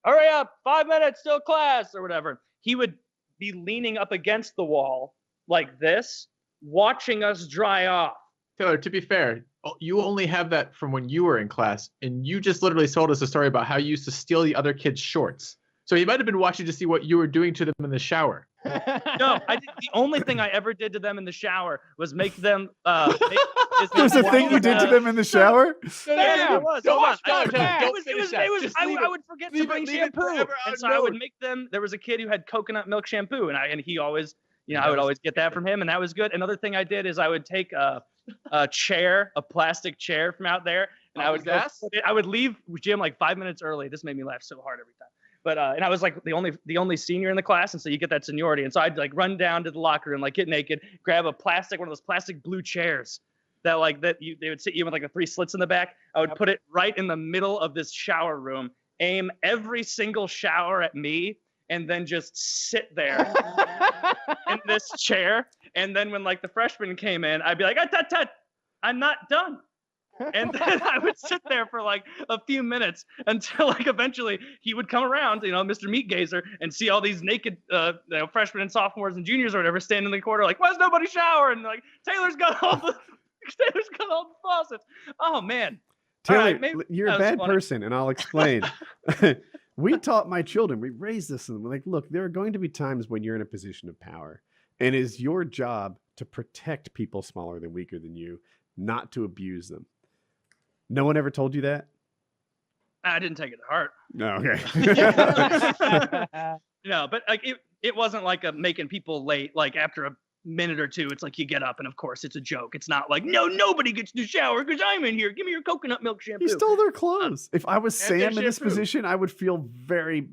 hurry up, 5 minutes till class," or whatever. He would be leaning up against the wall like this, watching us dry off. Taylor, to be fair, you only have that from when you were in class, and you just literally told us a story about how you used to steal the other kids' shorts. So he might have been watching to see what you were doing to them in the shower. No, the only thing I ever did to them in the shower was make them. There's a thing you did to them in the shower? Yeah, it was. Don't finish that. I would forget to bring shampoo, and so I would make them. There was a kid who had coconut milk shampoo, and he always, I would always get that from him, and that was good. Another thing I did is I would take a plastic chair from out there, and I would leave gym like 5 minutes early. This made me laugh so hard every time. But and I was like the only senior in the class, and so you get that seniority. And so I'd like run down to the locker room, like get naked, grab one of those plastic blue chairs that they would sit you with like the 3 slits in the back. I would put it right in the middle of this shower room, aim every single shower at me, and then just sit there in this chair. And then when like the freshmen came in, I'd be like, "I'm not done." And then I would sit there for like a few minutes until like eventually he would come around, Mr. Meat Gazer, and see all these naked freshmen and sophomores and juniors or whatever standing in the corner like, "Why's nobody showering?" And like, Taylor's got all the faucets. Oh man. Taylor, right, you're a bad person, and I'll explain. We taught my children, we raised this in them. We're like, look, there are going to be times when you're in a position of power, and it is your job to protect people smaller than weaker than you, not to abuse them. No one ever told you that? I didn't take it to heart. No, okay. No, but like it wasn't like a making people late. Like after a minute or two, it's like you get up, and of course it's a joke. It's not like nobody gets to shower because I'm in here. Give me your coconut milk shampoo. You stole their clothes. If I was and Sam their in this shampoo. position, I would feel very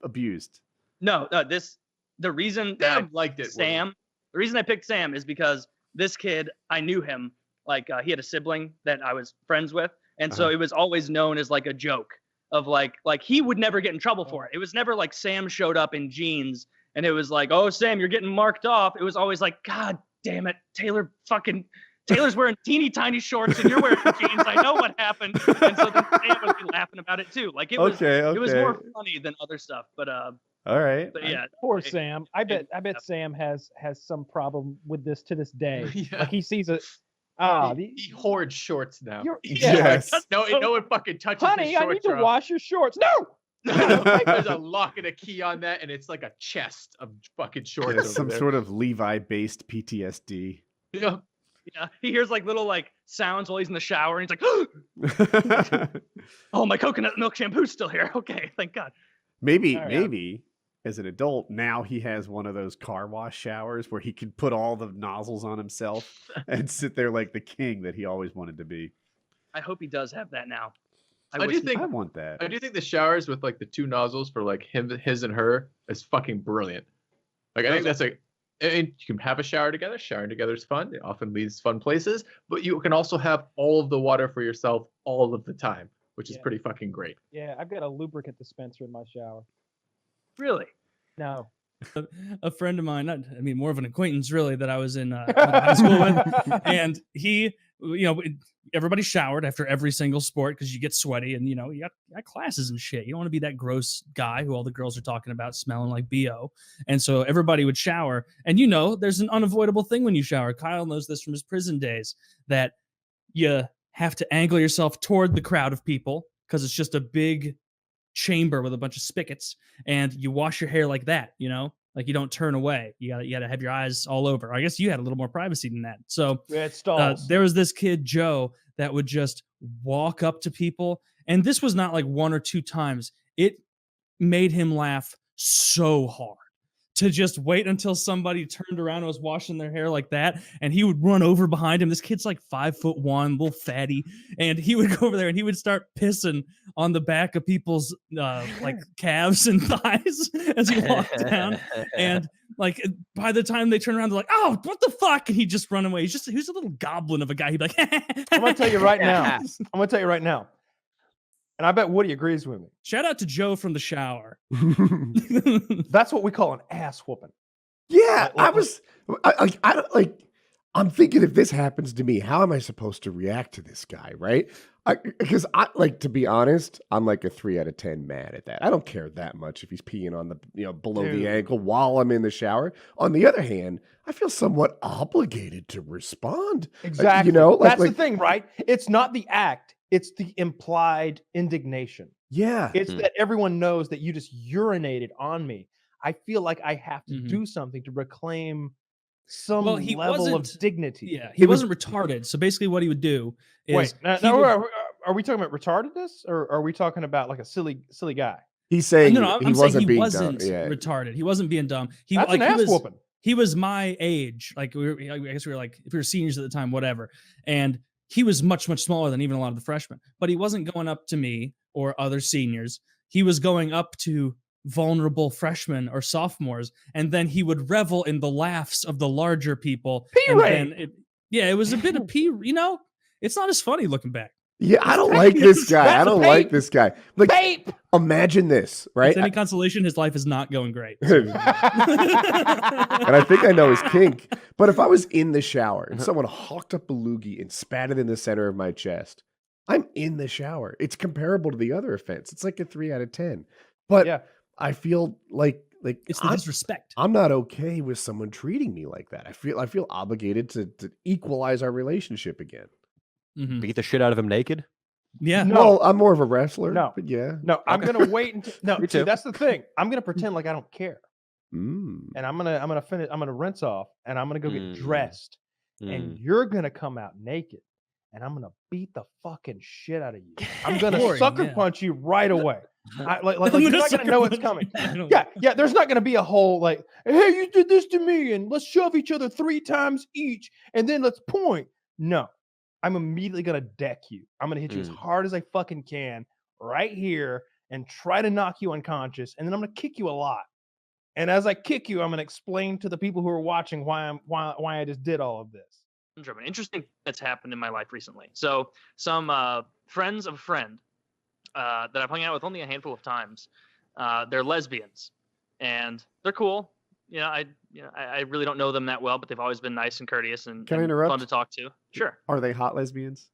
abused. No, the reason Sam liked it. Sam, the reason I picked Sam is because this kid, I knew him. Like he had a sibling that I was friends with, and so it was always known as like a joke of like he would never get in trouble for it. It was never like Sam showed up in jeans and it was like, oh Sam, you're getting marked off. It was always like, God damn it, Taylor's wearing teeny tiny shorts and you're wearing jeans. I know what happened. And so then Sam would be laughing about it too. Like it was more funny than other stuff. But all right. But yeah, Poor Sam. I bet Sam has some problem with this to this day. Yeah. Like he sees it. He hoards shorts now. Yes. No one fucking touches Honey, his I shorts. need to wash your shorts. No. There's a lock and a key on that, and it's like a chest of fucking shorts. Yeah, over some there. sort of Levi-based PTSD. Yeah. Yeah, he hears like little like sounds while he's in the shower, and he's like, "Oh, my coconut milk shampoo's still here." Okay, thank God. Maybe as an adult now he has one of those car wash showers where he can put all the nozzles on himself and sit there like the king that he always wanted to be. I hope he does have that now. I want that. I do think the showers with like the two nozzles for like his and her is fucking brilliant. Like I think that's like, and you can have a shower together. Showering together is fun. It often leads fun places, but you can also have all of the water for yourself all of the time, which is pretty fucking great. Yeah, I've got a lubricant dispenser in my shower. Really? No. A friend of mine, more of an acquaintance really, that I was in high school with, and he, everybody showered after every single sport because you get sweaty and you got classes and shit. You don't want to be that gross guy who all the girls are talking about smelling like BO. And so everybody would shower, and there's an unavoidable thing when you shower. Kyle knows this from his prison days, that you have to angle yourself toward the crowd of people because it's just a big chamber with a bunch of spigots, and you wash your hair like that, like you don't turn away. You gotta have your eyes all over. I guess you had a little more privacy than that. So there was this kid Joe that would just walk up to people, and this was not like one or two times. It made him laugh so hard to just wait until somebody turned around and was washing their hair like that, and he would run over behind him. This kid's like 5'1", little fatty, and he would go over there and he would start pissing on the back of people's like calves and thighs as he walked down. And like by the time they turn around, they're like, "Oh, what the fuck?" And he just run away. He's a little goblin of a guy. He'd be like, I'm gonna tell you right now. And I bet Woody agrees with me. Shout out to Joe from the shower. That's what we call an ass whooping. Yeah, I'm thinking if this happens to me, how am I supposed to react to this guy, right? Because to be honest, I'm like a 3 out of 10 mad at that. I don't care that much if he's peeing on the below the ankle while I'm in the shower. On the other hand, I feel somewhat obligated to respond. Exactly. That's the thing, right? It's not the act. It's the implied indignation. Yeah. It's that everyone knows that you just urinated on me. I feel like I have to do something to reclaim some level of dignity. Yeah, he wasn't retarded. So basically what he would do is... Wait, are we talking about retardedness? Or are we talking about like a silly guy? He's saying I'm saying he wasn't retarded. He wasn't being dumb. That's an ass whooping. He was my age. Like I guess we were like, if we were seniors at the time, whatever. And he was much, much smaller than even a lot of the freshmen. But he wasn't going up to me or other seniors. He was going up to vulnerable freshmen or sophomores, and then he would revel in the laughs of the larger people. It was a bit of pee. It's not as funny looking back. Yeah, I don't like this guy. I don't like this guy. Like, imagine this, right? If any consolation, his life is not going great. And I think I know his kink. But if I was in the shower and someone hawked up a loogie and spat it in the center of my chest, I'm in the shower. It's comparable to the other offense. It's like a 3 out of 10. But I feel like it's the disrespect. I'm not okay with someone treating me like that. I feel obligated to equalize our relationship again. Beat the shit out of him naked. Yeah. No. Well, I'm more of a wrestler. No. But yeah. No, I'm gonna wait until no. Me See, too. that's the thing. I'm gonna pretend like I don't care, Mm. and I'm gonna finish. I'm gonna rinse off, and I'm gonna go get dressed, and Mm. you're gonna come out naked, and I'm gonna beat the fucking shit out of you. I'm gonna Boring, sucker yeah. punch you right away. Like I'm you're gonna not gonna sucker know it's punch coming. Yeah. There's not gonna be a whole like, hey, you did this to me, and let's shove each other 3 times each, and then let's point. No, I'm immediately gonna deck you. I'm gonna hit you as hard as I fucking can right here, and try to knock you unconscious, and then I'm gonna kick you a lot. And as I kick you, I'm gonna explain to the people who are watching why I just did all of this. Syndrome, an interesting thing that's happened in my life recently. So some friends of a friend that I've hung out with only a handful of times, they're lesbians, and they're cool. I really don't know them that well, but they've always been nice and courteous and, Can I and interrupt? fun to talk to. Sure. Are they hot lesbians?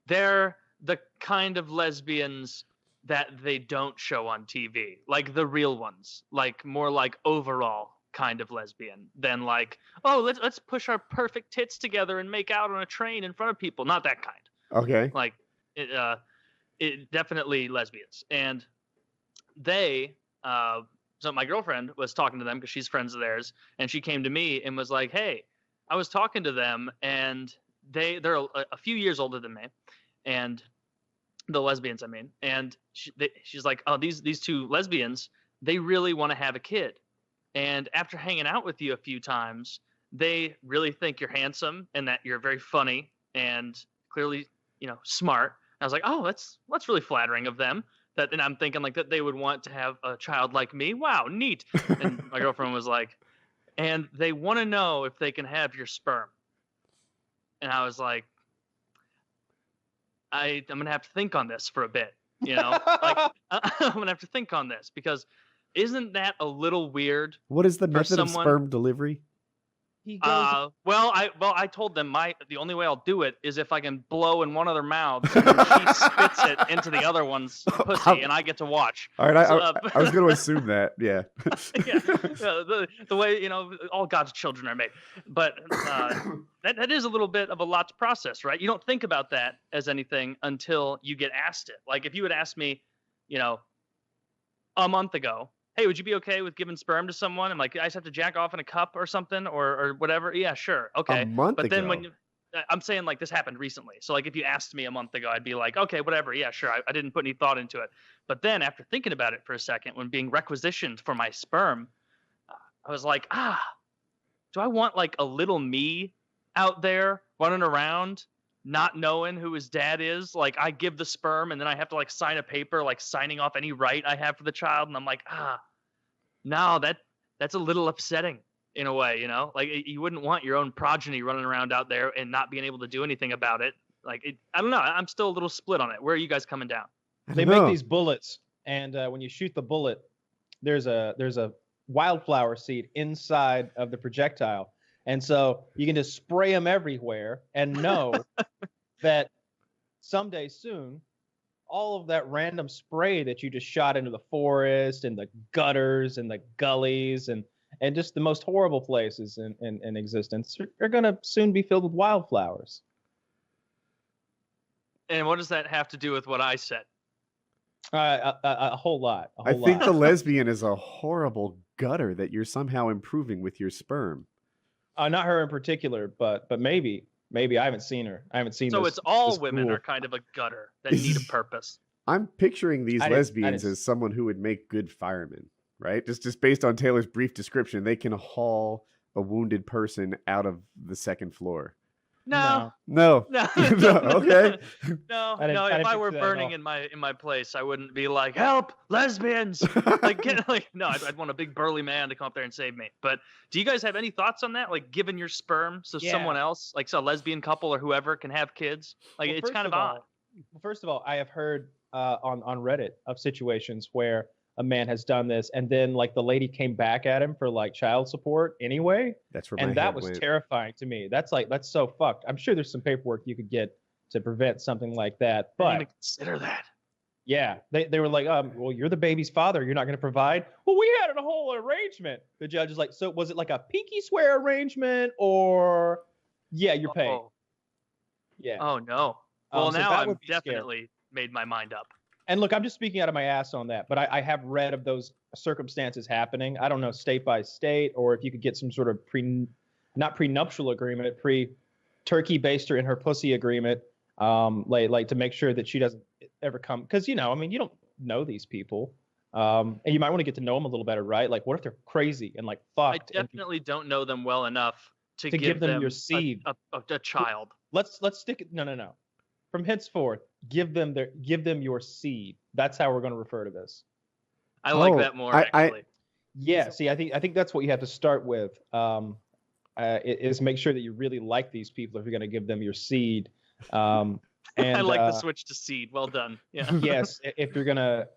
They're the kind of lesbians that they don't show on TV, like the real ones, like more like overall kind of lesbian than like, oh, let's push our perfect tits together and make out on a train in front of people. Not that kind. Okay. Like it definitely lesbians. And they so my girlfriend was talking to them because she's friends of theirs, and she came to me and was like, hey, I was talking to them, and they're a few years older than me, and the lesbians, I mean, and she's like, oh, these 2 lesbians, they really want to have a kid, and after hanging out with you a few times, they really think you're handsome and that you're very funny and clearly, smart. And I was like, oh, that's really flattering of them. And I'm thinking like that they would want to have a child like me. Wow, neat. And my girlfriend was like, and they want to know if they can have your sperm. And I was like, I'm gonna have to think on this for a bit, like I'm gonna have to think on this, because isn't that a little weird? What is the for method of someone- sperm delivery? He goes. I told them the only way I'll do it is if I can blow in one of their mouths and then she spits it into the other one's pussy and I get to watch. All right, So, I was going to assume that. Yeah. The way all God's children are made, but that is a little bit of a lot to process, right? You don't think about that as anything until you get asked it. Like if you had asked me, a month ago, hey, would you be okay with giving sperm to someone? I'm like, I just have to jack off in a cup or something or whatever. Yeah, sure, okay. A month but then ago? when I'm saying like this happened recently, so like if you asked me a month ago, I'd be like, okay, whatever, yeah, sure. I didn't put any thought into it. But then after thinking about it for a second, when being requisitioned for my sperm, I was like, do I want like a little me out there running around not knowing who his dad is? Like I give the sperm and then I have to like sign a paper like signing off any right I have for the child, and I'm like, no, that's a little upsetting in a way, like you wouldn't want your own progeny running around out there and not being able to do anything about it. Like I don't know, I'm still a little split on it. Where are you guys coming down? They make these bullets, and when you shoot the bullet, there's a wildflower seed inside of the projectile. And so you can just spray them everywhere and know that someday soon, all of that random spray that you just shot into the forest and the gutters and the gullies and just the most horrible places in existence are going to soon be filled with wildflowers. And what does that have to do with what I said? A whole lot. I think the lesbian is a horrible gutter that you're somehow improving with your sperm. Not her in particular, but maybe I haven't seen her. I haven't seen. So this, it's all this women cool- are kind of a gutter that need a purpose. I'm picturing these I didn't- lesbians as someone who would make good firemen, right? Just based on Taylor's brief description, they can haul a wounded person out of the second floor. No. No. No. Okay. No. I didn't If I were picture that at burning all. in my place, I wouldn't be like, "Help, lesbians!" No, I'd want a big burly man to come up there and save me. But do you guys have any thoughts on that? Like giving your sperm so Yeah. someone else, like so a lesbian couple or whoever, can have kids? Like Well, it's first kind of of odd. all- Well, first of all, I have heard on Reddit of situations where a man has done this, and then like the lady came back at him for like child support anyway. That's where my and that head was went. terrifying to me. That's so fucked. I'm sure there's some paperwork you could get to prevent something like that. I didn't But even consider that. yeah, they were like, well, you're the baby's father. You're not going to provide. Well, we had a whole arrangement. The judge is like, so was it like a pinky swear arrangement or? Yeah, you're paying. Oh. Yeah. Oh no. Well, So now that I'm would be scary. definitely made my mind up. And look, I'm just speaking out of my ass on that, but I have read of those circumstances happening. I don't know state by state, or if you could get some sort of not prenuptial agreement, pre-turkey baster in her pussy agreement, like to make sure that she doesn't ever come. Because you don't know these people, and you might want to get to know them a little better, right? Like, what if they're crazy and like fucked? I definitely don't know them well enough to give them your a- seed. a child. Let's stick it. No. From henceforth, give them your seed. That's how we're going to refer to this. I like that more. Actually, yeah. See, I think that's what you have to start with. Is make sure that you really like these people if you're going to give them your seed. And I like the switch to seed. Well done. Yeah. Yes, if you're gonna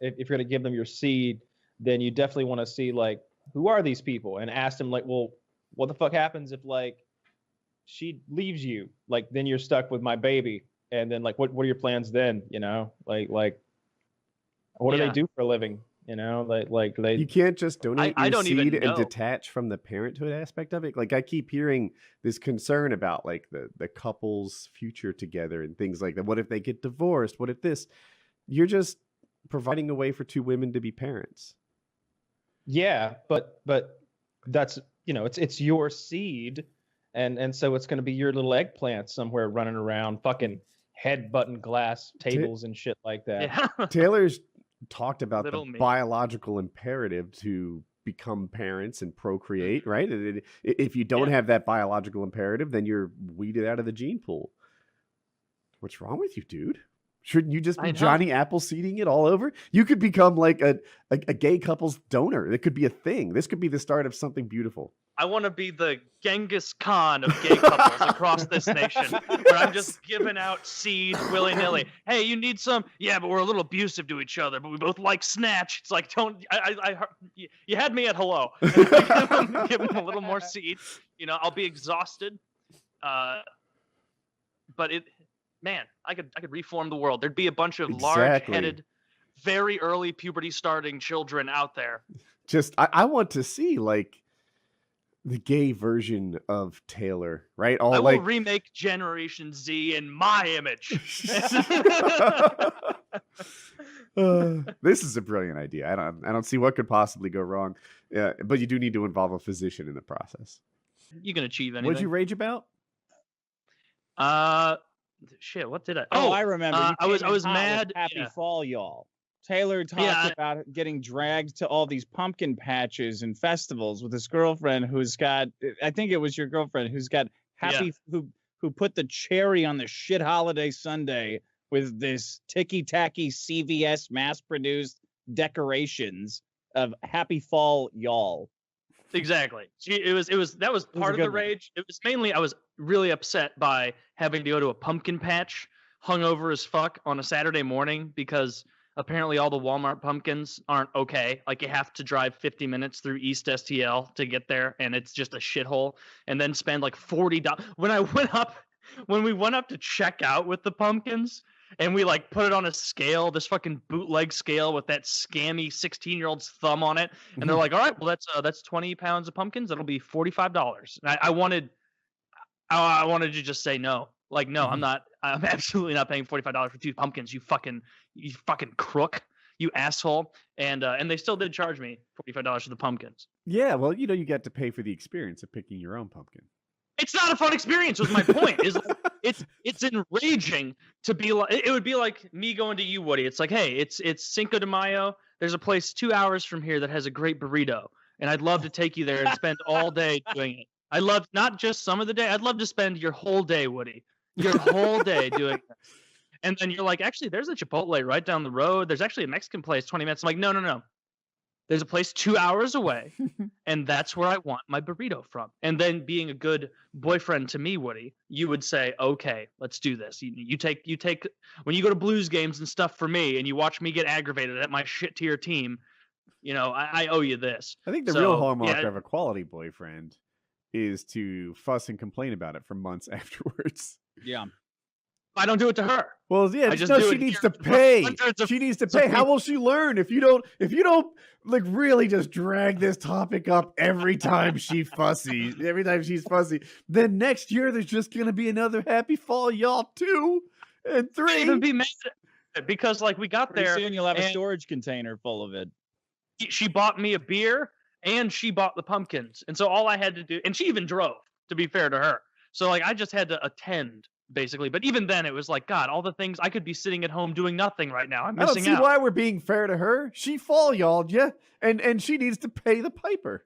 give them your seed, then you definitely want to see like who are these people and ask them like, well, what the fuck happens if like she leaves you? Like then you're stuck with my baby. And then, like, what are your plans then? Like, what do they do for a living? Like they. You can't just donate I your don't even seed and know. detach from the parenthood aspect of it. Like, I keep hearing this concern about like the couple's future together and things like that. What if they get divorced? What if this? You're just providing a way for two women to be parents. Yeah, but that's it's your seed, and so it's going to be your little eggplant somewhere running around, fucking headbutting glass tables and shit like that. Yeah. Taylor's talked about Little the me. biological imperative to become parents and procreate, right? If you don't have that biological imperative, then you're weeded out of the gene pool. What's wrong with you, dude? Shouldn't you just I be know. Johnny Appleseeding it all over? You could become like a gay couple's donor. That could be a thing. This could be the start of something beautiful. I want to be the Genghis Khan of gay couples across this nation, where I'm just giving out seeds willy nilly. Hey, you need some? Yeah, but we're a little abusive to each other, but we both like Snatch. It's like, don't you had me at hello. Give them a little more seed. I'll be exhausted. But I could reform the world. There'd be a bunch of large-headed, very early puberty starting children out there. Just I want to see like the gay version of Taylor, right? I will remake Generation Z in my image. This is a brilliant idea. I don't see what could possibly go wrong. Yeah, but you do need to involve a physician in the process. You can achieve anything. What'd you rage about? Shit. What did I? Oh, I remember. I was mad. Happy Fall, y'all. Taylor talked about getting dragged to all these pumpkin patches and festivals with his girlfriend who's got, I think it was your girlfriend who's got who put the cherry on the shit holiday sundae with this ticky-tacky CVS mass-produced decorations of Happy Fall, y'all. Exactly. That was part of the rage. It was mainly I was really upset by having to go to a pumpkin patch hungover as fuck on a Saturday morning because apparently all the Walmart pumpkins aren't okay. Like you have to drive 50 minutes through East STL to get there, and it's just a shithole. And then spend like $40. When we went up to check out with the pumpkins, and we like put it on a scale, this fucking bootleg scale with that scammy 16-year-old's thumb on it, and they're like, "All right, well that's 20 pounds of pumpkins. That'll be $45." And I wanted to just say no. Like, no, I'm absolutely not paying $45 for 2 pumpkins. You fucking crook, you asshole. And they still did charge me $45 for the pumpkins. Yeah, well, you get to pay for the experience of picking your own pumpkin. It's not a fun experience. Was my point. It's enraging to be like. It would be like me going to you, Woody. It's like, hey, it's Cinco de Mayo. There's a place 2 hours from here that has a great burrito, and I'd love to take you there and spend all day doing it. I love not just some of the day. I'd love to spend your whole day, Woody. Your whole day doing that. And then you're like, actually, there's a Chipotle right down the road. There's actually a Mexican place 20 minutes. I'm like, no. There's a place 2 hours away, and that's where I want my burrito from. And then being a good boyfriend to me, Woody, you would say, okay, let's do this. You take when you go to Blues games and stuff for me, and you watch me get aggravated at my shit tier team, I owe you this. I think the real hallmark of a quality boyfriend is to fuss and complain about it for months afterwards. Yeah. I don't do it to her. Well, yeah, she needs to pay. She needs to pay. How will she learn if you don't like really just drag this topic up every time she's fussy? Then next year there's just gonna be another Happy Fall, y'all too, And 3. Even be mad at it because like we got Pretty there. soon you'll have a and storage container full of it. she bought me a beer and she bought the pumpkins, and so all I had to do, and she even drove. To be fair to her, so like I just had to attend basically. But even then, it was like, God, all the things I could be sitting at home doing nothing right now. I'm I don't missing see out. why we're being fair to her. She y'all'd you, and she needs to pay the piper.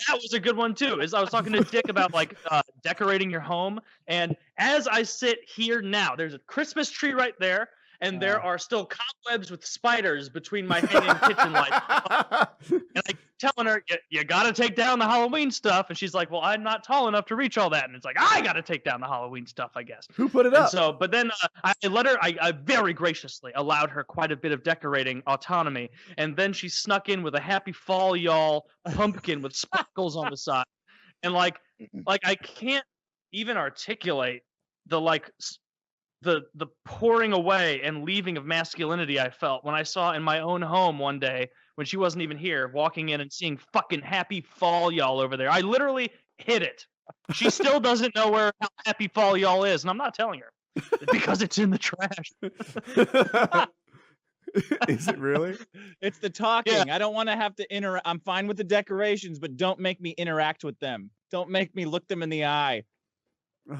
That was a good one too. Is I was talking to Dick about like decorating your home, and as I sit here now, there's a Christmas tree right there, and there are still cobwebs with spiders between my hanging kitchen lights. And I'm telling her, you got to take down the Halloween stuff, and she's like, "Well, I'm not tall enough to reach all that." And it's like, I got to take down the Halloween stuff, I guess. Who put it And up? so, but then I let her. I very graciously allowed her quite a bit of decorating autonomy, and then she snuck in with a Happy Fall Y'all pumpkin with sparkles on the side, and like I can't even articulate the the pouring away and leaving of masculinity I felt when I saw in my own home one day when she wasn't even here, walking in and seeing fucking Happy Fall Y'all over there. I literally hid it. She still doesn't know where Happy Fall Y'all is, and I'm not telling her because it's in the trash. Is it really? It's the talking. I don't want to have to interact. I'm fine with the decorations, but don't make me interact with them. Don't make me look them in the eye.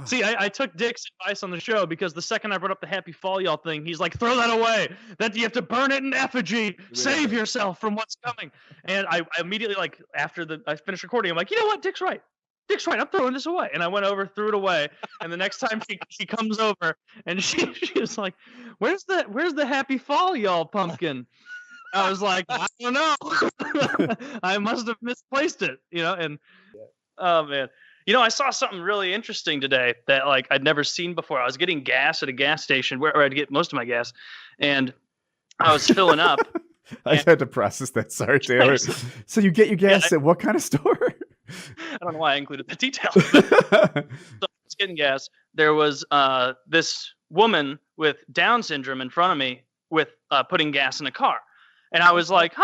See, I took Dick's advice on the show because the second I brought up the Happy Fall Y'all thing, he's like, throw that away. That you have to burn it in effigy. Save yourself from what's coming. And I immediately, like, after I finished recording, I'm like, you know what? Dick's right. Dick's right. I'm throwing this away. And I went over, threw it away. And the next time she comes over and she was like, where's the Happy Fall Y'all pumpkin? I was like, I don't know. I must have misplaced it, and oh man. I saw something really interesting today that like I'd never seen before. I was getting gas at a gas station where I'd get most of my gas, and I was filling up. I just had to process that. Sorry, Taylor. So you get your gas at what kind of store? I don't know why I included the detail. So I was getting gas. There was this woman with Down syndrome in front of me with putting gas in a car, and I was like,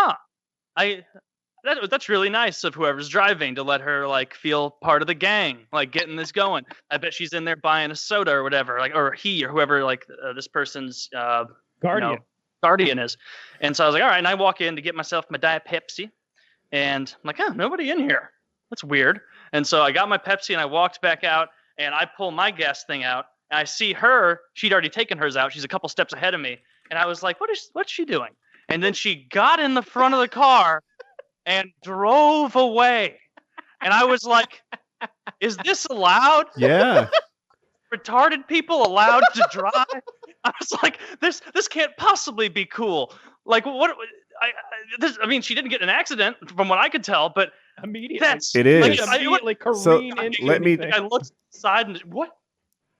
that's really nice of whoever's driving to let her like feel part of the gang, like getting this going. I bet she's in there buying a soda or whatever, like, or he or whoever like this person's guardian is. And so I was like, all right. And I walk in to get myself my Diet Pepsi, and I'm like, nobody in here. That's weird. And so I got my Pepsi and I walked back out, and I pull my gas thing out, and I see her. She'd already taken hers out. She's a couple steps ahead of me, and I was like, what's she doing? And then she got in the front of the car and drove away. And I was like, is this allowed? Yeah. Retarded people allowed to drive? I was like, this can't possibly be cool. Like, what? I mean, she didn't get in an accident from what I could tell, but immediately. It is. Like, immediately careen into anything. I looked aside and what?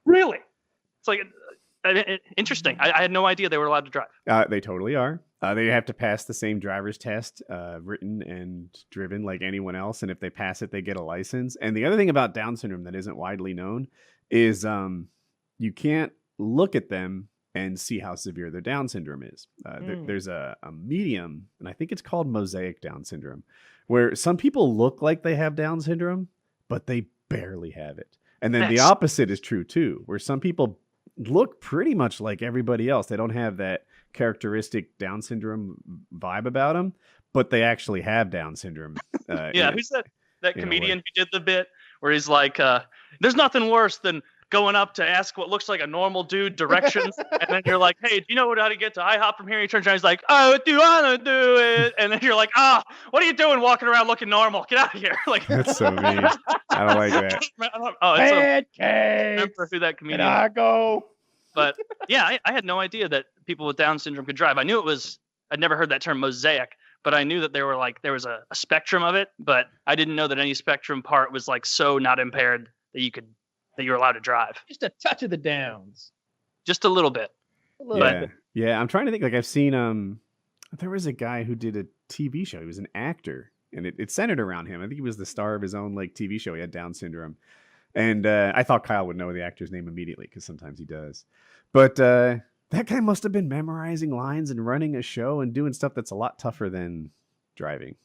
Really? It's like interesting. I had no idea they were allowed to drive. They totally are. They have to pass the same driver's test, written and driven like anyone else. And if they pass it, they get a license. And the other thing about Down syndrome that isn't widely known is you can't look at them and see how severe their Down syndrome is. There's a medium, and I think it's called mosaic Down syndrome, where some people look like they have Down syndrome, but they barely have it. And then the opposite is true too, where some people look pretty much like everybody else. They don't have that characteristic Down syndrome vibe about them, but they actually have Down syndrome. Who's that comedian who did the bit where he's like, there's nothing worse than going up to ask what looks like a normal dude directions, and then you're like, hey, do you know how to get to IHOP from here? And he turns around, he's like, oh, do you want to do it? And then you're like, what are you doing walking around looking normal? Get out of here. Like, that's so mean. I don't like that. I remember who that comedian Can I go? But yeah, I had no idea that people with Down syndrome could drive. I knew I'd never heard that term mosaic, but I knew that there was a spectrum of it, but I didn't know that any spectrum part was like so not impaired that you were allowed to drive. Just a touch of the Downs. Just a little bit. Yeah, I'm trying to think. Like I've seen, there was a guy who did a TV show. He was an actor, and it centered around him. I think he was the star of his own like TV show. He had Down syndrome. And I thought Kyle would know the actor's name immediately because sometimes he does. But that guy must have been memorizing lines and running a show and doing stuff that's a lot tougher than driving.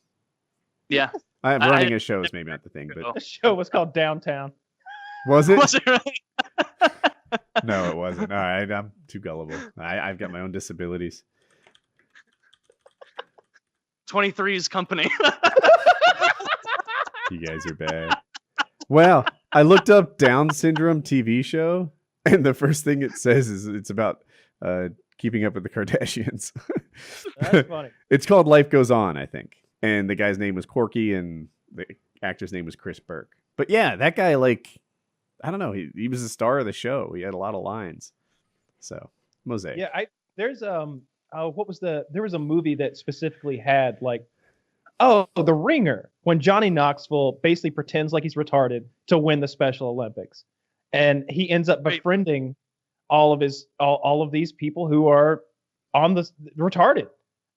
Yeah. Running a show is maybe not the thing, but the show was called Downtown. Was it? Was it really? No, it wasn't. All right, I'm too gullible. I've got my own disabilities. 23's company. You guys are bad. Well, I looked up Down Syndrome TV show, and the first thing it says is it's about keeping up with the Kardashians. That's funny. It's called Life Goes On, I think. And the guy's name was Corky, and the actor's name was Chris Burke. But yeah, that guy, like, I don't know. He was the star of the show. He had a lot of lines. So, Mosaic. Yeah, there's there was a movie that specifically had like, The Ringer, when Johnny Knoxville basically pretends like he's retarded to win the Special Olympics, and he ends up befriending all of these people who are on the retarded,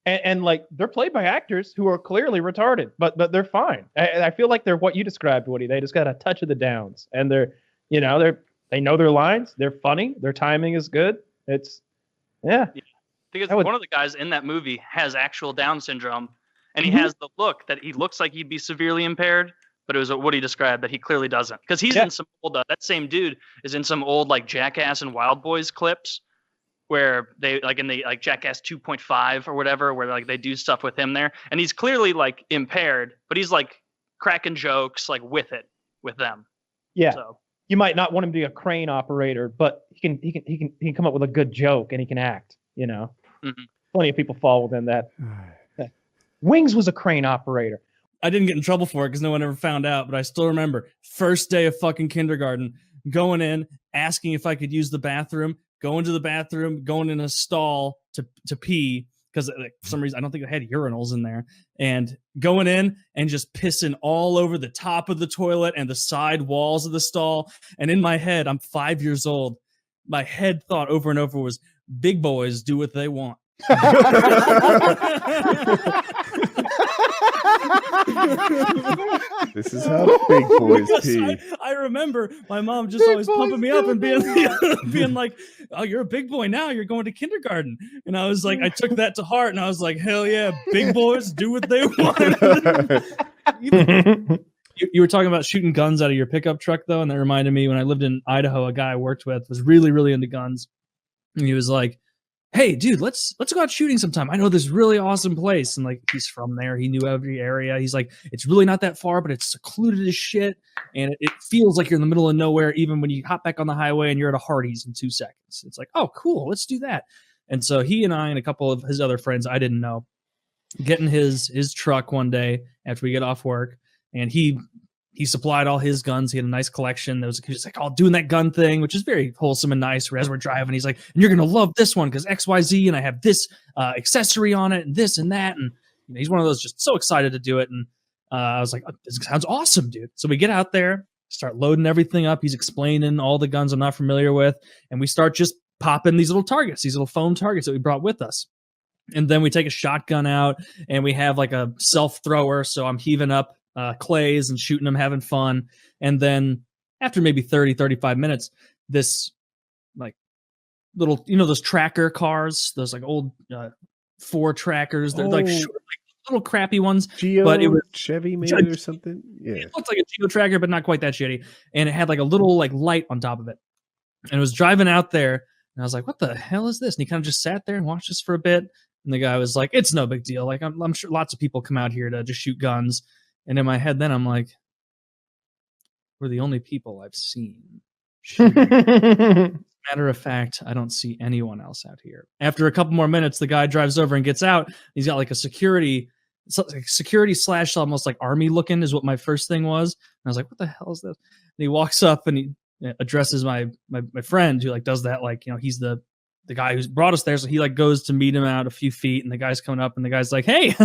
and like they're played by actors who are clearly retarded, but they're fine. I feel like they're what you described, Woody. They just got a touch of the Downs, and they know their lines. They're funny. Their timing is good. Because one of the guys in that movie has actual Down syndrome, and he has the look that he looks like he'd be severely impaired, but it was what he described that he clearly doesn't. Because he's in some old, that same dude is in some old like Jackass and Wild Boys clips where they like in the like Jackass 2.5 or whatever, where like they do stuff with him there, and he's clearly like impaired, but he's like cracking jokes like with them. Yeah. So. You might not want him to be a crane operator, but he can come up with a good joke and he can act. Plenty of people fall within that. Wings was a crane operator. I didn't get in trouble for it because no one ever found out, but I still remember first day of fucking kindergarten, going in, asking if I could use the bathroom, going to the bathroom, going in a stall to pee because for some reason I don't think they had urinals in there, and going in and just pissing all over the top of the toilet and the side walls of the stall. And in my head, I'm 5 years old. My head thought over and over was, big boys do what they want. This is how big boys pee. I remember my mom just always pumping me up and being like, "Oh, you're a big boy now. You're going to kindergarten." And I was like, I took that to heart, and I was like, "Hell yeah, big boys do what they want." You were talking about shooting guns out of your pickup truck, though, and that reminded me when I lived in Idaho, a guy I worked with was really, really into guns, and he was like, "Hey, dude, let's go out shooting sometime. I know this really awesome place." And like, he's from there. He knew every area. He's like, it's really not that far, but it's secluded as shit. And it feels like you're in the middle of nowhere, even when you hop back on the highway and you're at a Hardee's in 2 seconds. It's like, oh, cool. Let's do that. And so he and I and a couple of his other friends I didn't know get in his truck one day after we get off work. And he supplied all his guns. He had a nice collection. He was like, oh, doing that gun thing, which is very wholesome and nice. Where as we're driving, he's like, and you're going to love this one because XYZ, and I have this accessory on it and this and that. And he's one of those just so excited to do it. And I was like, oh, this sounds awesome, dude. So we get out there, start loading everything up. He's explaining all the guns I'm not familiar with. And we start just popping these little targets, these little foam targets that we brought with us. And then we take a shotgun out and we have like a self thrower. So I'm heaving up clays and shooting them, having fun. And then after maybe 35 minutes, this like little, those tracker cars, those like old Ford trackers, they're like short, like little crappy ones. But it was Chevy maybe or something. Yeah, it looked like a Geo tracker, but not quite that shitty. And it had like a little like light on top of it. And it was driving out there, and I was like, "What the hell is this?" And he kind of just sat there and watched us for a bit. And the guy was like, "It's no big deal. Like I'm sure lots of people come out here to just shoot guns." And in my head, then I'm like, we're the only people I've seen. Matter of fact, I don't see anyone else out here. After a couple more minutes, the guy drives over and gets out. He's got like a security / almost like army looking is what my first thing was. And I was like, what the hell is this? And he walks up and he addresses my friend who like does that. Like, he's the guy who's brought us there. So he like goes to meet him out a few feet, and the guy's coming up and the guy's like, hey,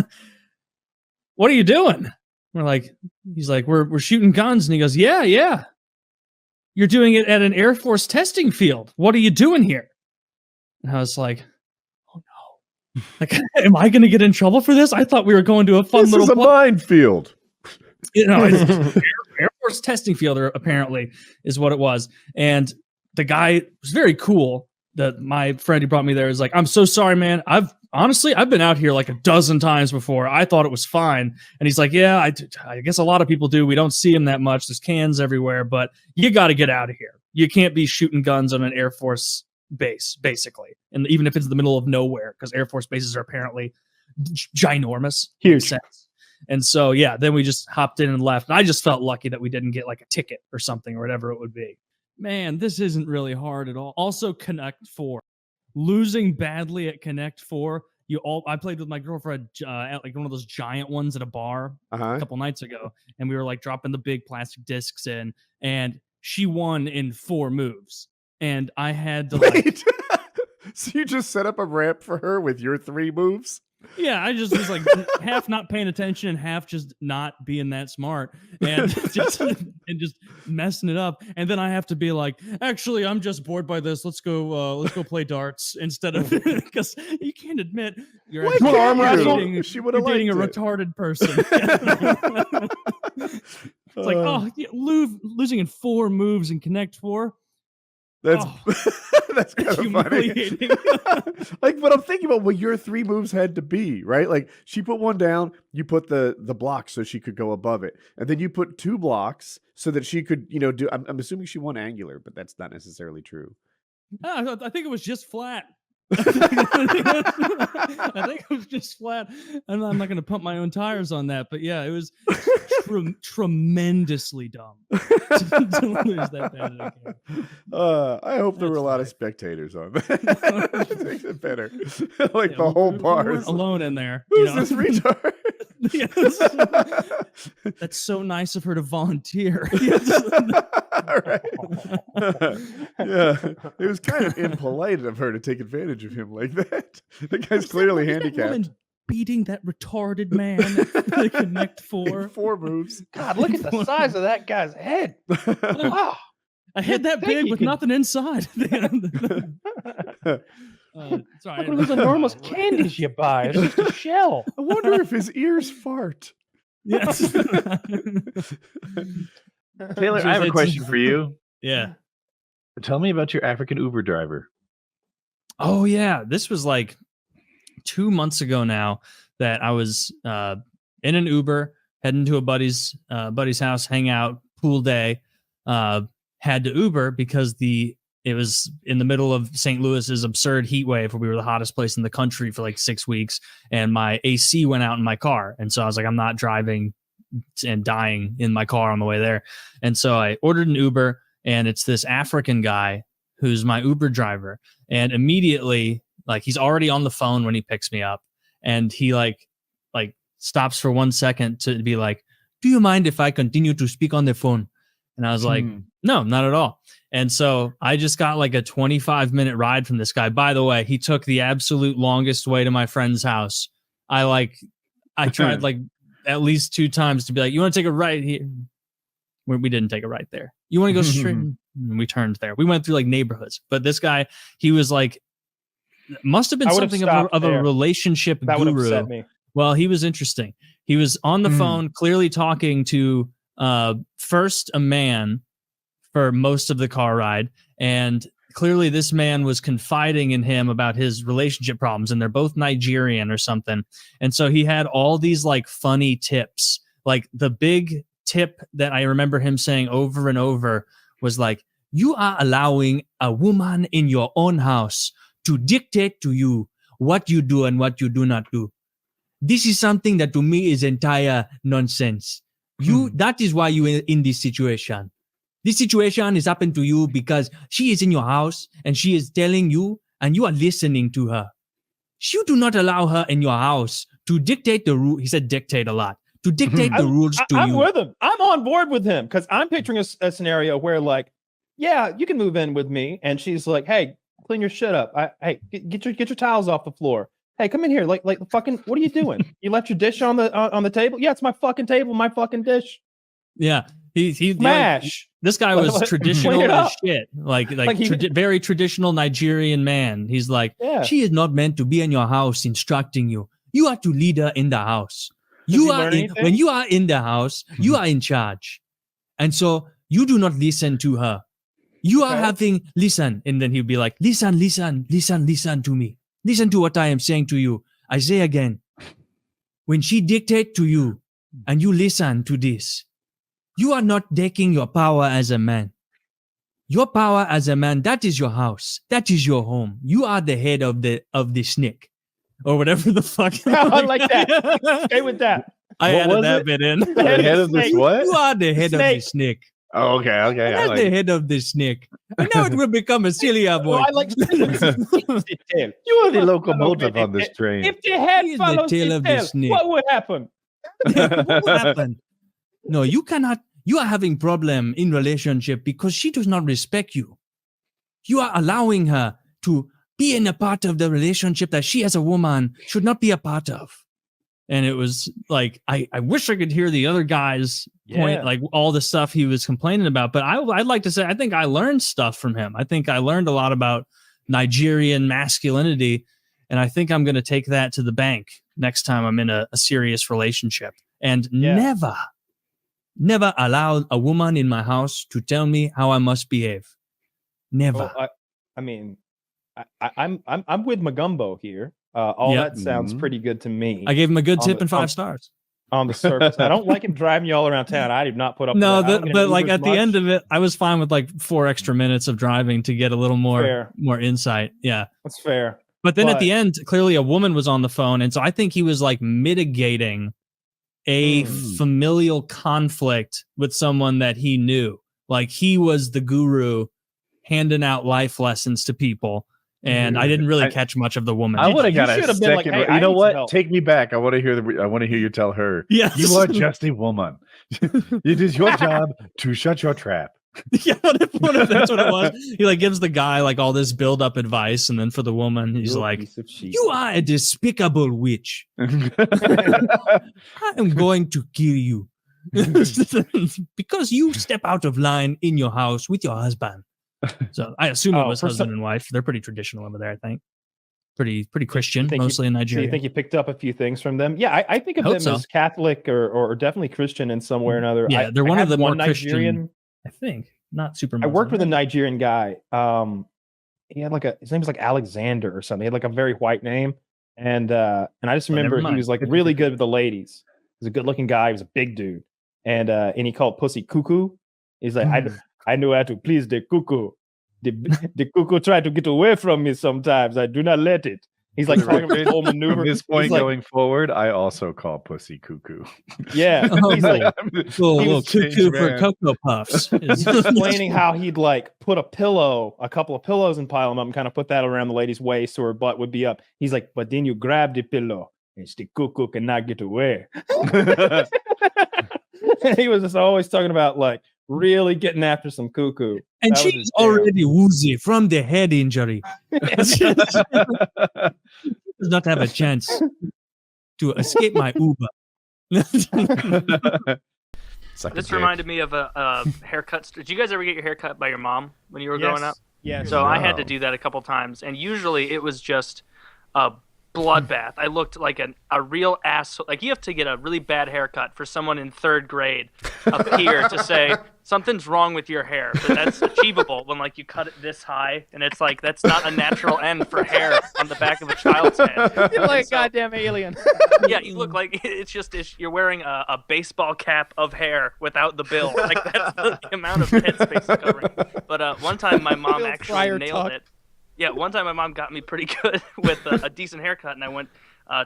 what are you doing? He's like, we're shooting guns. And he goes, yeah. You're doing it at an Air Force testing field. What are you doing here? And I was like, oh no. Like, am I going to get in trouble for this? I thought we were going to a fun little minefield. It's Air Force testing field, apparently, is what it was. And the guy was very cool. My friend who brought me there is like, I'm so sorry, man. I'm honestly, I've been out here like a dozen times before. I thought it was fine. And he's like, yeah, I guess a lot of people do. We don't see them that much. There's cans everywhere, but you got to get out of here. You can't be shooting guns on an Air Force base, basically. And even if it's in the middle of nowhere, because Air Force bases are apparently ginormous. Huge. And so, yeah, then we just hopped in and left. And I just felt lucky that we didn't get like a ticket or something or whatever it would be. Man, this isn't really hard at all. Also, Connect 4. Losing badly at Connect 4. I played with my girlfriend at like one of those giant ones at a bar a couple nights ago. And we were like dropping the big plastic discs in. And she won in 4 moves. And I had to like... So you just set up a ramp for her with your 3 moves? Yeah, I just was like half not paying attention and half just not being that smart and just messing it up. And then I have to be like, actually, I'm just bored by this. Let's go play darts instead of because you can't admit you're actually dating, she would have dating a liked it. retarded person. It's like, losing in 4 moves in Connect 4. That's that's kind of funny. Like, but I'm thinking about what your 3 moves had to be, right? Like, she put one down, you put the block so she could go above it, and then you put 2 blocks so that she could, do. I'm assuming she won angular, but that's not necessarily true. I think it was just flat. I think it was just flat. I'm not going to pump my own tires on that, but yeah, it was tremendously dumb to lose that bad at a game. I hope there were a lot of spectators on that. It makes it better. Like the whole bar. We weren't alone in there. Who's this retard? That's so nice of her to volunteer. Right. Yeah, it was kind of impolite of her to take advantage of him like that. The guy's clearly handicapped. Beating that retarded man to Connect 4. In 4 moves. God, look at the size of that guy's head. Wow. A head that big with nothing inside. Sorry, look at those enormous candies you buy. It's just a shell. I wonder if his ears fart. Yes. Taylor, I have a question for you. Yeah. Tell me about your African Uber driver. Oh, yeah. This was like 2 months ago now that I was in an Uber heading to a buddy's house, hang out, pool day. Had to Uber because it was in the middle of St. Louis's absurd heat wave where we were the hottest place in the country for like 6 weeks, and my AC went out in my car. And so I was like, I'm not driving and dying in my car on the way there. And so I ordered an Uber, and it's this African guy who's my Uber driver. And immediately, like, he's already on the phone when he picks me up, and he like stops for 1 second to be like, do you mind if I continue to speak on the phone? And I was like, no, not at all. And so I just got like a 25-minute ride from this guy. By the way, he took the absolute longest way to my friend's house. I tried like at least 2 times to be like, you want to take a right here? We didn't take a right there. You want to go straight? And we turned there. We went through like neighborhoods. But this guy, he was like, must have been something of a relationship that guru. Would upset me. Well, he was interesting. He was on the phone, clearly talking to first a man for most of the car ride, and clearly this man was confiding in him about his relationship problems, and they're both Nigerian or something. And so he had all these like funny tips. Like the big tip that I remember him saying over and over was like, you are allowing a woman in your own house to dictate to you what you do and what you do not do. This is something that to me is entire nonsense. That is why you are in this situation. This situation has happened to you because she is in your house and she is telling you and you are listening to her. You do not allow her in your house to dictate the rule. He said dictate a lot. To dictate the rules to you. I'm with him. I'm on board with him because I'm picturing a scenario where like, yeah, you can move in with me. And she's like, hey, clean your shit up. Hey, get your towels off the floor. Hey, come in here. Like fucking, what are you doing? You left your dish on the table? Yeah, it's my fucking table, my fucking dish. Yeah. He smash. Like, this guy was traditional as shit. Very traditional Nigerian man. He's like, she is not meant to be in your house instructing you. You are to lead her in the house. When you are in the house, you are in charge. And so you do not listen to her. You are listen. And then he'd be like, listen to me. Listen to what I am saying to you. I say again, when she dictates to you and you listen to this, you are not taking your power as a man. Your power as a man, that is your house. That is your home. You are the head of the snake. Or whatever the fuck. I like that. Stay with that. I added that bit in. The head of this what? You are the head of the snake. Oh, okay. I'm the head of the snake. And now it will become a Celia boy. I like You are the locomotive on this train. If the head He is follows the tail the of the tail, snake. what would happen? What will happen? No, you cannot. You are having problem in relationship because she does not respect you. You are allowing her to be in a part of the relationship that she as a woman should not be a part of. And it was like, I wish I could hear the other guy's point, like all the stuff he was complaining about. But I'd like to say, I think I learned stuff from him. I think I learned a lot about Nigerian masculinity. And I think I'm going to take that to the bank next time I'm in a serious relationship. And never allow a woman in my house to tell me how I must behave. Never. Well, I'm with Magumbo here. All that sounds pretty good to me. I gave him a good tip and 5 stars. On the surface. I don't like him driving you all around town. I do not put up with that. But like at the end of it, I was fine with like 4 extra minutes of driving to get a little more insight. Yeah. That's fair. But then at the end, clearly a woman was on the phone. And so I think he was like mitigating a familial conflict with someone that he knew. Like he was the guru handing out life lessons to people. And I didn't really catch much of the woman. I would have got a second. Like, hey, you know what? Take me back. I want to hear. I want to hear you tell her. Yes. You are just a woman. It is your job to shut your trap. Yeah, that's what it was. He like gives the guy like all this build up advice, and then for the woman, he's like, "You are a despicable witch. I am going to kill you because you step out of line in your house with your husband." So I assume it was husband and wife. They're pretty traditional over there, I think. Pretty Christian, mostly in Nigeria. So you think you picked up a few things from them? Yeah, I think of them as Catholic or definitely Christian in some way or another. Yeah, they're one of the more Nigerian. Christian. I think not super. I worked with a Nigerian guy. He had his name was like Alexander or something. He had like a very white name, and I just remember he was like really good with the ladies. He was a good looking guy. He was a big dude, and he called pussy cuckoo. He's like, I know how to please the cuckoo. The cuckoo tried to get away from me sometimes. I do not let it. He's like talking about the whole maneuver. From this point going forward, I also call pussy cuckoo. Yeah. He's like cuckoo for Cocoa Puffs. He's explaining how he'd like put a couple of pillows and pile them up and kind of put that around the lady's waist so her butt would be up. He's like, but then you grab the pillow and the cuckoo cannot get away. He was just always talking about like really getting after some cuckoo. And she's already woozy from the head injury. She does not have a chance to escape my Uber. This reminded me of a haircut. Did you guys ever get your hair cut by your mom when you were growing up? Yes. So I had to do that a couple times, and usually it was just a bloodbath. I looked like a real asshole. Like you have to get a really bad haircut for someone in 3rd grade up here to say something's wrong with your hair. But that's achievable when like you cut it this high, and it's like that's not a natural end for hair on the back of a child's head. You're like a goddamn alien. Yeah, you look like you're wearing a baseball cap of hair without the bill. Like that's the amount of head space it's covering. But one time my mom actually nailed it. Yeah, one time my mom got me pretty good with a decent haircut, and I went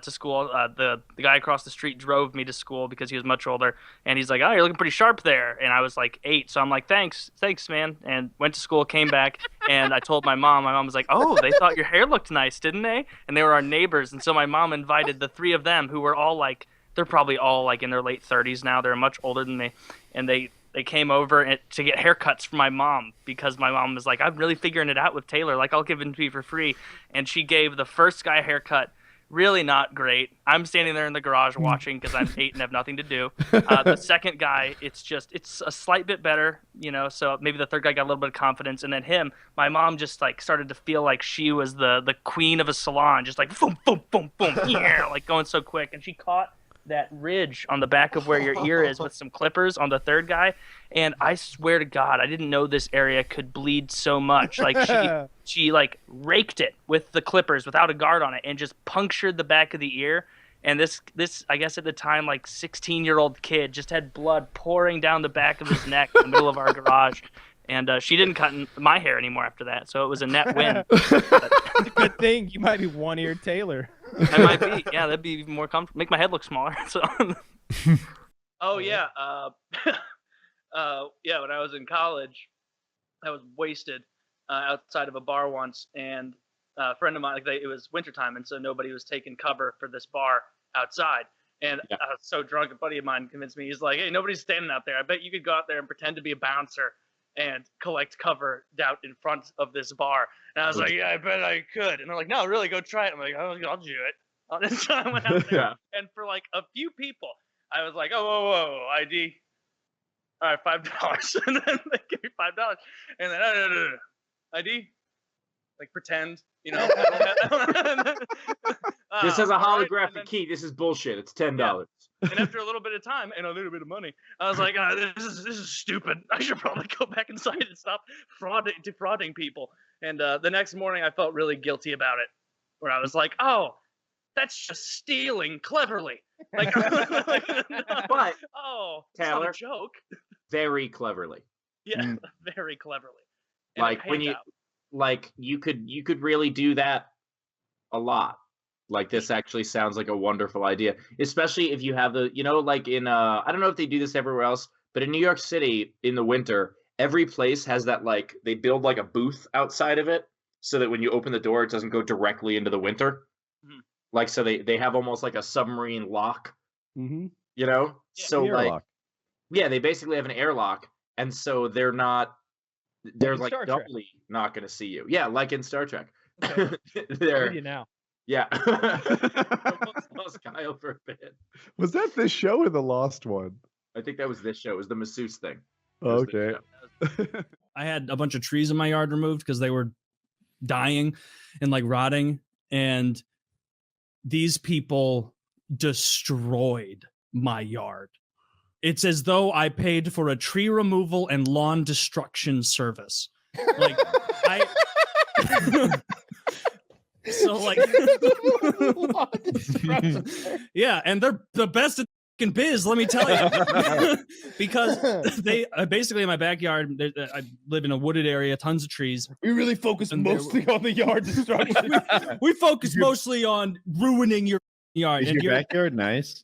to school. The guy across the street drove me to school because he was much older, and he's like, "Oh, you're looking pretty sharp there." And I was like 8, so I'm like, "Thanks, man." And went to school, came back, and I told my mom. My mom was like, "Oh, they thought your hair looked nice, didn't they?" And they were our neighbors, and so my mom invited the 3 of them, who were all like, they're probably all like in their late 30s now. They're much older than me, and they came over to get haircuts for my mom because my mom was like, I'm really figuring it out with Taylor. Like, I'll give it to you for free. And she gave the first guy a haircut. Really not great. I'm standing there in the garage watching because I'm 8 and have nothing to do. The second guy, it's a slight bit better, so maybe the 3rd guy got a little bit of confidence. And then him, my mom just like started to feel like she was the queen of a salon, just like boom, boom, boom, boom, yeah, like going so quick. And she caught that ridge on the back of where your ear is with some clippers on the third guy, and I swear to God, I didn't know this area could bleed so much. Like she like raked it with the clippers without a guard on it and just punctured the back of the ear. And this I guess at the time like 16-year-old kid just had blood pouring down the back of his neck in the middle of our garage. And she didn't cut my hair anymore after that, so it was a net win. It's a good thing. You might be one-eared Taylor. I might be. Yeah, that'd be even more comfortable. Make my head look smaller. So. Oh yeah. Yeah. When I was in college, I was wasted outside of a bar once, and a friend of mine, it was wintertime, and so nobody was taking cover for this bar outside. And I was so drunk, a buddy of mine convinced me. He's like, "Hey, nobody's standing out there. I bet you could go out there and pretend to be a bouncer and collect cover out in front of this bar." And I was like, "Yeah, I bet I could." And they're like, "No, really, go try it." I'm like, "Oh, I'll do it." And so I went out there, and for like a few people, I was like, "Oh, whoa, ID. All right, $5." And then they give me $5. And then, no. ID? Like, pretend, you know. This has a holographic right? Then, key. This is bullshit. It's $10. Yeah. And after a little bit of time and a little bit of money, I was like, this is stupid. I should probably go back inside and stop defrauding people. And the next morning, I felt really guilty about it, where I was like, oh, that's just stealing cleverly. Like, but oh, Taylor, it's not a joke. Very cleverly. Yeah, very cleverly. And like when you, like you could really do that a lot. Like, this actually sounds like a wonderful idea, especially if you have the, you know, like in, I don't know if they do this everywhere else, but in New York City in the winter, every place has that, like, they build like a booth outside of it so that when you open the door, it doesn't go directly into the winter. Mm-hmm. Like, so they have almost like a submarine lock, you know? Yeah, so like, yeah, they basically have an airlock. And so they're like doubly not going to see you. Yeah. Like in Star Trek. Okay. They're you now. Yeah. Lost Kyle for a bit. Was that this show or the Lost one? I think that was this show. It was the masseuse thing. Okay. I had a bunch of trees in my yard removed because they were dying and like rotting. And these people destroyed my yard. It's as though I paid for a tree removal and lawn destruction service. Like, so like, yeah, and they're the best at biz, let me tell you. Because they basically in my backyard, I live in a wooded area, tons of trees. We really focus mostly on the yard destruction. we focus mostly on ruining your yard. Is your backyard nice?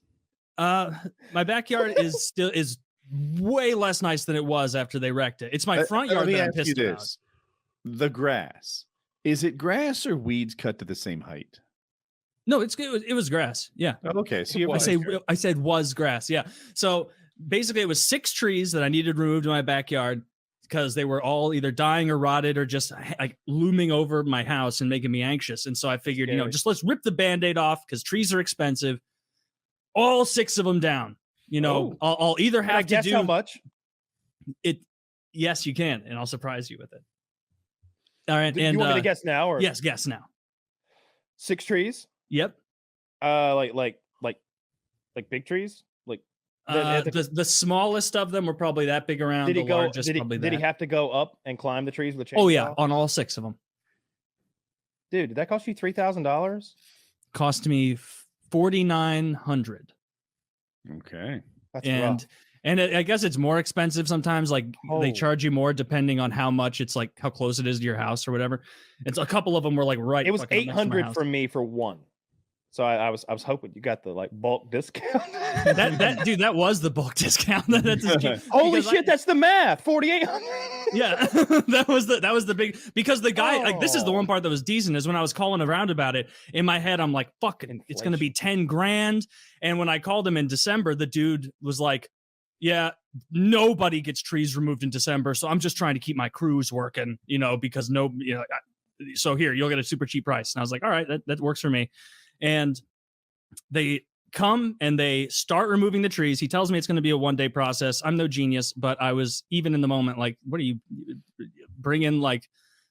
My backyard is way less nice than it was after they wrecked it. It's my front yard that I'm pissed about. The grass. Is it grass or weeds cut to the same height? No, it was grass. Yeah. Okay. So I said was grass. Yeah. So basically it was 6 trees that I needed removed in my backyard because they were all either dying or rotted or just like looming over my house and making me anxious. And so I figured, just let's rip the Band-Aid off because trees are expensive. All 6 of them down. I'll either have to do how much it. Yes, you can, and I'll surprise you with it. All right. Do you want me to guess now, or yes, guess now. 6 trees. Yep. Like big trees. Like the smallest of them were probably that big around. Did he go? Largest, did he have to go up and climb the trees with a chainsaw? Oh yeah, on all 6 of them. Dude, did that cost you $3,000? Cost me $4,900. Okay. That's rough. And I guess it's more expensive sometimes. Like they charge you more depending on how much it's like how close it is to your house or whatever. It's a couple of them were like right. It was $800 for me for one. So I was hoping you got the like bulk discount. that dude, that was the bulk discount. Holy shit, that's the math. $4,800. Yeah, that was the big, because the guy like, this is the one part that was decent is when I was calling around about it in my head, I'm like, fuck it, it's gonna be $10,000. And when I called him in December, the dude was like, yeah, nobody gets trees removed in December, so I'm just trying to keep my crews working, because so here you'll get a super cheap price. And I was like, all right, that works for me. And they come and they start removing the trees. He tells me it's going to be a 1-day process. I'm no genius, but I was even in the moment like, what are you bring in like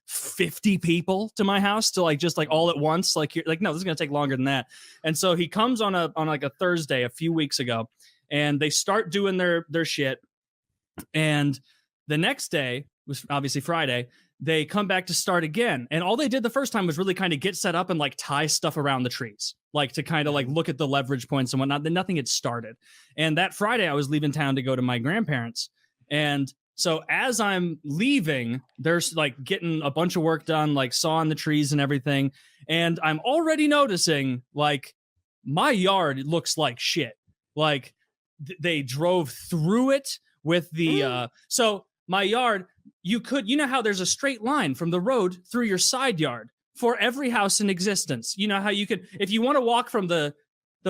50 people to my house to like just like all at once. Like you're like, no, this is gonna take longer than that. And so he comes on like a Thursday a few weeks ago, and they start doing their shit. And the next day was obviously Friday. They come back to start again. And all they did the first time was really kind of get set up and like tie stuff around the trees, like to kind of like look at the leverage points and whatnot. Then nothing had started. And that Friday I was leaving town to go to my grandparents. And so as I'm leaving, there's like getting a bunch of work done, like sawing the trees and everything. And I'm already noticing like my yard looks like shit. Like they drove through it with the, so my yard, you know how there's a straight line from the road through your side yard for every house in existence. You know how you could, if you want to walk from the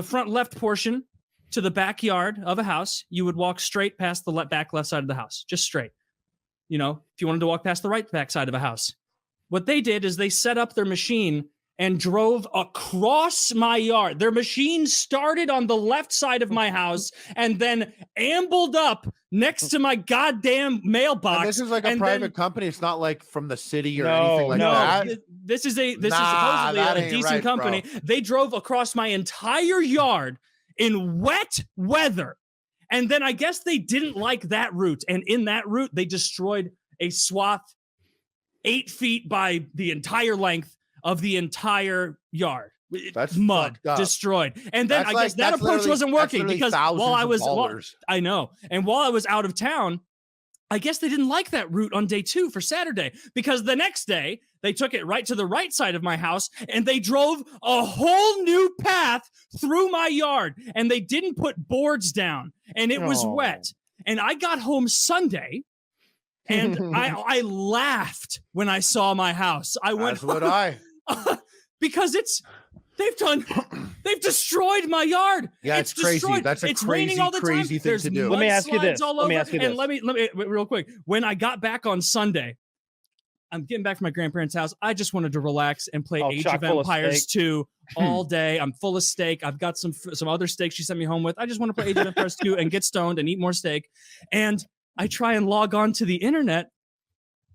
front left portion to the backyard of a house, you would walk straight past the back left side of the house, just straight. You know, if you wanted to walk past the right back side of a house. What they did is they set up their machine and drove across my yard. Their machine started on the left side of my house and then ambled up next to my goddamn mailbox. And this is like a private company. It's not like from the city or anything like that. This is supposedly a decent company. Bro. They drove across my entire yard in wet weather. And then I guess they didn't like that route. And in that route, they destroyed a swath 8 feet by the entire length of the entire yard. That's mud destroyed. And then I guess that approach wasn't working because while I was, I know. And while I was out of town, I guess they didn't like that route on day 2 for Saturday, because the next day they took it right to the right side of my house and they drove a whole new path through my yard, and they didn't put boards down, and it was wet. And I got home Sunday and I laughed when I saw my house. I went, that's what I because they've destroyed my yard. Yeah, it's crazy. Destroyed. That's a it's crazy, raining all the crazy time. thing There's to do. Let me ask you this. All Let me over. ask you and this. let me real quick. When I got back on Sunday, I'm getting back from my grandparents' house. I just wanted to relax and play Age of Empires 2 all day. I'm full of steak. I've got some other steak she sent me home with. I just want to play Age of Empires 2 and get stoned and eat more steak. And I try and log on to the internet.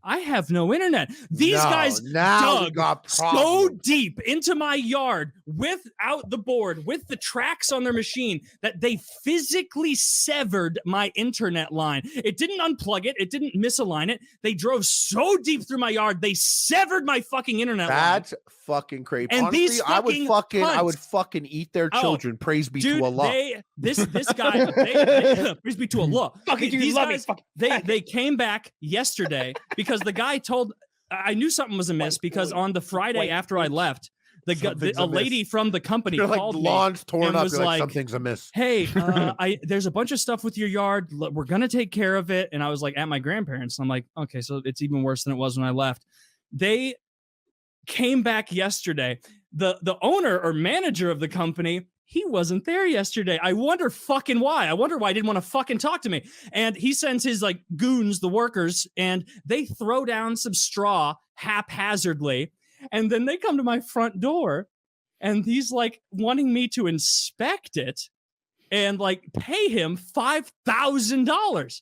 I have no internet. These guys dug so deep into my yard without the board, with the tracks on their machine, that they physically severed my internet line. It didn't unplug it. It didn't misalign it. They drove so deep through my yard, they severed my fucking internet line. That's fucking crazy. And honestly, these I would fucking eat their children. Praise be to Allah. This guy, praise be to Allah. These guys, they came back yesterday because the guy told, I knew something was amiss because on the Friday after I left, a lady from the company called me and was like, something's amiss. Hey, there's a bunch of stuff with your yard. We're gonna take care of it. And I was like, at my grandparents. I'm like, okay, so it's even worse than it was when I left. They came back yesterday. The owner or manager of the company, he wasn't there yesterday. I wonder fucking why. I wonder why he didn't want to fucking talk to me. And he sends his like goons, the workers, and they throw down some straw haphazardly. And then they come to my front door and he's like wanting me to inspect it and like pay him $5,000.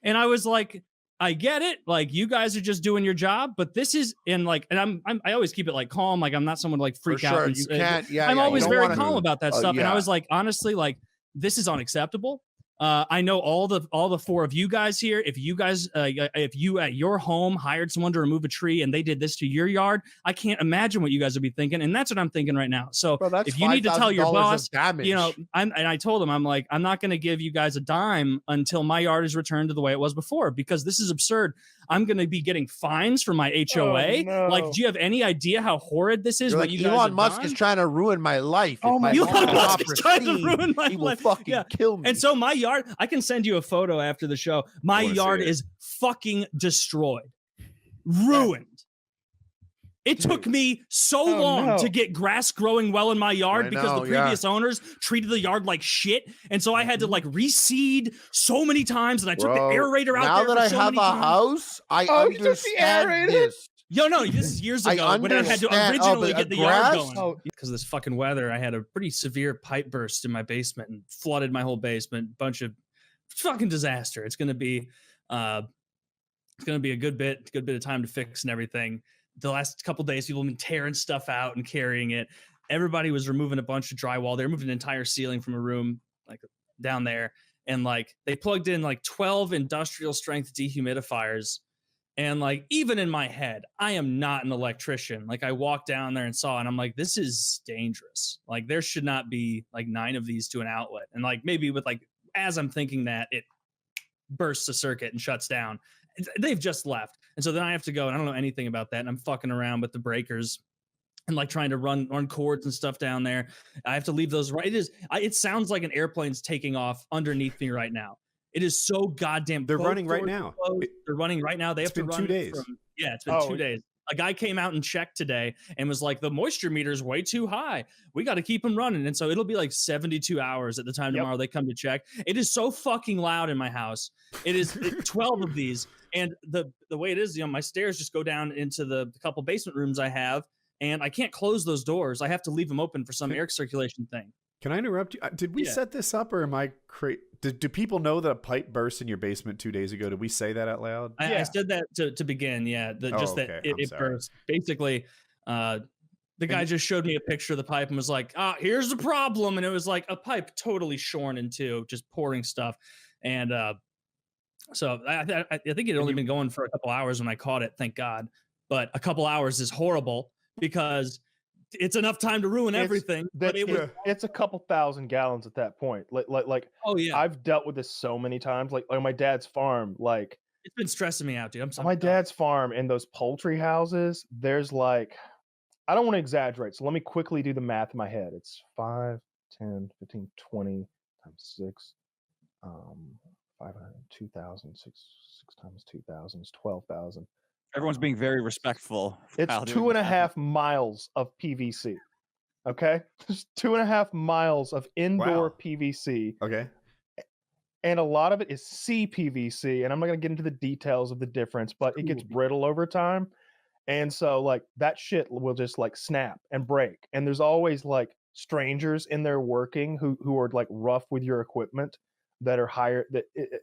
And I was like, I get it. Like, you guys are just doing your job, but this is in like, and I always keep it like calm. Like, I'm not someone to like freak out. You can't. Yeah, I'm always very calm about that stuff. And I was like, honestly, like, this is unacceptable. I know all the 4 of you guys here. If you guys, if you at your home hired someone to remove a tree and they did this to your yard, I can't imagine what you guys would be thinking. And that's what I'm thinking right now. So if you need to tell your boss, you know, and I told him, I'm like, I'm not going to give you guys a dime until my yard is returned to the way it was before, because this is absurd. I'm going to be getting fines from my HOA. Oh, no. Like, do you have any idea how horrid this is? You're what like, you guys Elon Musk is trying to ruin my life. Oh my God, Elon Musk is trying to ruin my he will life. fucking kill me. And so my yard, I can send you a photo after the show. My yard is fucking destroyed, ruined. It took me so long to get grass growing well in my yard because the previous owners treated the yard like shit. And so I had to like reseed so many times, and I took the aerator out there. Now that I have a house, I understand this. Yo, no, this is years ago when I had to originally get the yard going. Because of this fucking weather, I had a pretty severe pipe burst in my basement and flooded my whole basement. Bunch of fucking disaster. It's gonna be a good bit of time to fix and everything. the last couple days, people have been tearing stuff out and carrying it. Everybody was removing a bunch of drywall. They removed an entire ceiling from a room like down there. And like they plugged in like 12 industrial strength dehumidifiers. And like, even in my head, I am not an electrician. Like I walked down there and saw, and I'm like, this is dangerous. Like there should not be like 9 of these to an outlet. And like, maybe with like, as I'm thinking that, it bursts a circuit and shuts down. They've just left. And so then I have to go, and I don't know anything about that. And I'm fucking around with the breakers and like trying to run cords and stuff down there. I have to leave those right. It sounds like an airplane's taking off underneath me right now. It is so goddamn. They're running right now. They're running right now. They have to run 2 days. It's been 2 days. A guy came out and checked today and was like, the moisture meter's way too high. We got to keep them running. And so it'll be like 72 hours at the time tomorrow they come to check. It is so fucking loud in my house. It is 12 of these. And the way it is, my stairs just go down into the couple basement rooms I have, and I can't close those doors. I have to leave them open for some air circulation thing. Can I interrupt you? Did we set this up, or am I crazy? Do people know that a pipe burst in your basement 2 days ago? Did we say that out loud? I said that to begin. Yeah, that it burst. Basically, the guy just showed me a picture of the pipe and was like, here's the problem. And it was like a pipe totally shorn in two, just pouring stuff. And so I think it had only been going for a couple hours when I caught it, thank God. But a couple hours is horrible because it's enough time to ruin everything. But it's a couple thousand gallons at that point. Like oh yeah, I've dealt with this so many times. Like on my dad's farm, like it's been stressing me out, dude. I'm sorry. My dad's farm and those poultry houses, there's like, I don't want to exaggerate, so let me quickly do the math in my head. It's 5, 10, 15, 20 times 6, 500, 2,000, 6 times 2,000 is 12,000. Everyone's being very respectful. It's 2.5 miles of PVC. Okay, there's 2.5 miles of indoor PVC. Okay, and a lot of it is CPVC, and I'm not going to get into the details of the difference, but it gets brittle over time, and so like that shit will just like snap and break. And there's always like strangers in there working who are like rough with your equipment, that are higher.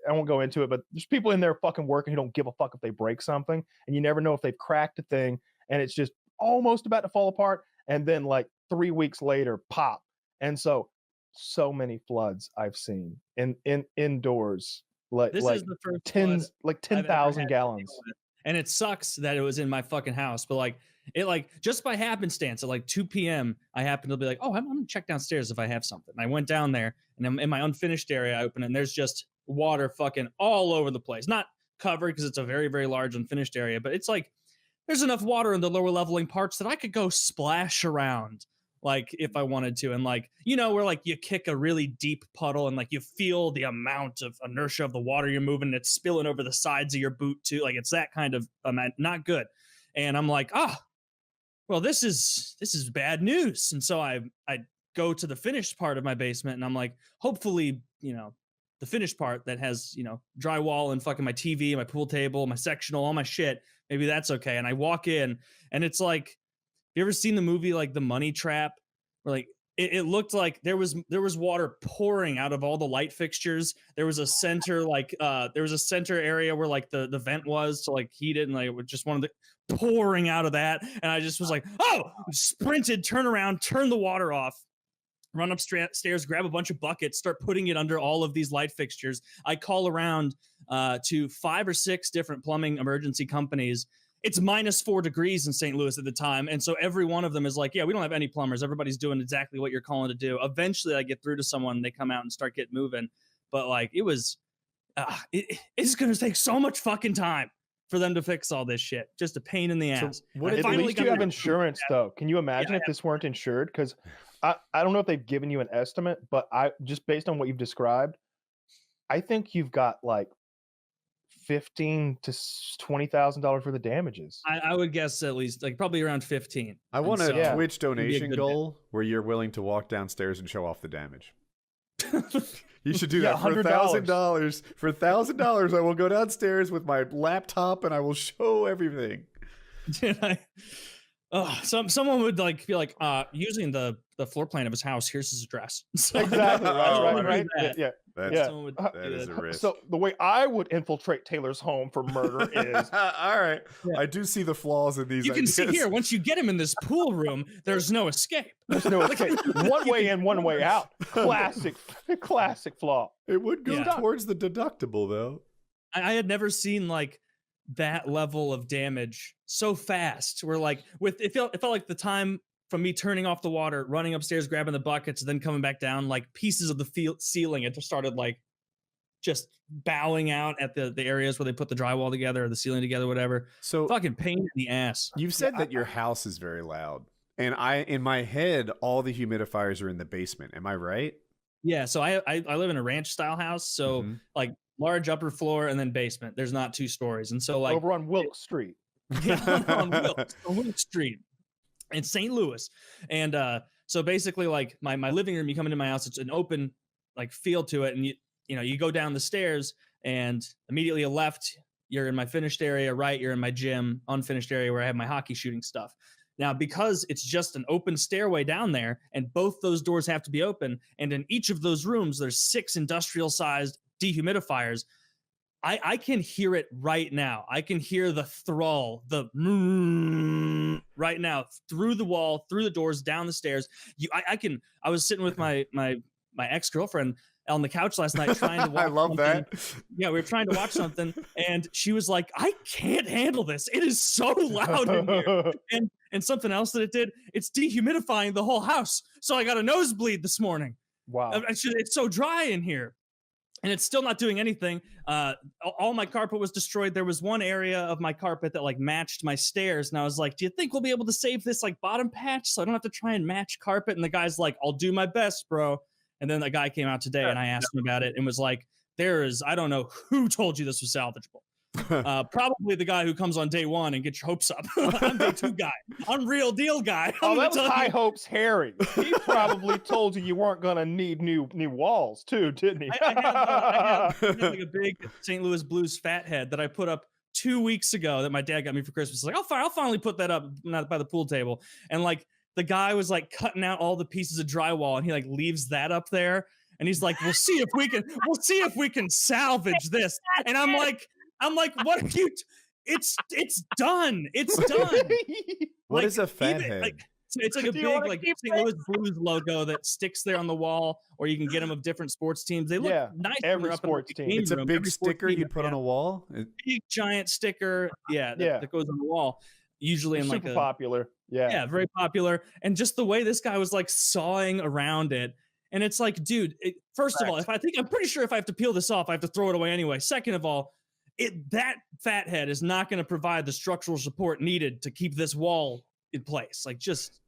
I won't go into it, but there's people in there fucking working who don't give a fuck if they break something, and you never know if they've cracked a thing and it's just almost about to fall apart, and then like 3 weeks later, pop. And so many floods I've seen in indoors, like this is the first 10,000 gallons. And it sucks that it was in my fucking house, but like it, like just by happenstance at like 2 p.m. I happened to be like, oh, I'm gonna check downstairs if I have something. And I went down there, and I'm in my unfinished area. I open it, and there's just water fucking all over the place. Not covered because it's a very, very large unfinished area, but it's like there's enough water in the lower leveling parts that I could go splash around like if I wanted to. And like, where like you kick a really deep puddle and like you feel the amount of inertia of the water you're moving, and it's spilling over the sides of your boot too. Like it's that kind of not good. And I'm like, well, this is bad news. And so I go to the finished part of my basement, and I'm like, hopefully, the finished part that has, drywall and fucking my TV, my pool table, my sectional, all my shit, maybe that's okay. And I walk in, and it's like, you ever seen the movie like The Money Trap, where like it looked like there was water pouring out of all the light fixtures. There was a center area where like the vent was to like heat it, and like it was just one of the pouring out of that. And I just was like, sprinted, turn around, turn the water off, run upstairs, grab a bunch of buckets, start putting it under all of these light fixtures. I call around to 5 or 6 different plumbing emergency companies. It's -4 degrees in St. Louis at the time. And so every one of them is like, yeah, we don't have any plumbers. Everybody's doing exactly what you're calling to do. Eventually I get through to someone, they come out and start getting moving. But like, it was, it's going to take so much fucking time for them to fix all this shit. Just a pain in the ass. So at least you have insurance though. Can you imagine if this weren't insured? Because I don't know if they've given you an estimate, but I just based on what you've described, I think you've got like $15,000 to $20,000 for the damages. I would guess at least like probably around 15. I want a Twitch donation goal where you're willing to walk downstairs and show off the damage. You should do that for $1,000. For $1,000, I will go downstairs with my laptop and I will show everything. Someone would like be like, using the floor plan of his house. Here's his address. So, Exactly. Right. Yeah. That is a risk. So the way I would infiltrate Taylor's home for murder is all right. I do see the flaws in these. You can ideas. see here, once you get him in this pool room, there's no escape. There's no escape. One way in, one way out. Classic flaw. It would go towards the deductible, though. I had never seen like that level of damage so fast. Where like it felt like the time from me turning off the water, running upstairs, grabbing the buckets, and then coming back down, like pieces of the ceiling, it just started like just bowing out at the areas where they put the drywall together or the ceiling together, whatever. So fucking pain in the ass. You've said that your house is very loud, and in my head, all the humidifiers are in the basement. Am I right? Yeah. So I live in a ranch style house, so like large upper floor and then basement. There's not 2 stories, and so like over on Wilkes Street. Yeah, on Wilkes Street in St. Louis. And so basically like my living room, you come into my house, it's an open like feel to it, and you go down the stairs and immediately left, you're in my finished area, right, you're in my gym, unfinished area where I have my hockey shooting stuff. Now, because it's just an open stairway down there and both those doors have to be open, and in each of those rooms there's 6 industrial sized dehumidifiers, I can hear it right now. I can hear the thrall, the right now through the wall, through the doors, down the stairs. I was sitting with my ex-girlfriend on the couch last night trying to watch I love something. that. Yeah, we were trying to watch something, and she was like, I can't handle this. It is so loud in here. And something else that it did, it's dehumidifying the whole house. So I got a nosebleed this morning. Wow. It's so dry in here. And it's still not doing anything. All my carpet was destroyed. There was one area of my carpet that like matched my stairs. And I was like, do you think we'll be able to save this like bottom patch so I don't have to try and match carpet? And the guy's like, I'll do my best, bro. And then the guy came out today and I asked him about it and was like, I don't know who told you this was salvageable. Probably the guy who comes on day 1 and gets your hopes up. I'm day 2 guy. I'm real deal guy. That was high hopes Harry. He probably told you weren't gonna need new walls too, didn't he? I had like a big St. Louis Blues fathead that I put up 2 weeks ago that my dad got me for Christmas. Like, I'll finally put that up, not by the pool table. And like the guy was like cutting out all the pieces of drywall and he like leaves that up there and he's like, we'll see if we can salvage this. And I'm like, what are you? It's done. It's done. What is a fathead? It's like a big like St. Louis Blues logo that sticks there on the wall, or you can get them of different sports teams. They look nice. Every sports team. It's a big sticker you put on a wall. Big giant sticker. That goes on the wall. Usually in like super popular. Yeah, very popular. And just the way this guy was like sawing around it. And it's like, dude, first of all, I'm pretty sure if I have to peel this off, I have to throw it away anyway. Second of all, that fathead is not going to provide the structural support needed to keep this wall in place. Like just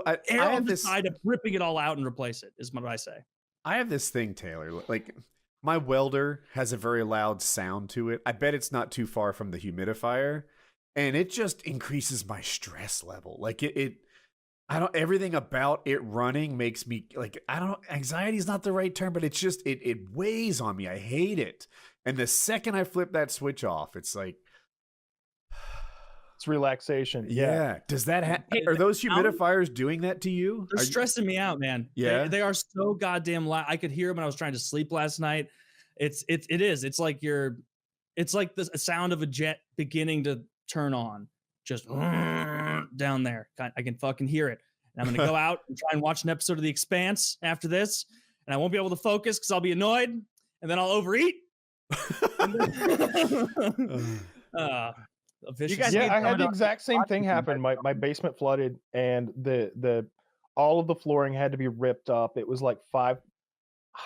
I have this side of ripping it all out and replace it is what I say. I have this thing, Taylor. Like my welder has a very loud sound to it. I bet it's not too far from the humidifier, and it just increases my stress level. Like everything about it running makes me like, anxiety is not the right term, but it's just, it weighs on me. I hate it. And the second I flip that switch off, it's like, it's relaxation. Yeah. Does that are those humidifiers doing that to you? They're stressing me out, man. Yeah. They are so goddamn loud. I could hear them when I was trying to sleep last night. It is. It's like it's like the sound of a jet beginning to turn on. Just down there. I can fucking hear it. And I'm going to go out and try and watch an episode of The Expanse after this. And I won't be able to focus because I'll be annoyed. And then I'll overeat. I had the exact same thing happen. My basement flooded and the all of the flooring had to be ripped up. It was like I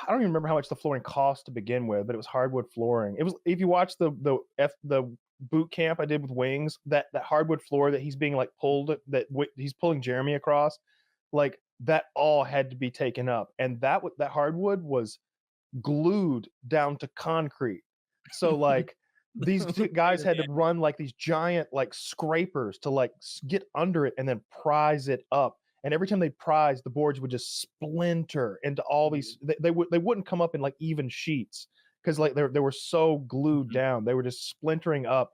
don't even remember how much the flooring cost to begin with, but it was hardwood flooring. It was, if you watch the boot camp I did with Wings, that hardwood floor that he's being like pulled, he's pulling Jeremy across, like that all had to be taken up, and that hardwood was glued down to concrete. So like these guys had to run like these giant like scrapers to like get under it and then prise it up. And every time they prized, the boards would just splinter into all these. They wouldn't come up in like even sheets because like they were so glued down. They were just splintering up.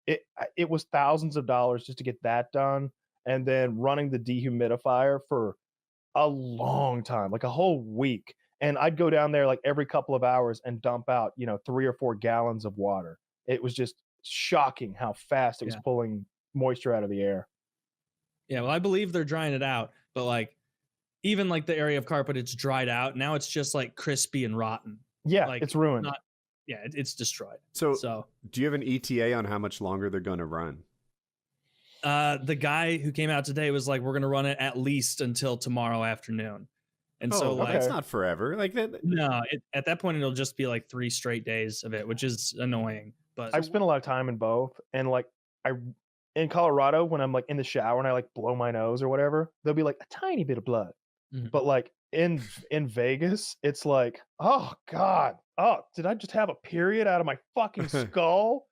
It was thousands of dollars just to get that done. and then running the dehumidifier for a long time, like a whole week. And I'd go down there like every couple of hours and dump out, 3 or 4 gallons of water. It was just shocking how fast it was pulling moisture out of the air. Yeah, well, I believe they're drying it out, but like even like the area of carpet, it's dried out. Now it's just like crispy and rotten. Yeah, like, it's ruined. It's destroyed. So do you have an ETA on how much longer they're going to run? The guy who came out today was like, we're going to run it at least until tomorrow afternoon. And so like, that's not forever. Like that. No, at that point, it'll just be like 3 straight days of it, which is annoying. But I've spent a lot of time in both. And like in Colorado, when I'm like in the shower and I like blow my nose or whatever, there'll be like a tiny bit of blood. Mm-hmm. But like in Vegas, it's like, oh God. Oh, did I just have a period out of my fucking skull?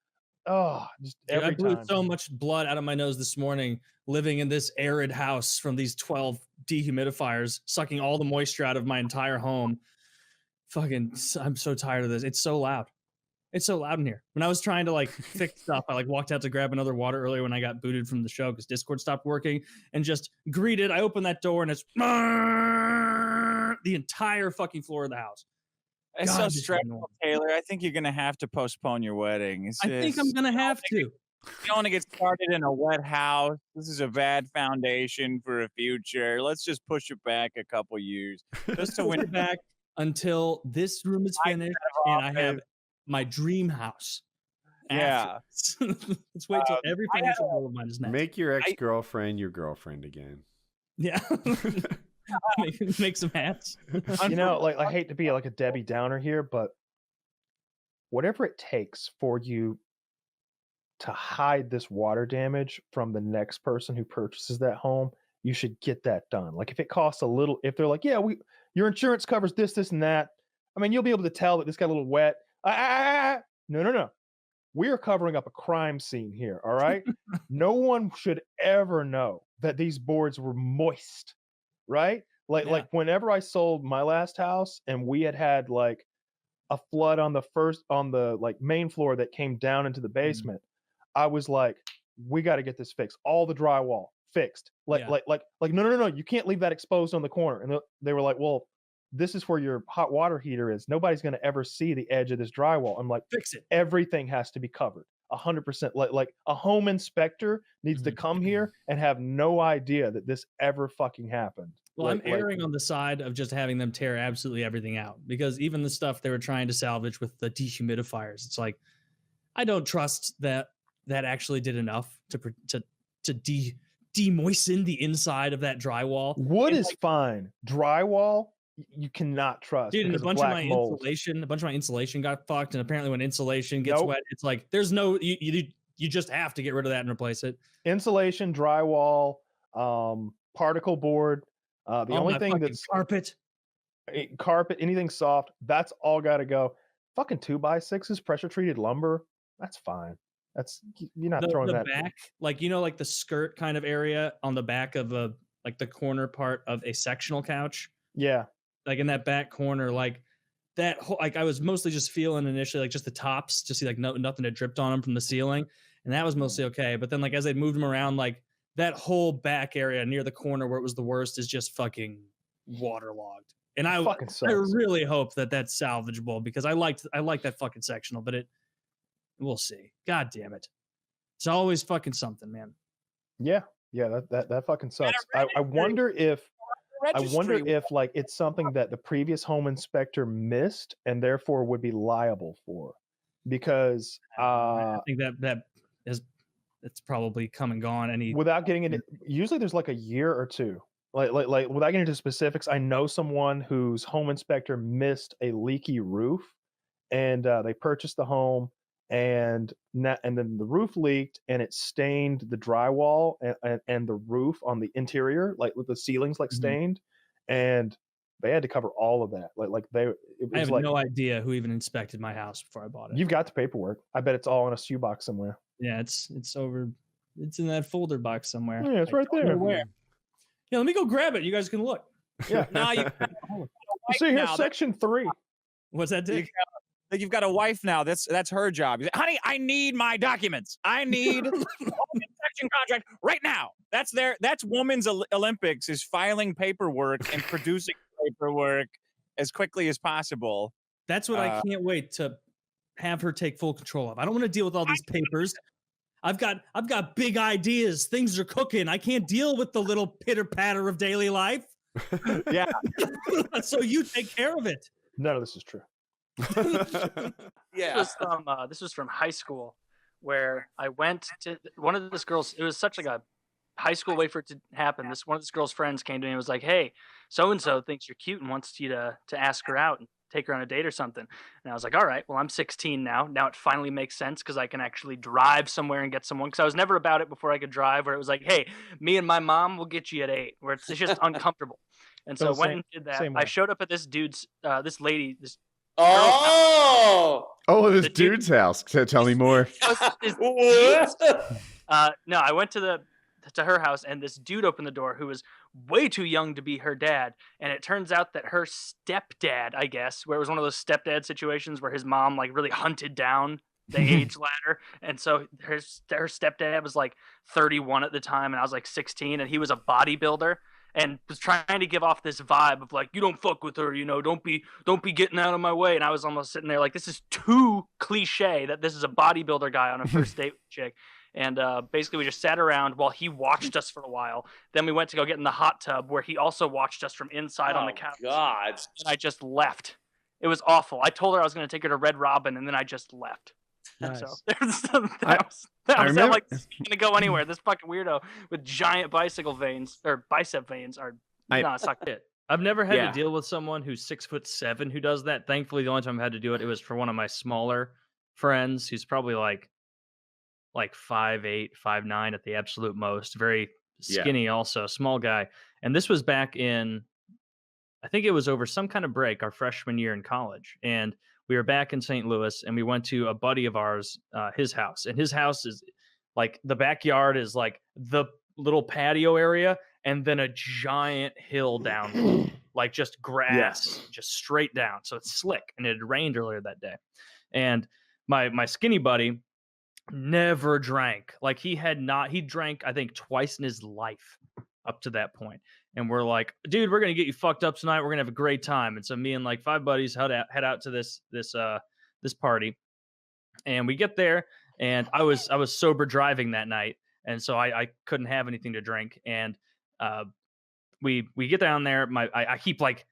Oh, just every I blew time. so much blood out of my nose this morning, living in this arid house from these 12 dehumidifiers, sucking all the moisture out of my entire home. Fucking, I'm so tired of this. It's so loud. It's so loud in here. When I was trying to like fix stuff, I like walked out to grab another water earlier when I got booted from the show because Discord stopped working, and just greeted. I opened that door and it's the entire fucking floor of the house. It's so stressful, Taylor. I think you're going to have to postpone your wedding. I think I'm going to have to. You don't want to get started in a wet house. This is a bad foundation for a future. Let's just push it back a couple years. Just to win it back until this room is finished and I have my dream house. Yeah. Let's wait till every financial goal of mine is met. Make your ex-girlfriend your girlfriend again. Yeah. Make some hats. Like I hate to be like a Debbie Downer here, but whatever it takes for you to hide this water damage from the next person who purchases that home, you should get that done. Like if it costs a little, if they're like, yeah, your insurance covers this, and that. I mean, you'll be able to tell that this got a little wet. No. We are covering up a crime scene here. All right. No one should ever know that these boards were moist. Right? Like whenever I sold my last house and we had like a flood on the like main floor that came down into the basement, I was like, we got to get this fixed. All the drywall fixed. Like no, you can't leave that exposed on the corner. And they were like, well, this is where your hot water heater is. Nobody's going to ever see the edge of this drywall. I'm like, fix it. Everything has to be covered. 100%. Like a home inspector needs to come here and have no idea that this ever fucking happened. Well, I'm erring on the side of just having them tear absolutely everything out, because even the stuff they were trying to salvage with the dehumidifiers, it's like, I don't trust that actually did enough to demoisten the inside of that drywall. Wood is fine. Drywall, you cannot trust. Dude, and a bunch of my insulation got fucked, and apparently when insulation gets wet, it's like there's no you just have to get rid of that and replace it. Insulation, drywall, particle board. The only thing that's carpet, anything soft, that's all got to go. Fucking 2x6s, pressure treated lumber, that's fine. That's you're not throwing that back, like like the skirt kind of area on the back of the corner part of a sectional couch. Yeah, like in that back corner, like that whole, like I was mostly just feeling initially like just the tops, just see like nothing had dripped on them from the ceiling, and that was mostly okay. But then like as they moved them around, like that whole back area near the corner where it was the worst is just fucking waterlogged. And I really hope that that's salvageable, because I like that fucking sectional, but we'll see. God damn it. It's always fucking something, man. Yeah. That fucking sucks. I wonder if like it's something that the previous home inspector missed and therefore would be liable for, because I think that is, it's probably come and gone. Without getting into, usually there's like a year or two. Like without getting into specifics, I know someone whose home inspector missed a leaky roof, and they purchased the home, and then the roof leaked and it stained the drywall and the roof on the interior, like with the ceilings like stained, and they had to cover all of that. I have no idea who even inspected my house before I bought it. You've got the paperwork. I bet it's all in a shoebox somewhere. Yeah, it's over. It's in that folder box somewhere. Yeah, it's right there. Where? Yeah, let me go grab it. You guys can look. Yeah. No, you see here, section 3. What's that, Dick? You've got a wife now. That's her job. Honey, I need my documents. I need home production contract right now. That's women's Olympics is filing paperwork and producing paperwork as quickly as possible. That's what I can't wait to have her take full control of. I don't want to deal with all these papers. I've got big ideas. Things are cooking. I can't deal with the little pitter patter of daily life. Yeah. So you take care of it. None of this is true. Yeah. This was from high school, where I went to one of this girl's. It was such like a high school way for it to happen. One of this girl's friends came to me and was like, "Hey, so and so thinks you're cute and wants you to ask her out and take her on a date or something." And I was like, "All right, well, I'm 16 now. Now it finally makes sense because I can actually drive somewhere and get someone." Because I was never about it before I could drive. Where it was like, "Hey, me and my mom will get you at 8," where it's just uncomfortable. And so I went and did that. I showed up at this dude's, this lady, this. This dude's house. Tell me more. No, I went to her house, and this dude opened the door who was way too young to be her dad. And it turns out that her stepdad, I guess, where it was one of those stepdad situations where his mom like really hunted down the age ladder. And so her stepdad was like 31 at the time, and I was like 16, and he was a bodybuilder. And was trying to give off this vibe of like, you don't fuck with her, don't be getting out of my way. And I was almost sitting there like, this is too cliche that this is a bodybuilder guy on a first date with a chick. And basically we just sat around while he watched us for a while. Then we went to go get in the hot tub where he also watched us from inside on the couch. God. And I just left. It was awful. I told her I was going to take her to Red Robin, and then I just left. Nice. So that was like, this is gonna go anywhere. This fucking weirdo with giant bicycle veins or bicep veins are not sucked it. I've never had to deal with someone who's 6'7" who does that. Thankfully, the only time I had to do it, it was for one of my smaller friends who's probably like 5'8", 5'9" at the absolute most. Very skinny, also small guy. And this was back in, I think it was over some kind of break, our freshman year in college, and we were back in St. Louis, and we went to a buddy of ours, his house. And his house is like, the backyard is like the little patio area, and then a giant hill down, like just grass, just straight down. So it's slick, and it had rained earlier that day. And my skinny buddy never drank. Like he drank, I think, twice in his life up to that point. And we're like, dude, we're gonna get you fucked up tonight. We're gonna have a great time. And so me and like 5 buddies head out to this party, and we get there. And I was sober driving that night, and so I couldn't have anything to drink. And we get down there. I keep like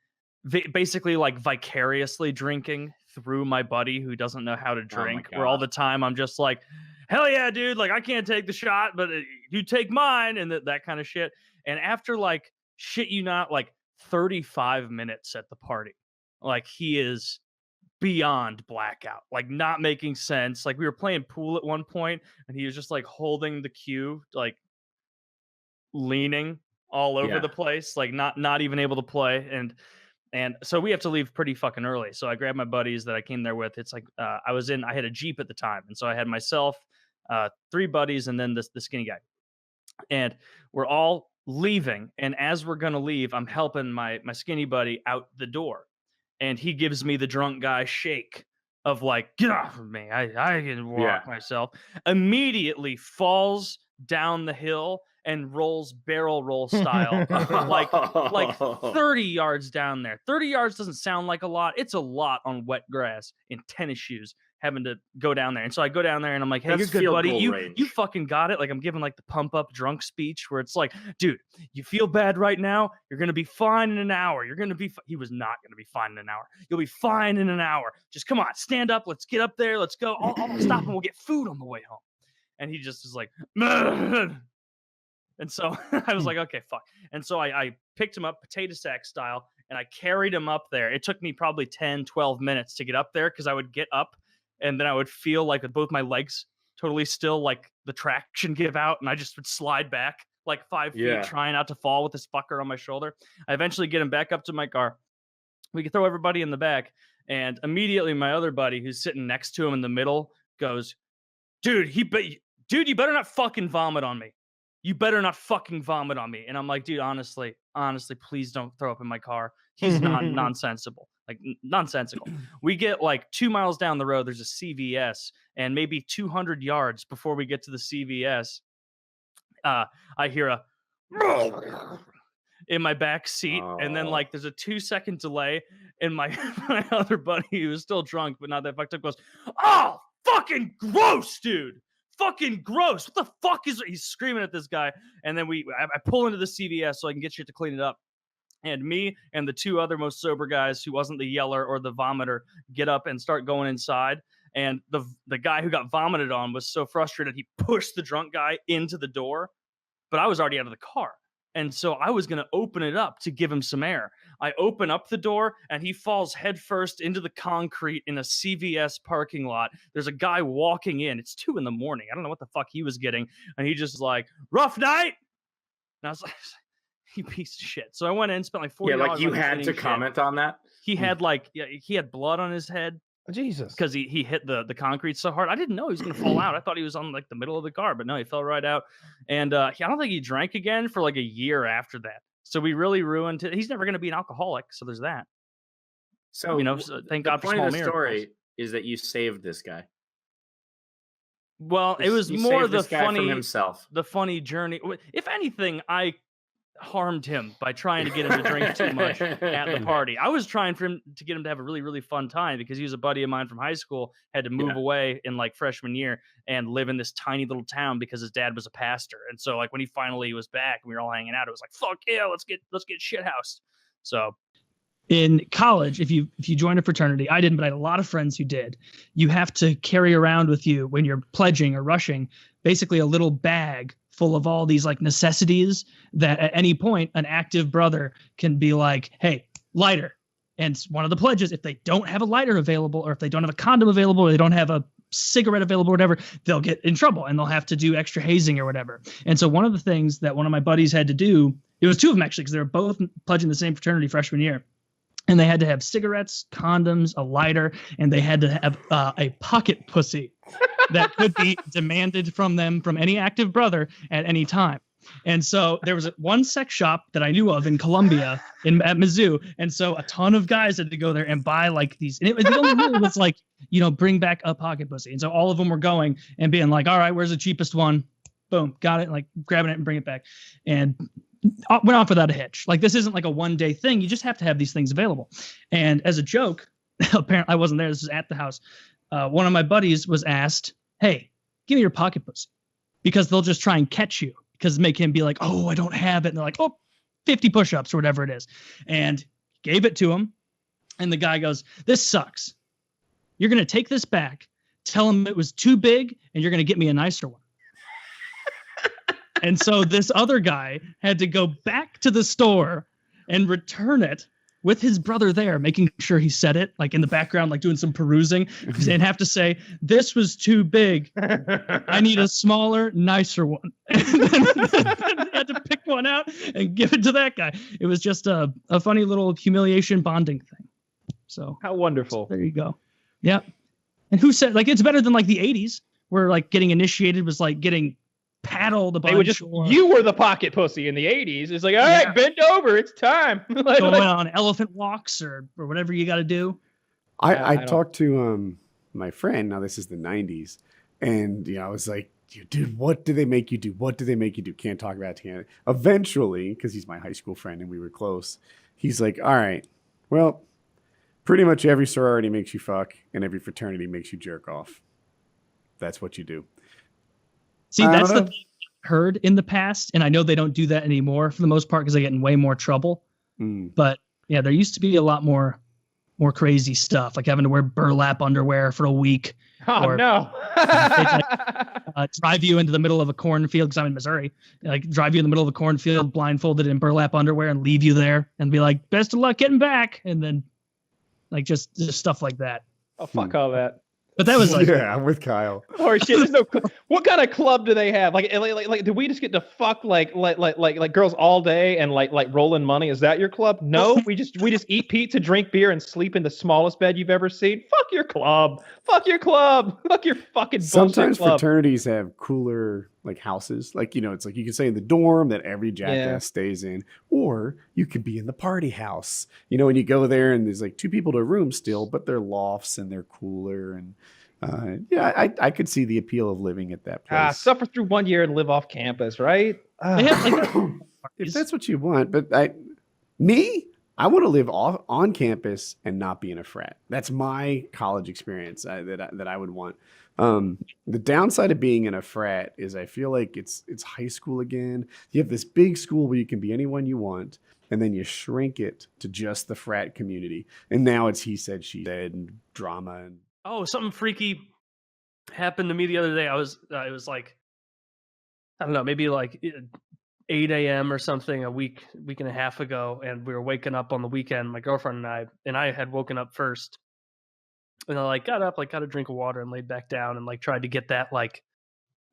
basically like vicariously drinking through my buddy who doesn't know how to drink. Where all the time I'm just like, hell yeah, dude! Like I can't take the shot, but you take mine, and that kind of shit. And after like, shit you not, like 35 minutes at the party, like he is beyond blackout, like not making sense. Like we were playing pool at one point, and he was just like holding the cue, like leaning all over the place, like not even able to play. And so we have to leave pretty fucking early. So I grabbed my buddies that I came there with. It's like I had a Jeep at the time, and so I had myself, 3 buddies, and then the skinny guy, and we're all leaving. And as we're gonna leave, I'm helping my skinny buddy out the door, and he gives me the drunk guy shake of like, get off of me, I can walk myself. Immediately falls down the hill and rolls barrel roll style like 30 yards down there. 30 yards doesn't sound like a lot. It's a lot on wet grass in tennis shoes, having to go down there. And so I go down there, and I'm like, hey, That's you're good, buddy. range. You fucking got it. Like I'm giving like the pump up drunk speech where it's like, dude, you feel bad right now. You're going to be fine in an hour. You're going to be, he was not going to be fine in an hour. You'll be fine in an hour. Just come on, stand up. Let's get up there. Let's go. I'll stop and we'll get food on the way home. And he just is like, and so I was like, okay, fuck. And so I picked him up potato sack style, and I carried him up there. It took me probably 10, 12 minutes to get up there, because I would get up and then I would feel like with both my legs totally still, like the traction give out, and I just would slide back like 5 feet, trying not to fall with this fucker on my shoulder. I eventually get him back up to my car. We could throw everybody in the back, and immediately my other buddy who's sitting next to him in the middle goes, dude, you better not fucking vomit on me. You better not fucking vomit on me. And I'm like, dude, honestly, please don't throw up in my car. He's not nonsensical. We get like 2 miles down the road, there's a CVS, and maybe 200 yards before we get to the CVS, I hear a in my back seat, and then like there's a 2-second delay, and my my other buddy who was still drunk but not that fucked up goes, "Oh, fucking gross, dude! Fucking gross! What the fuck is?" He's screaming at this guy, and then I pull into the CVS so I can get shit to clean it up. And me and the two other most sober guys, who wasn't the yeller or the vomiter, get up and start going inside. And the guy who got vomited on was so frustrated he pushed the drunk guy into the door, but I was already out of the car. And so I was going to open it up to give him some air. I open up the door and he falls headfirst into the concrete in a CVS parking lot. There's a guy walking in. It's 2 a.m. I don't know what the fuck he was getting. And he just like, "Rough night." And I was like, you piece of shit. So I went in, spent like $40. Yeah, like you had to comment on that. He had he had blood on his head. Jesus. Because he hit the concrete so hard. I didn't know he was going to fall out. I thought he was on like the middle of the car, but no, he fell right out. And I don't think he drank again for like a year after that. So we really ruined it. He's never going to be an alcoholic. So there's that. So, thank the God for point small of the miracles. story is that you saved this guy. Well, it was You more saved the this guy from funny himself. The funny journey. If anything, I harmed him by trying to get him to drink too much at the party. I was trying to get him to have a really, really fun time because he was a buddy of mine from high school, had to move away in like freshman year and live in this tiny little town because his dad was a pastor. And so like when he finally was back and we were all hanging out, it was like, fuck yeah, let's get shithoused. So in college, if you join a fraternity, I didn't, but I had a lot of friends who did. You have to carry around with you when you're pledging or rushing, basically a little bag full of all these like necessities that at any point an active brother can be like, "Hey, lighter." And one of the pledges, if they don't have a lighter available, or if they don't have a condom available, or they don't have a cigarette available, or whatever, they'll get in trouble and they'll have to do extra hazing or whatever. And so one of the things that one of my buddies had to do, it was two of them actually, because they were both pledging the same fraternity freshman year. And they had to have cigarettes, condoms, a lighter, and they had to have a pocket pussy that could be demanded from them from any active brother at any time. And so there was one sex shop that I knew of in Columbia at Mizzou. And so a ton of guys had to go there and buy like these. And the only rule was like, bring back a pocket pussy. And so all of them were going and being like, "All right, where's the cheapest one?" Boom, got it. Like grabbing it and bring it back. And went off without a hitch. Like this isn't like a one-day thing. You just have to have these things available. And as a joke, apparently I wasn't there. This is at the house. One of my buddies was asked, "Hey, give me your pocket pussy," because they'll just try and catch you, because make him be like, "Oh, I don't have it." And they're like, "Oh, 50 push-ups or whatever it is." And gave it to him. And the guy goes, "This sucks. You're going to take this back, tell him it was too big, and you're going to get me a nicer one." And so this other guy had to go back to the store and return it with his brother there, making sure he said it, like in the background, like doing some perusing, and have to say, "This was too big. I need a smaller, nicer one." And then he had to pick one out and give it to that guy. It was just a funny little humiliation bonding thing. So how wonderful. There you go. Yeah. And who said, like, it's better than like the 80s where like getting initiated was like getting paddled a bunch. They would just, you were the pocket pussy in the 80s. It's like, "All right, bend over. It's time." Going on elephant walks or whatever you got to do. I talked to my friend. Now this is the 90s. And, I was like, "Dude, what do they make you do? What do they make you do?" Can't talk about it. Eventually, because he's my high school friend and we were close, he's like, "All right, well, pretty much every sorority makes you fuck and every fraternity makes you jerk off. That's what you do." See, that's the thing I've heard in the past, and I know they don't do that anymore for the most part because they get in way more trouble. But yeah, there used to be a lot more crazy stuff, like having to wear burlap underwear for a week. Oh, no. Drive you into the middle of a cornfield, because I'm in Missouri, like drive you in the middle of a cornfield blindfolded in burlap underwear and leave you there and be like, "Best of luck getting back." And then like just stuff like that. Oh, fuck all that. But that was like, yeah, I'm with Kyle. Or shit. There's no. What kind of club do they have? Like, do we just get to fuck like girls all day and like rolling money? Is that your club? No, we just eat pizza, drink beer, and sleep in the smallest bed you've ever seen. Fuck your club. Fuck your club. Fuck your fucking bullshit Sometimes club. fraternities have cooler like houses. Like, it's like you can stay in the dorm that every jackass stays in, or you could be in the party house. And you go there and there's like 2 people to a room still, but they're lofts and they're cooler and I could see the appeal of living at that place. Suffer through 1 year and live off campus, right? If that's what you want, but I want to live on campus and not be in a frat. That's my college experience that I would want. The downside of being in a frat is I feel like it's high school again. You have this big school where you can be anyone you want, and then you shrink it to just the frat community. And now it's he said, she said, and drama. And oh, something freaky happened to me the other day. It was like, I don't know, maybe like 8 a.m. or something a week and a half ago, and we were waking up on the weekend, my girlfriend and I had woken up first, and I like got up, like got a drink of water and laid back down and like tried to get that like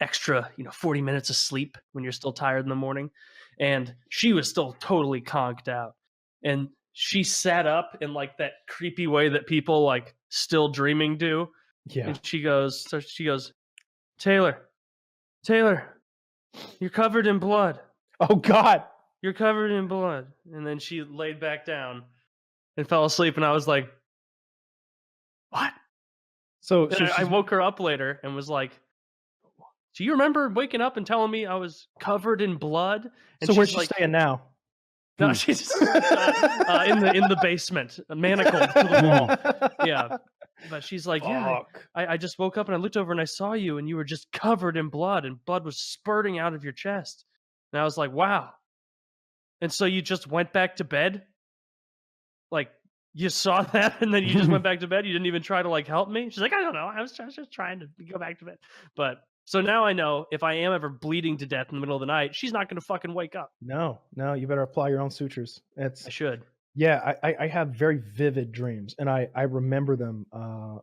extra 40 minutes of sleep when you're still tired in the morning. And she was still totally conked out, and she sat up in like that creepy way that people like still dreaming do. Yeah. And she goes, Taylor, you're covered in blood. Oh God, you're covered in blood. And then she laid back down and fell asleep, and I was like, what? So I woke her up later and was like, do you remember waking up and telling me I was covered in blood? And so where's she like, staying now? No, she's in the basement, manacled to the wall. Yeah. But she's like, yeah, I just woke up and I looked over and I saw you, and you were just covered in blood, and blood was spurting out of your chest. And I was like, wow. And so you just went back to bed? Like, you saw that and then you just went back to bed? You didn't even try to like help me? She's like, I don't know. I was just trying to go back to bed. But so now I know if I am ever bleeding to death in the middle of the night, she's not going to fucking wake up. No, you better apply your own sutures. I should. Yeah, I have very vivid dreams, and I remember them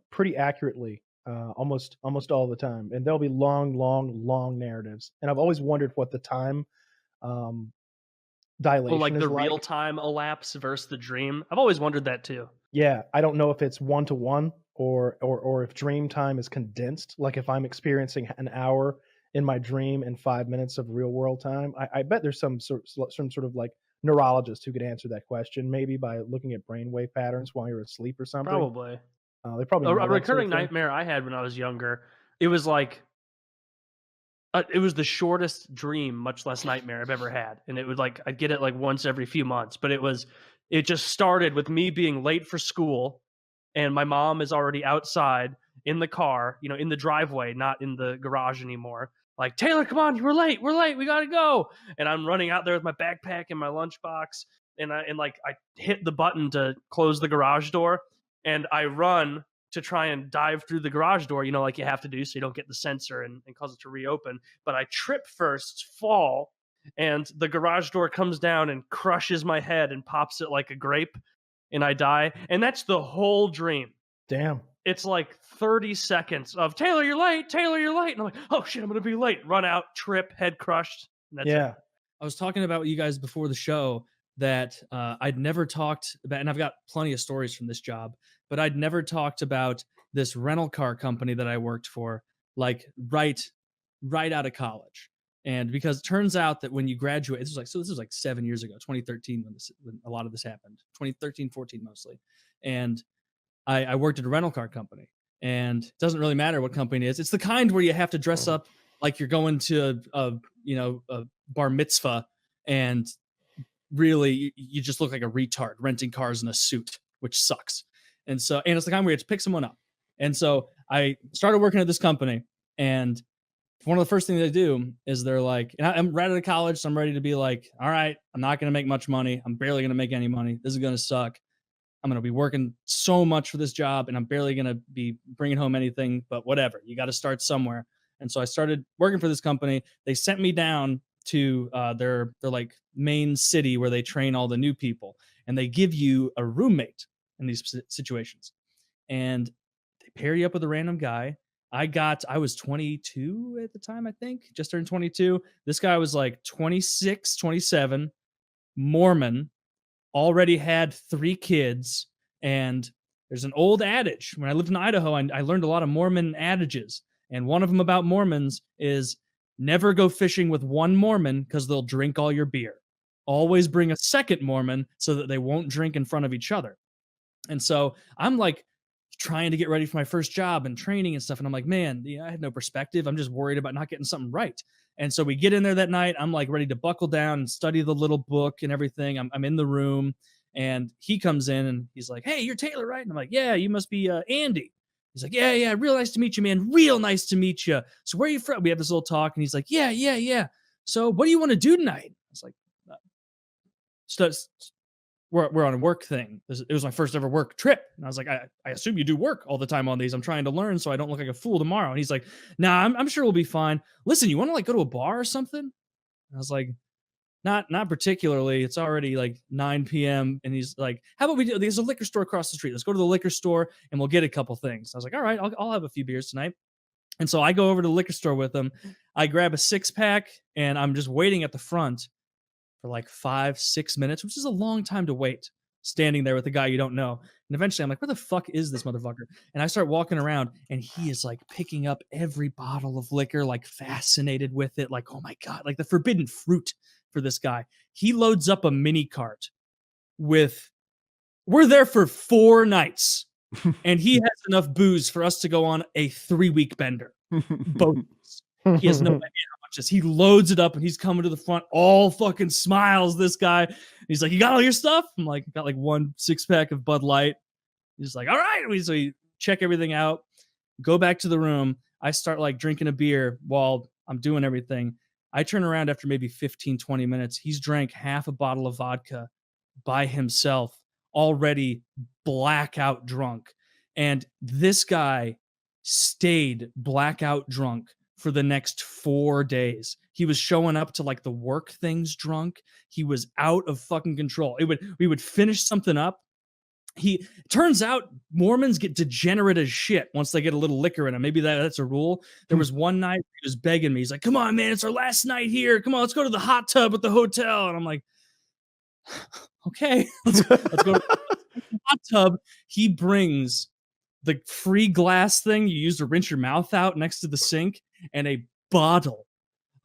pretty accurately almost all the time. And there'll be long narratives. And I've always wondered what the time dilation like is the like. real time elapse versus the dream. I've always wondered that too. Yeah, I don't know if it's 1-to-1 or if dream time is condensed. Like if I'm experiencing an hour in my dream and 5 minutes of real world time. I bet there's some sort of like neurologist who could answer that question, maybe by looking at brainwave patterns while you're asleep or something. Probably. They probably a recurring nightmare I had when I was younger. It was like it was the shortest dream, much less nightmare I've ever had, and it was like I'd get it like once every few months. But it just started with me being late for school, and my mom is already outside in the car, in the driveway, not in the garage anymore. Like, Taylor, come on, we're late, we gotta go. And I'm running out there with my backpack and my lunchbox, and I hit the button to close the garage door, and I run to try and dive through the garage door, like you have to do so you don't get the sensor and cause it to reopen. But I trip first, fall, and the garage door comes down and crushes my head and pops it like a grape, and I die. And that's the whole dream. Damn. It's like 30 seconds of Taylor, you're late. And I'm like, oh shit, I'm going to be late. Run out, trip, head crushed. And that's it. I was talking about with you guys before the show that I'd never talked about, and I've got plenty of stories from this job, but I'd never talked about this rental car company that I worked for, like right out of college. And because it turns out that when you graduate, this was like 7 years ago, 2013, when a lot of this happened, 2013, 14 mostly. And I worked at a rental car company, and it doesn't really matter what company it is. It's the kind where you have to dress up like you're going to a bar mitzvah, and really you just look like a retard renting cars in a suit, which sucks. And it's the kind where you have to pick someone up. And so I started working at this company, and one of the first things they do is they're like, and I'm right out of college, so I'm ready to be like, all right, I'm not going to make much money. I'm barely going to make any money. This is going to suck. I'm going to be working so much for this job, and I'm barely going to be bringing home anything, but whatever. You got to start somewhere. And so I started working for this company. They sent me down to their like main city where they train all the new people, and they give you a roommate in these situations. And they pair you up with a random guy. I was 22 at the time, I think, just turned 22. This guy was like 26, 27, Mormon, already had 3 kids. And there's an old adage. When I lived in Idaho, I learned a lot of Mormon adages. And one of them about Mormons is never go fishing with one Mormon because they'll drink all your beer. Always bring a second Mormon so that they won't drink in front of each other. And so I'm like trying to get ready for my first job and training and stuff. And I'm like, man, I have no perspective. I'm just worried about not getting something right. And so we get in there that night. I'm like ready to buckle down and study the little book and everything. I'm in the room, and he comes in and he's like, hey, you're Taylor, right? And I'm like, yeah, you must be Andy. He's like, yeah, real nice to meet you, man. Real nice to meet you. So where are you from? We have this little talk, and he's like, yeah. So what do you want to do tonight? I was like, we're on a work thing. It was my first ever work trip. And I was like, I assume you do work all the time on these. I'm trying to learn so I don't look like a fool tomorrow. And he's like, nah, I'm sure we'll be fine. Listen, you want to like go to a bar or something? And I was like, not particularly. It's already like 9 p.m. And he's like, how about we do, there's a liquor store across the street. Let's go to the liquor store and we'll get a couple things. I was like, all right, I'll have a few beers tonight. And so I go over to the liquor store with him. I grab a 6-pack and I'm just waiting at the front for like 5-6 minutes, which is a long time to wait, standing there with a guy you don't know. And eventually I'm like, where the fuck is this motherfucker? And I start walking around, and he is like picking up every bottle of liquor, like fascinated with it. Like, oh my God, like the forbidden fruit for this guy. He loads up a mini cart with, we're there for 4 nights, and he has enough booze for us to go on a 3-week bender. Both. He has no idea how much this. He loads it up, and he's coming to the front, all fucking smiles. This guy, he's like, "You got all your stuff?" I'm like, "Got like 1 6-pack of Bud Light." He's like, "All right." So we check everything out, go back to the room. I start like drinking a beer while I'm doing everything. I turn around after maybe 15-20 minutes. He's drank half a bottle of vodka by himself, already blackout drunk, and this guy stayed blackout drunk for the next 4 days. He was showing up to like the work things drunk. He was out of fucking control. We would finish something up. He turns out Mormons get degenerate as shit once they get a little liquor in them. Maybe that's a rule. There was one night he was begging me. He's like, "Come on, man, it's our last night here. Come on, let's go to the hot tub at the hotel." And I'm like, okay, let's go to the hot tub. He brings the free glass thing you use to rinse your mouth out next to the sink, and a bottle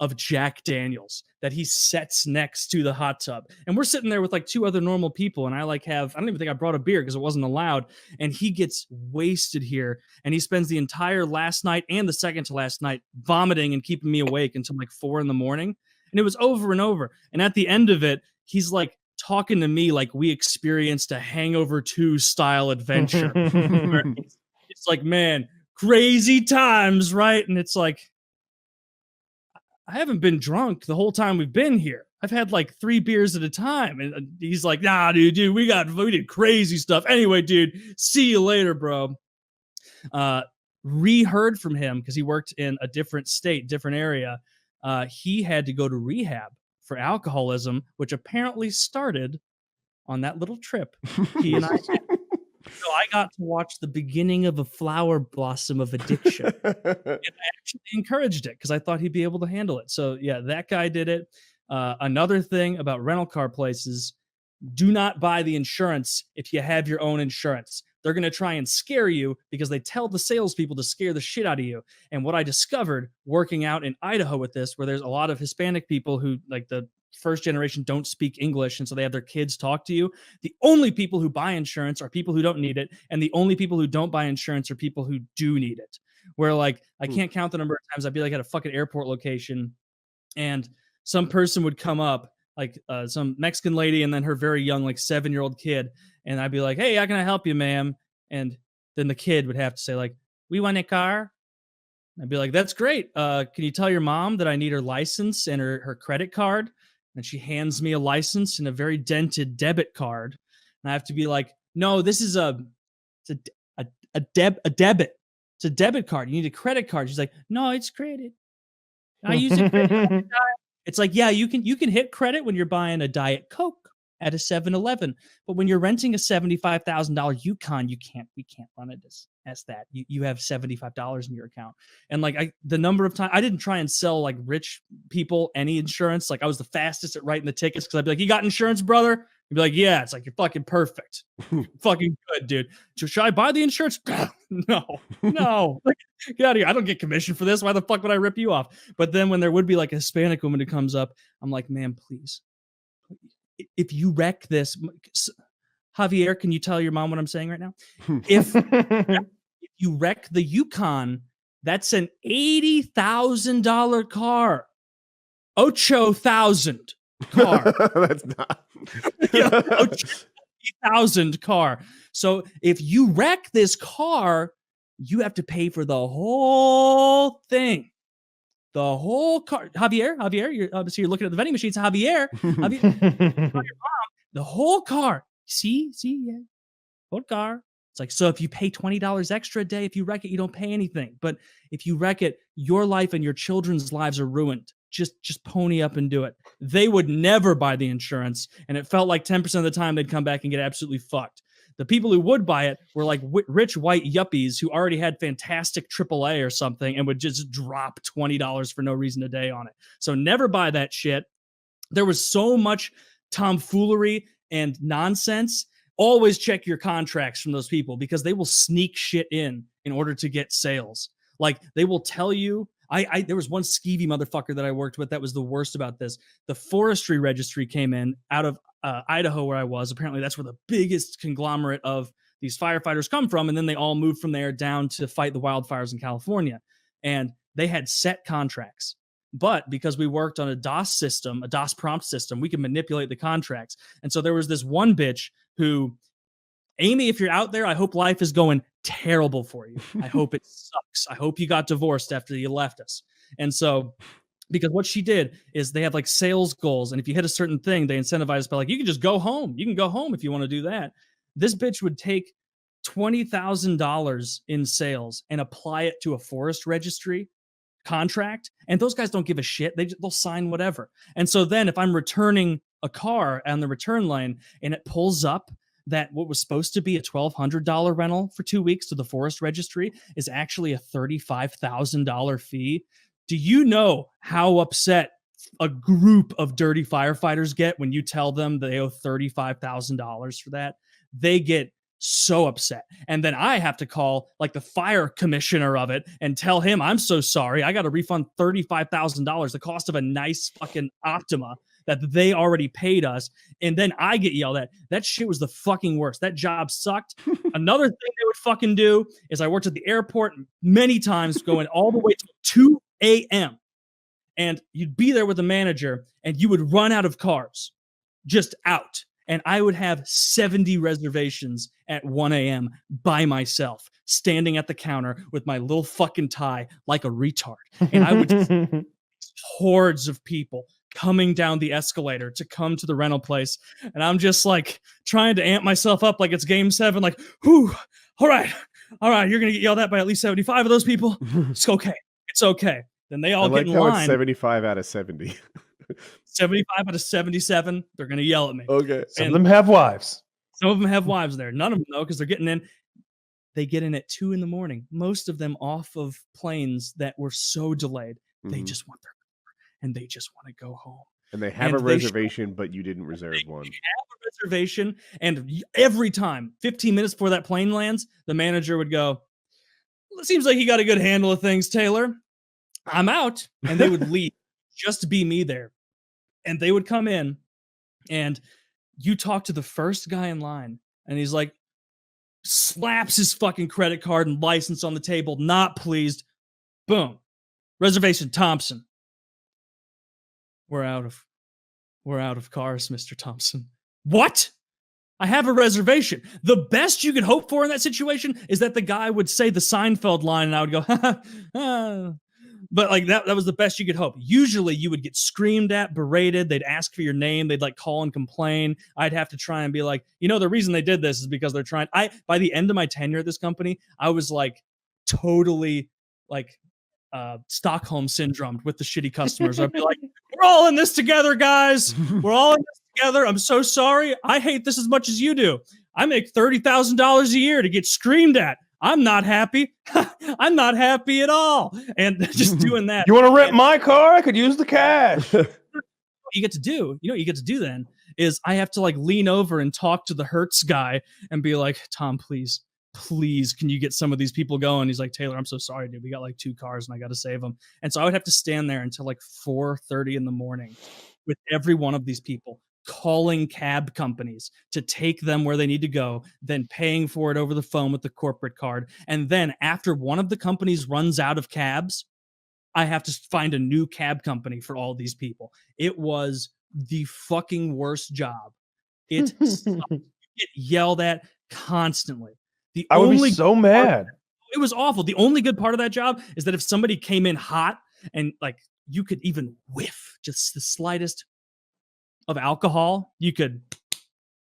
of Jack Daniels that he sets next to the hot tub. And we're sitting there with like 2 other normal people, and I don't even think I brought a beer because it wasn't allowed. And he gets wasted here, and he spends the entire last night and the second to last night vomiting and keeping me awake until like 4 a.m. And it was over and over. And at the end of it, he's like talking to me like we experienced a Hangover 2 style adventure. It's like, man, crazy times, right? And it's like, I haven't been drunk the whole time we've been here. I've had like 3 beers at a time. And he's like, nah, dude, we did crazy stuff. Anyway, dude, see you later, bro. Reheard from him because he worked in a different state, different area. He had to go to rehab for alcoholism, which apparently started on that little trip he and I had. So I got to watch the beginning of a flower blossom of addiction. And I actually encouraged it because I thought he'd be able to handle it. So yeah, that guy did it. Another thing about rental car places, do not buy the insurance if you have your own insurance. They're going to try and scare you because they tell the salespeople to scare the shit out of you. And what I discovered working out in Idaho with this, where there's a lot of Hispanic people who, like the first generation, don't speak English, and so they have their kids talk to you. The only people who buy insurance are people who don't need it, and the only people who don't buy insurance are people who do need it. Where like I can't count the number of times I'd be like at a fucking airport location, and some person would come up, like some Mexican lady, and then her very young, like 7-year-old kid, and I'd be like, "Hey, how can I help you, ma'am?" And then the kid would have to say like, "We want a car." I'd be like, "That's great. Can you tell your mom that I need her license and her credit card?" And she hands me a license and a very dented debit card. And I have to be like, "No, this is a debit. It's a debit card. You need a credit card." She's like, "No, it's credit. I use a credit all the time." It's like, yeah, you can hit credit when you're buying a Diet Coke at a 7-Eleven, but when you're renting a $75,000 Yukon, we can't run it as that. You have $75 in your account. And like the number of times I didn't try and sell like rich people any insurance. Like I was the fastest at writing the tickets because I'd be like, "You got insurance, brother?" You'd be like, "Yeah." It's like, "You're fucking perfect. Fucking good, dude. Should I buy the insurance?" No. Like, get out of here. I don't get commission for this. Why the fuck would I rip you off? But then when there would be like a Hispanic woman who comes up, I'm like, "Ma'am, please. If you wreck this, Javier, can you tell your mom what I'm saying right now? If you wreck the Yukon, that's an $80,000 car. 8,000 car. That's not. 80,000 car. So if you wreck this car, you have to pay for the whole thing. The whole car. Javier, you're obviously you're looking at the vending machines. Javier, tell your mom, the whole car. See, yeah. Whole car. It's like, so if you pay $20 extra a day, if you wreck it, you don't pay anything. But if you wreck it, your life and your children's lives are ruined. Just pony up and do it. They would never buy the insurance, and it felt like 10% of the time they'd come back and get absolutely fucked. The people who would buy it were like rich white yuppies who already had fantastic AAA or something and would just drop $20 for no reason a day on it. So never buy that shit. There was so much tomfoolery and nonsense. Always check your contracts from those people because they will sneak shit in order to get sales. Like they will tell you, there was one skeevy motherfucker that I worked with that was the worst about this. The forestry registry came in out of Idaho where I was. Apparently that's where the biggest conglomerate of these firefighters come from. And then they all moved from there down to fight the wildfires in California. And they had set contracts. But because we worked on a DOS system, a DOS prompt system, we could manipulate the contracts. And so there was this one bitch who, Amy, if you're out there, I hope life is going terrible for you. I hope it sucks. I hope you got divorced after you left us. And so, because what she did is they have like sales goals. And if you hit a certain thing, they incentivize us by like, you can just go home. You can go home if you want to do that. This bitch would take $20,000 in sales and apply it to a forest registry contract. And those guys don't give a shit. They'll sign whatever. And so then if I'm returning a car on the return lane and it pulls up that what was supposed to be a $1,200 rental for 2 weeks to the forest registry is actually a $35,000 fee. Do you know how upset a group of dirty firefighters get when you tell them they owe $35,000 for that? They get so upset. And then I have to call like the fire commissioner of it and tell him, I'm so sorry. I got to refund $35,000, the cost of a nice fucking Optima that they already paid us. And then I get yelled at. That shit was the fucking worst. That job sucked. Another thing they would fucking do is I worked at the airport many times going all the way to 2 a.m. And you'd be there with the manager and you would run out of cars, just out. And I would have 70 reservations at 1 a.m. by myself, standing at the counter with my little fucking tie like a retard. And I would hordes of people coming down the escalator to come to the rental place. And I'm just like trying to amp myself up like it's game 7, like, whew, all right, you're going to get yelled at by at least 75 of those people. It's okay. It's okay. Then they all get in line. It's 75 out of 70. 75 out of 77, they're going to yell at me. Okay. Some of them have wives. Some of them have wives there. None of them, though, because they're getting in. They get in at 2 a.m. Most of them off of planes that were so delayed. They just want their car and they just want to go home. And they have a reservation, but you didn't reserve one. They have a reservation. And every time, 15 minutes before that plane lands, the manager would go, it seems like you got a good handle of things, Taylor. I'm out. And they would leave. Just to be me there. And they would come in and you talk to the first guy in line and he's like, slaps his fucking credit card and license on the table, not pleased. Boom. Reservation Thompson. We're out of cars, Mr. Thompson. What? I have a reservation. The best you could hope for in that situation is that the guy would say the Seinfeld line and I would go, But like that was the best you could hope. Usually you would get screamed at, berated. They'd ask for your name. They'd like call and complain. I'd have to try and be like, the reason they did this is because they're trying. By the end of my tenure at this company, I was like totally like Stockholm syndrome with the shitty customers. I'd be like, we're all in this together, guys. We're all in this together. I'm so sorry. I hate this as much as you do. I make $30,000 a year to get screamed at. I'm not happy. I'm not happy at all. And just doing that. You want to rent my car? I could use the cash. What you get to do, what you get to do then is I have to like lean over and talk to the Hertz guy and be like, Tom, please, can you get some of these people going? He's like, Taylor, I'm so sorry, dude. We got like 2 cars and I got to save them. And so I would have to stand there until like 4:30 in the morning with every one of these people calling cab companies to take them where they need to go, then paying for it over the phone with the corporate card. And then after one of the companies runs out of cabs, I have to find a new cab company for all these people. It was the fucking worst job. It get yelled at constantly. I would be so mad. It was awful. The only good part of that job is that if somebody came in hot and like you could even whiff just the slightest of alcohol, you could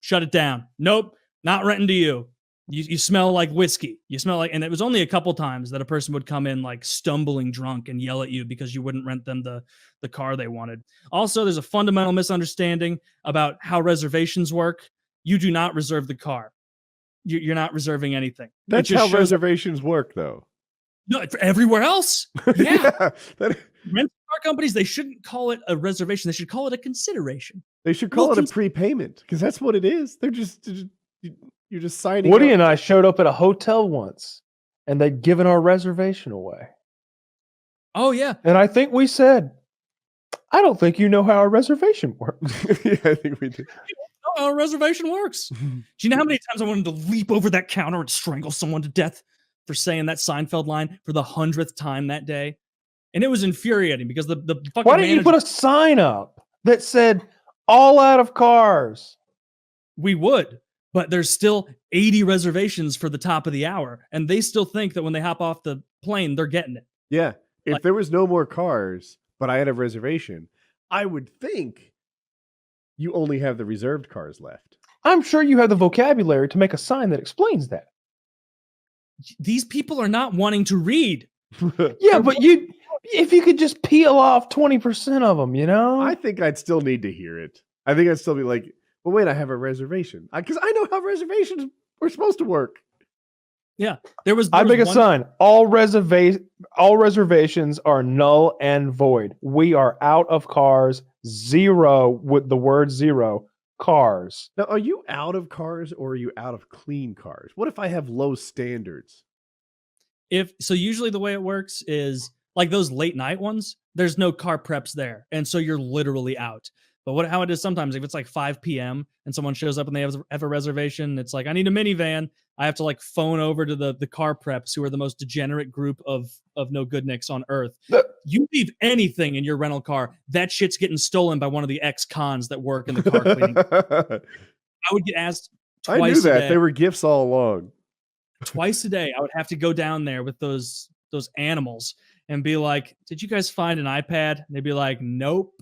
shut it down. Nope, not renting to you. You smell like whiskey. You smell like, and it was only a couple times that a person would come in like stumbling drunk and yell at you because you wouldn't rent them the car they wanted. Also, there's a fundamental misunderstanding about how reservations work. You do not reserve the car. You're not reserving anything. That's how reservations work, though. No, for everywhere else. Yeah. Rental car companies, they shouldn't call it a reservation. They should call it a consideration. They should call it a prepayment because that's what it is. They're just you're just signing. Woody and I showed up at a hotel once, and they'd given our reservation away. Oh yeah, and I think we said, "I don't think you know how a reservation works." Yeah, I think we did. You don't know how a reservation works. Do you know how many times I wanted to leap over that counter and strangle someone to death for saying that Seinfeld line for the 100th time that day? And it was infuriating because the fucking Why didn't you put a sign up that said "all out of cars"? We would. But there's still 80 reservations for the top of the hour, and they still think that when they hop off the plane, they're getting it. Yeah. If there was no more cars, but I had a reservation, I would think you only have the reserved cars left. I'm sure you have the vocabulary to make a sign that explains that. These people are not wanting to read. Yeah, but if you could just peel off 20% of them, you know? I think I'd still need to hear it. I think I'd still be like, but wait, I have a reservation. Because I know how reservations were supposed to work. Yeah. There was I make a sign. All reservations are null and void. We are out of cars. 0 with the word 0 cars. Now, are you out of cars or are you out of clean cars? What if I have low standards? So usually the way it works is like those late night ones, there's no car preps there. And so you're literally out. But how it is sometimes, if it's like 5 p.m. and someone shows up and they have a reservation, it's like, I need a minivan. I have to like phone over to the car preps, who are the most degenerate group of no good nicks on earth. You leave anything in your rental car, that shit's getting stolen by one of the ex-cons that work in the car cleaning. I would get asked twice I knew that. a day. They were gifts all along. Twice a day, I would have to go down there with those animals and be like, did you guys find an iPad? And they'd be like, nope.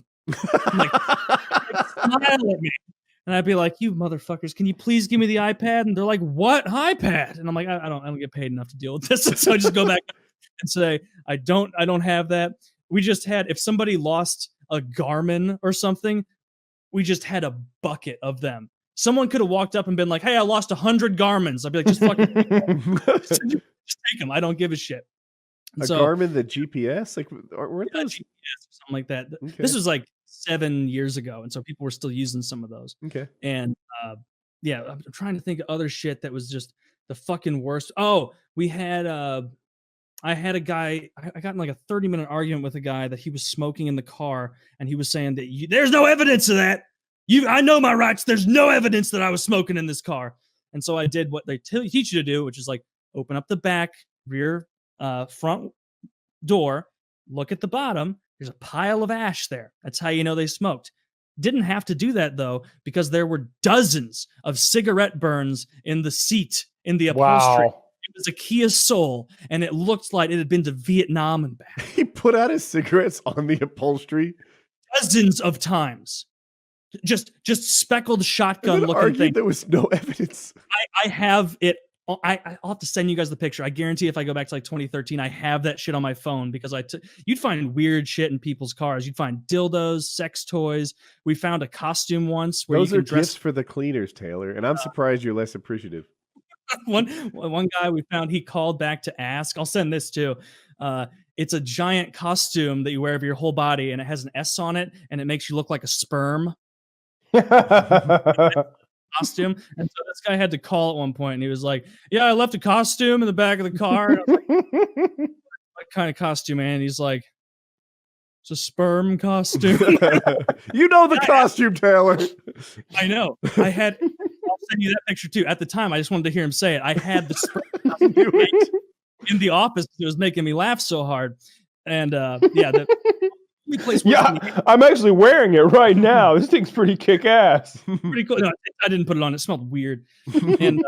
I'm like, smile at me. And I'd be like, you motherfuckers, can you please give me the iPad? And they're like, what iPad? And I'm like, I don't get paid enough to deal with this. So I just go back and say, I don't have that. We just had, if somebody lost a Garmin or something, we just had a bucket of them. Someone could have walked up and been like, hey, I lost 100 Garmins. I'd be like, just fucking just take them. I don't give a shit. And Garmin, the GPS? Like, weren't those? GPS or something like that. Okay. This was like 7 years ago. And so people were still using some of those. Okay. And yeah, I'm trying to think of other shit that was just the fucking worst. Oh, we had, I had a guy, I got in like a 30-minute argument with a guy that he was smoking in the car. And he was saying that there's no evidence of that. I know my rights. There's no evidence that I was smoking in this car. And so I did what they teach you to do, which is like open up the back rear front door, look at the bottom. There's a pile of ash there. That's how you know they smoked. Didn't have to do that though, because there were dozens of cigarette burns in the seat, in the upholstery. Wow. It was a Kia Soul, and it looked like it had been to Vietnam and back. He put out his cigarettes on the upholstery Dozens of times. Just speckled shotgun looking thing. There was no evidence. I have it. I'll have to send you guys the picture. I guarantee if I go back to like 2013, I have that shit on my phone because you'd find weird shit in people's cars. You'd find dildos, sex toys. We found a costume once where those you are can dress gifts for the cleaners, Taylor, and I'm surprised you're less appreciative. One guy we found, he called back to ask. I'll send this too. It's a giant costume that you wear over your whole body, and it has an S on it, and it makes you look like a sperm. Costume. And so this guy had to call at one point, and he was like, yeah, I left a costume in the back of the car. And I was like, what kind of costume, man? And he's like, It's a sperm costume. You know the costume, Taylor. I know. I'll send you that picture too. At the time, I just wanted to hear him say it. I had the sperm costume in the office. It was making me laugh so hard. And the only place I'm actually wearing it right now. This thing's pretty kick-ass. Pretty cool. No, I didn't put it on. It smelled weird. And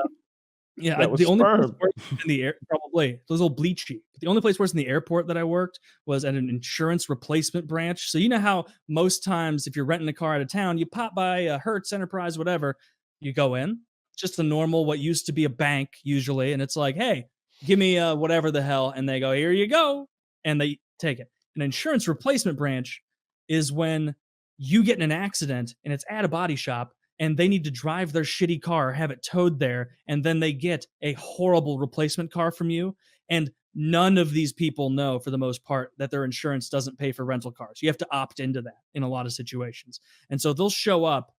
the only place in the air, probably it was a little bleachy. The only place worse in the airport that I worked was at an insurance replacement branch. So you know how most times if you're renting a car out of town, you pop by a Hertz, Enterprise, whatever, you go in, just a normal what used to be a bank usually, and it's like, hey, give me whatever the hell, and they go, here you go, and they take it. An insurance replacement branch is when you get in an accident and it's at a body shop and they need to drive their shitty car, have it towed there, and then they get a horrible replacement car from you. And none of these people know, for the most part, that their insurance doesn't pay for rental cars. You have to opt into that in a lot of situations. And so they'll show up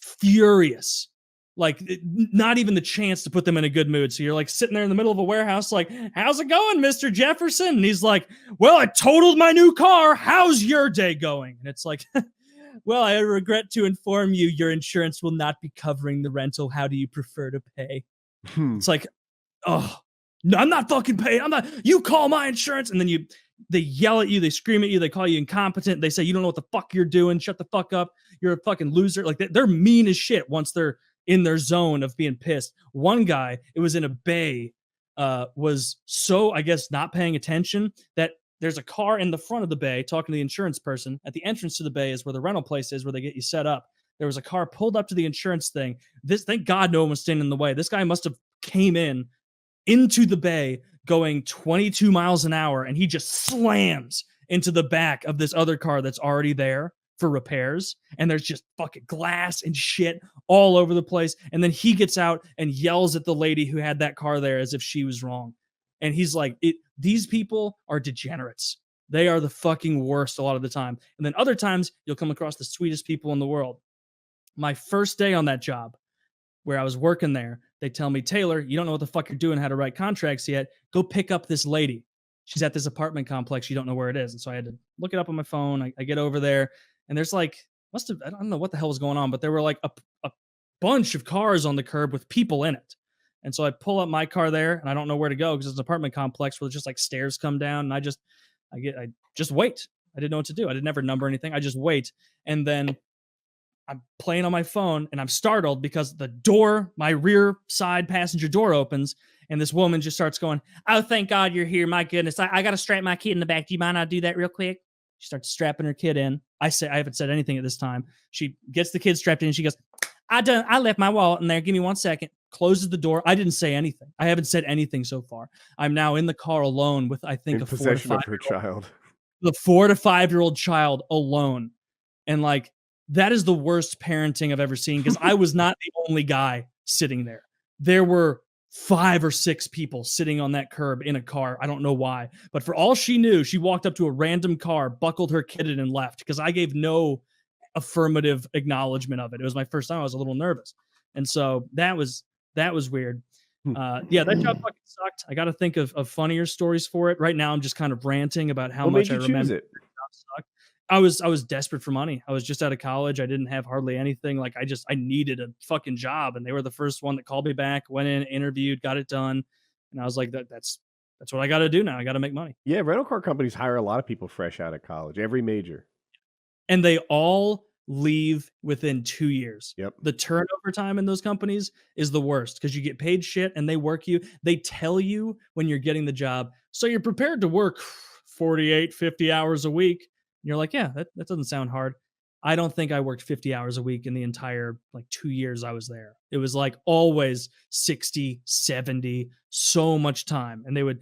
furious, like not even the chance to put them in a good mood. So you're like sitting there in the middle of a warehouse like, how's it going, Mr. Jefferson? And he's like, well, I totaled my new car. How's your day going? And it's like, well, I regret to inform you, your insurance will not be covering the rental. How do you prefer to pay? It's like, oh, no, I'm not fucking paying. I'm not. You call my insurance. And then they yell at you. They scream at you. They call you incompetent. They say, you don't know what the fuck you're doing. Shut the fuck up. You're a fucking loser. Like they're mean as shit once they're in their zone of being pissed. One guy, it was in a bay, was so, I guess, not paying attention that there's a car in the front of the bay talking to the insurance person. At the entrance to the bay is where the rental place is, where they get you set up. There was a car pulled up to the insurance thing. Thank God no one was standing in the way. This guy must have came into the bay going 22 miles an hour, and he just slams into the back of this other car that's already there for repairs. And there's just fucking glass and shit all over the place. And then he gets out and yells at the lady who had that car there as if she was wrong. And he's like, these people are degenerates. They are the fucking worst a lot of the time. And then other times you'll come across the sweetest people in the world. My first day on that job, where I was working there, they tell me, Taylor, you don't know what the fuck you're doing, how to write contracts yet. Go pick up this lady. She's at this apartment complex. You don't know where it is. And so I had to look it up on my phone. I get over there, and there's like, I don't know what the hell was going on, but there were like a bunch of cars on the curb with people in it. And so I pull up my car there, and I don't know where to go because it's an apartment complex where there's just like stairs come down, and I just wait. I didn't know what to do. I didn't ever number anything. I just wait. And then I'm playing on my phone, and I'm startled because the door, my rear side passenger door opens, and this woman just starts going, oh, thank God you're here. My goodness. I got to strap my kid in the back. Do you mind I do that real quick? She starts strapping her kid in. I haven't said anything at this time. She gets the kid strapped in, and she goes, I left my wallet in there. Give me 1 second. Closes the door. I didn't say anything. I haven't said anything so far. I'm now in the car alone with, I think, in possession of her child. The 4 to 5 year old child alone. And like, that is the worst parenting I've ever seen, because I was not the only guy sitting there. There were 5 or 6 people sitting on that curb in a car. I don't know why. But for all she knew, she walked up to a random car, buckled her kid in, and left, because I gave no affirmative acknowledgement of it. It was my first time. I was a little nervous. And so that was weird. That job fucking sucked. I got to think of funnier stories for it. Right now, I'm just kind of ranting about how much I remember. It sucked. I was desperate for money. I was just out of college. I didn't have hardly anything. Like I needed a fucking job, and they were the first one that called me back. Went in, interviewed, got it done, and I was like, that's what I got to do now. I got to make money. Yeah, rental car companies hire a lot of people fresh out of college. Every major, and they all leave within 2 years. Yep. The turnover time in those companies is the worst because you get paid shit and they work you. They tell you when you're getting the job, so you're prepared to work 48, 50 hours a week. And you're like, yeah, that doesn't sound hard. I don't think I worked 50 hours a week in the entire 2 years I was there. It was like always 60, 70, so much time. And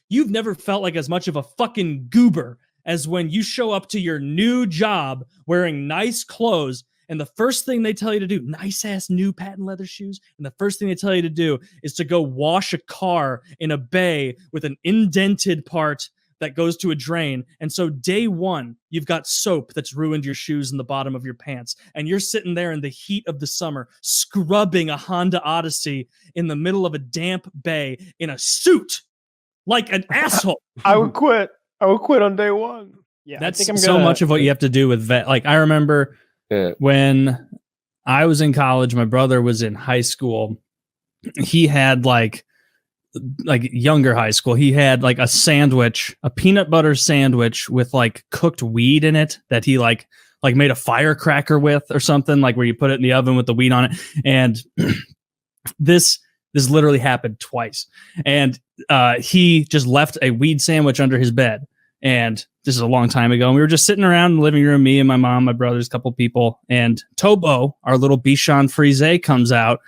you've never felt like as much of a fucking goober as when you show up to your new job wearing nice clothes, and the first thing they tell you to do, nice ass new patent leather shoes, and the first thing they tell you to do is to go wash a car in a bay with an indented part that goes to a drain. And so day one, you've got soap that's ruined your shoes in the bottom of your pants, and you're sitting there in the heat of the summer scrubbing a Honda Odyssey in the middle of a damp bay in a suit like an asshole. I would quit on day one. Yeah, that's so much of what you have to do with vet. Like I remember when I was in college, my brother was in high school. He had like younger high school. He had like a sandwich, a peanut butter sandwich with like cooked weed in it that he like made a firecracker with or something, like where you put it in the oven with the weed on it. And this literally happened twice. And he just left a weed sandwich under his bed. And this is a long time ago. And we were just sitting around in the living room, me and my mom, my brothers, a couple people. And Tobo, our little Bichon Frise, comes out.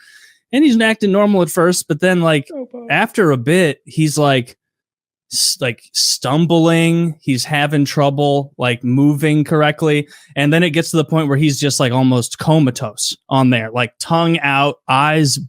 And he's acting normal at first. But then, like, after a bit, he's like stumbling. He's having trouble, like, moving correctly. And then it gets to the point where he's just, like, almost comatose on there. Like, tongue out, eyes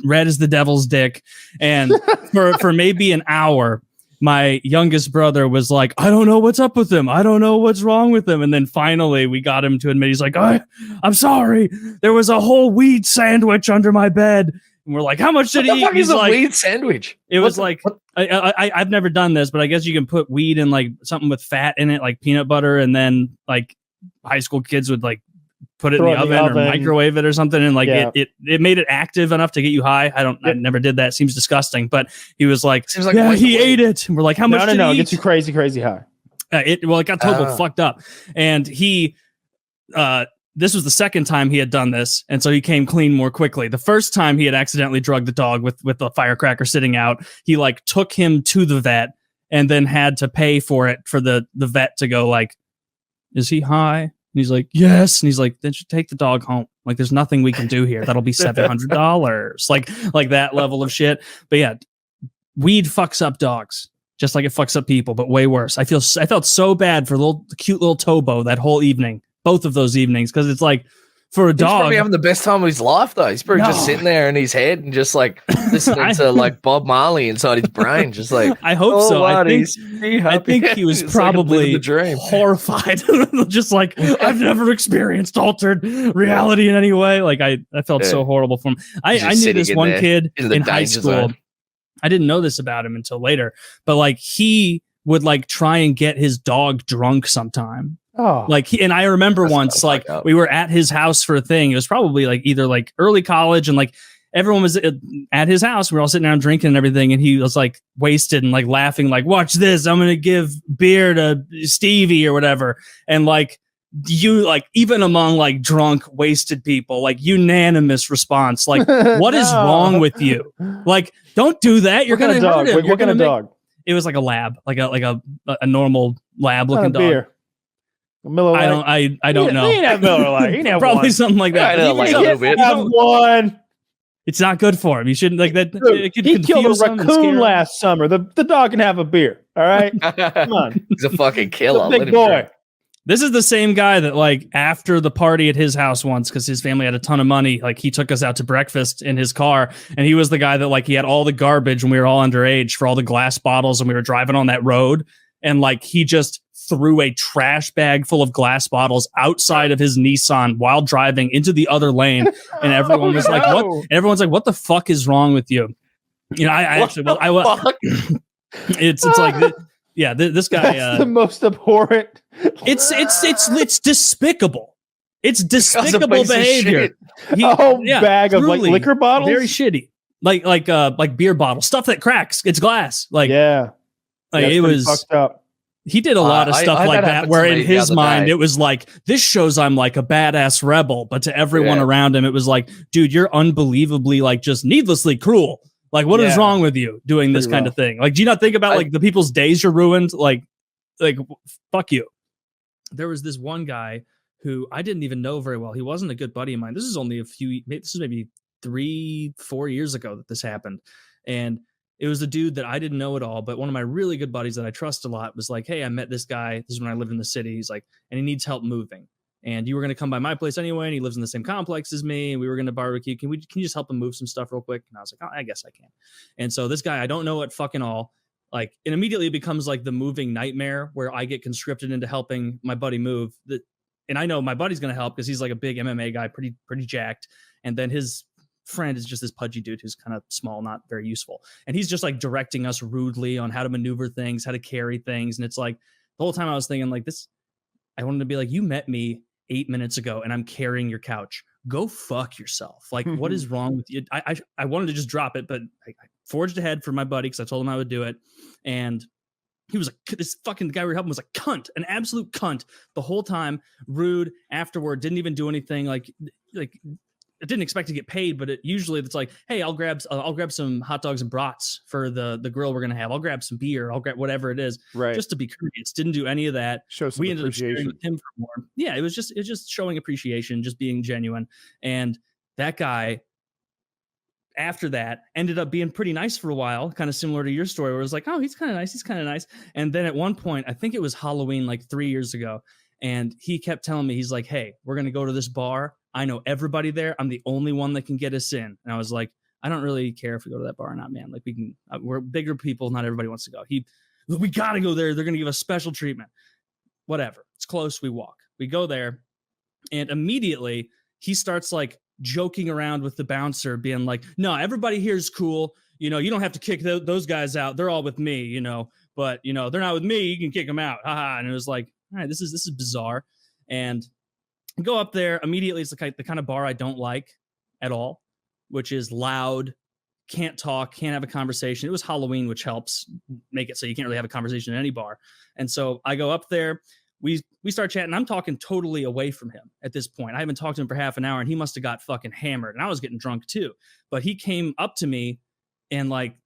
red as the devil's dick. And for maybe an hour, my youngest brother was like, I don't know what's up with him. I don't know what's wrong with him. And then finally we got him to admit, he's like, I'm sorry. There was a whole weed sandwich under my bed. And we're like, how much did he eat? He's like, weed sandwich. It was like, I've never done this, but I guess you can put weed in like something with fat in it, like peanut butter. And then like high school kids would like put it in the oven or microwave it or something. And like it made it active enough to get you high. I never did that. Seems disgusting. But he was like, yeah, he ate it. And we're like, how much did he eat? It gets you crazy high. It got Tobo fucked up. And he, this was the second time he had done this. And so he came clean more quickly. The first time he had accidentally drugged the dog with the firecracker sitting out. He like took him to the vet and then had to pay for it for the vet to go like, is he high? And he's like, yes. And he's like, then you take the dog home. Like, there's nothing we can do here. That'll be $700. like that level of shit. But yeah, weed fucks up dogs just like it fucks up people, but way worse. I felt so bad for cute little Tobo that whole evening, both of those evenings, because it's like, for a dog, he's probably having the best time of his life, though. He's probably just sitting there in his head and just like listening to like Bob Marley inside his brain, just like. I hope so. I think he was probably horrified, just like, I've never experienced altered reality in any way. Like I felt so horrible for him. I knew this one kid in high school. I didn't know this about him until later, but like he would like try and get his dog drunk sometime. Oh, like and I remember once like we were at his house for a thing. It was probably like either like early college and like everyone was at his house. We were all sitting down drinking and everything. And he was like wasted and like laughing, like, watch this. I'm going to give beer to Stevie or whatever. And like you, like even among like drunk, wasted people, like unanimous response. Like, what is wrong with you? Like, don't do that. You're going to hurt him. What kind of dog? It was like a lab, like a normal lab looking dog. Beer. Miller Lite. I don't know. He didn't have Miller Lite. He didn't have probably one. something like that. Have one. It's not good for him. You shouldn't like that. Dude, he killed a raccoon last summer. The dog can have a beer. All right, come on. He's a fucking killer. Big boy. This is the same guy that like after the party at his house once, because his family had a ton of money, like he took us out to breakfast in his car, and he was the guy that like he had all the garbage when we were all underage for all the glass bottles and we were driving on that road, and like he just threw a trash bag full of glass bottles outside of his Nissan while driving into the other lane. And everyone was like, what? And everyone's like, what the fuck is wrong with you? You know, it's like, yeah, this guy, that's the most abhorrent. It's despicable. It's despicable behavior. Bag of like liquor bottles. Very shitty. Like beer bottles, stuff that cracks. It's glass. Like, yeah, like it was fucked up. He did a lot of stuff like that where in his mind it was like, this shows I'm like a badass rebel, but to everyone around him it was like, dude, you're unbelievably like just needlessly cruel. Like, what is wrong with you doing this kind of thing? Like, do you not think about like the people's days you're ruined? Like fuck you. There was this one guy who I didn't even know very well. He wasn't a good buddy of mine. This is only this is maybe 3-4 years ago that this happened. And it was a dude that I didn't know at all, but one of my really good buddies that I trust a lot was like, hey, I met this guy. This is when I lived in the city. He's like, and he needs help moving. And you were going to come by my place anyway. And he lives in the same complex as me. And we were going to barbecue. Can you just help him move some stuff real quick? And I was like, oh, I guess I can. And so this guy, I don't know at fucking all. Like, it immediately becomes like the moving nightmare where I get conscripted into helping my buddy move. And I know my buddy's going to help because he's like a big MMA guy, pretty jacked. And then his friend is just this pudgy dude who's kind of small, not very useful. And he's just like directing us rudely on how to maneuver things, how to carry things. And it's like, the whole time I was thinking like this. I wanted to be like, you met me 8 minutes ago, and I'm carrying your couch. Go fuck yourself. Like, what is wrong with you? I wanted to just drop it, but I forged ahead for my buddy because I told him I would do it, and he was like, this fucking guy we were helping was a cunt, an absolute cunt the whole time. Rude afterward, didn't even do anything. Like I didn't expect to get paid, but usually it's like, hey, I'll grab some hot dogs and brats for the grill we're gonna have. I'll grab some beer. I'll grab whatever it is, right? Just to be courteous. Didn't do any of that. Show some we ended up sharing appreciation. with him for more. Yeah, it was just showing appreciation, just being genuine. And that guy, after that, ended up being pretty nice for a while, kind of similar to your story, where it was like, oh, he's kind of nice. And then at one point, I think it was Halloween, like 3 years ago, and he kept telling me, he's like, hey, we're gonna go to this bar. I know everybody there. I'm the only one that can get us in. And I was like, I don't really care if we go to that bar or not, man. Like we're bigger people. Not everybody wants to go. We got to go there. They're going to give us special treatment. Whatever. It's close. We walk. We go there. And immediately he starts like joking around with the bouncer being like, no, everybody here is cool. You don't have to kick those guys out. They're all with me, but they're not with me. You can kick them out. Haha. And it was like, all right, this is bizarre. And go up there immediately. It's the kind of bar I don't like at all, which is loud, can't talk, can't have a conversation. It was Halloween, which helps make it so you can't really have a conversation in any bar. And so I go up there, we start chatting. I'm talking totally away from him at this point. I haven't talked to him for half an hour, and he must have got fucking hammered, and I was getting drunk too. But he came up to me and like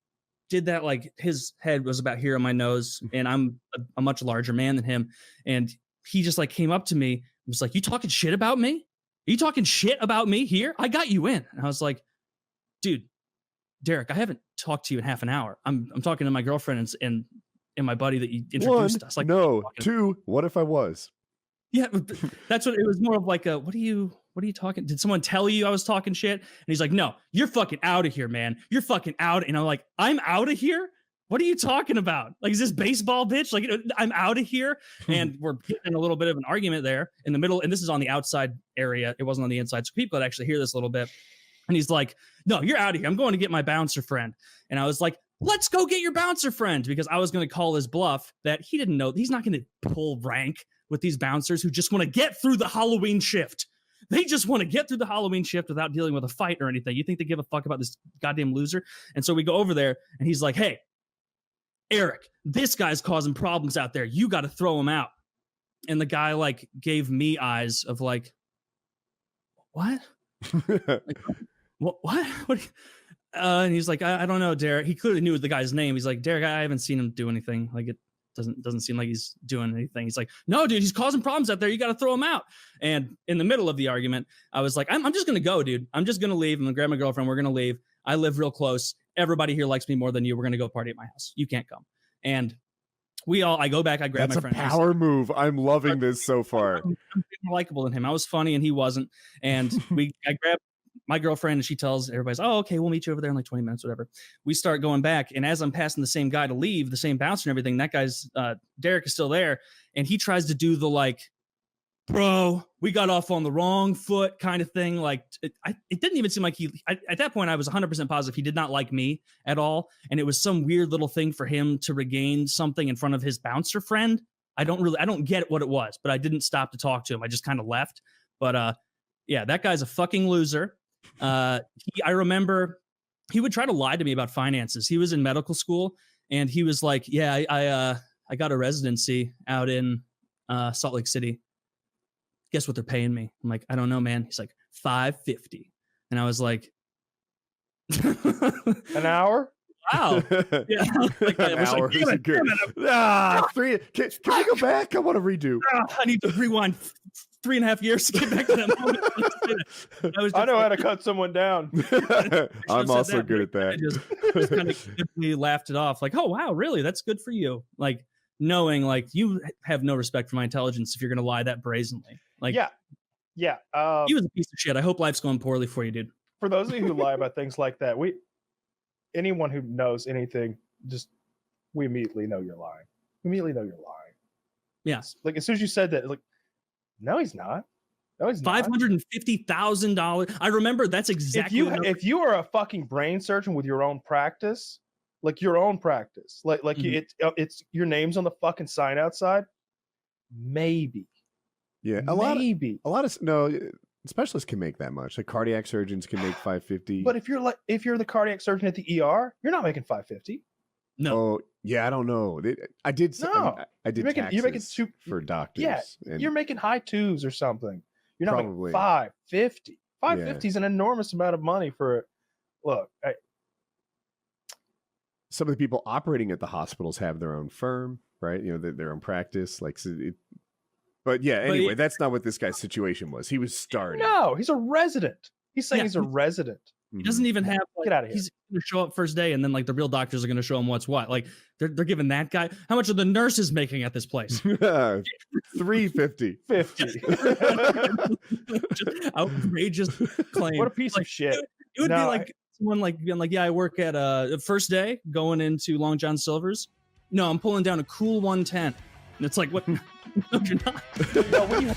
did that, like his head was about here on my nose, and I'm a much larger man than him, and he just like came up to me. Was like, you talking shit about me? Are you talking shit about me here? I got you in. And I was like, dude, Derek, I haven't talked to you in half an hour. I'm talking to my girlfriend and my buddy that you introduced us. Like, no. Two, what if I was? Yeah, that's what it was. More of like a, what are you talking? Did someone tell you I was talking shit? And he's like, no, you're fucking out of here, man. You're fucking out. And I'm like, I'm out of here? What are you talking about? Like, is this baseball, bitch? Like, I'm out of here. And we're getting a little bit of an argument there in the middle. And this is on the outside area. It wasn't on the inside. So people could actually hear this a little bit. And he's like, no, you're out of here. I'm going to get my bouncer friend. And I was like, let's go get your bouncer friend. Because I was going to call his bluff that he didn't know. He's not going to pull rank with these bouncers who just want to get through the Halloween shift. They just want to get through the Halloween shift without dealing with a fight or anything. You think they give a fuck about this goddamn loser? And so we go over there and he's like, hey, Eric, this guy's causing problems out there. You got to throw him out. And the guy like gave me eyes of like, what? Like, what? And he's like, I don't know, Derek. He clearly knew the guy's name. He's like, Derek, I haven't seen him do anything. Like, it doesn't seem like he's doing anything. He's like, no, dude, he's causing problems out there. You got to throw him out. And in the middle of the argument, I was like, I'm just going to go, dude. I'm just going to leave. I'm going to grab my girlfriend. We're going to leave. I live real close. Everybody here likes me more than you. We're going to go party at my house. You can't come. And I go back. I grab my friend. That's a power move. I'm loving this so far. I'm more likable than him. I was funny and he wasn't. And I grab my girlfriend and she tells everybody, oh, okay, we'll meet you over there in like 20 minutes, whatever. We start going back. And as I'm passing the same guy to leave, the same bouncer and everything, that guy's, Derek is still there. And he tries to do the like, bro, we got off on the wrong foot kind of thing. Like it didn't even seem like at that point, I was 100% positive he did not like me at all. And it was some weird little thing for him to regain something in front of his bouncer friend. I don't get what it was, but I didn't stop to talk to him. I just kind of left. But yeah, that guy's a fucking loser. I remember he would try to lie to me about finances. He was in medical school and he was like, yeah, I got a residency out in Salt Lake City. Guess what they're paying me? I'm like, I don't know, man. He's like, $550. And I was like, an hour? Wow. Yeah. Like, An hour is good. Can we go back? I want to redo. I need to rewind 3.5 years to get back to that moment. I know how to cut someone down. I'm also good at that. I just kind of simply laughed it off. Like, oh, wow, really? That's good for you. Like, knowing, like, you have no respect for my intelligence if you're going to lie that brazenly. Like, yeah. He was a piece of shit. I hope life's going poorly for you, dude. For those of you who lie about things like that, anyone who knows anything, we immediately know you're lying. We immediately know you're lying. Yes. Like, as soon as you said that, like, no, he's not. No, he's not. $550,000. I remember that's exactly. If you are a fucking brain surgeon with your own practice, like your own practice, like it's your name's on the fucking sign outside, maybe. Yeah, a lot of specialists can make that much. Like cardiac surgeons can make 550. But if you're the cardiac surgeon at the ER, you're not making 550. No. Oh, yeah, I don't know. I did. No. I did You're making for doctors. Yeah, and you're making high twos or something. You're not Probably. making 550. 550 is an enormous amount of money for. Look, some of the people operating at the hospitals have their own firm, right? You know, their own practice. But yeah, anyway, that's not what this guy's situation was. He was starting. No, he's a resident. He's saying he's a resident. He doesn't even have. Get out of here. He's going to show up first day, and then like the real doctors are going to show him what's what. Like they're giving that guy. How much are the nurses making at this place? 350. 50. Outrageous claim. What a piece of shit. It would be like someone like being like, yeah, I work at the first day going into Long John Silver's. No, I'm pulling down a cool 110. And it's like, what? No, you're not. No,